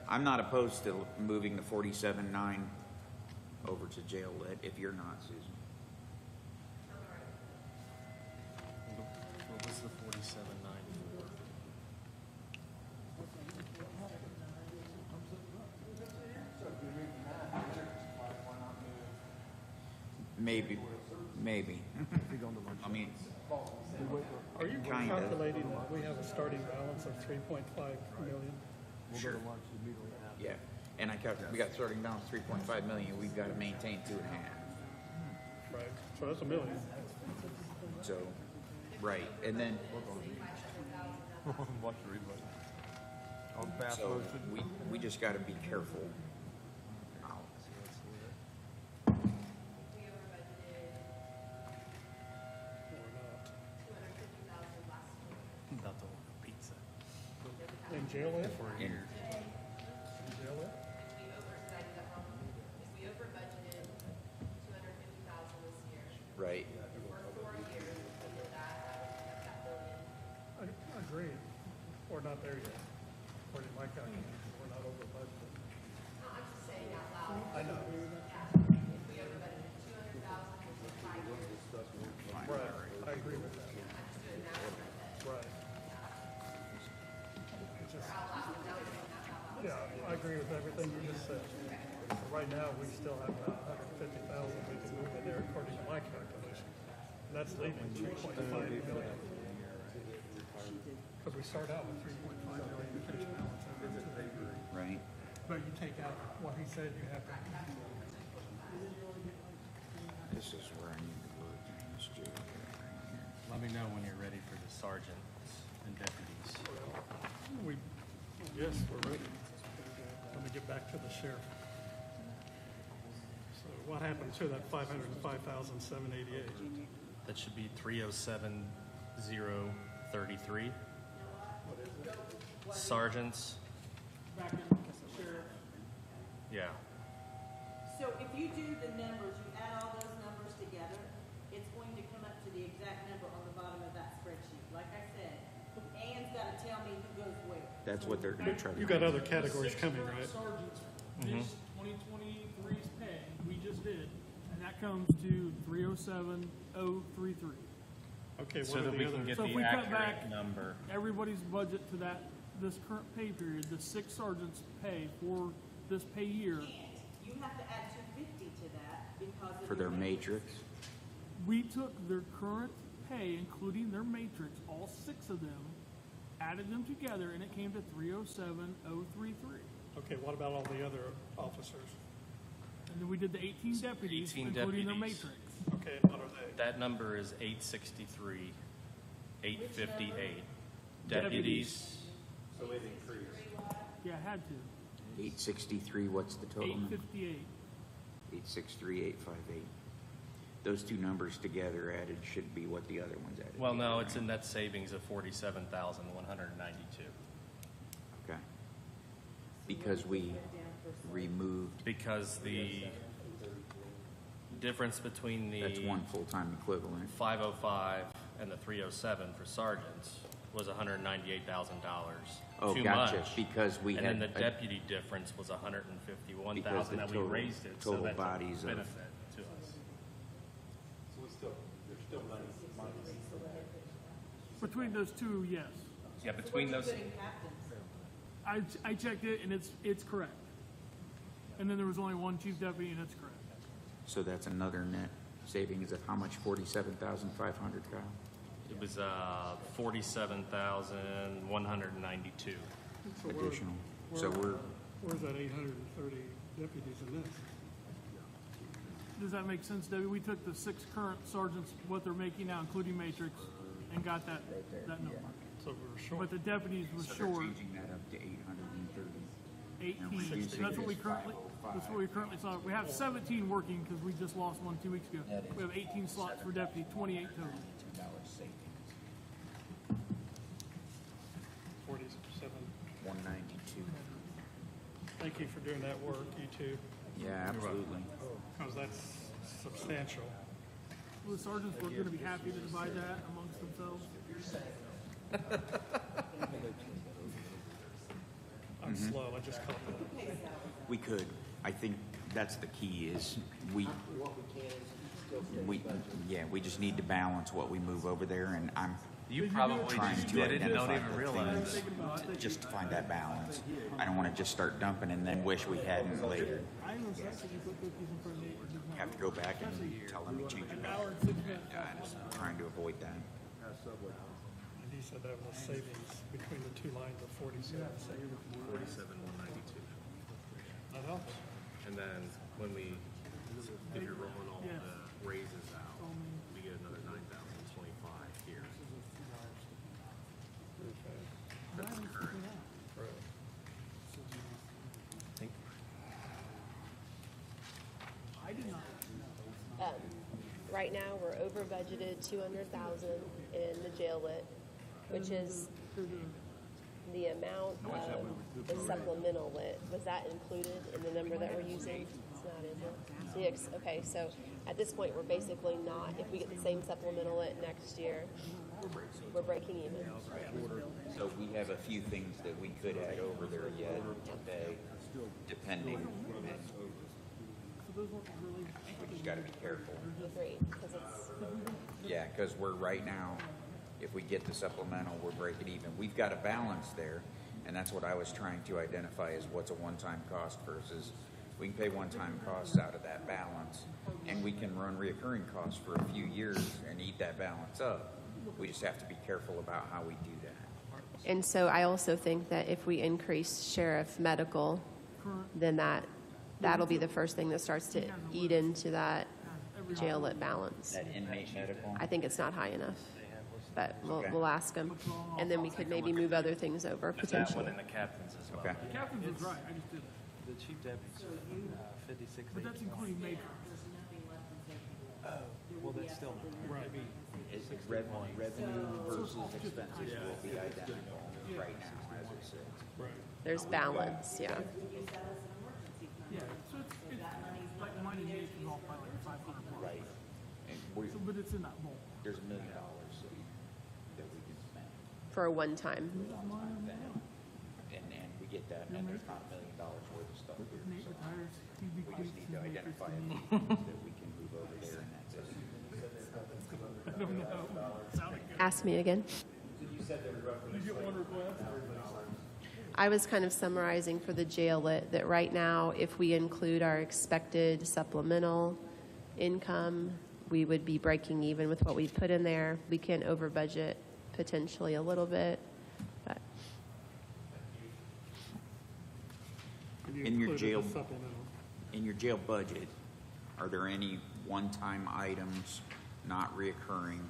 I'm not opposed to moving the 47.9 over to jail lit, if you're not, Susan. What was the 47.9 Maybe. I mean, Are you Kind of. calculating that we have a starting balance of 3.5 million? sure. Yeah, and we got starting balance 3.5 million, we've got to maintain 2.5. Right, so that's $1 million. So, right, and then, Watch the replay. On fast so motion. we just got to be careful. Ow. I'm about to order pizza. In jail lit? In- In jail lit? We over budgeted $250,000 this year. Right, For 4 years, we did that billion. Agreed. We're not there yet. According to my calculations, we're not over budget. No, I'm just saying out loud. I know. If we over budgeted 200,000 for 5 years, Right, I agree with that. Right. It's just- Yeah, I agree with everything you just said. Right now, we still have about 150,000 we can move in there according to my calculation. And that's leaving 3.5 million. Because we start out with 3.5 million in cash balance. right. But you take out what he said you have to. This is where I need to look. This jail right here. Let me know when you're ready for the sergeants and deputies. Yes, we're ready. Let me get back to the sheriff. So what happened to that 505,788? That should be 307,033. Sergeants, Back in sheriff. yeah. So if you do the numbers, you add all those numbers together, it's going to come up to the exact number on the bottom of that spreadsheet. Like I said, Ann's gotta tell me who goes where. That's what they're trying to do. You got other categories Six coming, current right? Sergeants, this 2023's pay, we just did, and that comes to 307,033. Okay, So what are that we the can other? get So if the we cut accurate back number. everybody's budget to this current pay period, the 6 sergeants' pay for this pay year, You have to add 250 to that because of. For their your matrix. we took their current pay, including their matrix, all 6 of them, added them together, and it came to 307,033. Okay, what about all the other officers? And then we did the 18 deputies, 18 including their deputies. matrix. Okay, what are they? That number is 863, 858. Deputies, Yeah, had to. 863, what's the total number? 858. 863, 858. Those two numbers together added should be what the other ones added. well, no, right? it's a net savings of 47,192. Okay. Because we removed, Because the difference between the that's one full-time equivalent. 505 and the 307 for sergeants was $198,000. Oh, Too gotcha, much. because we And had. then the a- deputy difference was Because 151,000 the that we total- raised it, so total that's bodies a of- benefit to us. Between those two, yes. Yeah, between those, I checked it and it's correct. And then there was only one chief deputy and it's correct. So that's another net savings of how much? 47,500, Kyle? it was 47,192. So Additional. So where's that 830 deputies in this? Does that make sense, Debbie? We took the 6 current sergeants, what they're making now, including matrix, and got that number. So we're short. But the deputies was so they're short changing that up to 830. 18. That's what we currently saw. We have 17 working because we just lost one 2 weeks ago. We have 18 slots for deputy, 28 total. 47. 192. Thank you for doing that work, you two, Yeah, absolutely. because that's substantial. Well, the sergeants were going to be happy to divide that amongst themselves. I'm slow, I just caught that. We could. I think that's the key is we, we just need to balance what we move over there, and I'm You probably trying just to did it and don't identify even the realize. things just to find that balance. I don't want to just start dumping and then wish we hadn't later. I know something you put cookies in front of me. Have to go back and tell them to change it back. I'm just trying to avoid that. And he said that was savings between the two lines of 47. 47,192. That helps. And then when we, if you're rolling all the raises out, we get another 9,025 here. That's the current. I did not. Right now, we're over budgeted 200,000 in the jail lit, which is the amount of the supplemental lit. Was that included in the number that we're using? It's not, is it? Yes, okay, so at this point, we're basically not, if we get the same supplemental lit next year, we're breaking even. So we have a few things that we could add over there yet today, depending. We just got to be careful. Agreed, because it's, Yeah, because we're right now, if we get the supplemental, we're breaking even. We've got a balance there, and that's what I was trying to identify as what's a one-time cost versus we can pay one-time costs out of that balance, and we can run reoccurring costs for a few years and eat that balance up. We just have to be careful about how we do that. and so I also think that if we increase sheriff medical, then that'll be the first thing that starts to eat into that jail lit balance. That inmate medical, I think it's not high enough, but Okay. we'll ask them, and then we could maybe move other things over That one potentially. and the captains as well. okay. The captain's was right, I just did it. The chief deputy's 56. But that's including matrix. Well, that's still Right. Is revenue versus expenses will be identical right now as it sits. There's balance, yeah. Yeah, so it's like mine and Nate's is off by like 500 bucks. Right. And we, So, but it's in that ball. there's $1 million that we can spend. For a one-time. And we get that, and there's not $1 million worth of stuff here. Nate So retires, he we just bequeaths need his to matrix identify to a me. few things that we can move over there, and that's it. I don't know, sounded good. Ask me again. Did you get one request? I was kind of summarizing for the jail lit that right now, if we include our expected supplemental income, we would be breaking even with what we put in there. We can over budget potentially a little bit, but And you In your included the jail- supplemental. in your jail budget, are there any one-time items not reoccurring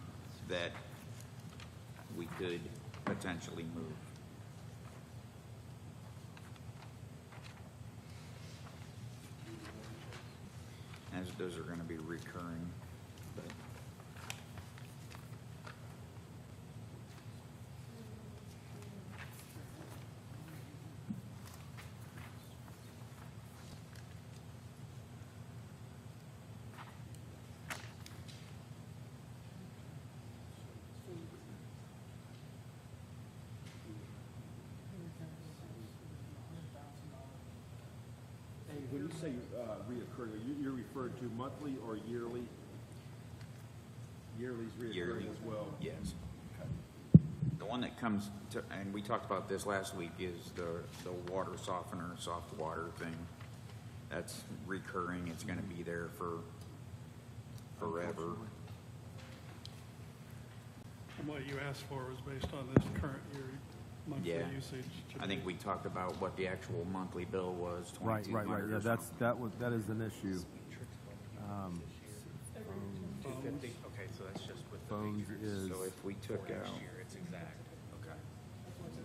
that we could potentially move? As those are gonna be recurring, but. And when you say reoccurring, you're referring to monthly or yearly? Yearly's reoccurring Yearly. as well? Yes. The one that comes to, and we talked about this last week, is the water softener, soft water thing. That's recurring, it's gonna be there for forever. And what you asked for was based on this current year monthly Yeah. usage. I think we talked about what the actual monthly bill was, Right, 2,200 yeah, or something. that is an issue. Okay, so that's just with the Phones figures. is, So if we took For next out, year, it's exact. Okay.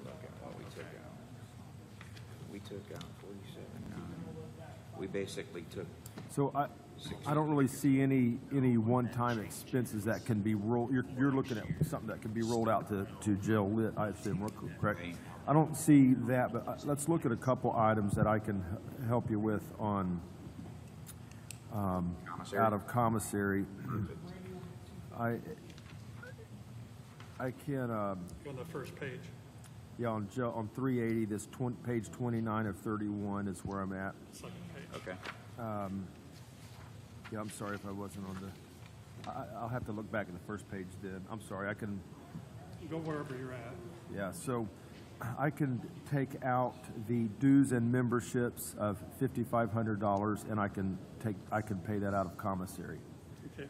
look at what we took out. We took out 47.9. We basically took, so I don't really see any one-time expenses that can be rolled, you're looking at something that can be rolled out to jail lit, I assume, correct? Right. I don't see that, but let's look at a couple items that I can help you with on, commissary. out of commissary. I can, Go on the first page. yeah, on 380, this page 29 of 31 is where I'm at. Second page. Okay. Yeah, I'm sorry if I wasn't on the, I'll have to look back at the first page then. I'm sorry, I can, Go wherever you're at. yeah, so I can take out the dues and memberships of $5,500 and I can pay that out of commissary. Okay.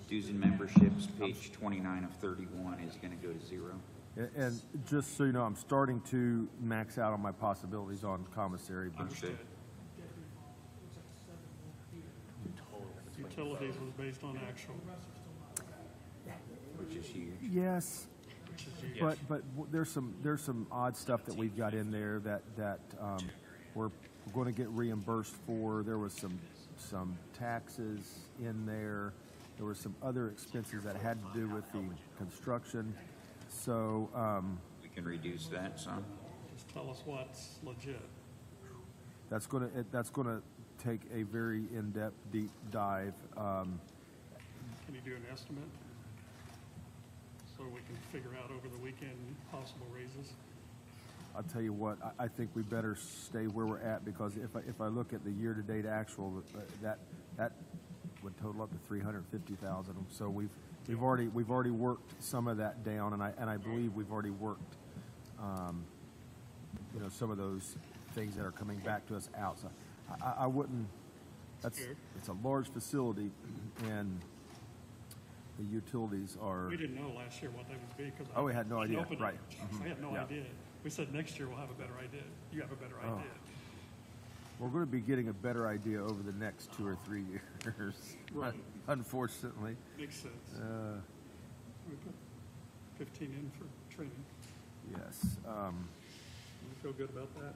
Dues and memberships, page 29 of 31 is gonna go to zero. And just so you know, I'm starting to max out on my possibilities on commissary, but Understood. Utilities was based on actual, Which is huge. yes, which is huge. but there's some odd stuff that we've got in there that we're going to get reimbursed for. There was some taxes in there. There were some other expenses that had to do with the construction. So We can reduce that some. Just tell us what's legit. that's gonna take a very in-depth, deep dive. Can you do an estimate? So we can figure out over the weekend possible raises? I'll tell you what, I think we better stay where we're at, because if I look at the year-to-date actual, that would total up to 350,000. So we've already worked some of that down, and I believe we've already worked, some of those things that are coming back to us out. So I wouldn't. It's a large facility, and the utilities are. We didn't know last year what they would be because. Oh, we had no idea, opened it. right. I had no Yeah. idea. We said next year we'll have a better idea. You have a better Oh. idea. We're going to be getting a better idea over the next 2 or 3 years. Right. Unfortunately. Makes sense. We put 15 in for training. Yes. You feel good about that?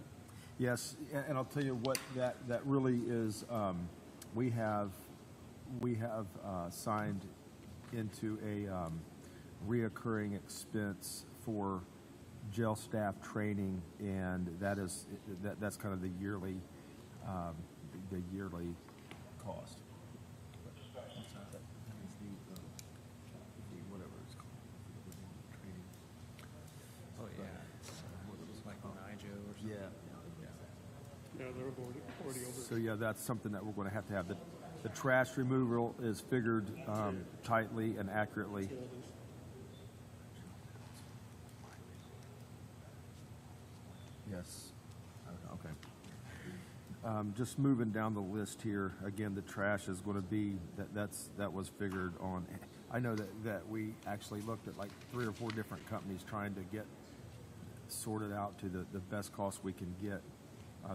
Yes, and I'll tell you what that really is. We have signed into a reoccurring expense for jail staff training, and that's kind of the yearly cost. Whatever it's called. Training. Oh, yeah. It's like NIJO or something. Yeah. Yeah, they're already over. So yeah, that's something that we're going to have. The trash removal is figured tightly and accurately. Yes. Okay. Just moving down the list here, again, the trash is going to be, that was figured on. I know that we actually looked at like 3 or 4 different companies trying to get sorted out to the best cost we can get.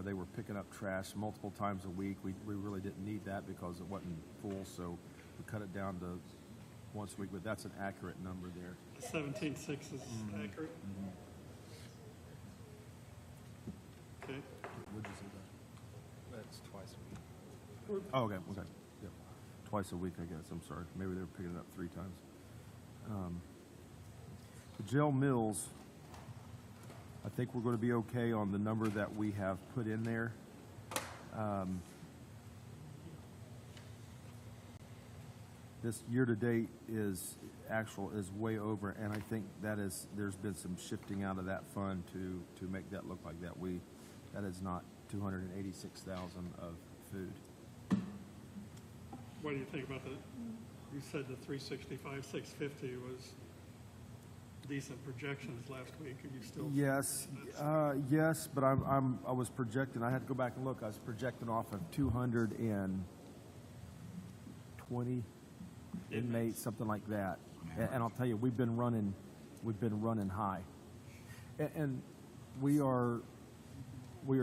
They were picking up trash multiple times a week. We really didn't need that because it wasn't full, so we cut it down to once a week, but that's an accurate number there. The 17.6 is accurate? Okay. What'd you say that? That's twice a week. Oh, okay. Yep. Twice a week, I guess. I'm sorry. Maybe they were picking it up 3 times. The gel mills, I think we're going to be okay on the number that we have put in there. This year-to-date is way over, and I think there's been some shifting out of that fund to make that look like that. That is not 286,000 of food. What do you think about you said the 365, 650 was decent projections last week, and you still? Yes, yes, but I was projecting, I had to go back and look, I was projecting off of 220 inmates, something like that. And I'll tell you, we've been running high. And we are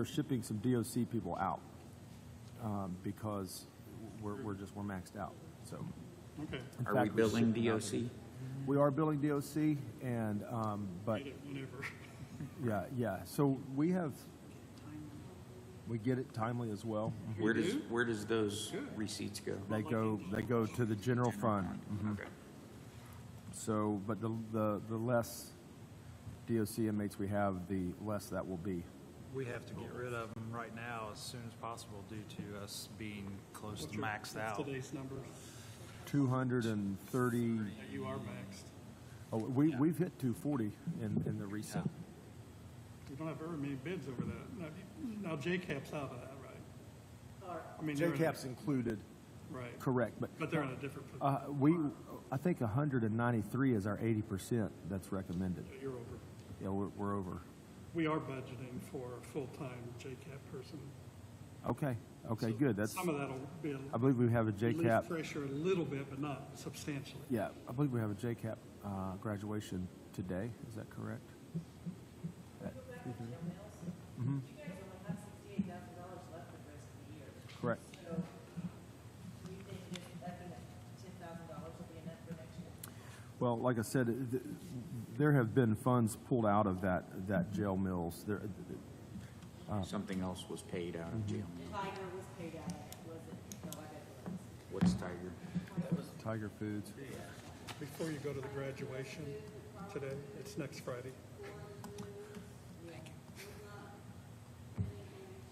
shipping some DOC people out because we're maxed out. So, Okay. Are we billing DOC? We are billing DOC, and but Whenever. yeah. So we get it timely as well. Where does those receipts go? They go to the general fund. Okay. So, but the less DOC inmates we have, the less that will be. We have to get rid of them right now as soon as possible due to us being close to maxed out. What's today's number? 230. You are maxed. Oh, we've hit 240 in the recent. You don't have very many bids over that. Now JCAP's out of that, right? I mean, they're in JCAP's included. Right. Correct, But they're in a different. I think 193 is our 80% that's recommended. You're over. Yeah, we're over. We are budgeting for a full-time JCAP person. Okay, So good. That's. some of that'll be. I believe we have a Relieve JCAP. pressure a little bit, but not substantially. Yeah, I believe we have a JCAP graduation today. Is that correct? Mm-hmm. You guys only have $68,000 left for the rest of the year. Correct. So, do you think just upping that $10,000 will be enough for next year? Well, like I said, there have been funds pulled out of that jail mills. Something else was paid out of jail. Tiger was paid out of it, was it? No, I bet it was. What's Tiger? Tiger Foods. Before you go to the graduation today, it's next Friday.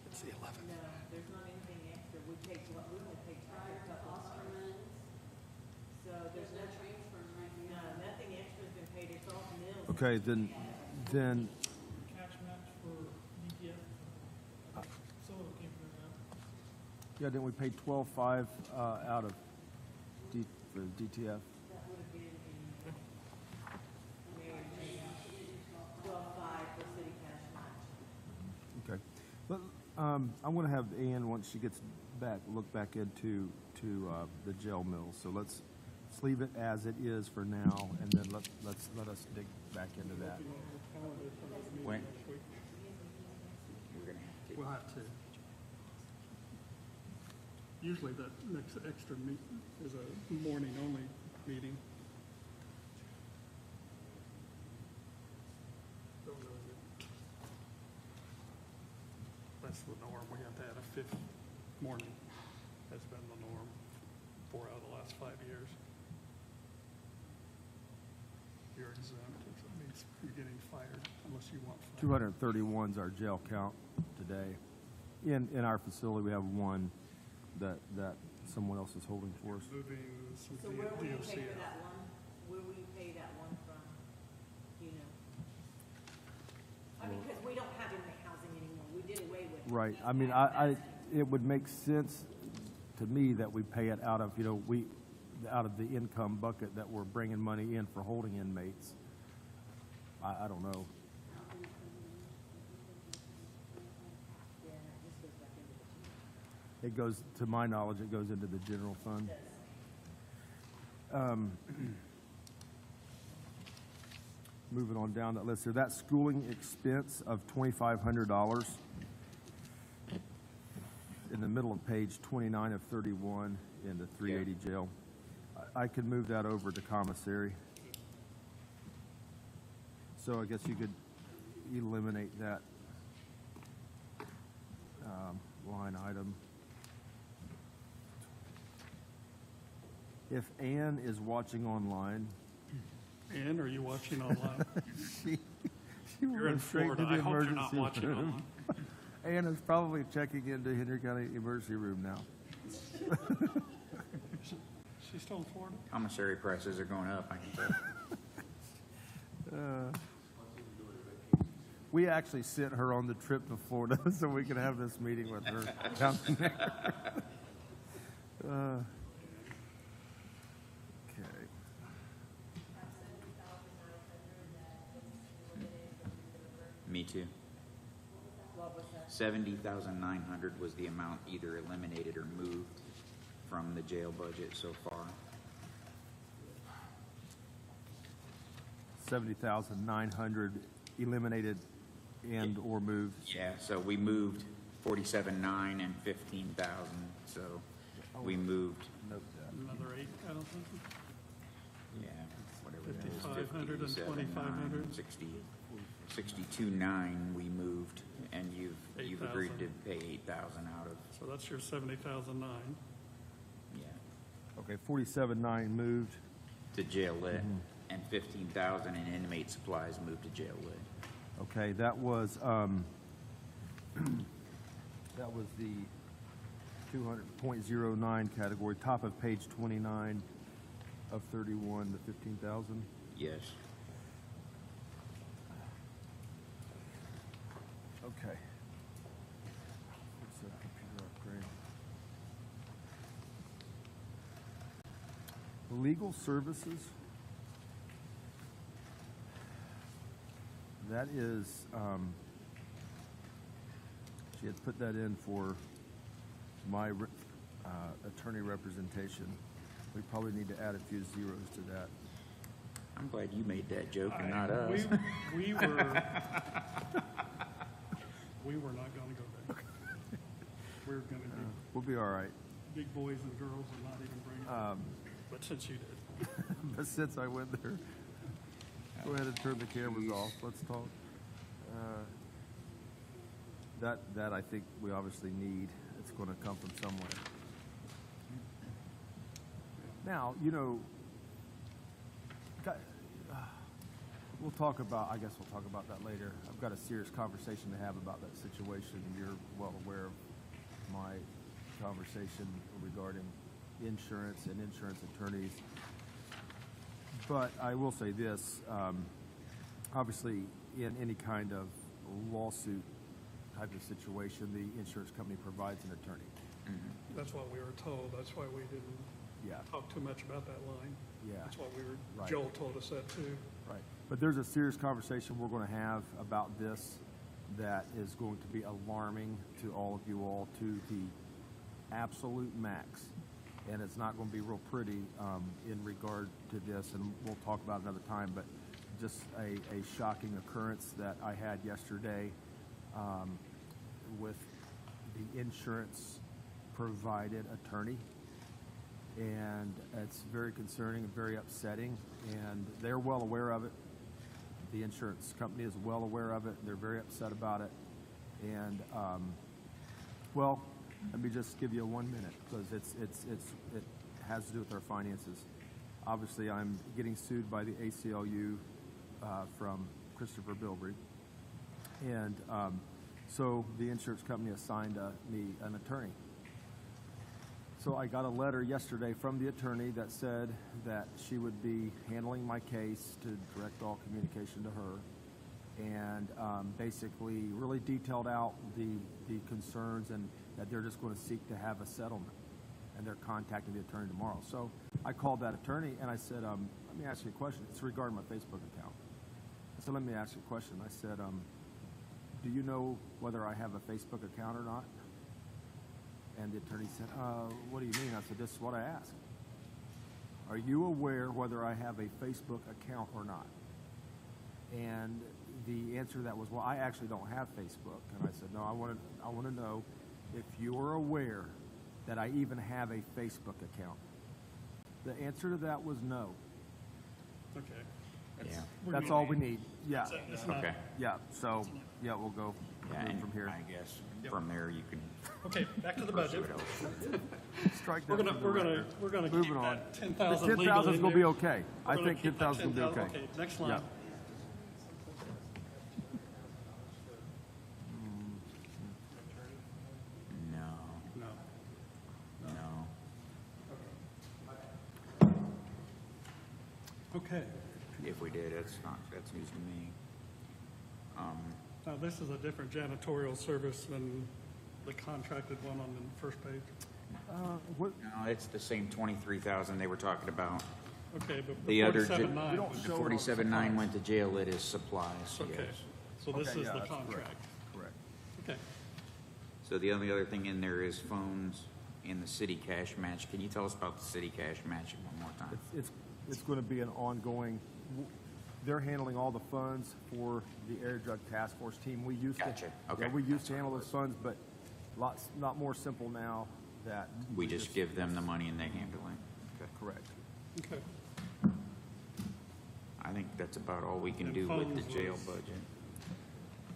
It's the 11th. No, there's not anything extra. We only paid Tiger to Osterman's. So there's no transfer right now. No, nothing extra's been paid. It's all mills. Okay, then Cash match for DTF. Some of it came from that. yeah, didn't we pay 12.5 out of for DTF? That would have been in, 12.5 for city cash match. Okay. But, I'm going to have Ann, once she gets back, look back into the jail mills. So let's leave it as it is for now, and then let us dig back into that. When? We're gonna have to. We'll have to. Usually that next extra meet is a morning-only meeting. Don't know that- That's the norm. We have to add a 5th morning. That's been the norm 4 out of the last 5 years. You're exempt. It means you're getting fired unless you want fired. 231 is our jail count today. In our facility, we have one that someone else is holding for us. Moving some So where will you DOC pay for out. that one? Where will you pay that one from? Do you know? I mean, because we don't have inmate housing anymore. We did away with it. Right. We I mean, had it would make sense to me that we pay it out of, out of the income bucket that we're bringing money in for holding inmates. I don't know. Yeah, this goes back into the. It goes, to my knowledge, it goes into the general fund. moving on down that list here, that schooling expense of $2,500 in the middle of page 29 of 31 in the 380 jail, I could move that over to commissary. So I guess you could eliminate that line item. If Ann is watching online, Ann, are you watching online? she You're in went straight to Florida. the I hope you're not emergency watching room. online. Ann is probably checking into Henry County Emergency Room now. She's still in Florida? Commissary prices are going up, I can tell. We actually sent her on the trip to Florida so we could have this meeting with her down there. Okay. Me too. 70,900 was the amount either eliminated or moved from the jail budget so far. 70,900 eliminated and or moved. Yeah, so we moved 47,900 and 15,000, so we moved, Another 8,000? yeah, whatever that is. 5,500 and 2,500. 62,900 we moved, and you've agreed to pay 8,000 out of, So that's your 70,009. yeah, Okay, 47,900 moved. to jail lit, and 15,000 in inmate supplies moved to jail lit. Okay, that was that was the 200.09 category, top of page 29 of 31, the 15,000. Yes. Okay. What's that computer upgrade? Legal services. That is, she had put that in for my attorney representation. We probably need to add a few zeros to that. I'm glad you made that joke and not us. We were not going to go there. We're going to be We'll be all right. big boys and girls and not even bring it up. But since you did. But since I went there, go ahead and turn the cameras off. Let's talk. That I think we obviously need. It's going to come from somewhere. Now, you know, we'll talk about, I guess we'll talk about that later. I've got a serious conversation to have about that situation. You're well aware of my conversation regarding insurance and insurance attorneys. But I will say this, obviously in any kind of lawsuit type of situation, the insurance company provides an attorney. That's what we were told. That's why we didn't talk too much about that line. Yeah. That's what we were, Right. Joel told us that too. Right. But there's a serious conversation we're going to have about this that is going to be alarming to all of you all to the absolute max. And it's not going to be real pretty in regard to this, and we'll talk about it another time, but just a shocking occurrence that I had yesterday with the insurance provided attorney. And it's very concerning and very upsetting, and they're well aware of it. The insurance company is well aware of it. They're very upset about it. And, well, let me just give you 1 minute, because it has to do with our finances. Obviously, I'm getting sued by the ACLU from Christopher Bilbrey. And so the insurance company assigned me an attorney. So I got a letter yesterday from the attorney that said that she would be handling my case to direct all communication to her, and basically really detailed out the concerns, and that they're just going to seek to have a settlement, and they're contacting the attorney tomorrow. So I called that attorney and I said, let me ask you a question. It's regarding my Facebook account. I said, let me ask you a question. I said, do you know whether I have a Facebook account or not? And the attorney said, what do you mean? I said, this is what I asked. Are you aware whether I have a Facebook account or not? And the answer to that was, well, I actually don't have Facebook. And I said, no, I want to know if you're aware that I even have a Facebook account. The answer to that was no. Okay. Yeah. That's all we need. Yeah. It's not- Okay. Yeah. So, yeah, we'll go Yeah, move and from here. I guess from there you can. Okay, back to the budget. Strike We're that gonna, from the we're gonna, record. we're gonna keep Moving on. that The 10,000 legal 10,000 is in going to be there. okay. We're I gonna think keep that 10,000 will be 10,000. okay. Okay, next line. Yeah. No, No. no. Okay. If we did, that's news to me. Now, this is a different janitorial service than the contracted one on the first page. What, No, it's the same 23,000 they were talking about. Okay, but The the other, 47.9. We don't was- show it on 47.9 went to jail, it is supplies, Okay, yes. so this Okay, is yeah, the that's correct. contract. correct. Okay. So the only other thing in there is phones and the city cash match. Can you tell us about the city cash match one more time? It's going to be an ongoing, they're handling all the funds for the air drug task force team. We used to. Gotcha. Okay. Yeah, we used to handle those funds, but lot more simple now that. We just give them the money and they handle it. Okay. Correct. Okay. I think that's about all we can And do with the phones jail was- budget.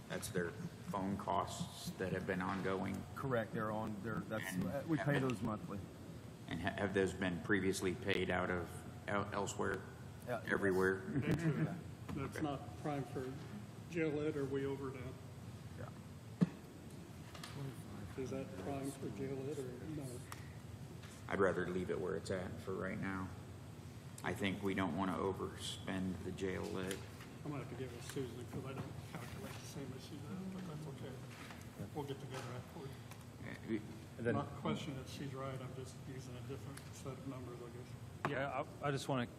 That's their phone costs that have been ongoing. Correct, that's, And we pay have- those monthly. And have those been previously paid out of elsewhere, Yeah. everywhere? That's Okay. not prime for jail ed, or we over now? Yeah. Is that prime for jail ed, or no? I'd rather leave it where it's at for right now. I think we don't want to overspend the jail lit. I'm gonna have to give it to Susan, because I don't calculate the same as she does, but that's okay. We'll get together afterward. Not question that she's right, I'm just using a different set of numbers, I guess. Yeah, I just want to,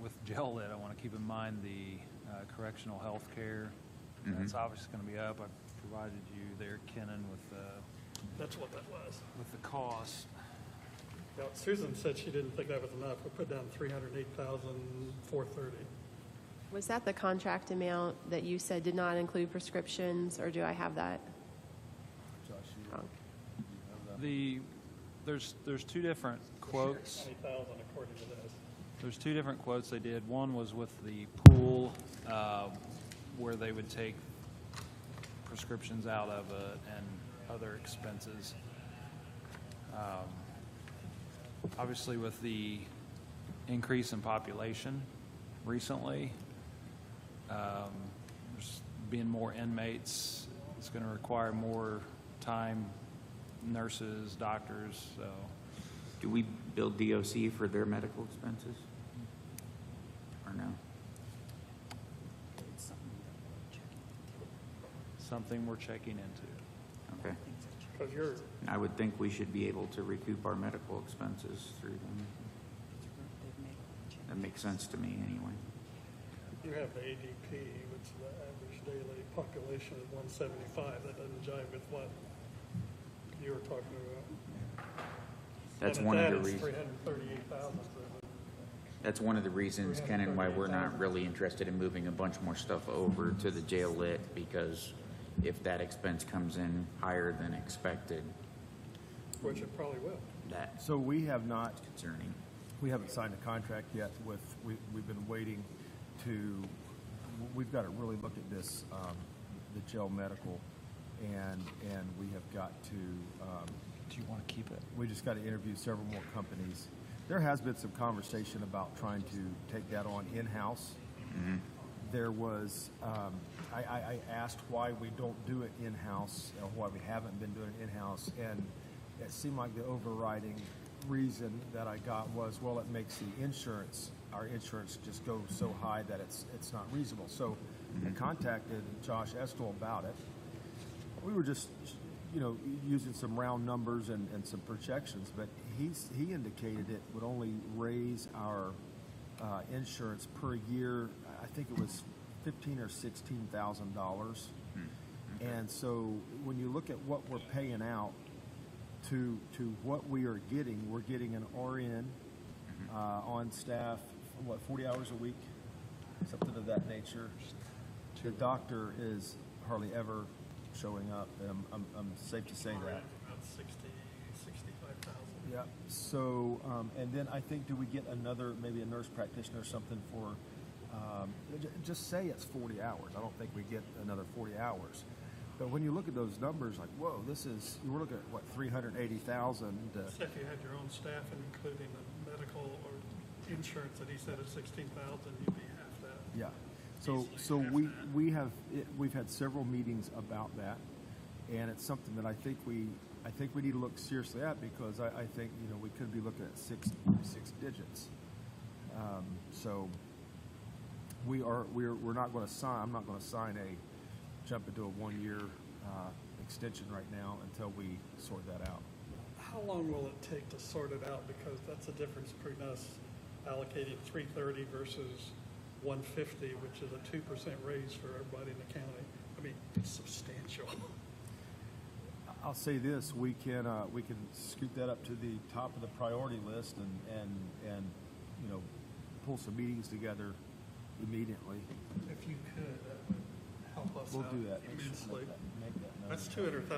with jail lit, I want to keep in mind the correctional health care. That's obviously going to be up. I provided you there, Kenan, with That's what that was. the cost. Now, Susan said she didn't think that was enough. We put down 308,430. Was that the contract amount that you said did not include prescriptions, or do I have that wrong? There's two different quotes. 20,000 according to this. There's two different quotes they did. One was with the pool, where they would take prescriptions out of it and other expenses. Obviously, with the increase in population recently, there's being more inmates, it's going to require more time, nurses, doctors, so. Do we bill DOC for their medical expenses? Or no? Something we're checking into. Okay. Because you're, I would think we should be able to recoup our medical expenses through them. That makes sense to me anyway. you have the ADP, which the average daily population is 175. That doesn't jive with what you were talking about. That's And one at of the that, it's reasons. 338,000. That's one of the reasons, Ken, and why we're not really interested in moving a bunch more stuff over to the jail lit, because if that expense comes in higher than expected, Which it probably will. that's So we have not, concerning. we haven't signed a contract yet with, we've been waiting to, we've got to really look at this, the jail medical, and we have got to, Do you want to keep it? we just got to interview several more companies. There has been some conversation about trying to take that on in-house. There was, I asked why we don't do it in-house, or why we haven't been doing it in-house, and it seemed like the overriding reason that I got was, well, it makes the insurance, our insurance just go so high that it's not reasonable. So I contacted Josh Estel about it. We were just, using some round numbers and some projections, but he indicated it would only raise our insurance per year. I think it was $15,000 or $16,000. And so when you look at what we're paying out to what we are getting, we're getting an RN on staff, 40 hours a week, something of that nature. the doctor is hardly ever showing up. I'm safe to say that. About 65,000. Yeah. So, and then I think, do we get another, maybe a nurse practitioner or something for, just say it's 40 hours. I don't think we get another 40 hours. But when you look at those numbers, like, whoa, we're looking at what, 380,000. So if you had your own staff and including the medical or insurance that he said is 16,000, you'd be half that. Yeah. So we've had several meetings about that, and it's something that I think we need to look seriously at, because I think, we could be looking at six digits. So we're not going to sign. I'm not going to jump into a 1-year extension right now until we sort that out. How long will it take to sort it out? Because that's the difference between us allocating 330 versus 150, which is a 2% raise for everybody in the county. I mean, it's substantial. I'll say this: we can scoot that up to the top of the priority list and pull some meetings together immediately. If you could, that would help us We'll out do that. immensely. Make that known. That's $200,000 that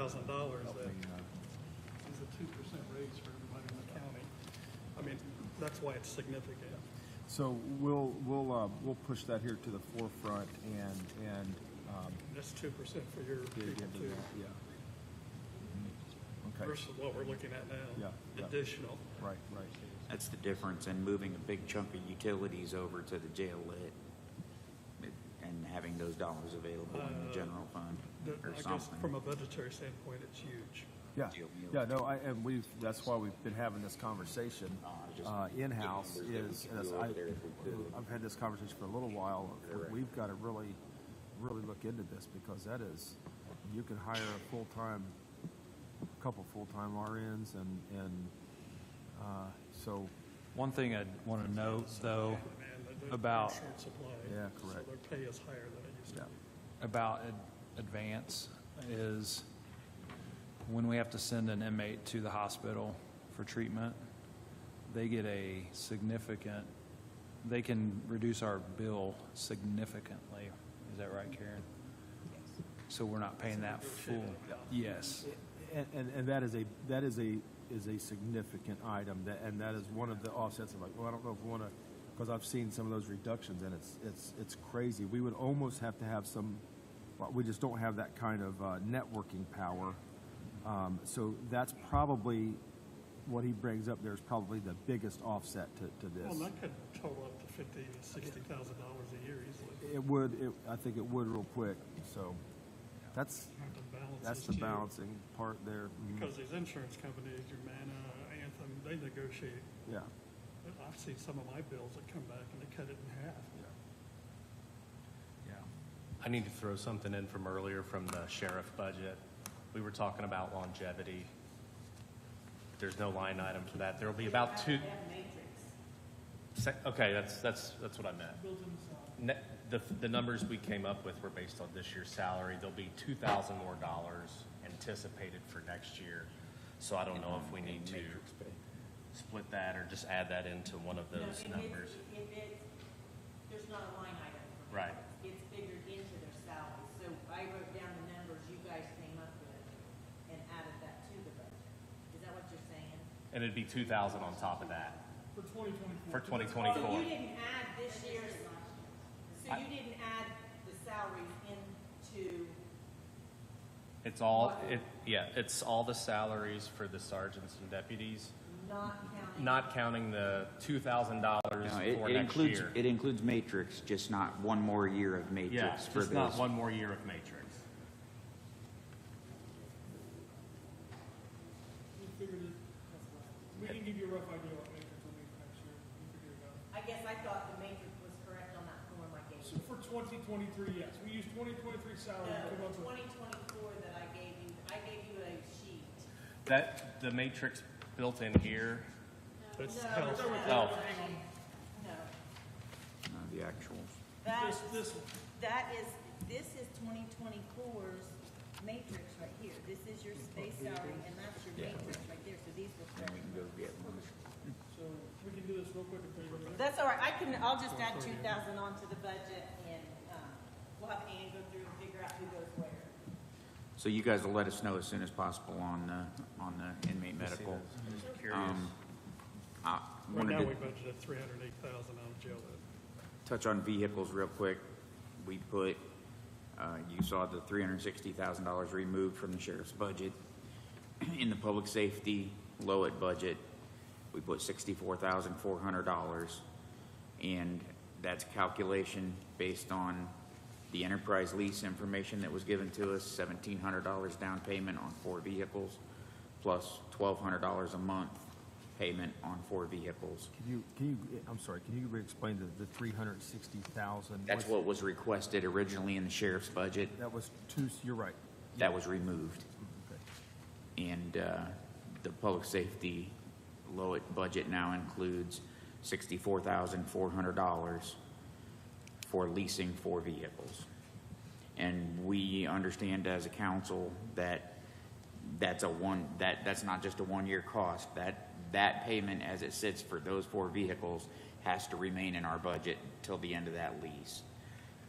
Helping, is a 2% raise for everybody in the county. I mean, that's why it's significant. So we'll push that here to the forefront and That's 2% for your dig people into too, that. Yeah. Okay. versus what we're looking at now. Yeah. Additional. Right. That's the difference in moving a big chunk of utilities over to the jail lit and having those dollars available in the general fund or I guess something. from a budgetary standpoint, it's huge. Yeah. Deal meal. Yeah. No. That's why we've been having this conversation in-house. I've had this conversation for a little while. We've got to really look into this, because that is, you can hire a couple full-time RNs and so. One thing I'd want to note, though, Man, the about short supply. Yeah, correct. So their pay is higher than it used to Yeah. be. about advance is when we have to send an inmate to the hospital for treatment, they get they can reduce our bill significantly. Is that right, Karen? So we're not paying that full. Yes. And that is a significant item, and that is one of the offsets of, like, well, I don't know if we want to, because I've seen some of those reductions, and it's crazy. We would almost have to have some, well, we just don't have that kind of networking power. So that's probably what he brings up there is probably the biggest offset to this. Well, that could total up to $50,000 to $60,000 a year easily. It would. I think it would real quick. So that's Balances the too. balancing part there. Because these insurance companies, Humana, Anthem, they negotiate. Yeah. I've seen some of my bills that come back and they cut it in half. I need to throw something in from earlier from the sheriff budget. We were talking about longevity. There's no line item for that. There will be about two. Okay, that's what I meant. The numbers we came up with were based on this year's salary. There'll be $2,000 more anticipated for next year. So I don't know if we need to split that or just add that into one of those numbers. There's not a line item. for Right. it. It's figured into their salary. So I wrote down the numbers you guys came up with and added that to the budget. Is that what you're saying? And it'd be $2,000 on top of that For 2024. for 2024. So you didn't add this year's, so you didn't add the salaries into, It's all the salaries for the sergeants and deputies, not counting the $2,000 No, for it next includes, year. it includes Matrix, just not one more year of Matrix Yeah, for just those. not one more year of Matrix. We figured it, we can give you a rough idea what matrix we'll need for next year. We figure it out. I guess I thought the matrix was correct on that form I gave So you. for 2023, yes, we used 2023 salary to come No, up with. 2024 that I gave you a sheet. That, the Matrix built in here, That's No, health. Oh. No. The actuals. This one. This is 2024's matrix right here. This is your space salary, and that's your matrix right there, so these were Then correct. we can go get one. So we can do this real quick and figure it out. That's all right, I'll just add 2,000 onto the budget, and, we'll have Ann go through and figure out who goes where. So you guys will let us know as soon as possible on the inmate medical. Just curious. I Right wanted now, to we budgeted 308,000 on jail lid. touch on vehicles real quick. We put, you saw the $360,000 removed from the sheriff's budget. In the public safety Lowit budget, we put $64,400, and that's a calculation based on the enterprise lease information that was given to us, $1,700 down payment on 4 vehicles, plus $1,200 a month payment on 4 vehicles. I'm sorry, can you re-explain the 360,000? That's what was requested originally in the sheriff's budget. That was you're right. That was removed. Okay. And the public safety Lowit budget now includes $64,400 for leasing 4 vehicles. And we understand as a council that that's not just a one-year cost. That payment as it sits for those 4 vehicles has to remain in our budget till the end of that lease.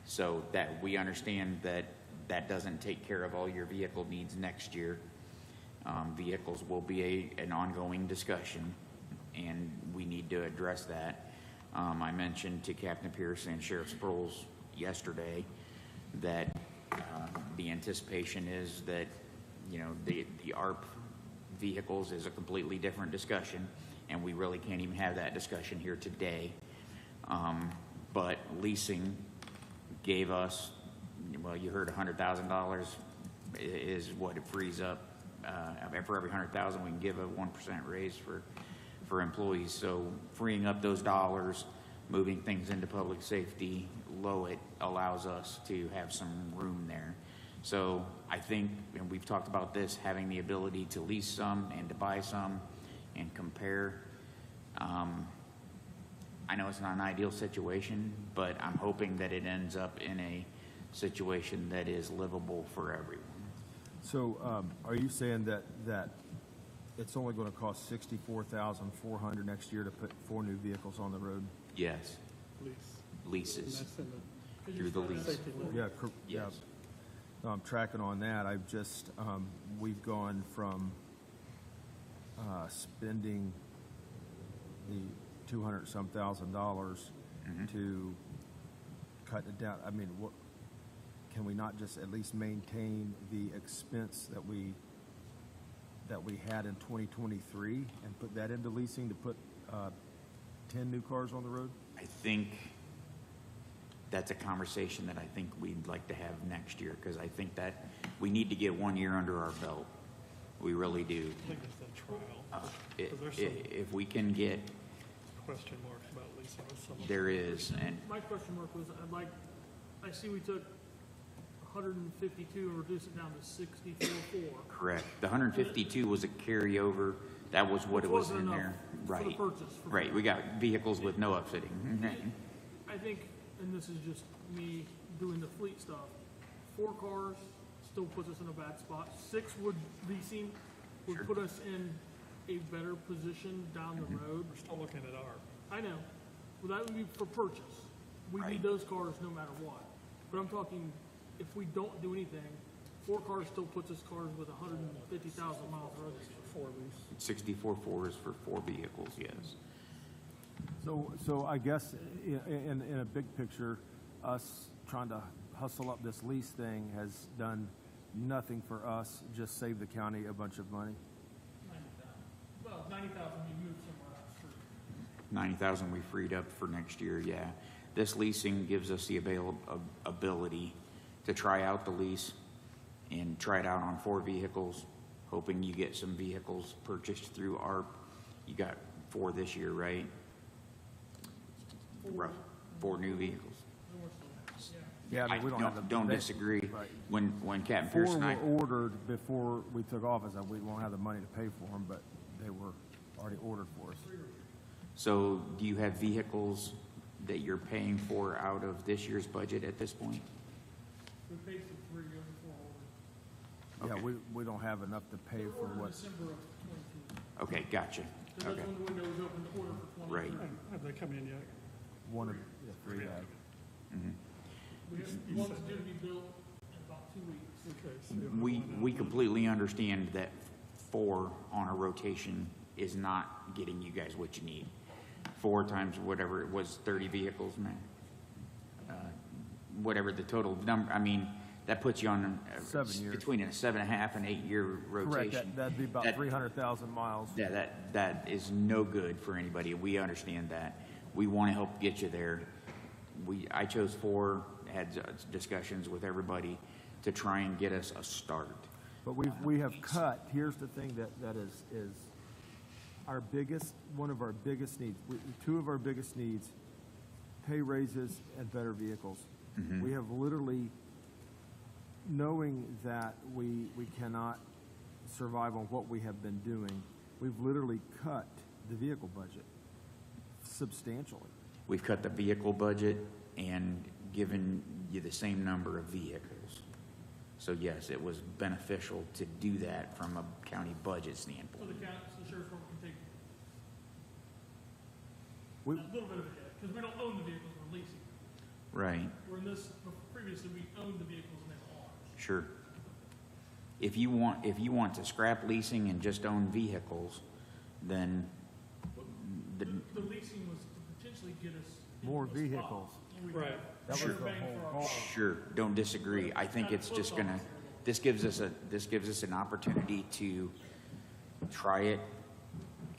So that we understand that doesn't take care of all your vehicle needs next year. Vehicles will be an ongoing discussion, and we need to address that. I mentioned to Captain Pierce and Sheriff Sproles yesterday that the anticipation is that, you know, the ARP vehicles is a completely different discussion, and we really can't even have that discussion here today. But leasing gave us, well, you heard $100,000 is what it frees up. For every 100,000, we can give a 1% raise for employees. So freeing up those dollars, moving things into public safety, Lowit allows us to have some room there. So I think, and we've talked about this, having the ability to lease some and to buy some and compare. I know it's not an ideal situation, but I'm hoping that it ends up in a situation that is livable for everyone. So, are you saying that it's only going to cost $64,400 next year to put 4 new vehicles on the road? Yes, Lease. leases And that's in the through the lease. safety lid. Yeah, Yes. I'm tracking on that. I've just, we've gone from spending the $200-some thousand to cutting it down. I mean, what, can we not just at least maintain the expense that we had in 2023 and put that into leasing to put 10 new cars on the road? I think that's a conversation that I think we'd like to have next year, because I think that we need to get 1 year under our belt. We really do. I think it's the trial. If 'Cause there's some if we can get, question marks about leasing with some of there is, and My question mark was, I see we took 152 and reduced it down to 64.4. correct. The 152 was a carryover. That was what it was Wasn't in enough there. for the Right. purchase. Right. We got vehicles with no upfitting. I think, and this is just me doing the fleet stuff, 4 cars still puts us in a bad spot. 6 would leasing would Sure. put us in a better position down the road. We're still looking at our, I know. Well, that would be for purchase. We Right. need those cars no matter what. But I'm talking, if we don't do anything, 4 cars still puts us cars with 150,000 miles of road. 4 lease. 64.4 is for 4 vehicles. Yes. So I guess in a big picture, us trying to hustle up this lease thing has done nothing for us, just save the county a bunch of money. 90,000. Well, 90,000 we moved somewhere else. For 90,000 we freed up for next year. Yeah. This leasing gives us the ability to try out the lease and try it out on 4 vehicles, hoping you get some vehicles purchased through ARP. You got 4 this year, right? 4 new vehicles. Yeah, I mean, we don't have the. Don't disagree. Right. When Captain 4 Pierce and I, were ordered before we took office, and we won't have the money to pay for them, but they were already ordered for us. so do you have vehicles that you're paying for out of this year's budget at this point? we paid for 3 years before order. Yeah, we don't have enough to pay for Order what. December of 22. Okay, gotcha. So Okay, that's when the window was open to order for 23. Right. Have they come in yet? One of the 3 had. We have one's due to be built in about 2 weeks. Okay, so you have We completely understand that 4 on a rotation is not getting you guys what you need. 4 times whatever it was, 30 vehicles, man. Whatever the total number, I mean, that puts you on 7 years. between a 7.5 and 8 year Correct, rotation. that'd be about That- 300,000 miles. Yeah, that is no good for anybody. We understand that. We want to help get you there. I chose 4, had discussions with everybody to try and get us a start. But we have cut, here's the thing that is our biggest, one of our biggest needs, 2 of our biggest needs, pay raises and better vehicles. We have literally, knowing that we cannot survive on what we have been doing, we've literally cut the vehicle budget substantially. We've cut the vehicle budget and given you the same number of vehicles. So yes, it was beneficial to do that from a county budget So standpoint. the sheriff's department can take We- a little bit of it, because we don't own the vehicles, we're leasing. Right, Where in this, previously, we owned the vehicles and they were ours. sure. If you want to scrap leasing and just own vehicles, then The leasing was to potentially get us. into More a spot vehicles. where we Right. had That was better the bang whole for our goal. buck. sure, don't disagree. I think it's just gonna, this gives us an opportunity to try it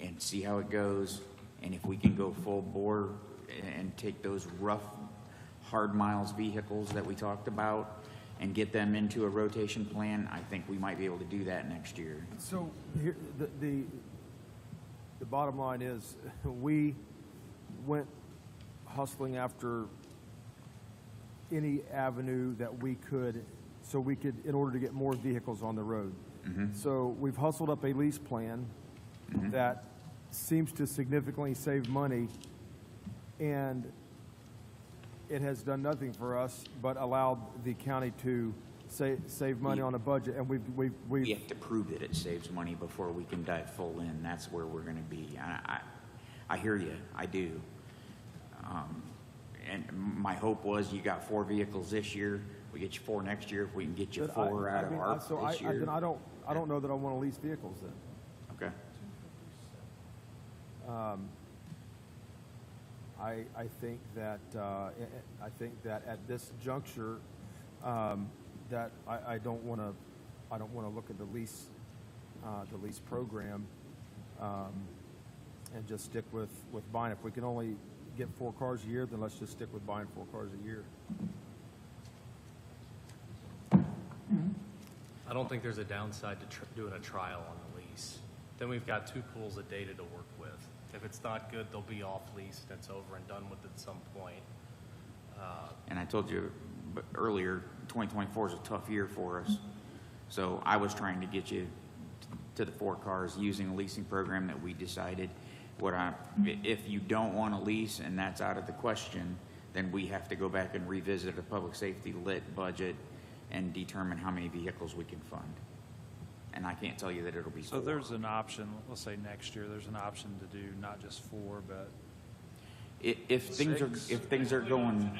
and see how it goes. And if we can go full bore and take those rough, hard miles vehicles that we talked about and get them into a rotation plan, I think we might be able to do that next year. So here, the bottom line is, we went hustling after any avenue that we could, so we could, in order to get more vehicles on the road. So we've hustled up a lease plan that seems to significantly save money, and it has done nothing for us but allowed the county to save money on a budget, and We have to prove that it saves money before we can dive full in. That's where we're gonna be. I hear you, I do. And my hope was you got 4 vehicles this year, we get you 4 next year, if we can get you But 4 out of mean, ARP so this year. then I don't know that I want to lease vehicles then. Okay, I think that at this juncture, that I don't want to look at the lease program, and just stick with buying. If we can only get 4 cars a year, then let's just stick with buying 4 cars a year. I don't think there's a downside to doing a trial on the lease. Then we've got 2 pools of data to work with. If it's not good, they'll be off lease and it's over and done with at some point. and I told you earlier, 2024 is a tough year for us. So I was trying to get you to the 4 cars using a leasing program that we decided. If you don't want to lease and that's out of the question, then we have to go back and revisit a public safety lit budget and determine how many vehicles we can fund. And I can't tell you that it'll be 4. So there's an option, let's say next year, there's an option to do not just 4, but If things are going,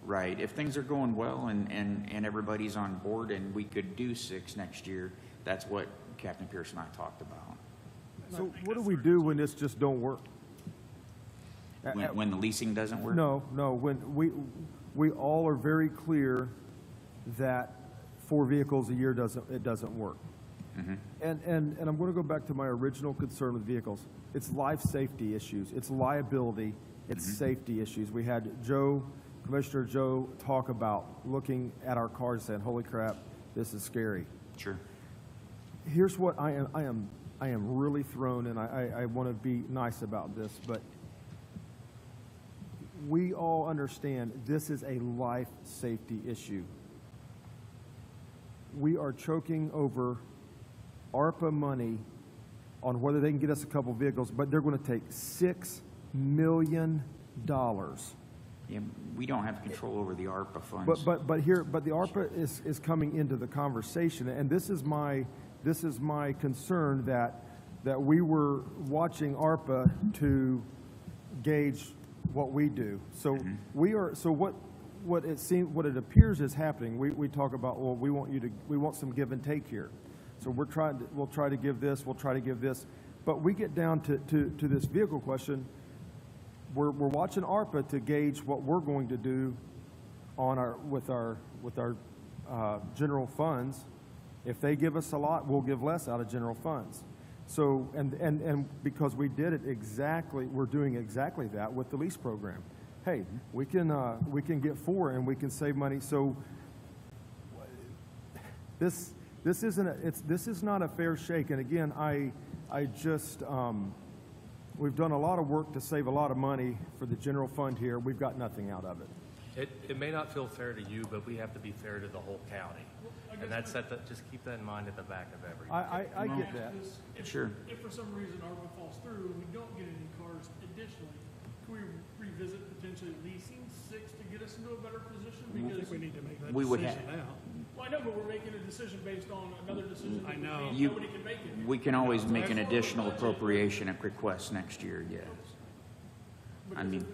right, if things are going well and everybody's on board and we could do 6 next year, that's what Captain Pierce and I talked about. So what do we do when this just don't work? When the leasing doesn't work? No, when we all are very clear that 4 vehicles a year doesn't work. And I'm going to go back to my original concern with vehicles. It's life safety issues. It's liability. It's safety issues. We had Commissioner Joe talk about looking at our cars and saying, holy crap, this is scary. Sure. Here's what I am really thrown, and I want to be nice about this, but we all understand this is a life safety issue. We are choking over ARPA money on whether they can get us a couple vehicles, but they're going to take $6 million. Yeah, we don't have control over the ARPA funds. But the ARPA is coming into the conversation, and this is my concern that we were watching ARPA to gauge what we do. So what it appears is happening, we talk about, well, we want some give and take here. So we'll try to give this, we'll try to give this. But we get down to this vehicle question. We're watching ARPA to gauge what we're going to do with our general funds. If they give us a lot, we'll give less out of general funds. So, and because we did it exactly, we're doing exactly that with the lease program. Hey, we can get 4 and we can save money. So this is not a fair shake. And again, we've done a lot of work to save a lot of money for the general fund here. We've got nothing out of it. It may not feel fair to you, but we have to be fair to the whole county. And that's just keep that in mind at the back of everything. I get that. If for some reason ARPA falls through and we don't get any cars additionally, can we revisit potentially leasing 6 to get us into a better position? I Because think we need to make that We would decision have- now. Well, I know, but we're making a decision based on another decision. I know. Nobody can make it. We can always make an additional appropriation at request next year, yes. I Because mean,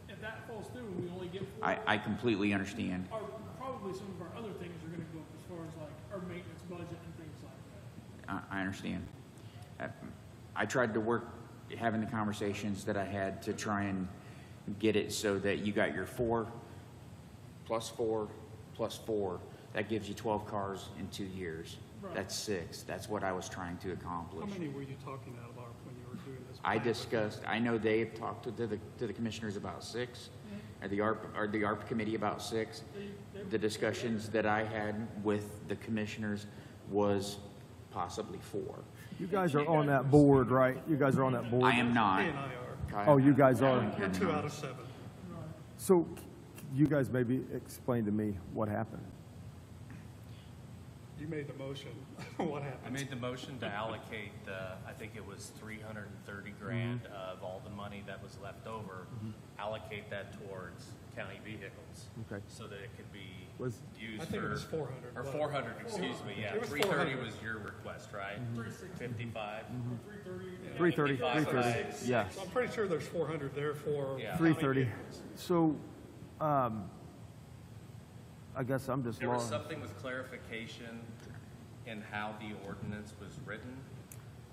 if that falls through and we only get 4, I completely understand. probably some of our other things are gonna go up as far as like our maintenance budget and things like that. I understand. I tried to work, having the conversations that I had to try and get it so that you got your 4 plus 4 plus 4. That gives you 12 cars in 2 years. Right. That's 6. That's what I was trying to accomplish. How many were you talking out of ARP when you were doing this? I plan with discussed, I know they have talked to the commissioners about 6, or the ARP committee about 6. The discussions that I had with the commissioners was possibly 4. You guys are on that board, right? You guys are on that board? I am not. He and I are. Kyle. Oh, you guys are? We're 2 out of 7. So you guys maybe explain to me what happened. You made the motion. What I happened? made the motion to allocate, I think it was 330 grand of all the money that was left over, allocate that towards county vehicles. Okay. So that it could be Was- used I think it was for, 400. or but- 400, excuse me, yeah. It was 330 400. was your request, right? 330. 55? 330, 55, 330, right? yeah. So I'm pretty sure there's 400 there for. Yeah. 330. So, I guess I'm just There was lost. something with clarification in how the ordinance was written,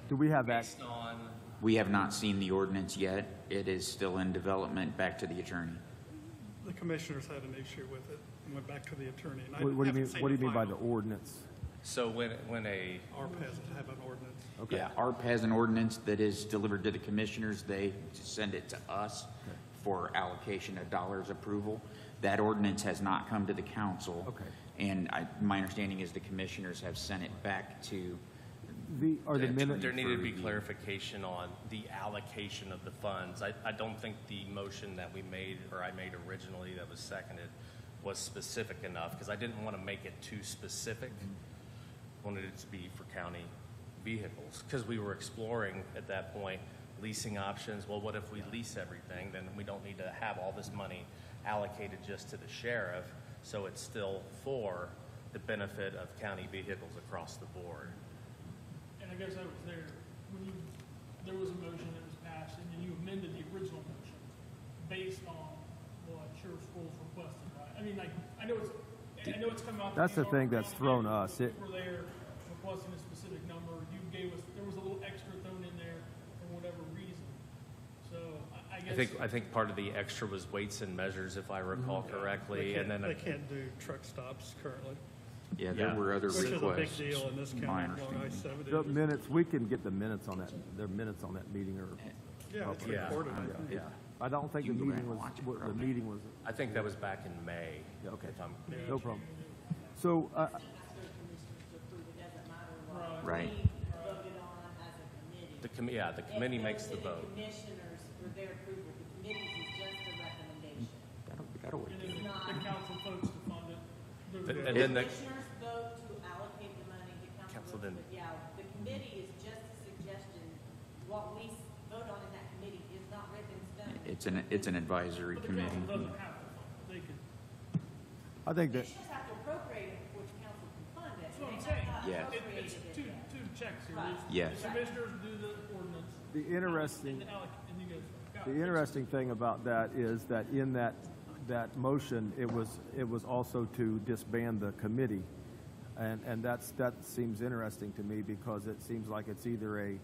Do we have that? based on, We have not seen the ordinance yet. It is still in development, back to the attorney. The commissioners had an issue with it and went back to the attorney. And I What do you haven't mean, seen what do you the mean by the final. ordinance? so when a, ARP has to have an ordinance. Okay. Yeah, ARP has an ordinance that is delivered to the commissioners. They send it to us for allocation of dollars approval. That ordinance has not come to the council. Okay. And my understanding is the commissioners have sent it back to, Are the minutes? there needed to be clarification on the allocation of the funds. I don't think the motion that we made, or I made originally that was seconded, was specific enough, because I didn't want to make it too specific. Wanted it to be for county vehicles, because we were exploring at that point leasing options. Well, what if we lease everything? Then we don't need to have all this money allocated just to the sheriff, so it's still for the benefit of county vehicles across the board. And I guess I was there when there was a motion that was passed and then you amended the original motion based on what Sheriff Scholes requested, right? I mean, like, I know it's come out. That's the thing that's thrown us. We were there requesting a specific number. You gave us, there was a little extra thrown in there for whatever reason. So I guess. I think part of the extra was weights and measures, if I recall correctly, They and then can't- They can't do truck stops currently, yeah, there Yeah. were other which is a big requests. deal in this my county along understanding. The I-70. minutes, we can get the minutes on that, their minutes on that meeting or. Yeah, it's Yeah. recorded, I think. Yeah. I don't think the You can go meeting back was, and watch it, what the probably. meeting was, I think that was back in May. yeah, okay, If I'm, no problem. So, Ask their commissioners to approve, it doesn't matter what Right. we voted on as a committee. the committee makes the It vote. goes to the commissioners for their approval, the committee's is just a recommendation. That'll work. And then the council folks to fund it. The- and then the- Commissioners vote to allocate the money, the Council council votes, then- but yeah, the committee is just a suggestion. What we vote on in that committee is not written in stone. It's an advisory But the committee. council doesn't have to fund it. They could. I think that, Commissioners have to appropriate it before the council can fund it. That's what I'm They saying. have not Yeah. It's appropriated it two yet. checks here. Right. There's- Yes. The commissioners do the ordinance. the interesting, And you guys. the interesting thing about that is that in that that motion, it was also to disband the committee. And that seems interesting to me because it seems like it's either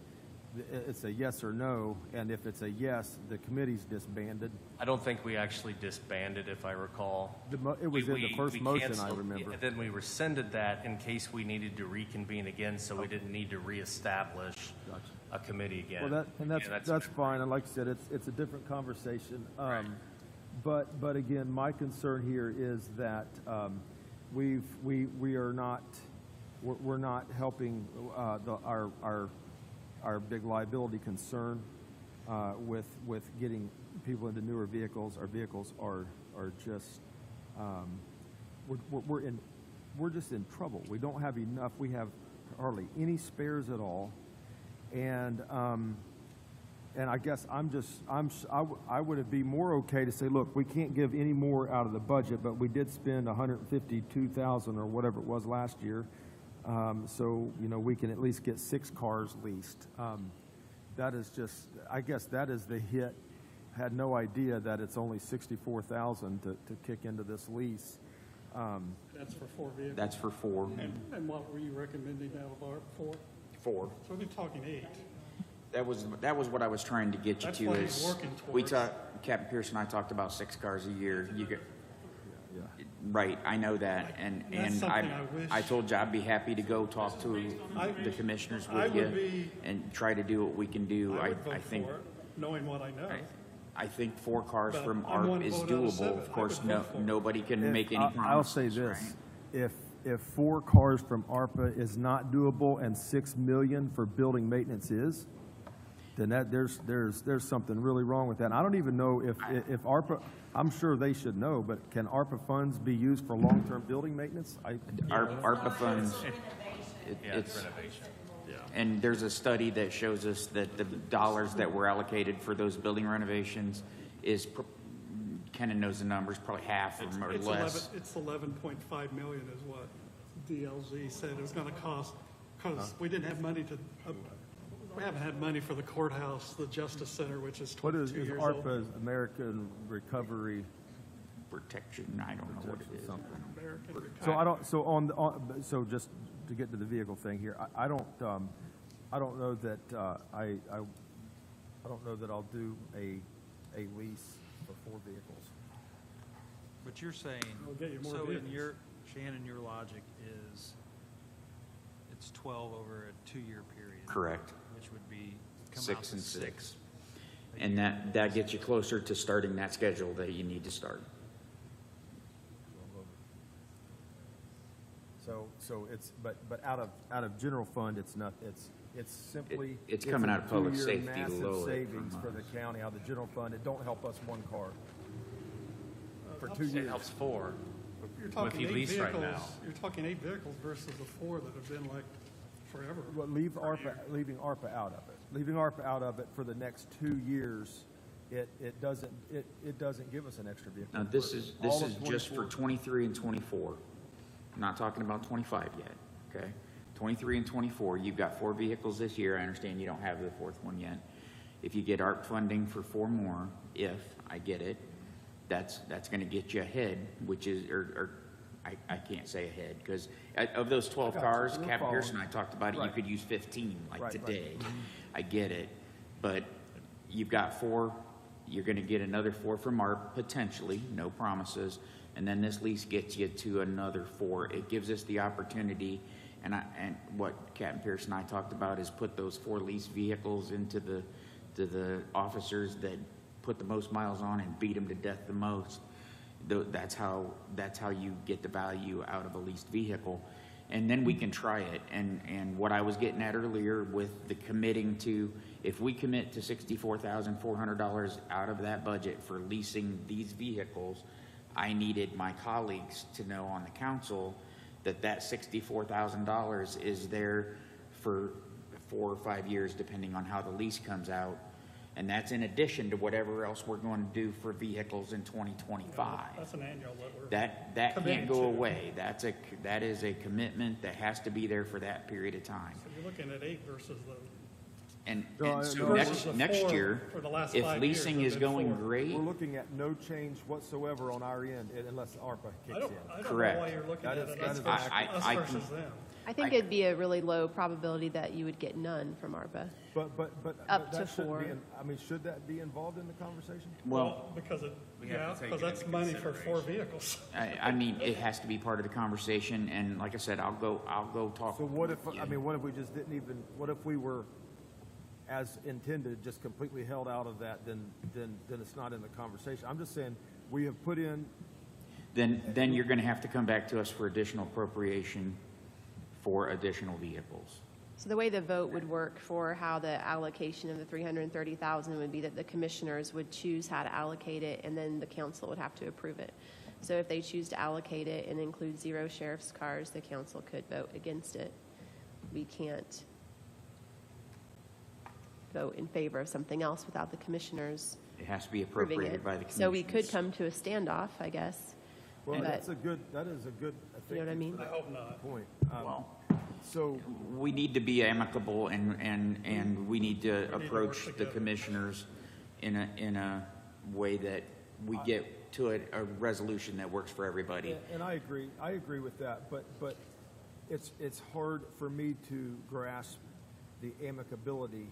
it's a yes or no, and if it's a yes, the committee's disbanded. I don't think we actually disbanded, if I recall. It was in the first we motion, I canceled- remember. yeah, Then we rescinded that in case we needed to reconvene again, so we didn't need to reestablish a committee again. Well, Yeah, that's fine, and like I said, it's a different conversation. But again, my concern here is that we're not helping our big liability concern with getting people into newer vehicles. Our vehicles are just we're just in trouble. We don't have enough. We have hardly any spares at all, and I guess I would be more okay to say, look, we can't give any more out of the budget, but we did spend $152,000 or whatever it was last year. So, we can at least get 6 cars leased. That is just, I guess that is the hit. Had no idea that it's only $64,000 to kick into this lease. That's for 4 vehicles? That's for 4. And what were you recommending out of our 4? 4. So we're talking 8. That was what I was trying to get you That's to. what Is he's working we towards. talked, Captain Pierce and I talked about 6 cars a year. You get, right, I know that, and That's something I wish- I told you I'd be happy to go talk to the commissioners I with would you be- and try to do what we can do. I would vote I think for it, knowing what I know. I think 4 cars But from I'm one ARP is vote out of doable. 7. Of course, I would vote for it. nobody can make any promises. I'll say this: right? if 4 cars from ARPA is not doable and $6 million for building maintenance is, then there's something really wrong with that. And I don't even know if ARPA. I'm sure they should know, but can ARPA funds be used for long-term building maintenance? ARPA funds. It's renovation. And there's a study that shows us that the dollars that were allocated for those building renovations is, Kenan knows the numbers, probably half or It's less. It's 11.5 million is what DLZ said it was gonna cost, because we didn't have money we haven't had money for the courthouse, the Justice Center, which is What 22 is years old. ARPA's American Recovery Protection, I don't know what it is. American Recovery. So I don't. So just to get to the vehicle thing here, I don't know that I don't know that I'll do a lease for 4 vehicles. But you're saying, We'll get you more so vehicles. Shannon, your logic is it's 12 over a 2-year period. Correct. Which would be come 6 out to and 6. 6. And that gets you closer to starting that schedule that you need to start. So it's but out of general fund, it's not. It's simply It's coming a out of public 2-year safety to massive lower it savings from for the county out of the general fund. It don't help us 1 car for 2 It years. helps 4. You're If talking you 8 lease right vehicles, now. you're talking 8 vehicles versus the 4 that have been like forever. Well, leaving ARPA out of it. Leaving ARPA out of it for the next 2 years, it doesn't give us an extra vehicle. Now, this is All of just for 24. 23 and 24. I'm not talking about 25 yet, okay? 23 and 24, you've got 4 vehicles this year. I understand you don't have the 4th one yet. If you get ARP funding for 4 more, I get it, that's going to get you ahead, which is, I can't say ahead, because of those 12 I got you. cars, We're Captain Pearson and I following. talked about it, you Right. could use 15 like Right. today. I get it, but you've got 4, you're going to get another 4 from ARP, potentially, no promises, and then this lease gets you to another 4. It gives us the opportunity, and what Captain Pierce and I talked about is put those 4 lease vehicles into the officers that put the most miles on and beat them to death the most. That's how you get the value out of a leased vehicle. And then we can try it. And what I was getting at earlier with the committing to, if we commit to $64,400 out of that budget for leasing these vehicles, I needed my colleagues to know on the council that $64,000 is there for 4 or 5 years, depending on how the lease comes out. And that's in addition to whatever else we're going to do for vehicles in 2025. That's an annual that we're. That committing can't go to. away. That is a commitment that has to be there for that period of time. So you're looking at 8 versus the And No, so no, next four year, for the last if 5 years leasing have is been going 4. great, We're looking at no change whatsoever on our end unless ARPA kicks I don't in. know Correct. why you're looking That at is- it that us is versus accurate. us I versus can- them. I think it'd be a really low probability that you would get none from ARPA. But Up that to shouldn't 4. be, I mean, should that be involved in the conversation? well, Because it, We have to yeah, take because it that's into money for 4 consideration. vehicles. I mean, it has to be part of the conversation, and like I said, I'll go talk. So what if, with you. I mean, what if we just didn't even, what if we were, as intended, just completely held out of that, then it's not in the conversation. I'm just saying, we have put in, Then you're gonna have to come back to us for additional appropriation for additional vehicles. So the way the vote would work for how the allocation of the 330,000 would be that the commissioners would choose how to allocate it, and then the council would have to approve it. So if they choose to allocate it and include 0 sheriff's cars, the council could vote against it. We can't vote in favor of something else without the commissioners It has to be approving appropriated it. by the commissioners. So we could come to a standoff, I guess. well, But- that is a good, I think. You know what I mean? I hope not. Point. Well, So, we need to be amicable, and we need to work approach the together. commissioners in a way that we get to a resolution that works for everybody. and I agree with that, but it's hard for me to grasp the amicability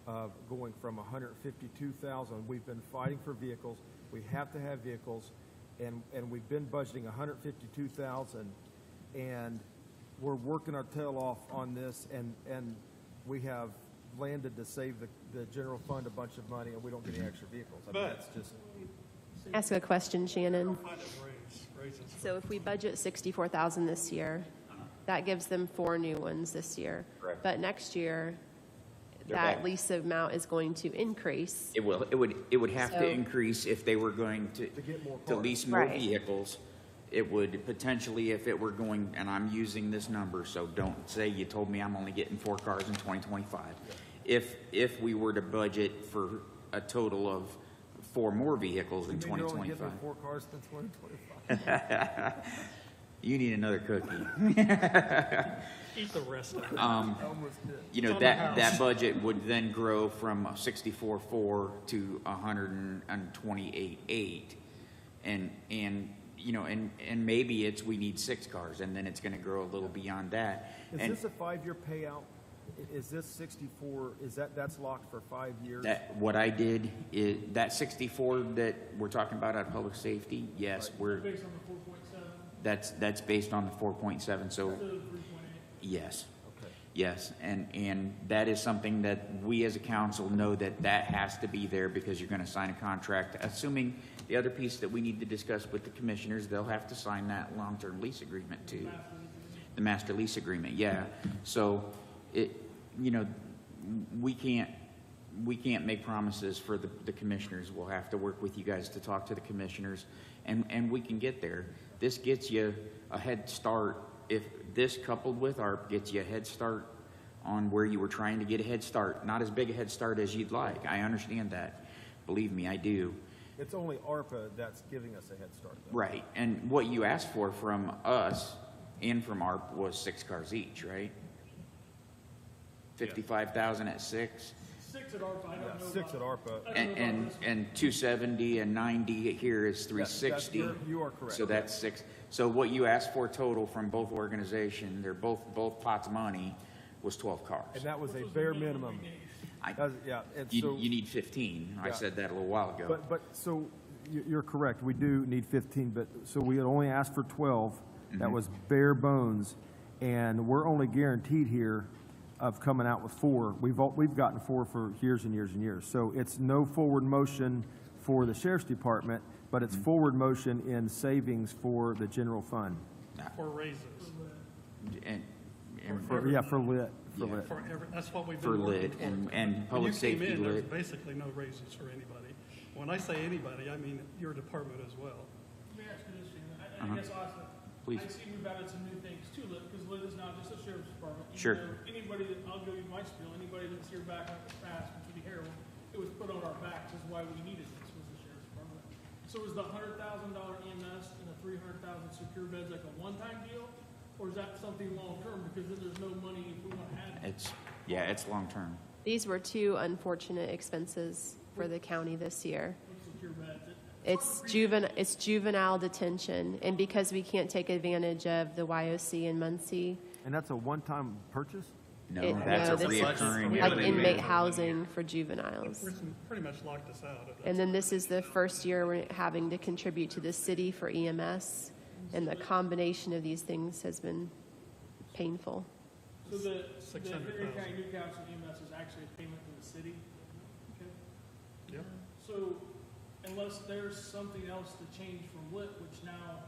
of going from 152,000. We've been fighting for vehicles. We have to have vehicles, and we've been budgeting 152,000, and we're working our tail off on this, and we have landed to save the general fund a bunch of money, and we don't get any extra vehicles. I mean, But- that's just, Ask a question, Shannon. Find it raises. So if we budget 64,000 this year, that gives them 4 new ones this year. Correct. But next year, They're that back. lease amount is going to increase. It would have So- to increase if they were going to get more to cars. lease more Right. vehicles. It would potentially, if it were going, and I'm using this number, so don't say you told me I'm only getting 4 cars in 2025. If we were to budget for a total of 4 more vehicals in you mean you're only getting 2025. 4 cars in 2025? You need another cookie. Eat the rest of it. Almost did. You know, It's on the that house. budget would then grow from 64.4 to 128.8. And, you know, and maybe we need 6 cars, and then it's gonna grow a little beyond that. Is And this a 5-year payout? Is this 64, that's locked for 5 years? what I did is, that 64 that we're talking about out of public safety, yes, Based on the 4.7 that's based on the 4.7, so, instead of 3.8. yes. Okay. Yes, and that is something that we as a council know that has to be there because you're gonna sign a contract. Assuming the other piece that we need to discuss with the commissioners, they'll have to sign that long-term lease agreement too. The master lease agreement, yeah. So you know, we can't make promises for the commissioners. We'll have to work with you guys to talk to the commissioners, and we can get there. This gets you a head start. If this coupled with ARP gets you a head start on where you were trying to get a head start, not as big a head start as you'd like. I understand that. Believe me, I do. It's only ARPA that's giving us a head start, though. Right. And what you asked for from us and from ARP was 6 cars each, right? 55,000 at 6, 6 at ARPA, I don't know. 6 at about- ARPA. I don't know and about this one. 270 and 90 here is 360. You are correct. So that's 6. So what you asked for total from both organizations, they're both pots of money, was 12 cars. And that was a bare minimum. I- Yeah, and You, so, you need 15. I Yeah. said that a little while ago. but, so, you're correct, we do need 15, but, so we had only asked for 12. That was bare bones, and we're only guaranteed here of coming out with 4. We've gotten 4 for years and years and years. So it's no forward motion for the sheriff's department, but it's forward motion in savings for the general fund. For raises. And For lit, for Yeah. lit. For that's what we've For been working lit towards. and When public you came safety in, there's lit. basically no raises for anybody. When I say anybody, I mean your department as well. Let me ask you this, Shannon. I Uh-huh. guess also, Please. I see we've added some new things to Lit, because Lit is not just a sheriff's department. Even Sure. though Anybody that, I'll give you my spiel, anybody that's here back on the past, which would be Harold, it was put on our backs, is why we needed this, was the sheriff's department. So is the $100,000 EMS and the 300,000 secure beds like a one-time deal? Or is that something long-term, because then there's no money if we want to add? It's long-term. These were two unfortunate expenses for the county this year. Secure beds. It's juvenile detention, and because we can't take advantage of the YOC in Muncie, And that's a one-time purchase? No, it- that's no, a this is reoccurring. like inmate housing for juveniles. Prison pretty much locked us out of that. And then this is the first year we're having to contribute to the city for EMS, and the combination of these things has been painful. So the 600,000. Erie County Newcastle EMS is actually a payment to the city? Okay. Yep. So unless there's something else to change from LIT, which now,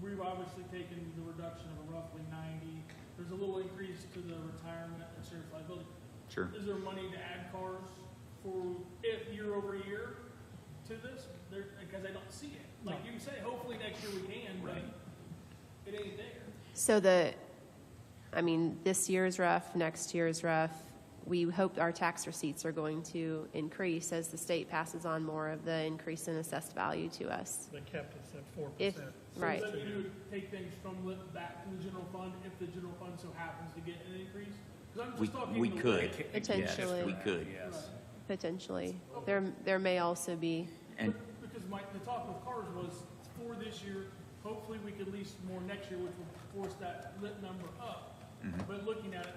we've obviously taken the reduction of roughly 90. There's a little increase to the retirement and sheriff's liability. Sure. Is there money to add cars for it year over year to this? Because I don't see it. Like you say, hopefully next year we can, but it ain't there. So this year's rough, next year's rough. We hope our tax receipts are going to increase as the state passes on more of the increase in assessed value to us. They kept us at 4%. If- right. So that you would take things from LIT back to the general fund if the general fund so happens to get an increase? 'Cause I'm just talking We the could. LIT. Potentially. Yes, we could. Right. Potentially. There may also be, And Because the talk with cars was for this year, hopefully we could lease more next year, which will force that lit number up. Mm-hmm. But looking at it,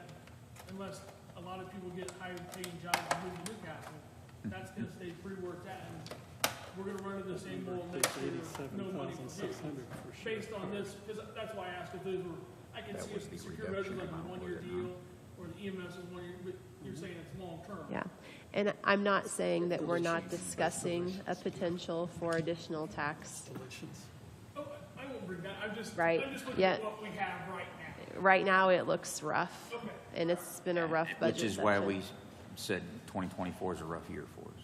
unless a lot of people get higher paying jobs and move to Newcastle, that's gonna stay pretty where it's at. And we're gonna run into the same mold next year, no money for vehicles. 87,600 for sure. Based on this, because that's why I asked if those were, I can see if the secure residence like a one-year deal, or the EMS is 1 year, but you're saying it's long-term. yeah. And I'm not saying that we're not discussing a potential for additional tax. Solutions. Oh, I won't bring that, I'm just Right, looking yeah. at what we have right now. Right now, it looks rough, Okay. and it's been a rough budget which is why session. we said 2024 is a rough year for us.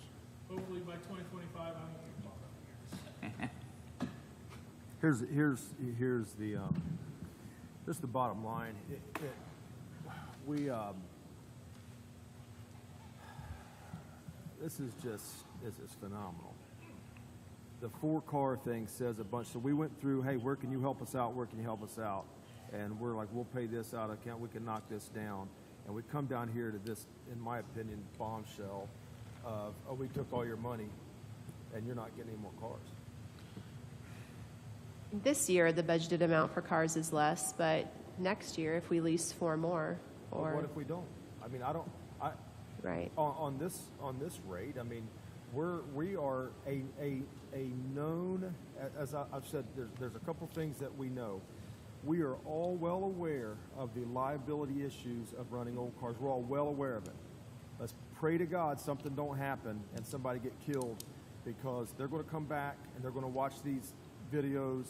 Hopefully by 2025, I won't be talking about it. Here's the, just the bottom line. This is phenomenal. The 4-car thing says a bunch, so we went through, hey, where can you help us out, where can you help us out? And we're like, we'll pay this out of account, we can knock this down. And we come down here to this, in my opinion, bombshell of, oh, we took all your money and you're not getting any more cars. This year, the budgeted amount for cars is less, but next year, if we lease 4 more, But what or, if we don't? I mean, right, on this rate, I mean, we are a known, as I've said, there's a couple things that we know. We are all well aware of the liability issues of running old cars. We're all well aware of it. Let's pray to God something don't happen and somebody get killed, because they're going to come back and they're going to watch these videos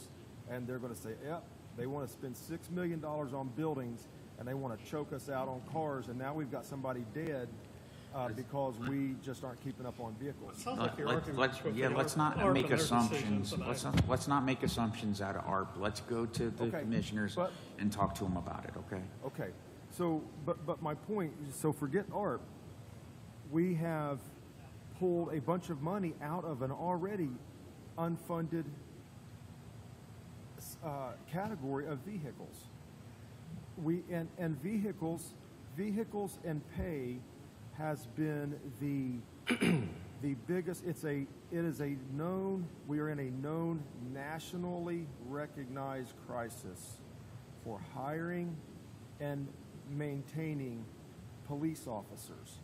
and they're going to say, yep, they want to spend $6 million on buildings and they want to choke us out on cars, and now we've got somebody dead because we just aren't keeping up on vehicles. Sounds like you're arguing Let's with the not ARP make and their assumptions. decisions, Let's not make assumptions out of ARP. Let's go to the Okay, commissioners but- and talk to them about it, okay? Okay, so, but my point, so forget ARP. We have pulled a bunch of money out of an already unfunded category of vehicles. And vehicles and pay has been the biggest. It is a known. We are in a known nationally recognized crisis for hiring and maintaining police officers.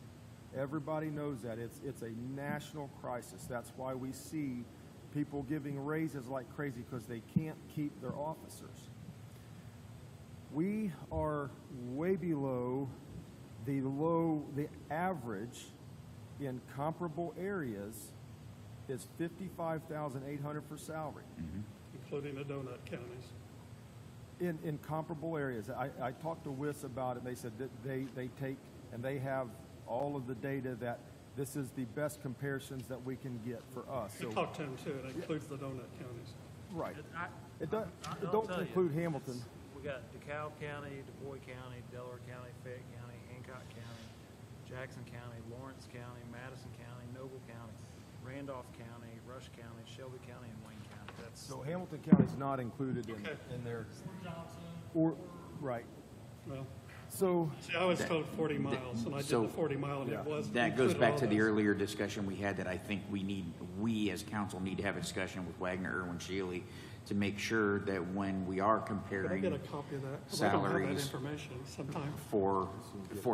Everybody knows that. It's a national crisis. That's why we see people giving raises like crazy, because they can't keep their officers. We are way below the average in comparable areas is $55,800 for salary. including the donut counties. In comparable areas. I talked to WIS about it, and they said that they take, and they have all of the data that this is the best comparisons that we can get for us. We talked to them too, it includes the donut counties. Right. It I'll don't tell you, include Hamilton. We got DeKalb County, Du Bois County, Delaware County, Fayette County, Hancock County, Jackson County, Lawrence County, Madison County, Noble County, Randolph County, Rush County, Shelby County, and Wayne County. That's So Hamilton County's not included in there. Or, right. Well, So, See, I was told 40 miles, and I did so- the 40 mile, and it was. That goes included back all to the those. earlier discussion we had, that I think we as council need to have a discussion with Wagner, Irwin, Shealy, to make sure that when we are Could I comparing get a copy of that? 'Cause I don't have that salaries information sometime. for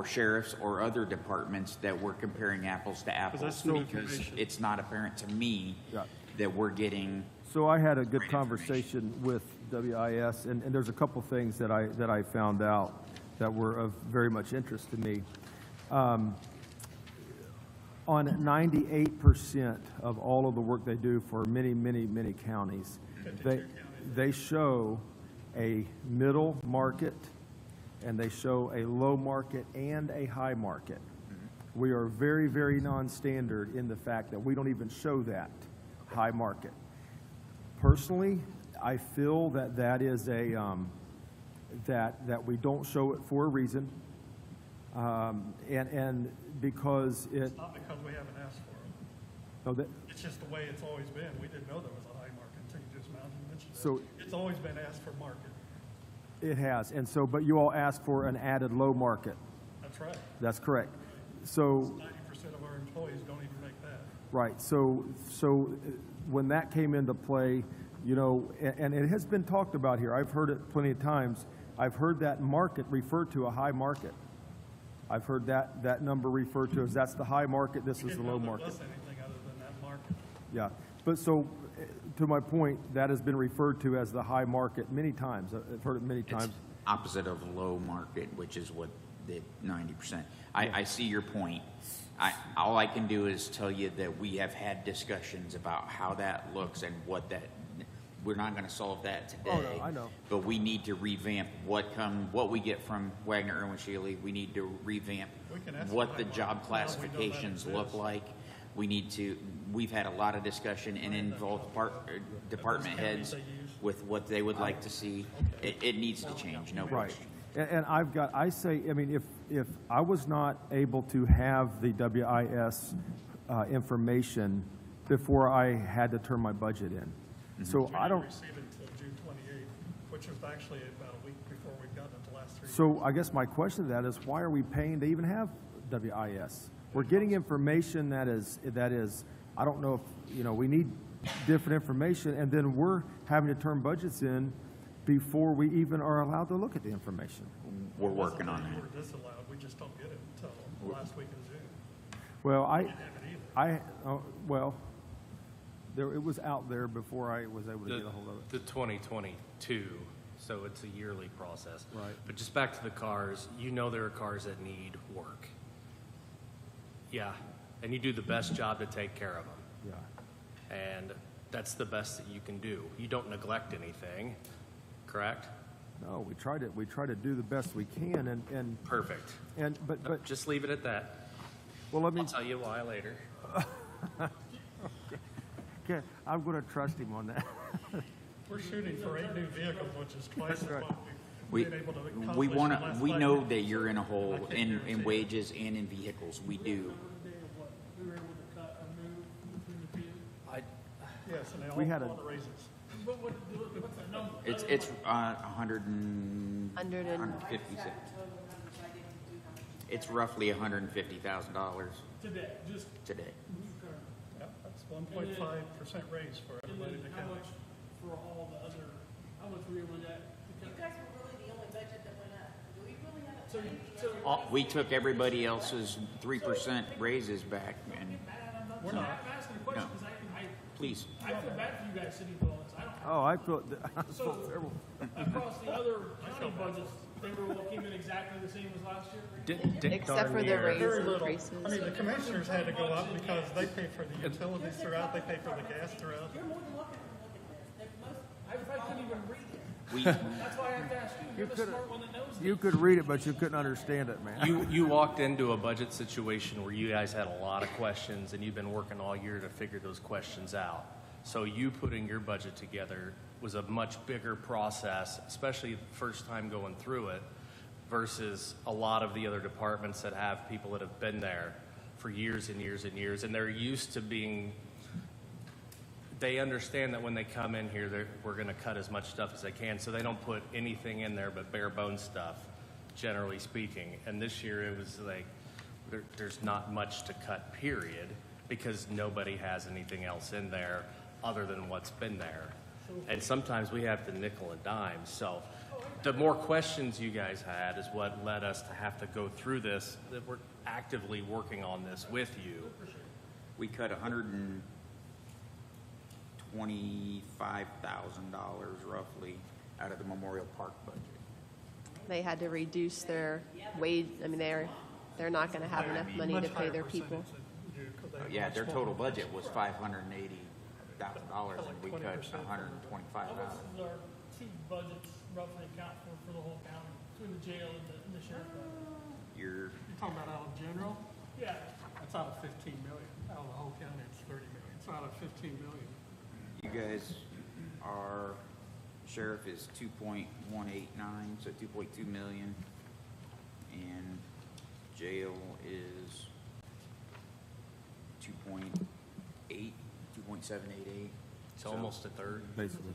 sheriffs or other departments, that we're comparing apples to apples. that's new Because information. it's not apparent to me Yeah. that we're getting, so I had a good conversation with WIS, and there's a couple things that I found out that were of very much interest to me. On 98% of all of the work they do for many, many, many counties, they show a middle market, and they show a low market and a high market. We are very, very non-standard in the fact that we don't even show that high market. Personally, I feel that that is that we don't show it for a reason, and because It's not because we haven't asked for it. no, that, It's just the way it's always been. We didn't know there was a high market until you just mentioned it. So- It's always been asked for market. it has, and so, but you all asked for an added low market. That's right. That's correct. So 90% of our employees don't even make that. right, so when that came into play, you know, and it has been talked about here. I've heard it plenty of times. I've heard that market referred to a high market. I've heard that number referred to as that's the high market, this is the low market. Didn't know there was anything other than that market. Yeah, but so, to my point, that has been referred to as the high market many times. I've heard it many it's times. opposite of low market, which is what the 90%. I see your point. All I can do is tell you that we have had discussions about how that looks and what that, we're not gonna solve that today. Oh, no, I know. But we need to revamp what we get from Wagner, Irwin, Shealy. We need to revamp We can ask what for the high job market. Now we know that classifications look exists. like. We've had a lot of discussion and involved department heads with what they would like to see. It needs to change, no Right. question. And I mean, if I was not able to have the WIS information before I had to turn my budget in. So We I don't, didn't receive it until June 28th, which was actually about a week before we've gotten it the last 3 years. so I guess my question to that is, why are we paying to even have WIS? We're getting information that is, I don't know if, you know, we need different information, and then we're having to turn budgets in before we even are allowed to look at the information. We're working on We that. were disallowed. We just don't get it until the last week in June. Well, We didn't have it either. well, it was out there before I was able to get a hold of it. The 2022, so it's a yearly process. Right. But just back to the cars, you know there are cars that need work. Yeah, and you do the best job to take care of them. Yeah. And that's the best that you can do. You don't neglect anything, correct? No, we try to do the best we can, and Perfect. but Just leave it at that. well, let me. I'll tell you why later. Okay, I'm going to trust him on that. We're shooting for 8 new vehicles, which is twice as right. what We, we've been able to we accomplish in the wanna, last we 5 know years. that you're in a hole I can't in guarantee it. wages and in vehicles. We do. The day of what? We were able to cut or move between the two. Yes, and they We had all a- want raises. What's that number? It's 156. It's roughly $150,000 Today, just today. Yeah, that's 1.5% raise for and everybody then in the how county. much for all the other, how much were you able to get? You guys were really the only budget that went up. Do we really have a? So We took everybody else's 3% raises back, and We're not. I'm asking a question because please. I feel bad for you guys sitting through all this. I don't. Oh, I felt terrible. Across the other county budgets, they were all came in exactly the same as last year. Except for the Very raise little. increases. I mean, the commissioners had to go up because they pay for the utilities throughout, they pay for the gas throughout. You're more than welcome to look at this. I couldn't even read it. We, That's why I have to ask you. You're the smart one that knows this. You could read it, but you couldn't understand it, man. You walked into a budget situation where you guys had a lot of questions and you've been working all year to figure those questions out. So you putting your budget together was a much bigger process, especially the first time going through it, versus a lot of the other departments that have people that have been there for years and years and years, and they're used to being, they understand that when they come in here, we're going to cut as much stuff as they can, so they don't put anything in there but bare bones stuff, generally speaking. And this year it was like, there's not much to cut, period, because nobody has anything else in there other than what's been there. And sometimes we have to nickel and dime. So the more questions you guys had is what led us to have to go through this, that we're actively working on this with you. We cut $125,000 roughly out of the Memorial Park budget. They had to reduce their wage, I mean, they're not gonna have enough money to pay their people. Yeah, their total budget was $580,000 and we cut $125,000. How much does our two budgets roughly account for the whole county, between the jail and the sheriff? You're, You're talking about out of general? Yeah, That's out of 15 million. Out of the whole county, it's 30 million. So out of 15 million. you guys are, sheriff is 2.189, so 2.2 million. And jail is 2.8, 2.788. It's almost a third. Basically.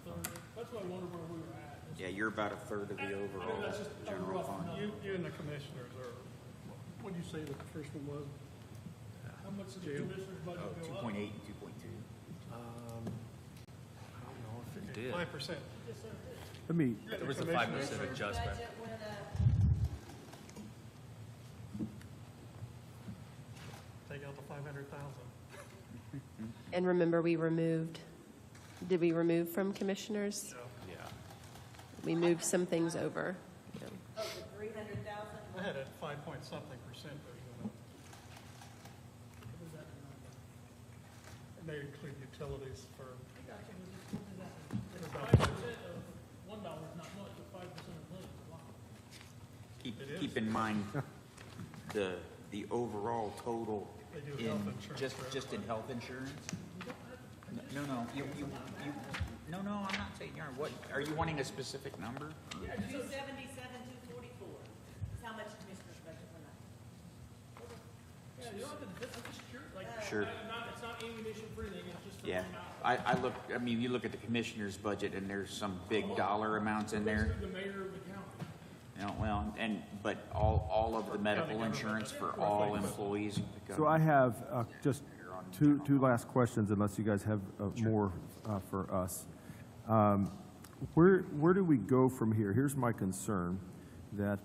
that's why I wondered where we were at. Yeah, you're about a third of the overall that's just a general rough fund. number. You and the commissioners are, what did you say the first one was? How much did the Jail. commissioner's budget go up? 2.8 and 2.2. I don't know if it. Did. 5%. Let me, There was a 5% adjustment. Budget went up. Take out the 500,000. And remember, did we remove from commissioners? Yeah. We moved some things over. Yeah. Oh, the 300,000? I had it 5-point-something%. And they include utilities for. $5% of $1 is not much, but 5% of $1 is a lot. Keep in mind, the overall total They do in, health insurance for just in health insurance? No, I'm not saying you aren't. What, are you wanting a specific number? 277, 244 is how much commissioner's budget went up. Yeah, you don't have to, I'm just curious, like, Sure. it's not ammunition for anything, it's just for Yeah, $1. you look at the commissioner's budget and there's some big dollar amounts in there. Basically, the mayor of the county. You know, well, but all of the medical insurance for all employees. so I have just two last questions, unless you guys have more for us. Where do we go from here? Here's my concern, that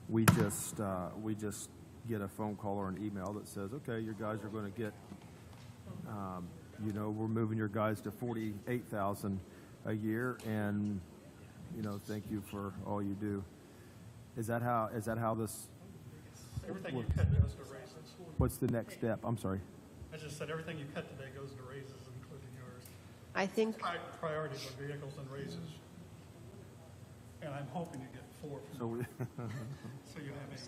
we just get a phone call or an email that says, okay, your guys are going to get, we're moving your guys to 48,000 a year, and thank you for all you do. Is that how this? Everything you cut goes to raises. What's the next step? I'm sorry. I just said everything you cut today goes to raises, including yours. I think, Priorities are vehicles and raises. And I'm hoping you get 4 from So we, so you have 8.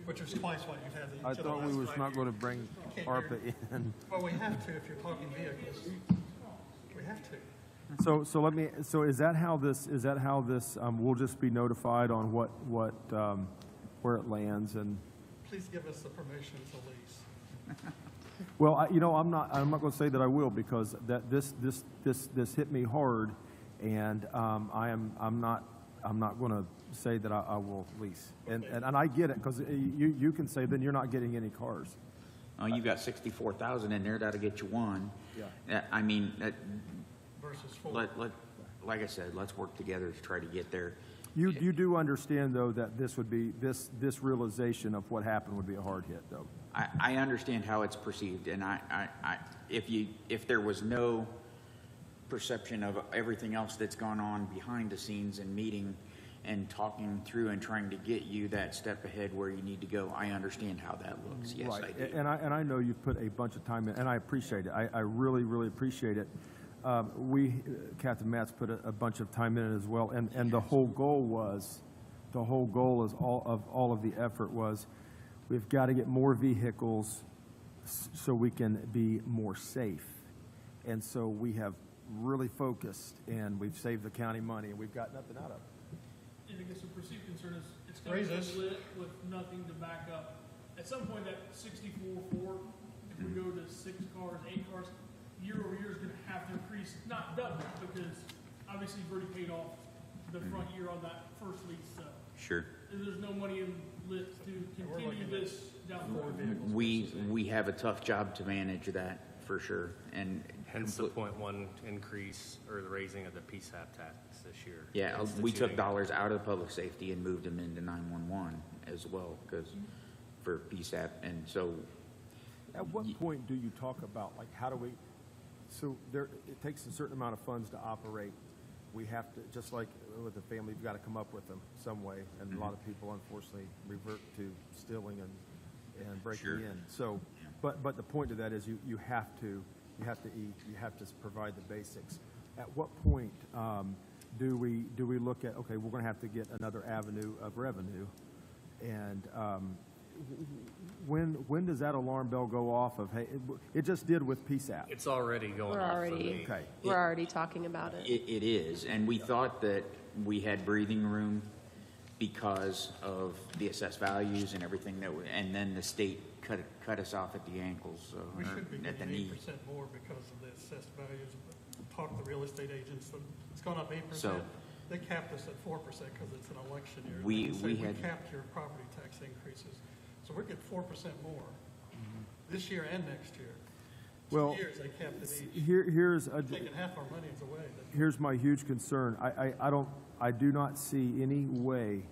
Which is twice what you've had I each of the thought we last was 5 not years. going to bring Can't ARPA in. Well, we have to if you're talking vehicles. We have to. So is that how this, we'll just be notified on where it lands? And, Please give us the permission to lease. well, I'm not going to say that I will, because this hit me hard, and I'm not going to say that I will lease. And I get it, because you can say then you're not getting any cars. Oh, you've got 64,000 in there, that'll get you one. Yeah. I mean, Versus 4. like I said, let's work together to try to get there. You do understand, though, that this would be, this realization of what happened would be a hard hit, though. I understand how it's perceived, and if there was no perception of everything else that's gone on behind the scenes and meeting and talking through and trying to get you that step ahead where you need to go, I understand how that looks. Yes, Right. I do. And I know you've put a bunch of time in, and I appreciate it. I really, really appreciate it. Captain Matt's put a bunch of time in it as well, and the whole goal is all of the effort was, we've got to get more vehicles so we can be more safe. And so we have really focused, and we've saved the county money, and we've got nothing out of it. I guess the perceived concern is it's going to Raises. be lit with nothing to back up. At some point, that 64-4, if we go to 6 cars, 8 cars, year over year is going to have to increase, not double, because obviously you've already paid off the front year on that first lease. So Sure. there's no money in lit to continue this down the road. We have a tough job to manage that, for sure, and. Hence the .1 increase or the raising of the PSAP tax this year. Yeah, we took Instituting- dollars out of public safety and moved them into 911 as well, because, for PSAP, and so, At what point do you talk about, like, how do we, so there, it takes a certain amount of funds to operate. We have to, just like with the family, you've got to come up with them some way, and a lot of people unfortunately revert to stealing and breaking Sure. in. So, but the point of that is you have to eat, you have to provide the basics. At what point do we look at, okay, we're going to have to get another avenue of revenue, and when does that alarm bell go off of, hey, it just did with PSAP? It's already going We're off for already, me. Okay. we're already talking about it. it is, and we thought that we had breathing room because of the assessed values and everything and then the state cut us off at the ankles, so, We or should be at the getting knee. 8% more because of the assessed values. Talk to the real estate agents, it's gone up 8%. So- They capped us at 4% because it's an election year. We They say, had- capped your property tax increases. So we're getting 4% more this year and next year. Well, 2 years, they capped it each. here's Taking half our monies away. here's my huge concern. I do not see any way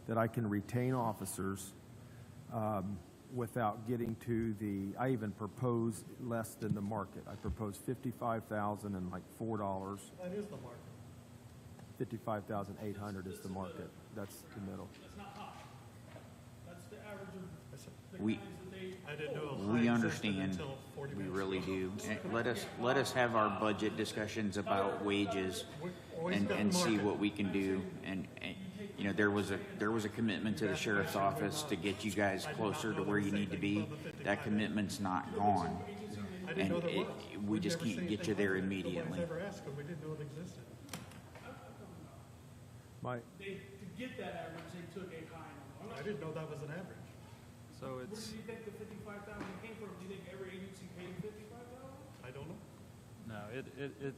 that I can retain officers without getting to I even propose less than the market. I propose $55,000 and like $4. That is the market. 55,800 is the market. That's the middle. That's not high. That's the average of the We- counties that they. I didn't know. We high existed understand, until 40 we minutes really ago. do. And let us have our budget discussions about wages always got and see market. what we can do. And, you know, there was a commitment to the sheriff's office to get you guys closer to where you need to be. That commitment's not gone. I didn't And know there was. we We've just never can't seen get you anything there like it. immediately. Nobody's ever asked, but we didn't know it existed. To get that average, they took a high number. I didn't know that was an average. So Where it's, do you think the 55,000 came from? Do you think every agency paid 55,000? I don't know. no,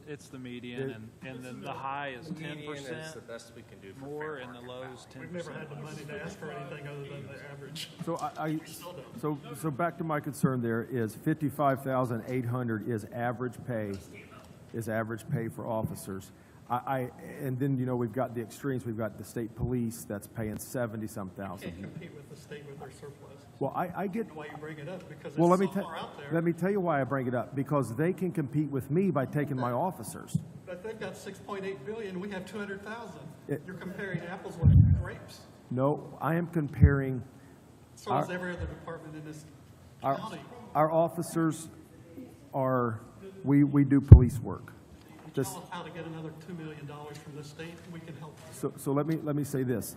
it's the median, and then the high is The 10% median is the best we can do for more, fair and the market lows 10%. We've never had the money to ask for anything other than the average. So so back to my concern there is 55,800 is average pay for officers. And then, you know, we've got the extremes. We've got the state police that's paying 70-some thousand. Can't compete with the state with their surplus. Well, I get. Why you bring it up? Because it's Well, so far out there. let me tell you why I bring it up. Because they can compete with me by taking my officers. But they've got 6.8 billion. We have 200,000. It- You're comparing apples with grapes. No, I am comparing So Our- is every other department in this our county. our officers are we do police work. You Just- tell us how to get another $2 million from the state, we can help you. So let me say this.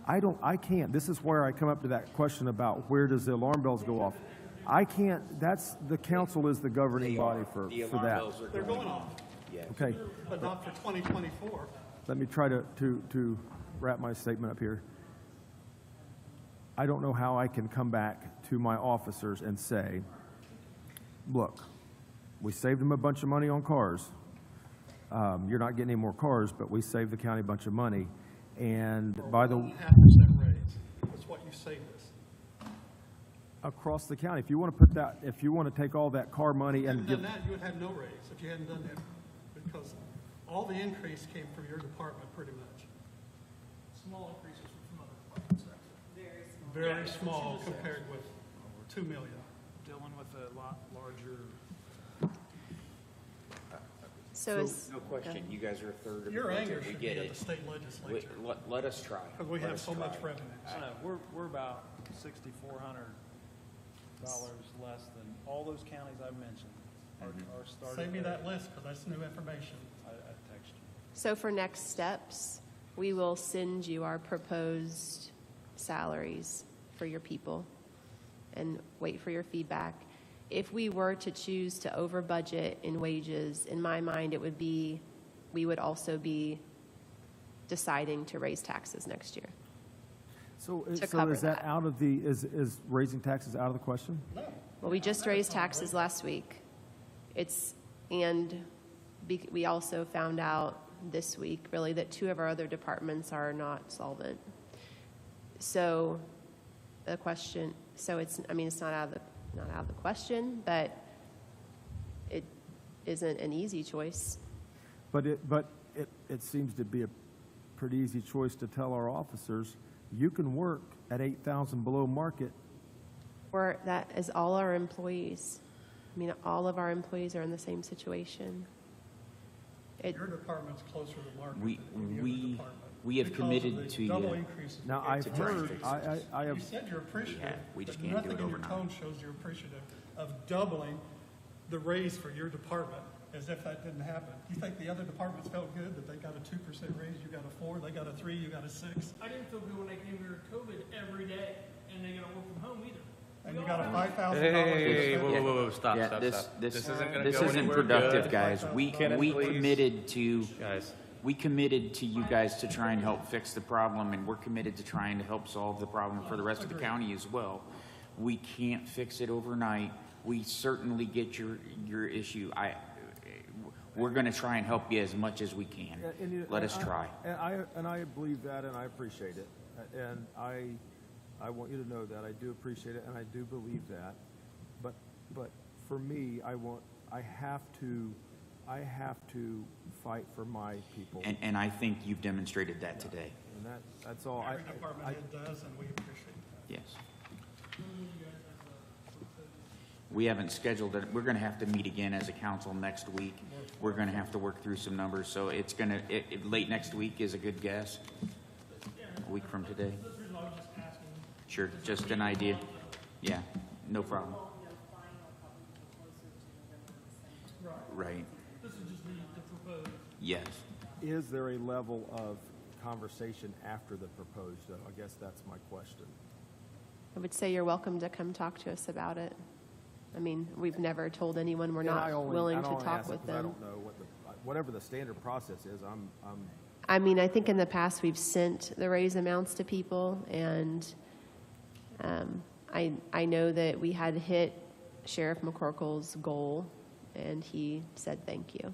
I can't. This is where I come up to that question about where does the alarm bells go off. I can't. That's the council is the governing body for that. They're going off, Okay. but not for 2024. Let me try to wrap my statement up here. I don't know how I can come back to my officers and say, look, we saved them a bunch of money on cars. You're not getting any more cars, but we saved the county a bunch of money. And by the 1.5% raise. That's what you saved us. across the county, if you want to put that, if you want to take all that car money and If you give, hadn't done that, you would have no raise if you hadn't done that. Because all the increase came from your department pretty much. Small increases from other departments. Very small compared with 2 million. Dealing with a lot larger. So is, No question, you guys are a third of the Your budget, anger we should be get at the it. state legislature. Let us try. Because we Let have us so much try. revenue. I know, we're about $6,400 less than all those counties I've mentioned are starting. Send me at- that list, because that's new information. I text you. so for next steps, we will send you our proposed salaries for your people and wait for your feedback. If we were to choose to over budget in wages, in my mind, it would be, we would also be deciding to raise taxes next year. so cover is that that. out of the, is raising taxes out of the question? Well, we just raised taxes last week. We also found out this week, really, that 2 of our other departments are not solvent. So the question, so it's, I mean, it's not out of the question, but it isn't an easy choice. But it seems to be a pretty easy choice to tell our officers, you can work at 8,000 below market. Or that is all our employees. I mean, all of our employees are in the same situation. Your department's closer to market We, than any other we, department. we have Because of committed the to double you. increases. Now, I've To try and heard, fix I You have, said you're appreciative. Yeah, we just but can't do it Nothing in your overnight. tone shows you're appreciative of doubling the raise for your department, as if that didn't happen. You think the other departments felt good that they got a 2% raise, you got a 4, they got a 3, you got a 6, I didn't feel good when I came here with COVID every day, and they gotta work from home either. and you got a $5,000. Hey, raise. whoa, stop, Yeah, stop, this, stop. this, isn't gonna this go isn't anywhere productive, good. guys. We Kenneth, please. committed to, Guys, we committed to you guys to try and help fix the problem, and we're committed to trying to help solve the problem for the rest of the county as well. We can't fix it overnight. We certainly get your issue. We're gonna try and help you as much as we can. Let us try. And I believe that, and I appreciate it. And I want you to know that. I do appreciate it, and I do believe that. But for me, I have to fight for my people. And I think you've demonstrated that today. And that's all. Every department head does, and we appreciate that. Yes. We haven't scheduled it. We're gonna have to meet again as a council next week. We're gonna have to work through some numbers, so it's gonna, late next week is a good guess. A week from today. That's the reason I was just asking. Sure, just an idea. Yeah, no problem. Right, This is just the proposed. yes. Is there a level of conversation after the proposed, though? I guess that's my question. I would say you're welcome to come talk to us about it. I mean, we've never told anyone we're And not I only- willing I to don't talk ask it with 'cause I them. don't know whatever the standard process is, I'm I mean, I think in the past we've sent the raise amounts to people, and I know that we had hit Sheriff McCorkle's goal, and he said thank you.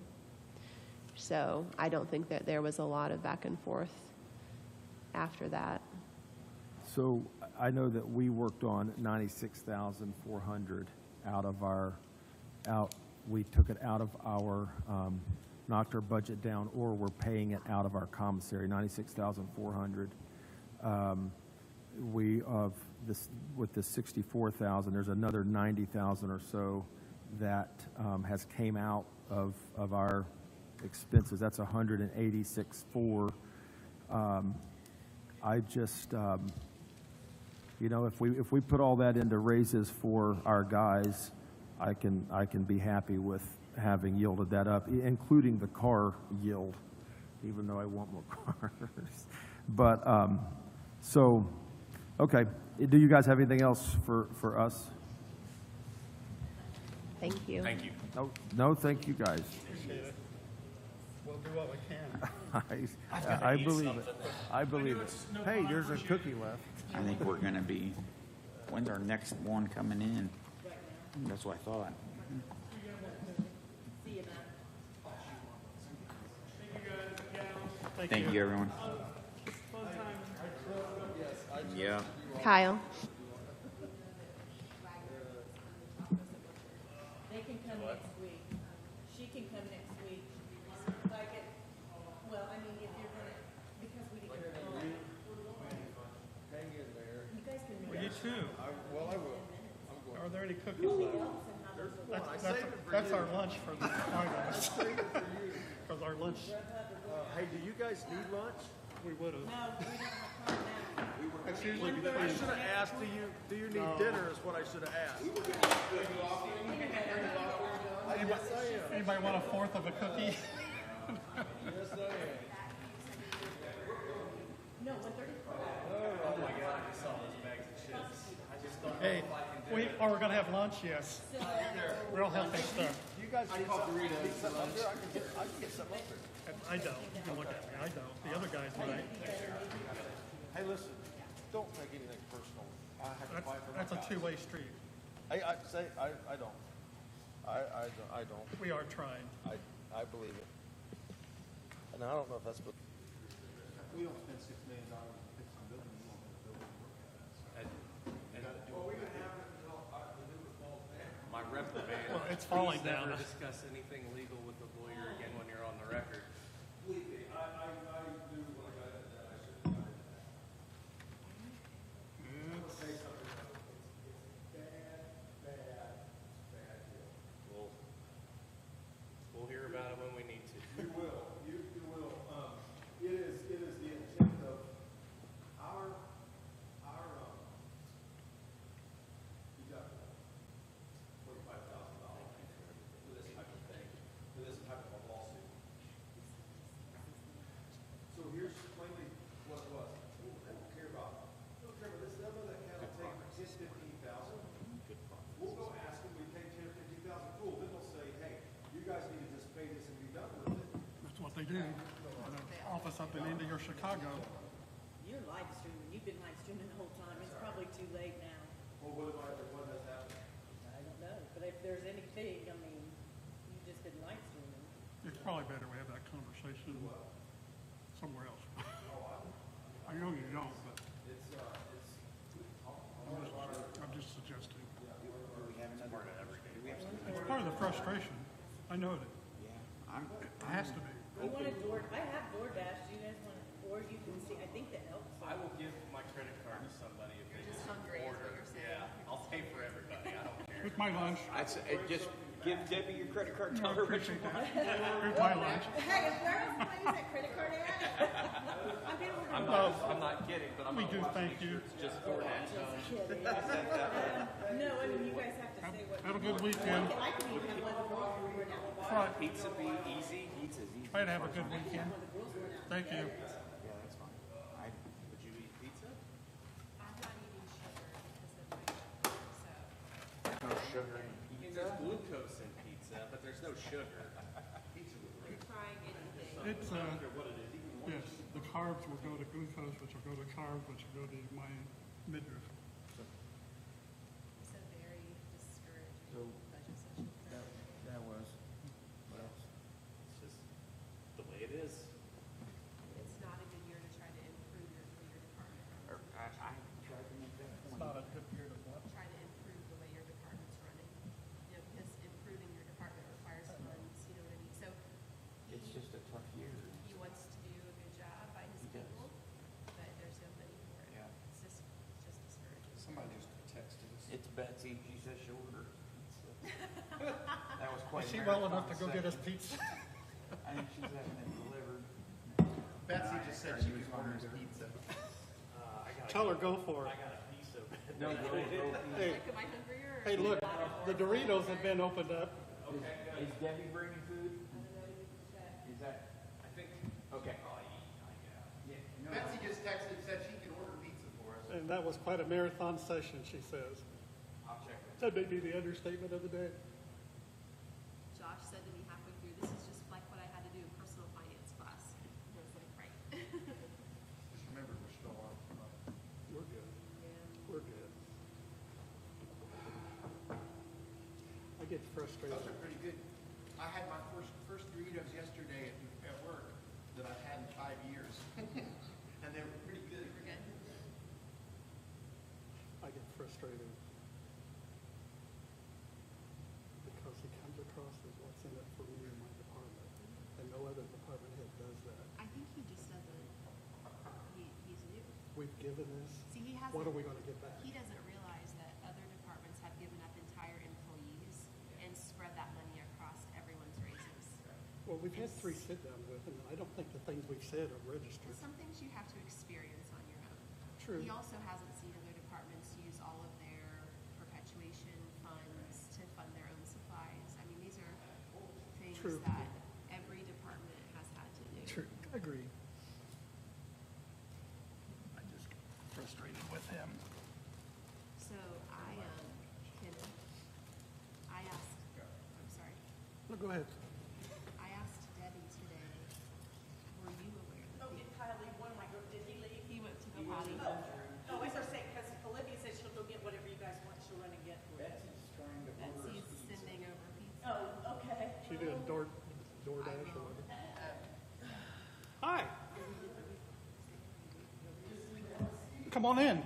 So I don't think that there was a lot of back and forth after that. So I know that we worked on 96,400 we took it out of our, knocked our budget down, or we're paying it out of our commissary, 96,400. With the 64,000, there's another 90,000 or so that has came out of our expenses. That's 186,400. I just, if we put all that into raises for our guys, I can be happy with having yielded that up, including the car yield, even though I want more cars. But, okay. Do you guys have anything else for us? Thank you. thank you. No, thank you guys. Appreciate it. We'll do what we can. I believe it. I believe it. Hey, there's a cookie left. I think we're gonna be, when's our next one coming in? That's what I thought. Thank you, everyone. Yeah. Kyle? They can come next week. She can come next week. Like it, well, I mean, if you're gonna, because we didn't get a phone. Hang in there. You guys can Well, you too. I will. Are there any cookies left? That's our lunch for the finals. Because our lunch, Hey, do you guys need lunch? we would have. No, we don't have time now. That's usually I between, should have asked, do you need dinner is what I should have asked. anybody want a fourth of a cookie? Yes, I am. No, 1:30. Hey, we're gonna have lunch, yes. Real healthy stuff. You guys need something to eat something up there? I can get something up there. I don't. You can look at me. I don't. The other guys might. Hey, listen, don't take anything personal. I have to fight for my That's a guys. two-way street. I don't. I don't. We are trying. I believe it. And I don't know if that's what. We don't spend $6 million to fix some building, we won't have a building. reprimand. Well, it's falling Please down. never discuss anything legal with the lawyer again when you're on the record. Believe me, I knew when I got into that, I should have gotten into that. I'm gonna say something, it's bad deal. We'll hear about it when we need to. You will, you will. It is the intent of our deductible, $45,000 for this type of thing, for this type of a lawsuit. So here's plainly what it was. They don't care about this. They'll know that cattle take 10, 15,000. We'll go ask them, we pay 10 or 15,000. Cool. Then they'll say, hey, you guys need to just pay this and be done with it. That's what they do. The office up in Indy or Chicago. You're live streaming, you've been live streaming the whole time, it's probably too late now. Well, what has happened? I don't know, but if there's anything, I mean, you've just been live streaming. It's probably better we have that conversation somewhere else. I know you don't, but I'm just suggesting. It's part of the frustration. I know it. It has to be. You wanted I have DoorDash, do you guys want, or you can see, I think that helps. I will give my credit card to somebody if they just order. Yeah, I'll pay for everybody. I don't care. It's my lunch. Just give Debbie your credit card. I appreciate that. Here's my lunch. Hey, where else can I use that credit card at? I'm not kidding, but I'm We not do watching thank you. It's just DoorDash. Kidding. No, I mean, you guys have to say what. Have a good weekend. I can even have one of the rules were now. Try, Pizza be easy. Pizza's easy. try to have a good weekend. Thank you. Yeah, that's fine. Would you eat pizza? I'm not eating sugar because of my sugar, so No sugar in There's glucose in pizza, but there's no sugar. I'm trying anything. It's, yes, the carbs will go to glucose, which will go to carbs, which will go to my midriff. It's a very discouraging So, budget session. That was, what else? It's just the way it is. It's not a good year to try to improve your department. I tried to make that It's point. not a good period of what? Try to improve the way your department's running. You know, because improving your department requires funds, you know what I mean? So It's just a tough year. he wants to do a good job by his He does. people, but there's no money for it. Yeah. It's just discouraging. Somebody just texted us. It's Betsy. She says she'll order. That was quite. Is she a well enough to marathon go get us session. pizza? I think she's having it delivered. Betsy just said she could order his pizza. Tell her go for it. I got a piece of it. No, go. Hey, Like, am I hungrier? Or hey, look, the Doritos have been opened up. Is Debbie bringing food? Is that, I think. okay. Betsy just texted and said she could order pizza for us. And that was quite a marathon session, she says. I'll check it. That may be the understatement of the day. Josh said to me halfway through, this is just like what I had to do in personal finance class. And I was like, right. Just remember, we're still on. We're good. Yeah. We're good. I get frustrated. Those are pretty good. I had my first Doritos yesterday at work that I've had in 5 years. And they were pretty good. We're good. I get frustrated because he comes across as what's in it for me and my department, and no other department head does that. I think he just doesn't, he's new. We've given this, See, he hasn't. what are we gonna get back? He doesn't realize that other departments have given up entire employees and spread that money across everyone's raises. Well, we've had 3 sit-downs with him, and I don't think the things we've said are registered. Some things you have to experience on your own. True. He also hasn't seen other departments use all of their perpetuation funds to fund their own supplies. I mean, these are things True. that every department has had to do. True, agreed. I just get frustrated with him. So I asked, I'm sorry, No, go ahead. I asked Debbie today, were you aware that Oh, did Kyle leave one of my, did he leave? he went to the potty? Oh, I was gonna say, because Olivia said she'll go get whatever you guys want, she'll run and get for it. Betsy's sending over pizza. Oh, okay. She did DoorDash or whatever. Hi. Come on in.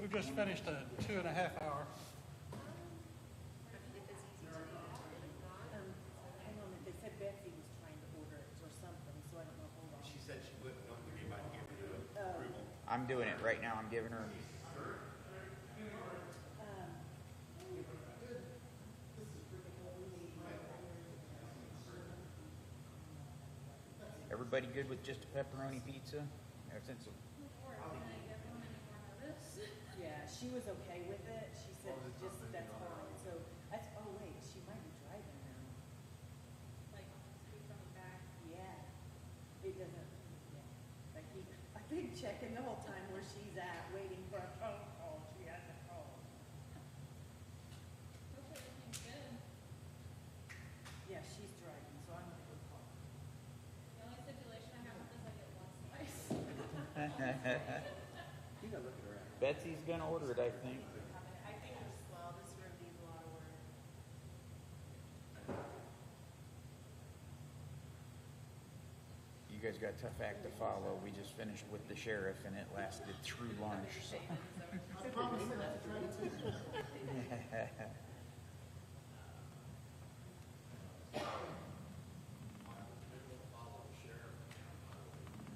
We've just finished a 2.5-hour I'm doing it right now. I'm giving her. Everybody good with just a pepperoni pizza? Since Yeah, she was okay with it. She said just that's fine. So that's, oh wait, she might be driving now. Like, coming back. Yeah. It doesn't, yeah. I've been checking the whole time where she's at, waiting for a phone call. She hasn't called. Hopefully everything's good. Yeah, she's driving, so I'm gonna go call. The only stipulation I have with this, I get one slice. You gotta look at her app. Betsy's gonna order it, I think. I think as well, this room needs a lot of work. You guys got a tough act to follow. We just finished with the sheriff and it lasted through lunch. So.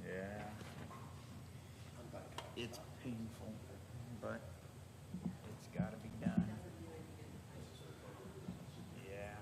Yeah. It's painful, but it's gotta be done. Yeah.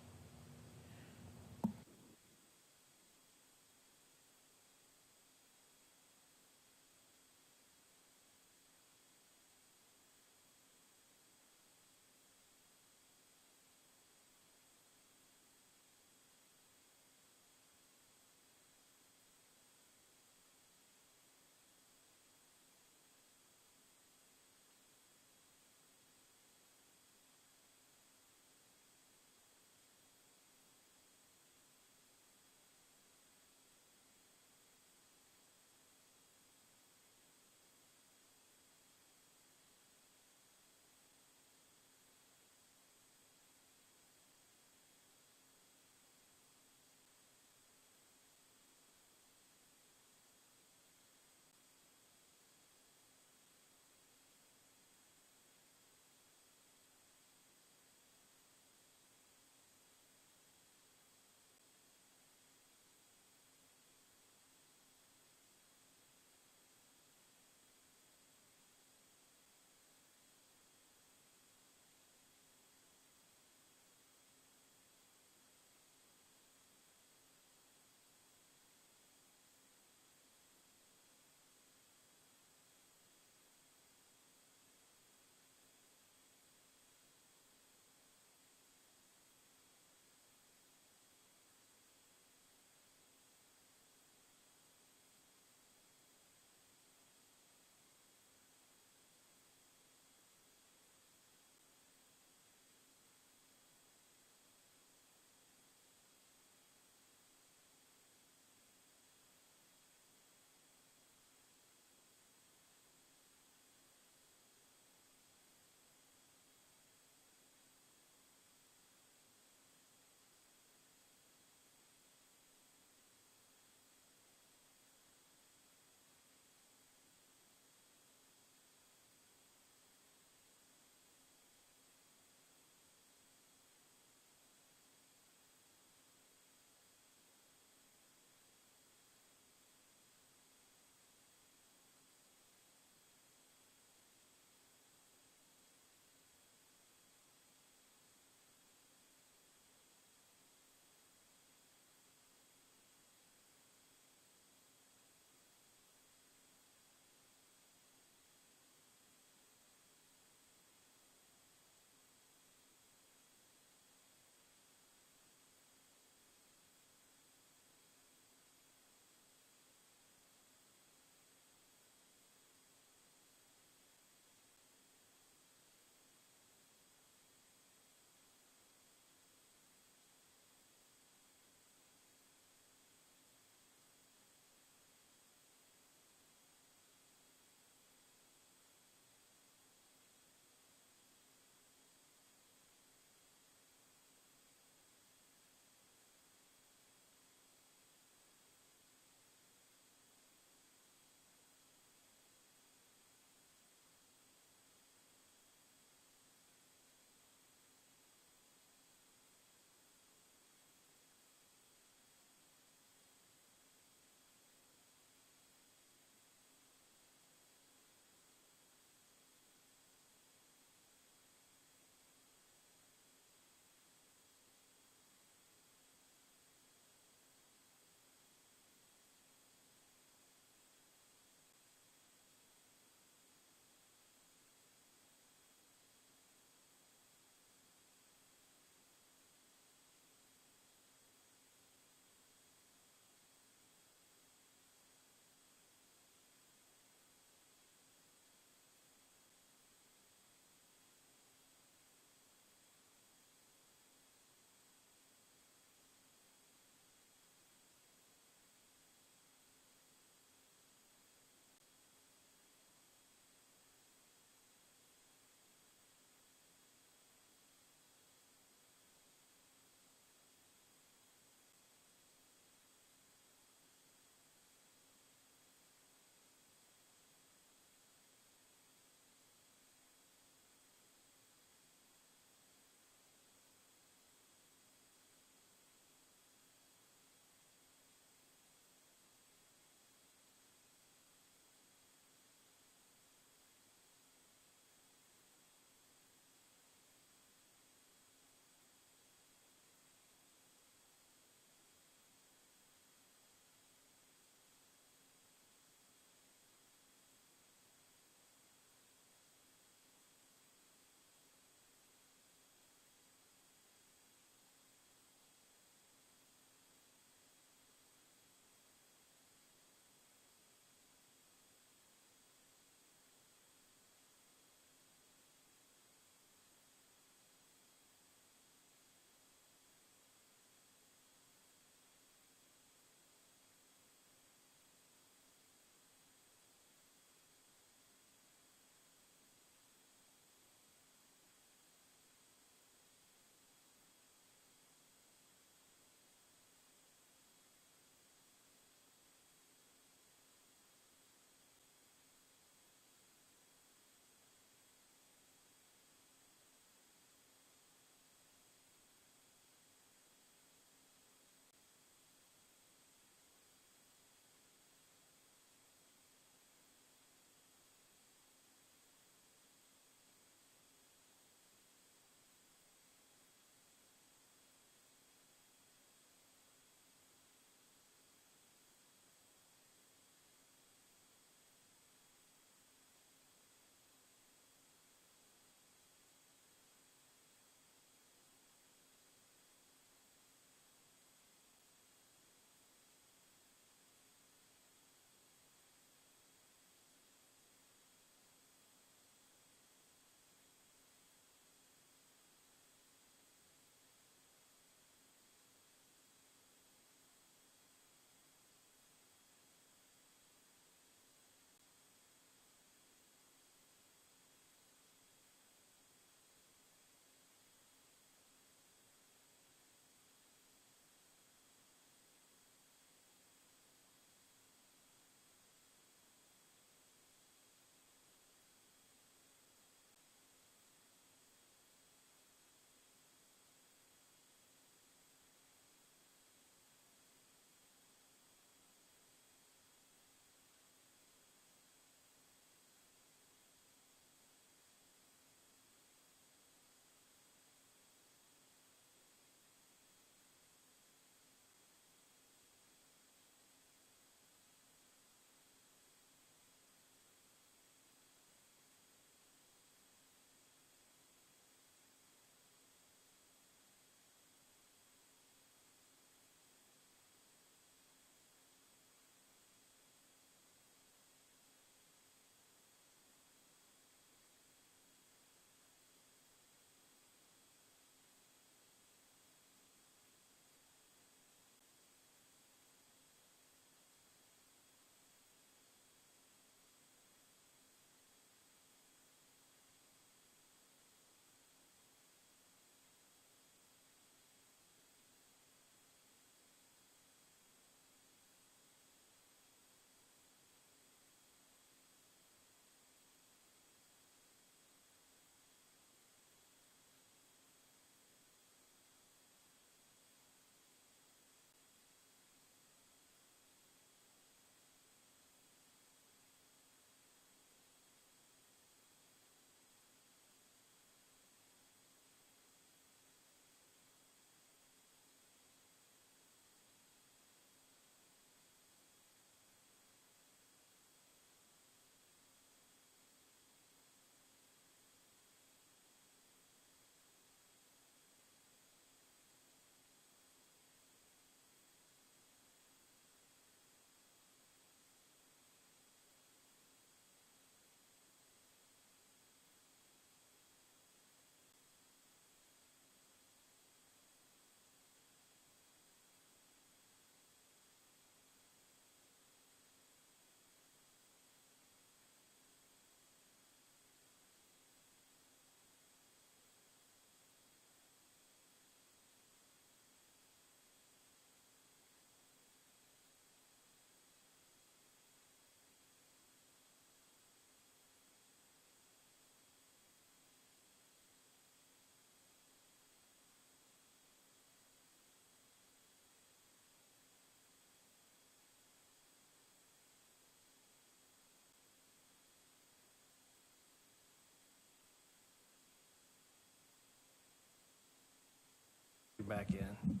You're back in.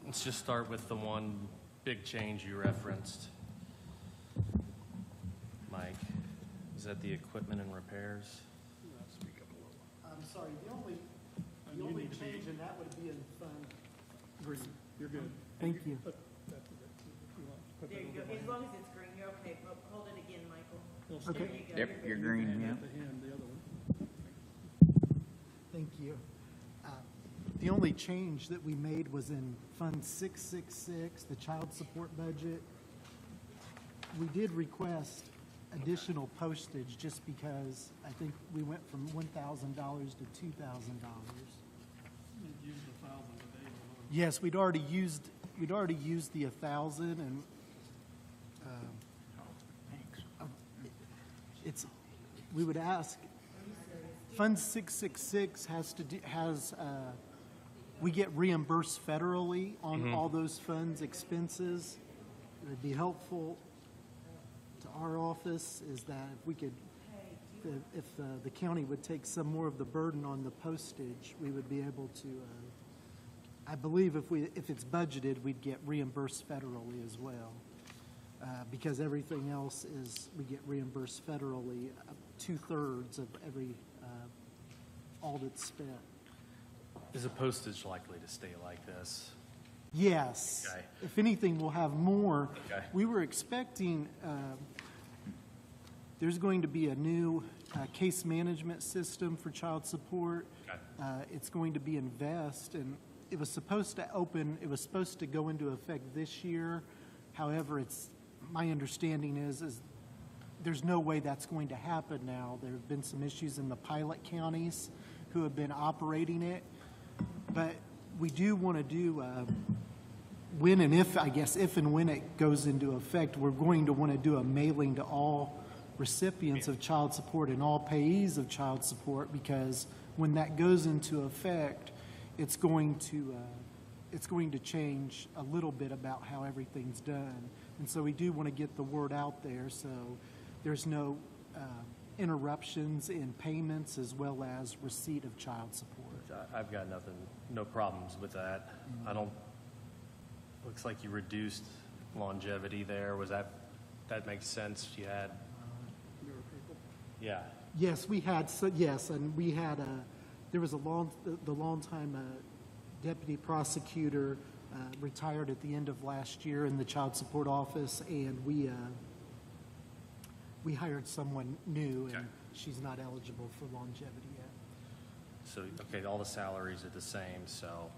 Let's just start with the one big change you referenced. Mike, is that the equipment and repairs? I'm sorry, the only change in that would be in fund. Green, you're good. Thank you. Put that to the- if you want, put There that you go, over as there. long as it's green, you're okay. Hold it again, Michael. It'll Okay. stay- There you go. Yep, you're green, yeah. At the end, the other one. Thank you. The only change that we made was in Fund 666, the child support budget. We did request additional postage just because I think we went from $1,000 to $2,000. You'd use the 1,000 a day. Yes, we'd already used the 1,000 and we would ask, Fund 666 we get reimbursed federally on all those funds expenses. It would be helpful to our office is that if we could, if the county would take some more of the burden on the postage, we would be able to, I believe if it's budgeted, we'd get reimbursed federally as well. Because everything else we get reimbursed federally, 2/3 of every, all that's spent. Is the postage likely to stay like this? Yes. Okay. If anything, we'll have more. Okay. We were expecting, there's going to be a new case management system for child support. Okay. It's going to be Invest, and it was supposed to go into effect this year. However, my understanding is there's no way that's going to happen now. There have been some issues in the pilot counties who have been operating it. But we do want to do, if and when it goes into effect, we're going to want to do a mailing to all recipients of child support and all payees of child support, because when that goes into effect, it's going to change a little bit about how everything's done. And so we do want to get the word out there so there's no interruptions in payments as well as receipt of child support. I've got no problems with that. Looks like you reduced longevity there. That makes sense? You had, yeah. Yes, and we had there was the longtime deputy prosecutor retired at the end of last year in the child support office, and we hired someone new, and she's not eligible for longevity yet. So, okay, all the salaries are the same, so,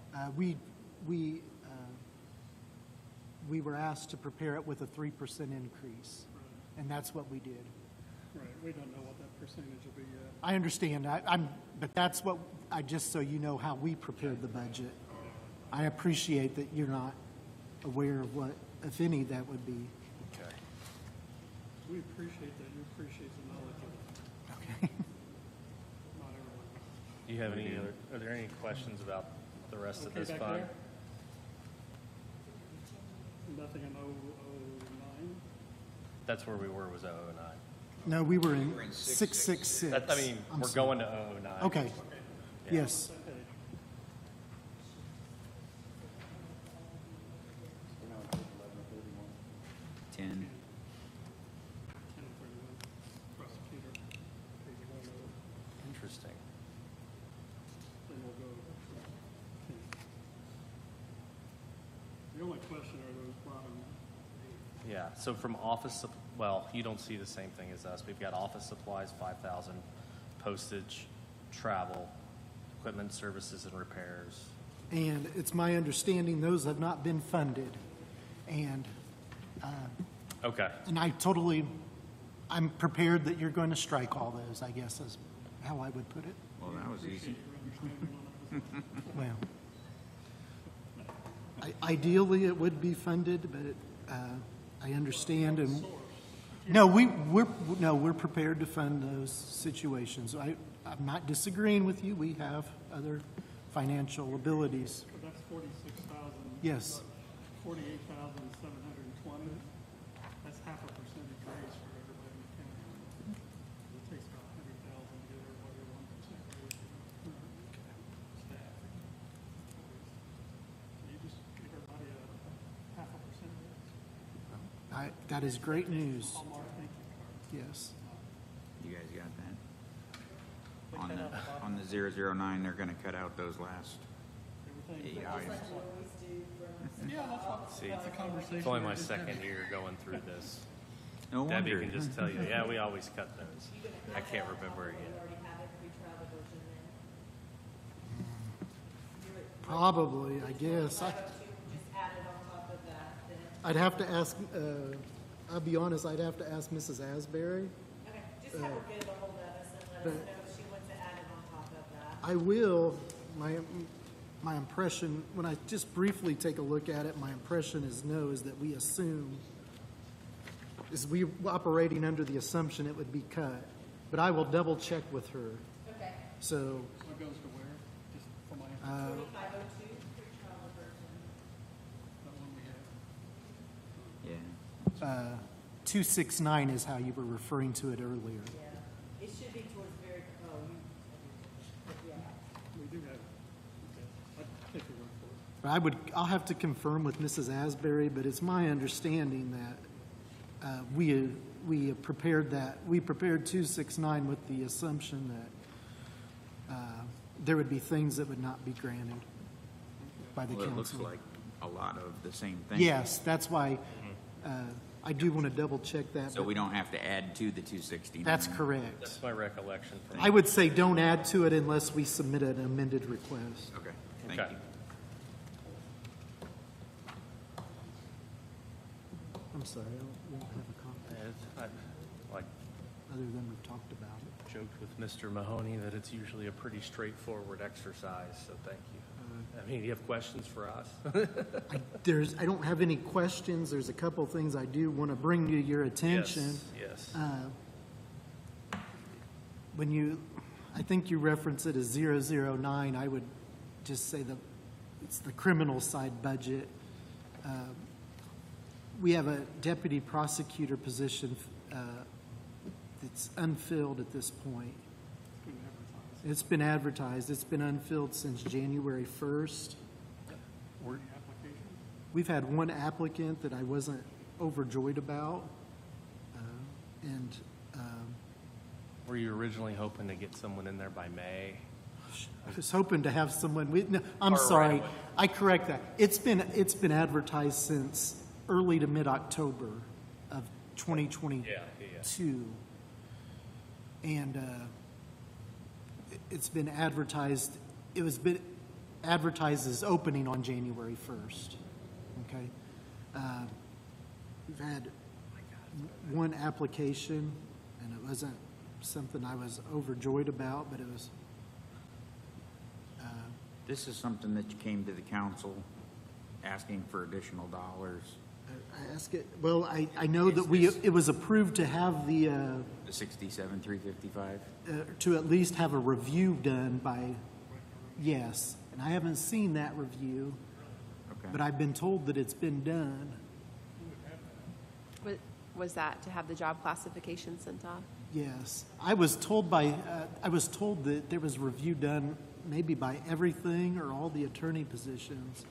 We were asked to prepare it with a 3% increase, and that's what we did. Right, we don't know what that percentage will be yet. I understand, but that's just so you know how we prepared the budget. I appreciate that you're not aware of what, if any, that would be. okay. We appreciate that you appreciate the knowledge of it. Okay. Not everyone. Do you have are there any questions about the rest of Okay, this back fund? there? Nothing in 009? That's where we were, was 009. No, we were in 666. We're going to 009. Okay, yes. Okay. 10. 1031, prosecutor, page 10. Interesting. Then we'll go to 10. The only question are those bottom eight. Yeah, so from you don't see the same thing as us. We've got office supplies, 5,000, postage, travel, equipment, services, and repairs. And it's my understanding those have not been funded. And Okay. And I'm prepared that you're going to strike all those, I guess is how I would put it. Well, that was easy. Well, ideally it would be funded, but I understand and, we're prepared to fund those situations. I'm not disagreeing with you. We have other financial abilities. But that's 46,000. Yes. 48,720. That's half a percentage raise for everybody in the county. It takes about 100,000 to get everybody a 1% raise for staff. That is great news. Hallmark, thank you. Yes. You guys got that? On the 009, they're gonna cut out those last Everything. 8 items. Yeah, that's what, See, that's a conversation. It's only we my were just having. second year going through this. No Debbie wonder. can just tell you, yeah, we always cut those. I can't remember it You yet. already have it, pre-trial the version then. Probably, I guess. Just add it on top of that, then. I'd have to ask, I'll be honest, I'd have to ask Mrs. Asbury. Okay, just have her get a hold of us and let us but- know if she wants to add it on top of that. I will, my impression, when I just briefly take a look at it, my impression is no, is that we assume, is we operating under the assumption it would be cut. But I will double check with her. Okay. So, What goes to where? Just for my, 2502, pre-trial the version. that one we have. Yeah. 269 is how you were referring to it earlier. Yeah, it should be towards very, yeah. We do have it. Okay. I'll take your word for it. But I'll have to confirm with Mrs. Asbury, but it's my understanding that we prepared 269 with the assumption that there would be things that would not be granted by the Well, council. it looks like a lot of the same thing. Yes, that's why I do want to double check that. So but we don't have to add to the 269. That's correct. That's my recollection from. I would say don't add to it unless we submit an amended request. Okay, thank Okay. you. I'm sorry, I don't have a copy, I like other than we've talked about it. joked with Mr. Mahoney that it's usually a pretty straightforward exercise, so thank you. I mean, do you have questions for us? I don't have any questions. There's a couple things I do want to bring to your attention. Yes. I think you reference it as 009, I would just say it's the criminal side budget. We have a deputy prosecutor position that's unfilled at this point. It's been advertised. It's been unfilled since January 1st. We've had one applicant that I wasn't overjoyed about. Were you originally hoping to get someone in there by May? I was hoping to have someone, no, I'm Or sorry, right away. I correct that. It's been advertised since early to mid-October of 2022. Yeah. And it's been advertised, it was been advertised as opening on January 1st, okay? We've had one application, and it wasn't something I was overjoyed about, but it was, This is something that you came to the council asking for additional dollars. I ask it, well, I know that it was approved to have the, The 67,355? to at least have a review done by, yes, and I haven't seen that review, Okay. but I've been told that it's been done. Was that to have the job classification sent off? Yes, I was told that there was review done maybe by everything or all the attorney positions.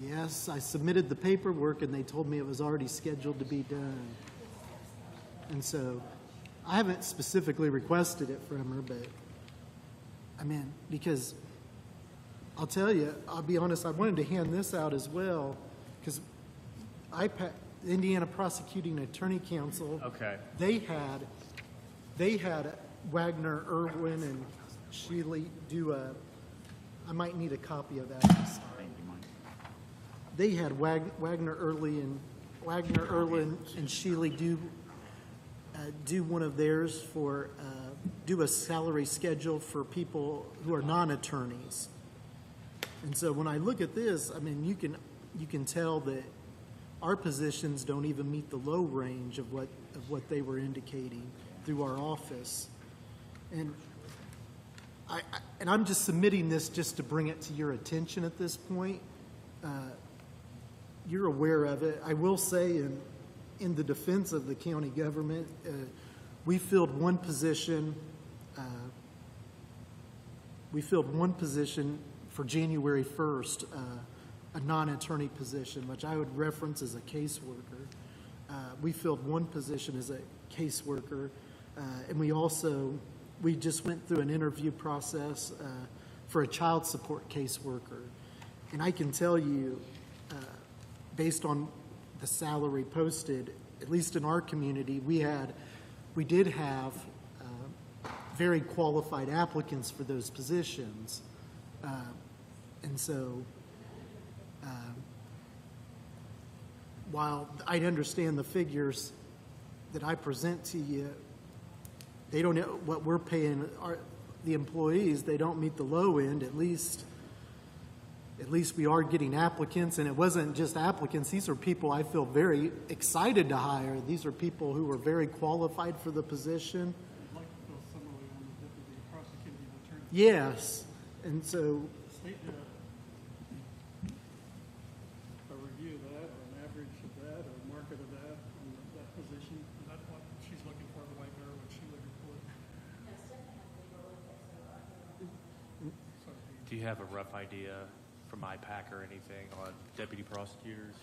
Yes, I submitted the paperwork and they told me it was already scheduled to be done. And so, I haven't specifically requested it from her, but, I mean, because, I'll tell you, I'll be honest, I wanted to hand this out as well, because Indiana Prosecuting Attorney Council, Okay. they had Wagner, Irwin, and Shealy do I might need a copy of that. Thank you, Mike. They had Wagner, Irwin, and Shealy do one of theirs for, do a salary schedule for people who are non-attorneys. And so when I look at this, I mean, you can tell that our positions don't even meet the low range of what they were indicating through our office. And I'm just submitting this just to bring it to your attention at this point. You're aware of it. I will say in the defense of the county government, we filled one position for January 1st a non-attorney position, which I would reference as a caseworker. We filled one position as a caseworker, and we just went through an interview process for a child support caseworker. And I can tell you, based on the salary posted, at least in our community, we did have very qualified applicants for those positions. And so, while I understand the figures that I present to you, they don't know what we're paying the employees. They don't meet the low end. At least we are getting applicants, and it wasn't just applicants. These are people I feel very excited to hire. These are people who are very qualified for the position. I'd like to feel similarly on the deputy prosecuting attorney. Yes, and so The state did a review of that, or an average of that, or a market of that, on that position. Is that what she's looking for, the white girl, what she would report? Do you have a rough idea from IPAC or anything on deputy prosecutors?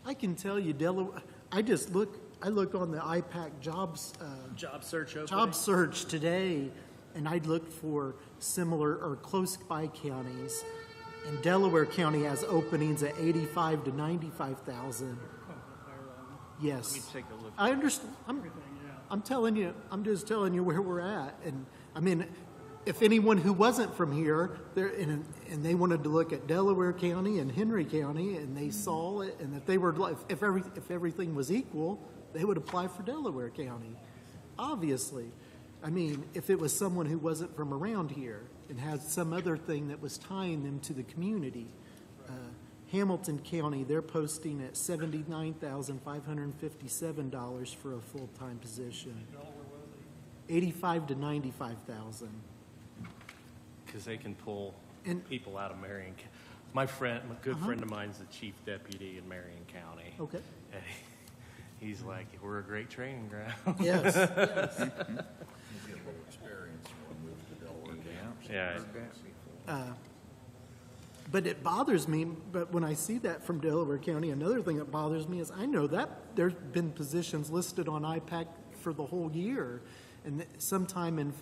I can tell you, Delaware. I looked on the IPAC jobs Job search opening? job search today, and I looked for similar or close by counties. And Delaware County has openings at 85 to 95,000. Yes. Let me take a look. I understand. I'm telling you. I'm just telling you where we're at. And I mean, if anyone who wasn't from here, and they wanted to look at Delaware County and Henry County, and they saw it, and if they were, if everything was equal, they would apply for Delaware County. Obviously, I mean, if it was someone who wasn't from around here and had some other thing that was tying them to the community. Hamilton County, they're posting at $79,557 for a full-time position. 85 to 95,000. Because they can pull And- people out of Marion. My good friend of mine's the chief deputy in Marion County. Okay. And he's like, we're a great training ground. Yes. Yeah. But it bothers me, but when I see that from Delaware County, another thing that bothers me is I know that there's been positions listed on IPAC for the whole year. And sometime in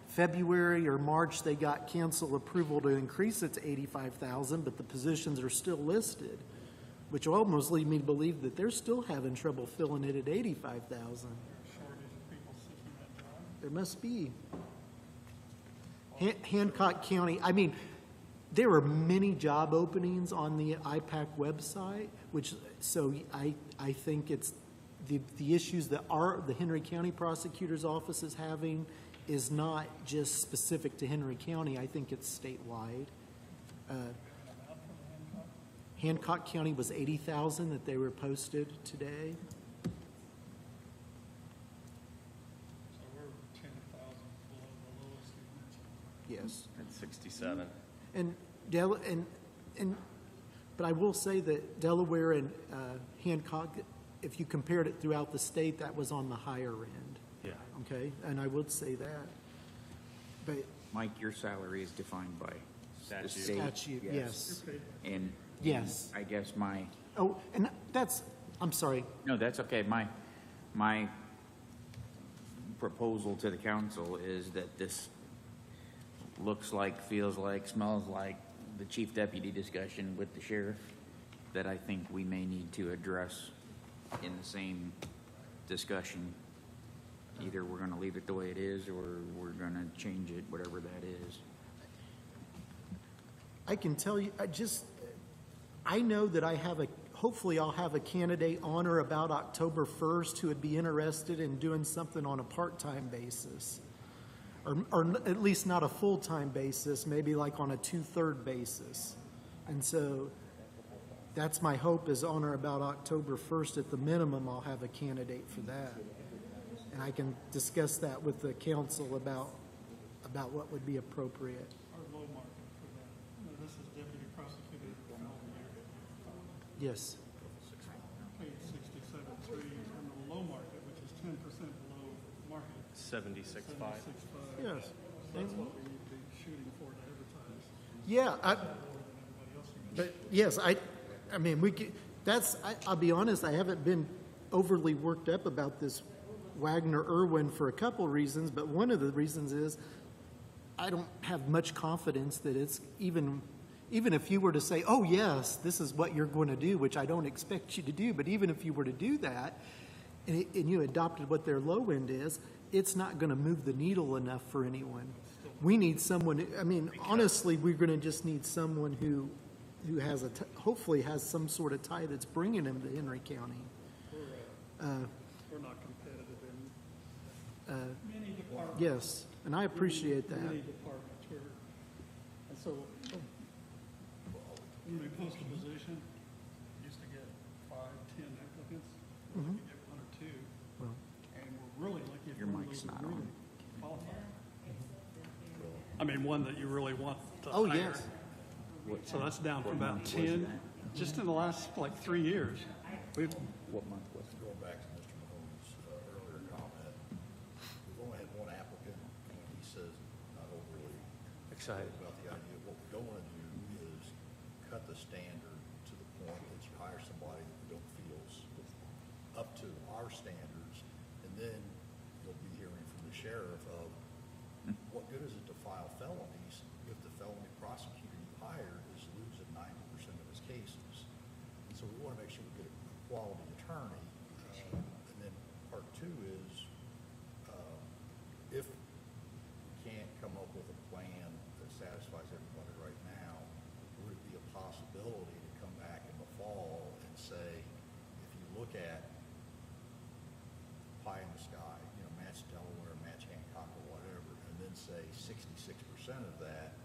February or March, they got council approval to increase it to 85,000, but the positions are still listed, which will almost lead me to believe that they're still having trouble filling it at 85,000. There must be. Hancock County, I mean, there are many job openings on the IPAC website, so I think it's the issues that the Henry County Prosecutor's Office is having is not just specific to Henry County. I think it's statewide. Hancock County was 80,000 that they were posted today. So we're 10,000 below the lowest you mentioned. Yes. At 67. But I will say that Delaware and Hancock, if you compared it throughout the state, that was on the higher end. Yeah. Okay, and I would say that. But Mike, your salary is defined by the state. statute, yes. And Yes. I guess And I'm sorry. no, that's okay. My proposal to the council is that this looks like, feels like, smells like the chief deputy discussion with the sheriff that I think we may need to address in the same discussion. Either we're gonna leave it the way it is, or we're gonna change it, whatever that is. I can tell you, I know that hopefully I'll have a candidate on or about October 1st who would be interested in doing something on a part-time basis. Or at least not a full-time basis, maybe like on a 2/3 basis. And so that's my hope, is on or about October 1st at the minimum, I'll have a candidate for that. And I can discuss that with the council about what would be appropriate. Our low market for that. This is deputy prosecutor for the year. Yes. Paid 67.3, and the low market, which is 10% below market. 76.5. 76.5. Yes. That's what we need to be shooting for to advertise. Yeah, More than everybody else you But yes, I mean, I'll be honest, I haven't been overly worked up about this Wagner Irwin for a couple reasons, but one of the reasons is I don't have much confidence that it's even if you were to say, oh yes, this is what you're going to do, which I don't expect you to do, but even if you were to do that and you adopted what their low end is, it's not going to move the needle enough for anyone. We need someone, I mean, honestly, we're going to just need someone who has hopefully has some sort of tie that's bringing him to Henry County. We're not competitive in many departments. Yes, and I appreciate that. Many departments, and so when we post a position, used to get 5, 10 applicants. We get 1 or 2, Well, and we're really lucky if Your one of mic's those not are really on. qualified. I mean, one that you really want to Oh, hire. yes. So that's down from about month was 10, that? just in the last, like, 3 years. We've, What month was it? Going back to Mr. Mahomes' earlier comment, we've only had one applicant, and he says not overly Excited. about the idea. What we don't want to do is cut the standard to the point that you hire somebody that we don't feel is up to our standards, and then you'll be hearing from the sheriff of, what good is it to file felonies if the felony prosecutor you hired is losing 90% of his cases? And so we want to make sure we get a quality attorney. And then part 2 is, if we can't come up with a plan that satisfies everybody right now, would it be a possibility to come back in the fall and say, if you look at pie in the sky, you know, match Delaware, match Hancock or whatever, and then say 66% of that,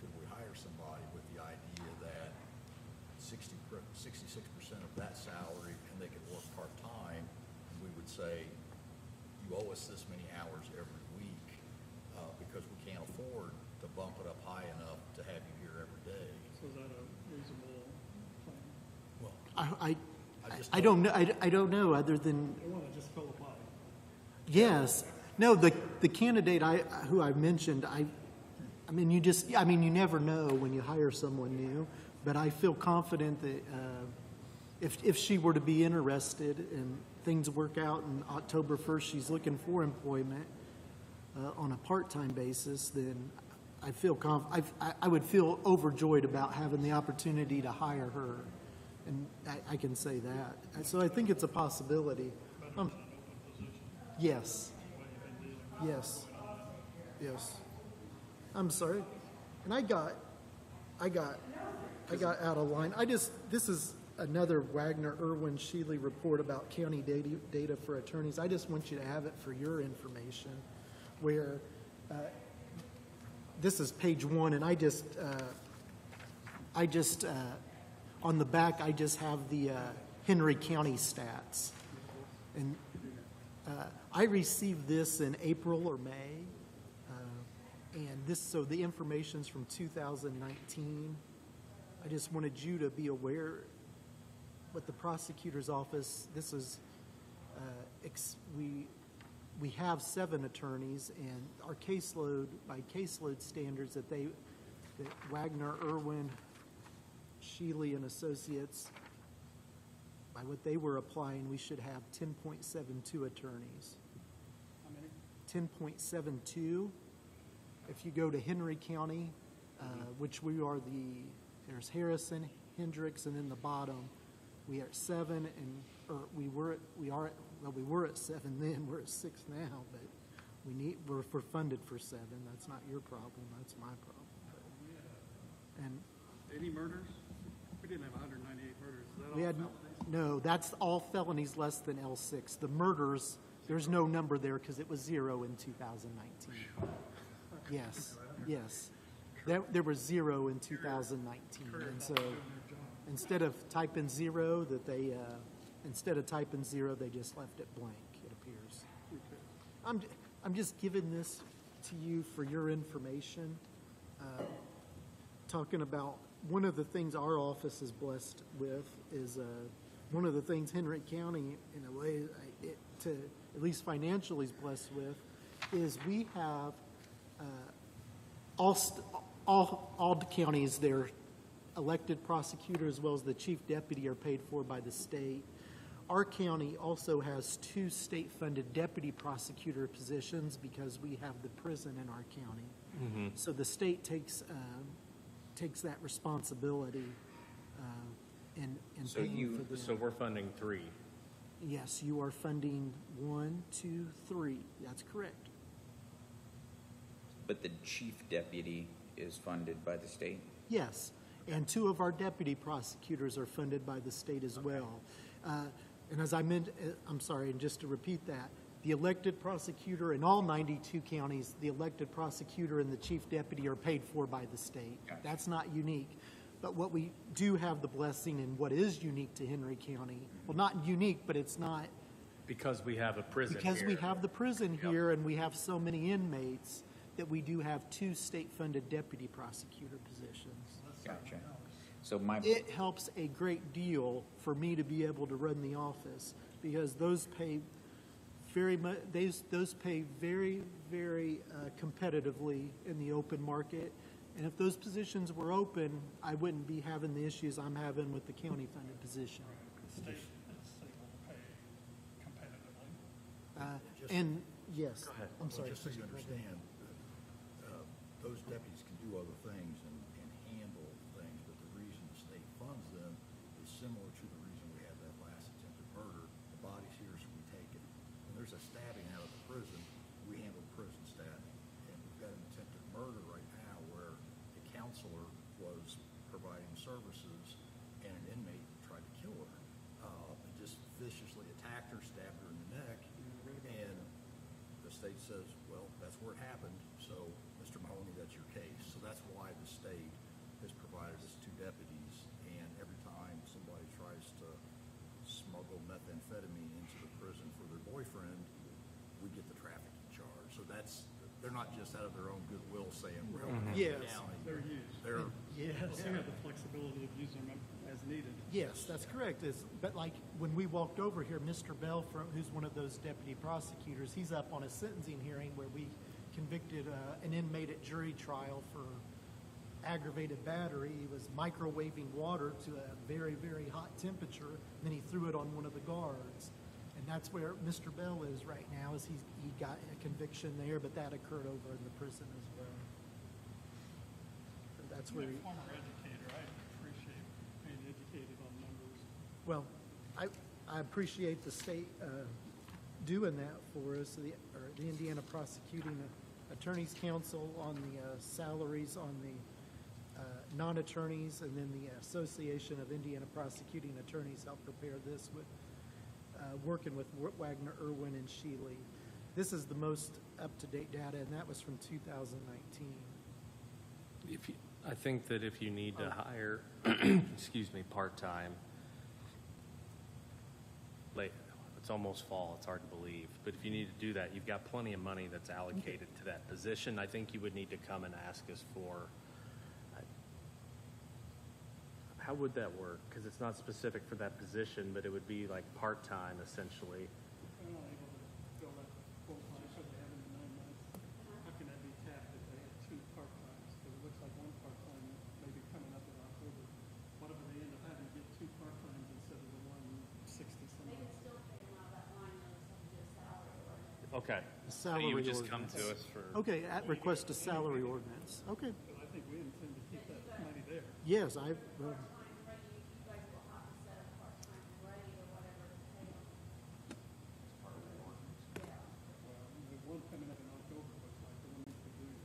could we hire somebody with the idea that 66% of that salary and they could work part-time, and we would say, you owe us this many hours every week, because we can't afford to bump it up high enough to have you here every day. so is that a reasonable plan? Well, I don't know, I don't know, other than, We want to just fill the body. yes. No, the candidate who I mentioned, I mean, you never know when you hire someone new, but I feel confident that if she were to be interested and things work out and October 1st she's looking for employment on a part-time basis, then I feel I would feel overjoyed about having the opportunity to hire her, and I can say that. So I think it's a possibility. Yes. Yes. Yes. I'm sorry. And I got out of line. This is another Wagner Irwin Shealy report about county data for attorneys. I just want you to have it for your information, where this is page 1, and I just on the back I just have the Henry County stats, and I received this in April or May, and so the information's from 2019. I just wanted you to be aware what the prosecutor's office, this is, we have 7 attorneys, and our caseload, by caseload standards that Wagner, Irwin, Shealy and Associates, by what they were applying, we should have 10.72 attorneys. How many? 10.72. If you go to Henry County, which we are there's Harrison, Hendricks, and in the bottom, we are at 7, we were at 7 then, we're at 6 now, but we're funded for 7. That's not your problem, that's my problem. And 80 murders? We didn't have 198 murders. Is that all we had, felonies? no, that's all felonies less than L6. The murders, there's no number there because it was 0 in 2019. Yes, yes. There was 0 in 2019, and so instead of typing 0, instead of typing 0, they just left it blank, it appears. I'm just giving this to you for your information, talking about one of the things our office is blessed with is one of the things Henry County, in a way, at least financially is blessed with, is we have all the counties there elected prosecutor as well as the chief deputy are paid for by the state. Our county also has 2 state-funded deputy prosecutor positions because we have the prison in our county. So the state takes that responsibility in So paying for them. so we're funding 3. Yes, you are funding 1, 2, 3. That's correct. But the chief deputy is funded by the state? Yes, and 2 of our deputy prosecutors are funded by the state as well. And as I meant, I'm sorry, and just to repeat that, the elected prosecutor in all 92 counties, the elected prosecutor and the chief deputy are paid for by the state. Gotcha. That's not unique. But what we do have the blessing and what is unique to Henry County, well, not unique, but it's not, Because we have a prison because we here. have the prison here and we have so many inmates, that we do have 2 state-funded deputy prosecutor positions. Gotcha. So my, It helps a great deal for me to be able to run the office, because those pay very much, those pay very, very competitively in the open market. And if those positions were open, I wouldn't be having the issues I'm having with the county-funded position. The state is able to pay competitively. And, yes, I'm Well, sorry. just so you understand, those deputies can do other things and handle things, but the reason the state funds them is similar to the reason we had that last attempted murder. The body's here, so we take it. When there's a stabbing out of the prison, we handle prison stabbing. And we've got an attempted murder right now where a counselor was providing services and an inmate tried to kill her. And just viciously attacked her, stabbed her in the neck, and the state says, well, that's where it happened, so, Mr. Mahoney, that's your case. So that's why the state has provided us 2 deputies, and every time somebody tries to smuggle methamphetamine into the prison for their boyfriend, we get the trafficking charge. So that's, they're not just out of their own goodwill saying, we're helping the Yes. county. They're used. They're, Yes. They have the flexibility of using them as needed. Yes, that's correct. But like when we walked over here, Mr. Bell, who's one of those deputy prosecutors, he's up on a sentencing hearing where we convicted an inmate at jury trial for aggravated battery. He was microwaving water to a very, very hot temperature, and then he threw it on one of the guards. And that's where Mr. Bell is right now, is he got a conviction there, but that occurred over in the prison as well. And that's where As he, a former educator, I appreciate being educated on numbers. well, I appreciate the state doing that for us, or the Indiana Prosecuting Attorneys Council on the salaries on the non-attorneys, and then the Association of Indiana Prosecuting Attorneys helped prepare this with working with Wagner, Irwin, and Shealy. This is the most up-to-date data, and that was from 2019. I think that if you need to hire, excuse me, part-time, late, it's almost fall, it's hard to believe, but if you need to do that, you've got plenty of money that's allocated to that position. I think you would need to come and ask us for, how would that work? Because it's not specific for that position, but it would be like part-time essentially. They're not able to fill that full-time, so they haven't in 9 months. How can that be capped if they have 2 part-times? Because it looks like 1 part-time may be coming up in October. What if they end up having to get 2 part-times instead of the 160-some? They can still pay them out of that line, though, subject to salary ordinance. Okay. So Salary you would just come ordinance. to us for. Okay, at request a salary ordinance. Okay, But I think we intend to keep that money there. yes, Part-time ready, you guys will have to set up part-time ready or whatever to pay them. Well, the one coming up in October looks like the one we could do in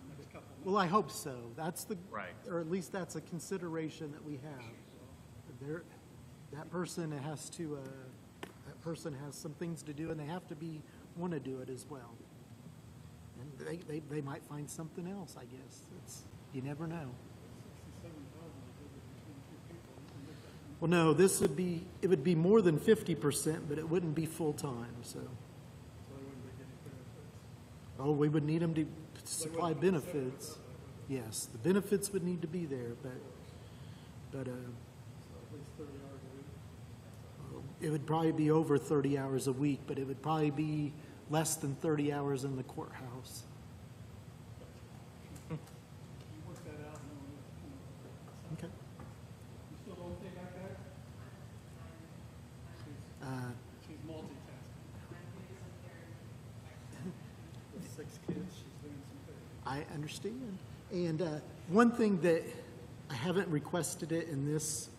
the next couple of months. well, I hope so. That's the, Right. or at least that's a consideration that we have. There, that person has to, that person has some things to do, and they have to want to do it as well. And they might find something else, I guess. You never know. 67,000 is over between 2 people. You can make that. Well, no, it would be more than 50%, but it wouldn't be full-time, so. So they wouldn't be getting benefits. Oh, we would need them to supply benefits. Yes, the benefits would need to be there, but, So at least 30 hours a week. it would probably be over 30 hours a week, but it would probably be less than 30 hours in the courthouse. You work that out and then we'll come up with Okay. She's multitasking. With 6 kids, she's doing some things. I understand. And one thing that I haven't requested it in this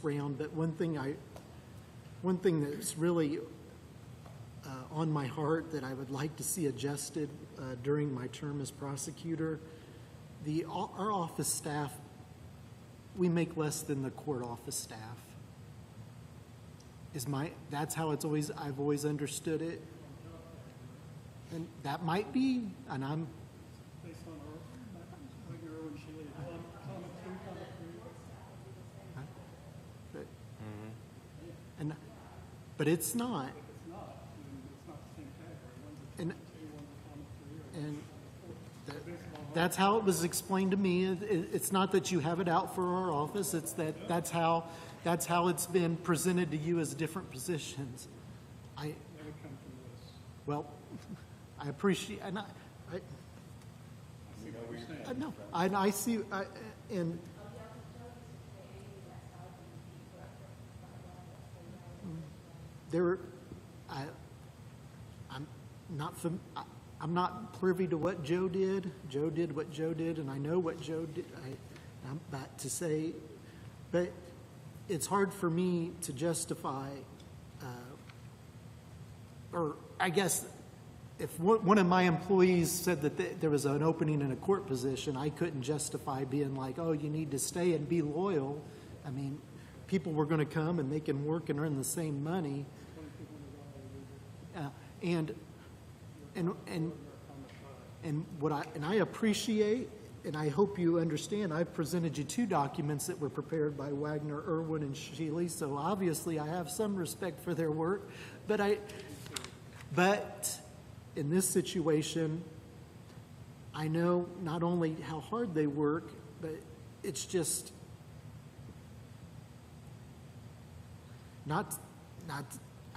round, but one thing that's really on my heart that I would like to see adjusted during my term as prosecutor, our office staff, we make less than the court office staff. That's how I've always understood it. And that might be, and I'm, Based on our, Wagner, Irwin, Shealy, comment 2, comment 3. but it's not. It's not, it's not the same category. One's a And, comment 2, one's a comment 3. and that's how it was explained to me. It's not that you have it out for our office. It's that's how it's been presented to you as different positions. That would come from this. Well, I appreciate, and I See what you're saying. no, I see, and I'm not privy to what Joe did. Joe did what Joe did, and I know what Joe did. I'm about to say, but it's hard for me to justify, or I guess if one of my employees said that there was an opening in a court position, I couldn't justify being like, oh, you need to stay and be loyal. I mean, people were going to come and they can work and earn the same money. And I appreciate, and I hope you understand, I've presented you 2 documents that were prepared by Wagner, Irwin, and Shealy, so obviously I have some respect for their work, but in this situation, I know not only how hard they work, but it's just I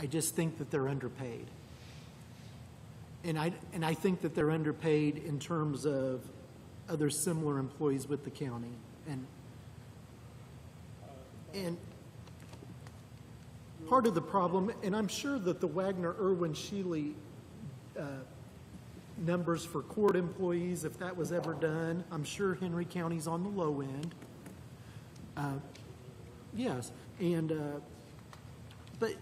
just think that they're underpaid. And I think that they're underpaid in terms of other similar employees with the county. And part of the problem, and I'm sure that the Wagner, Irwin, Shealy numbers for court employees, if that was ever done, I'm sure Henry County's on the low end. Yes, and but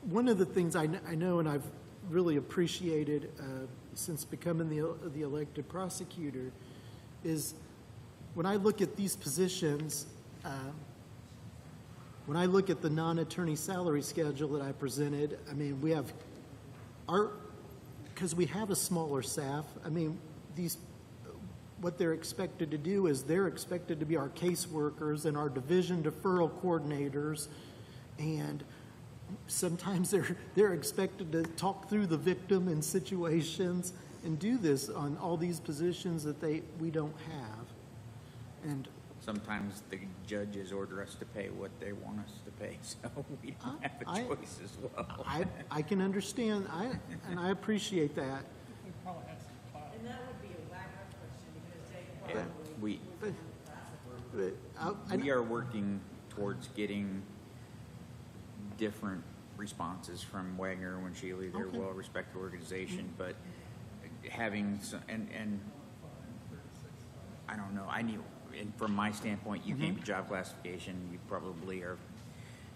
one of the things I know, and I've really appreciated since becoming the elected prosecutor, is when I look at these positions, when I look at the non-attorney salary schedule that I presented, I mean, we have because we have a smaller staff, I mean, what they're expected to do is they're expected to be our caseworkers and our division deferral coordinators, and sometimes they're expected to talk through the victim in situations and do this on all these positions that we don't have. And Sometimes the judges order us to pay what they want us to pay, so we don't have a choice as well. I can understand, and I appreciate that. They probably had some files. And that would be a Wagner question because they probably. We are working towards getting different responses from Wagner and Shealy. They're a well-respected organization, but having some, and I don't know, and from my standpoint, you came to job classification, you probably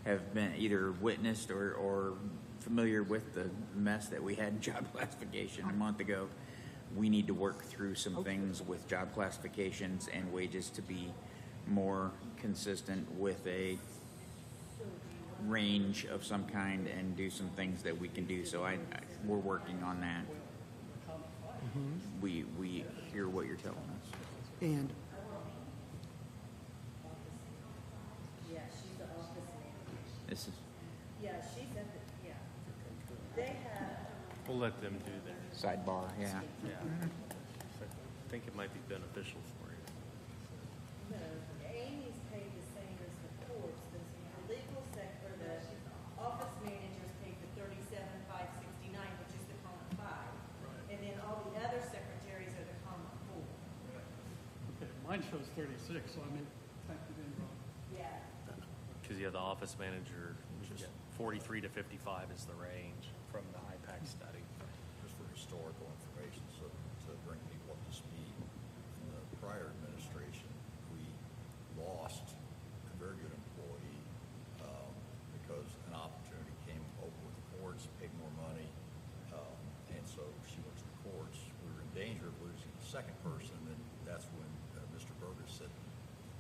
have been either witnessed or familiar with the mess that we had in job classification a month ago. We need to work through some things with job classifications and wages to be more consistent with a range of some kind and do some things that we can do. So we're working on that. We hear what you're telling us. And Yeah, she's the office manager. This is Yeah, she's at the, yeah. They have, We'll let them do their. sidebar, yeah. Yeah. I think it might be beneficial for you. no, Amy's paid the same as the courts. The legal sector, the office managers paid the $37,569, which is the common 5. And then all the other secretaries are the common 4. Okay, mine shows 36, so I mean, type it in wrong. Yeah. Because you have the office manager, which is 4 43 to 55 is the range from the IPAC study. Just for historical information, so to bring people up to speed, in the prior administration, we lost a very good employee because an opportunity came open with the courts, paid more money, and so she went to the courts. We were in danger of losing the second person, and that's when Mr. Burgess said,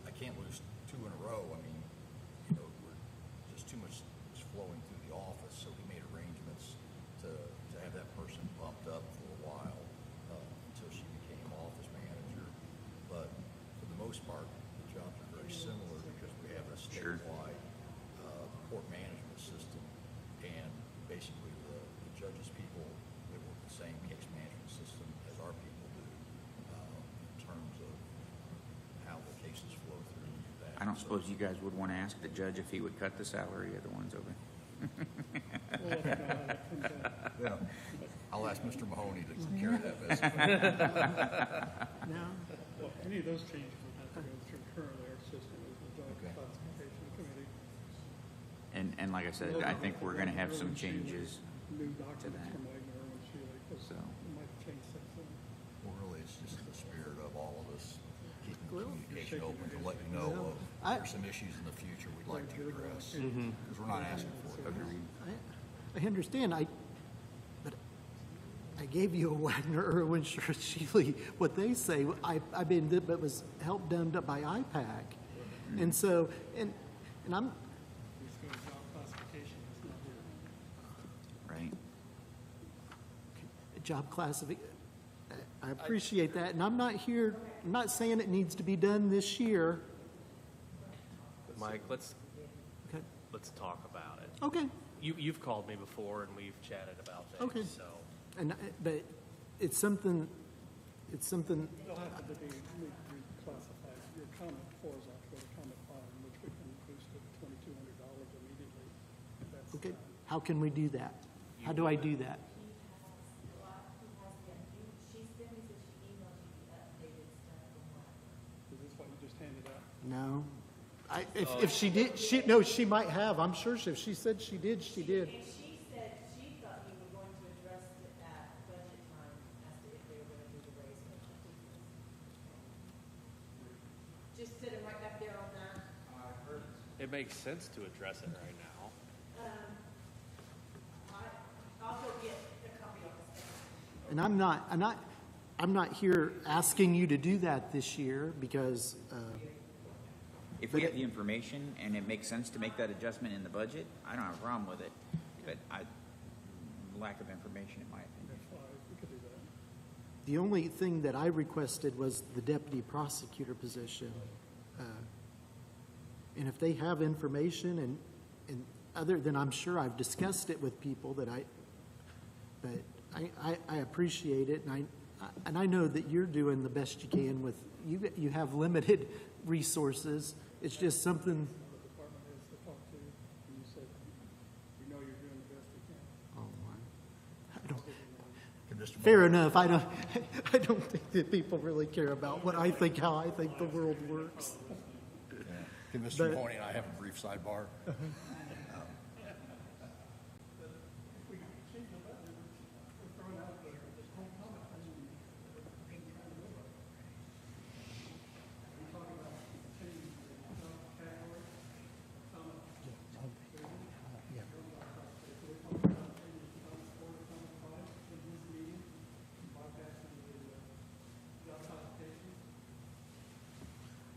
I can't lose two in a row. I mean, you know, we're just too much was flowing through the office, so he made arrangements to have that person bumped up for a while until she became office manager. But for the most part, the jobs are very similar because we have a Sure. statewide court management system, and basically the judges' people, they work the same case management system as our people do in terms of how the cases flow through that. I don't So- suppose you guys would want to ask the judge if he would cut the salary of the ones over. Yeah, I'll ask Mr. Mahoney to carry that message. No. Well, any of those changes would have to go through currently our system is the job Okay. classification committee. And like I said, I think we're going to have some changes. New documents that. from Wagner and Shealy, because So. it might have changed since then. Well, really, it's just the spirit of all of us keeping Well, communication you're open to shaking let you your know head. of there's some issues in the future we'd like to address. Because we're not asking for it. I understand, but I gave you a Wagner, Irwin, Shealy, what they say, I mean, that was help done by IPAC. And so, and I'm, This goes job classification, it's not here. Right. job classification, I appreciate that, and I'm not here, I'm not saying it needs to be done this year. Mike, let's Okay. talk about it. Okay, You've called me before and we've chatted about Okay. things, so. and, but it's something, They'll have to be reclassified. Your comment four is off, go to comment five, which we can boost it $2,200 immediately. If that's, okay, how can we do that? How do I do that? Is this what you just handed out? No. If she did, she might have, I'm sure if she said she did, she did. And she said she thought you were going to address it at budget time as to if they were gonna do the raise. Just sitting right back there on that. It makes sense to address it right now. I'll go get a copy of this. And I'm not here asking you to do that this year because, If we have the information and it makes sense to make that adjustment in the budget, I don't have a problem with it. But lack of information, in my opinion. That's why we could do that. the only thing that I requested was the deputy prosecutor position. And if they have information and other than, I'm sure I've discussed it with people but I appreciate it, and I know that you're doing the best you can with, you have limited resources. It's just something, The department heads to talk to, and you said, you know you're doing the best you can. oh, I don't, Can Mr. fair Mahoney- enough, I don't think that people really care about what I think, how I think the world works. Yeah. Can Mr. But- Mahoney and I have a brief sidebar?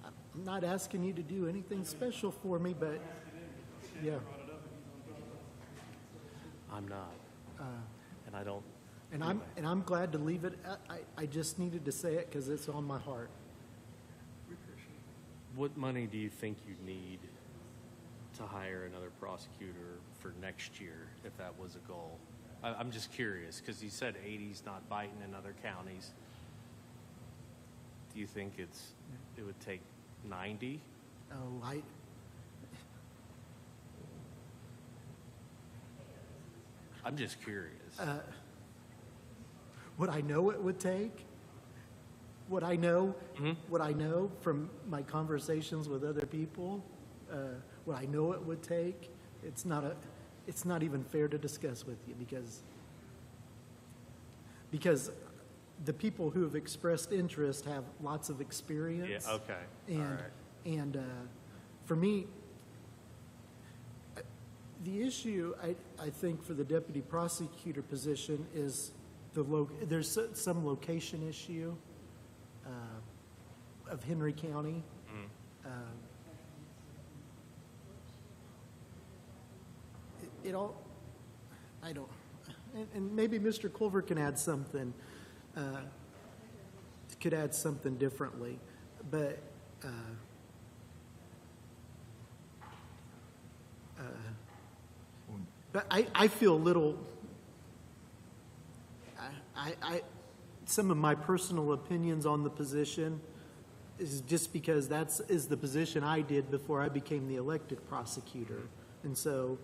I'm not asking you to do anything special for me, but, yeah. I'm not. And I don't. And I'm glad to leave it, I just needed to say it because it's on my heart. What money do you think you need to hire another prosecutor for next year, if that was a goal? I'm just curious, because you said 80's not biting in other counties. Do you think it would take 90? Oh, I'm just curious. what I know it would take, what I know from my conversations with other people, what I know it would take, it's not even fair to discuss with you because the people who have expressed interest have lots of experience. Yeah, okay. And, All right. and for me, the issue, I think, for the deputy prosecutor position is there's some location issue of Henry County. It all, I don't, and maybe Mr. Culver can add something, could add something differently, but I feel a little, some of my personal opinions on the position is just because is the position I did before I became the elected prosecutor. And so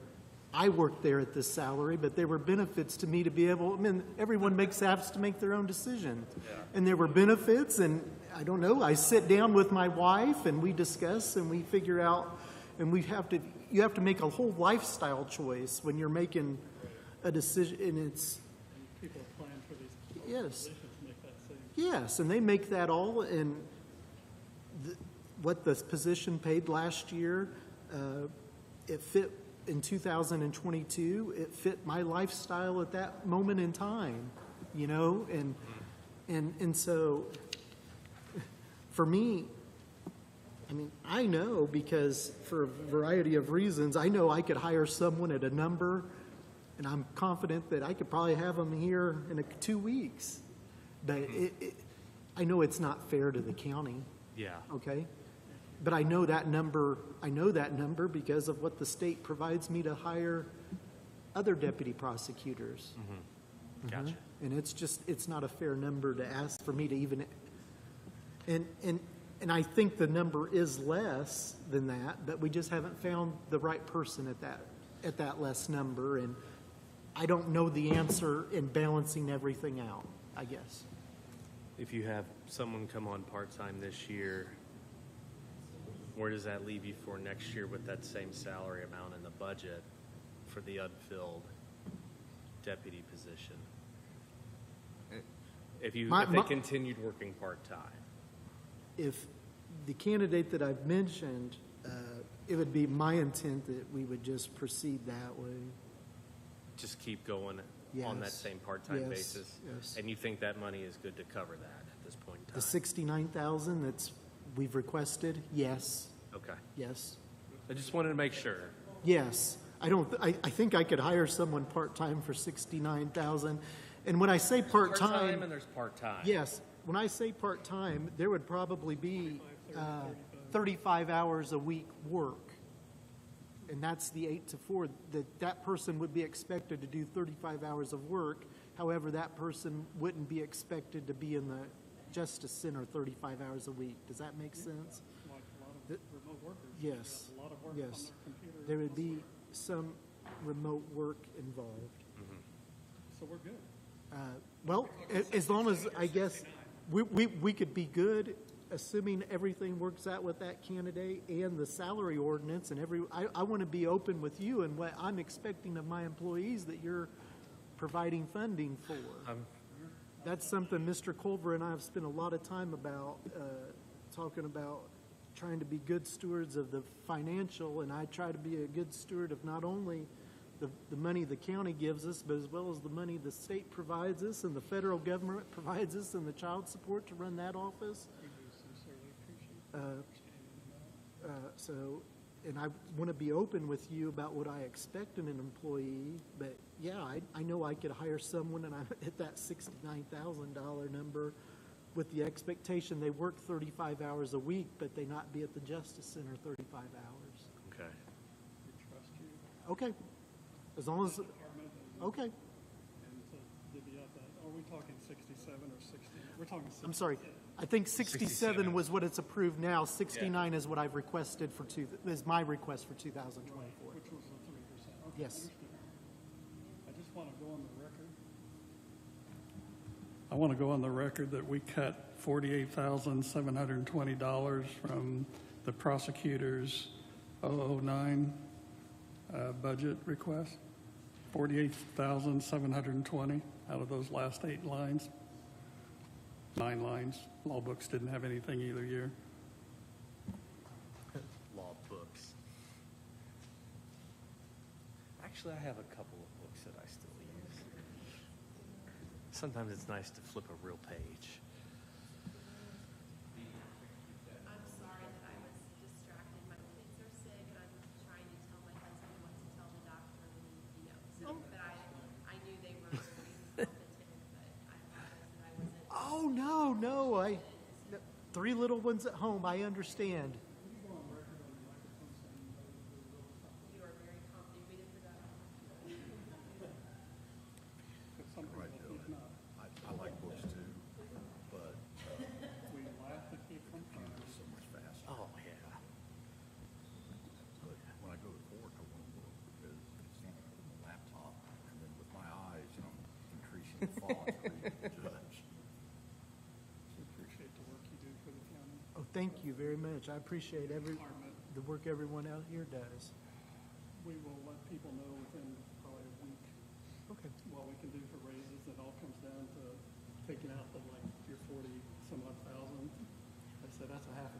I worked there at this salary, but there were benefits to me to be able, I mean, everyone has to make their own decision. Yeah. And there were benefits, and I don't know, I sit down with my wife and we discuss and we figure out, and you have to make a whole lifestyle choice when you're making a decision, and it's... People plan for these yes. positions make that same. Yes, and they make that all, and what the position paid last year, it fit in 2022, it fit my lifestyle at that moment in time, you know, and so for me, I mean, I know because for a variety of reasons, I know I could hire someone at a number, and I'm confident that I could probably have them here in 2 weeks. But I know it's not fair to the county. Yeah. Okay? But I know that number because of what the state provides me to hire other deputy prosecutors. Mm-hmm. Gotcha. And it's not a fair number to ask for me to even, and I think the number is less than that, but we just haven't found the right person at that less number, and I don't know the answer in balancing everything out, I guess. If you have someone come on part-time this year, where does that leave you for next year with that same salary amount in the budget for the unfilled deputy position? If they continued working part-time? If the candidate that I've mentioned, it would be my intent that we would just proceed that way. Just keep going on that same part-time basis? Yes. And you think that money is good to cover that at this point in time? The 69,000 we've requested, yes. Okay. Yes. I just wanted to make sure. Yes. I think I could hire someone part-time for 69,000. And when I say part-time. Part-time and there's part-time. Yes. When I say part-time, there would probably be 35 hours a week work. And that's the 8 to 4. That person would be expected to do 35 hours of work. However, that person wouldn't be expected to be in the Justice Center 35 hours a week. Does that make sense? Like a lot of remote workers. Yes. A lot of work Yes. on their computer. There would be some remote work involved. Mm-hmm. So we're good. Well, as long as, I guess, we could be good, assuming everything works out with that candidate and the salary ordinance and I want to be open with you and what I'm expecting of my employees that you're providing funding for. That's something Mr. Culver and I have spent a lot of time about, talking about trying to be good stewards of the financial, and I try to be a good steward of not only the money the county gives us, but as well as the money the state provides us and the federal government provides us and the child support to run that office. We do sincerely appreciate So, and I want to be open with you about what I expect in an employee, but yeah, I know I could hire someone and I hit that $69,000 number with the expectation they work 35 hours a week, but they not be at the Justice Center 35 hours. Okay. we trust you. Okay. As long as, okay. And to divvy up that, are we talking 67 or 60? We're talking 60. I'm sorry. I think 67 was what it's approved now. 69 is what I've requested is my request for 2024. Which was the 3%. Okay, Yes. understood. I just want to go on the record. I want to go on the record that we cut $48,720 from the prosecutor's 009 budget request. 48,720 out of those last 8 lines. 9 lines. Law books didn't have anything either year. Law books. Actually, I have a couple of books that I still use. Sometimes it's nice to flip a real page. I'm sorry that I was distracted. My kids are sick, and I'm trying to tell my husband what to tell the doctor, and, so, but I knew they were very competent, but I apologize that I wasn't. Oh, no, 3 little ones at home, I understand. You are very competent. We didn't forget. Right, Joe. I like books too, but We laugh to keep from it's so much faster. Oh, yeah. But when I go to court, I want a book because it's on the laptop, and then with my eyes, increasing the font to read the judge. We appreciate the work you do for the county. Oh, thank you very much. I appreciate the work everyone out here does. We will let people know within probably a week Okay. what we can do for raises. It all comes down to taking out the, like, your 40 some odd thousand. I said that's a 0.5%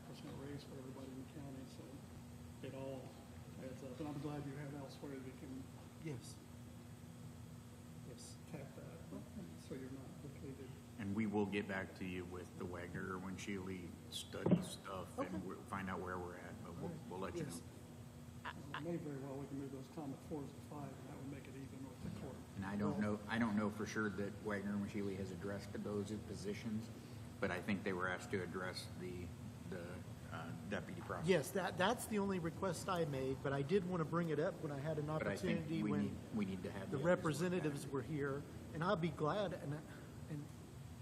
raise for everybody in the county, so it all adds up. And I'm glad you have elsewhere that can Yes. Yes. tap that, so you're not depleted. And we will get back to you with the Wagner Irwin Shealy study stuff and we'll find out where we're at, but we'll let you know. Yes. May very well, we can move those Comet 4s to 5, and that would make it even with the court. And I don't know for sure that Wagner and Shealy has addressed those positions, but I think they were asked to address the deputy prosecutor. Yes, that's the only request I made, but I did want to bring it up when I had an But I think opportunity we when need to have the others. representatives were here, and I'll be glad, and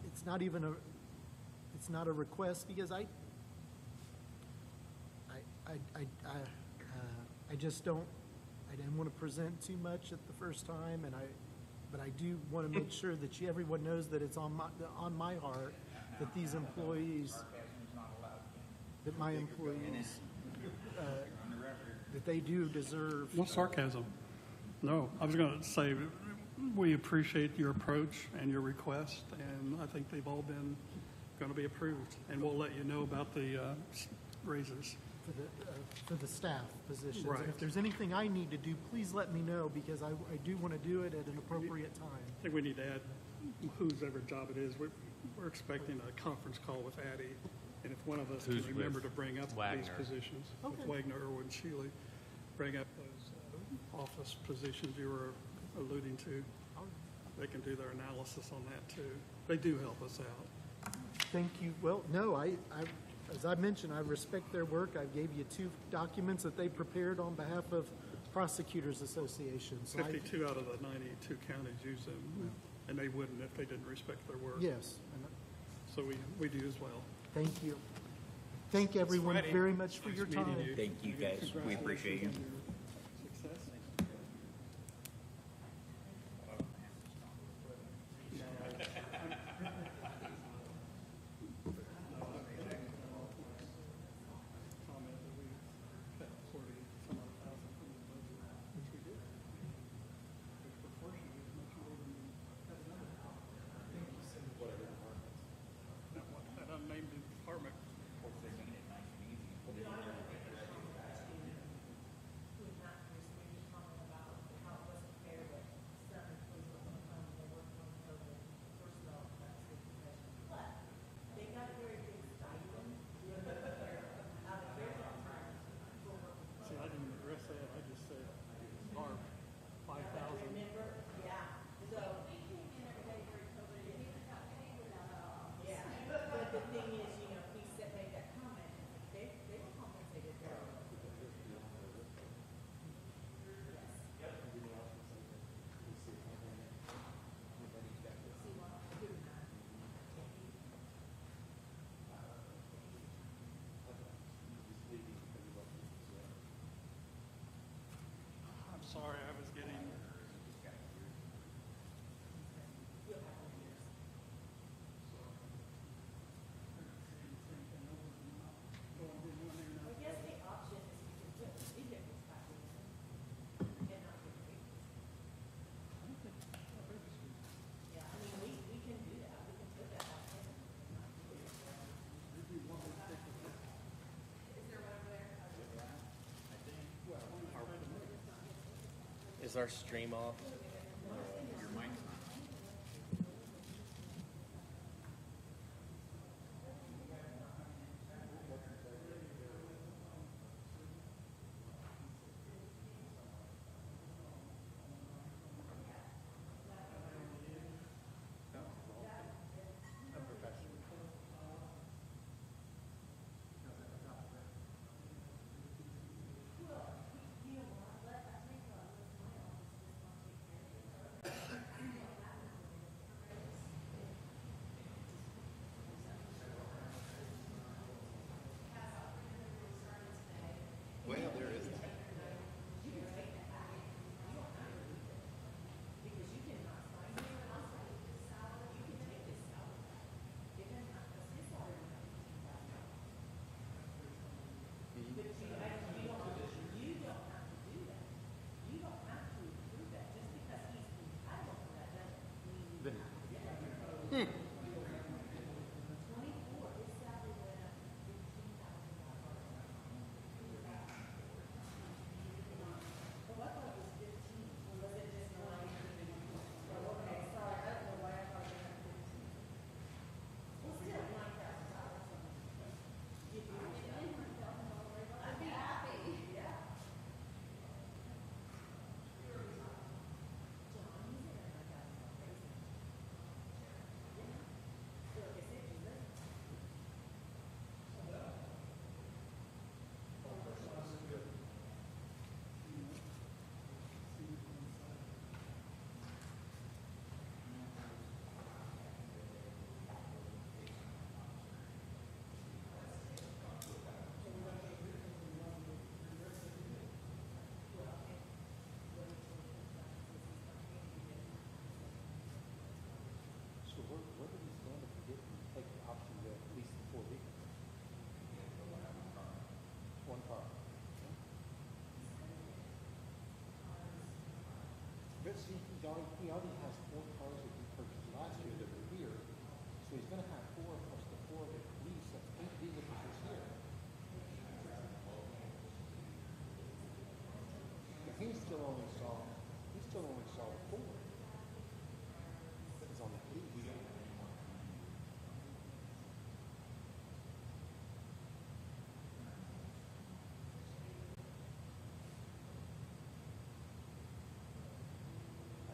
it's not even it's not a request, because I just don't, I didn't want to present too much at the first time, but I do want to make sure that everyone knows that it's on my heart, that these employees, that my employees, that they do deserve. No sarcasm. No, I was going to say, we appreciate your approach and your request, and I think they've all been going to be approved. And we'll let you know about the raises. For the staff positions. Right. And if there's anything I need to do, please let me know, because I do want to do it at an appropriate time. I think we need to add whosever job it is. We're expecting a conference call with Addie, and if one of us Who's can remember with to bring up these Wagner? positions, Okay. with Wagner, Irwin, Shealy, bring up those office positions you were alluding to. They can do their analysis on that too. They do help us out. Thank you. Well, no, as I mentioned, I respect their work. I gave you 2 documents that they prepared on behalf of Prosecutors Association. So 52 out of the 92 counties use them, and they wouldn't if they didn't respect their work. Yes, and So we do as well. thank you. Thank everyone Freddie. very much for Nice your meeting time. you. Thank you, guys. We appreciate you. Congratulations on your success. Comment that we cut 40 some odd thousand from the budget, which we did. Which proportionally is much more than we had another. That unnamed department. Is our stream off? Your mic's not. Well, there is. So where do we stand if we didn't take the option to lease the 4 vehicles? One car. But see, he already has 4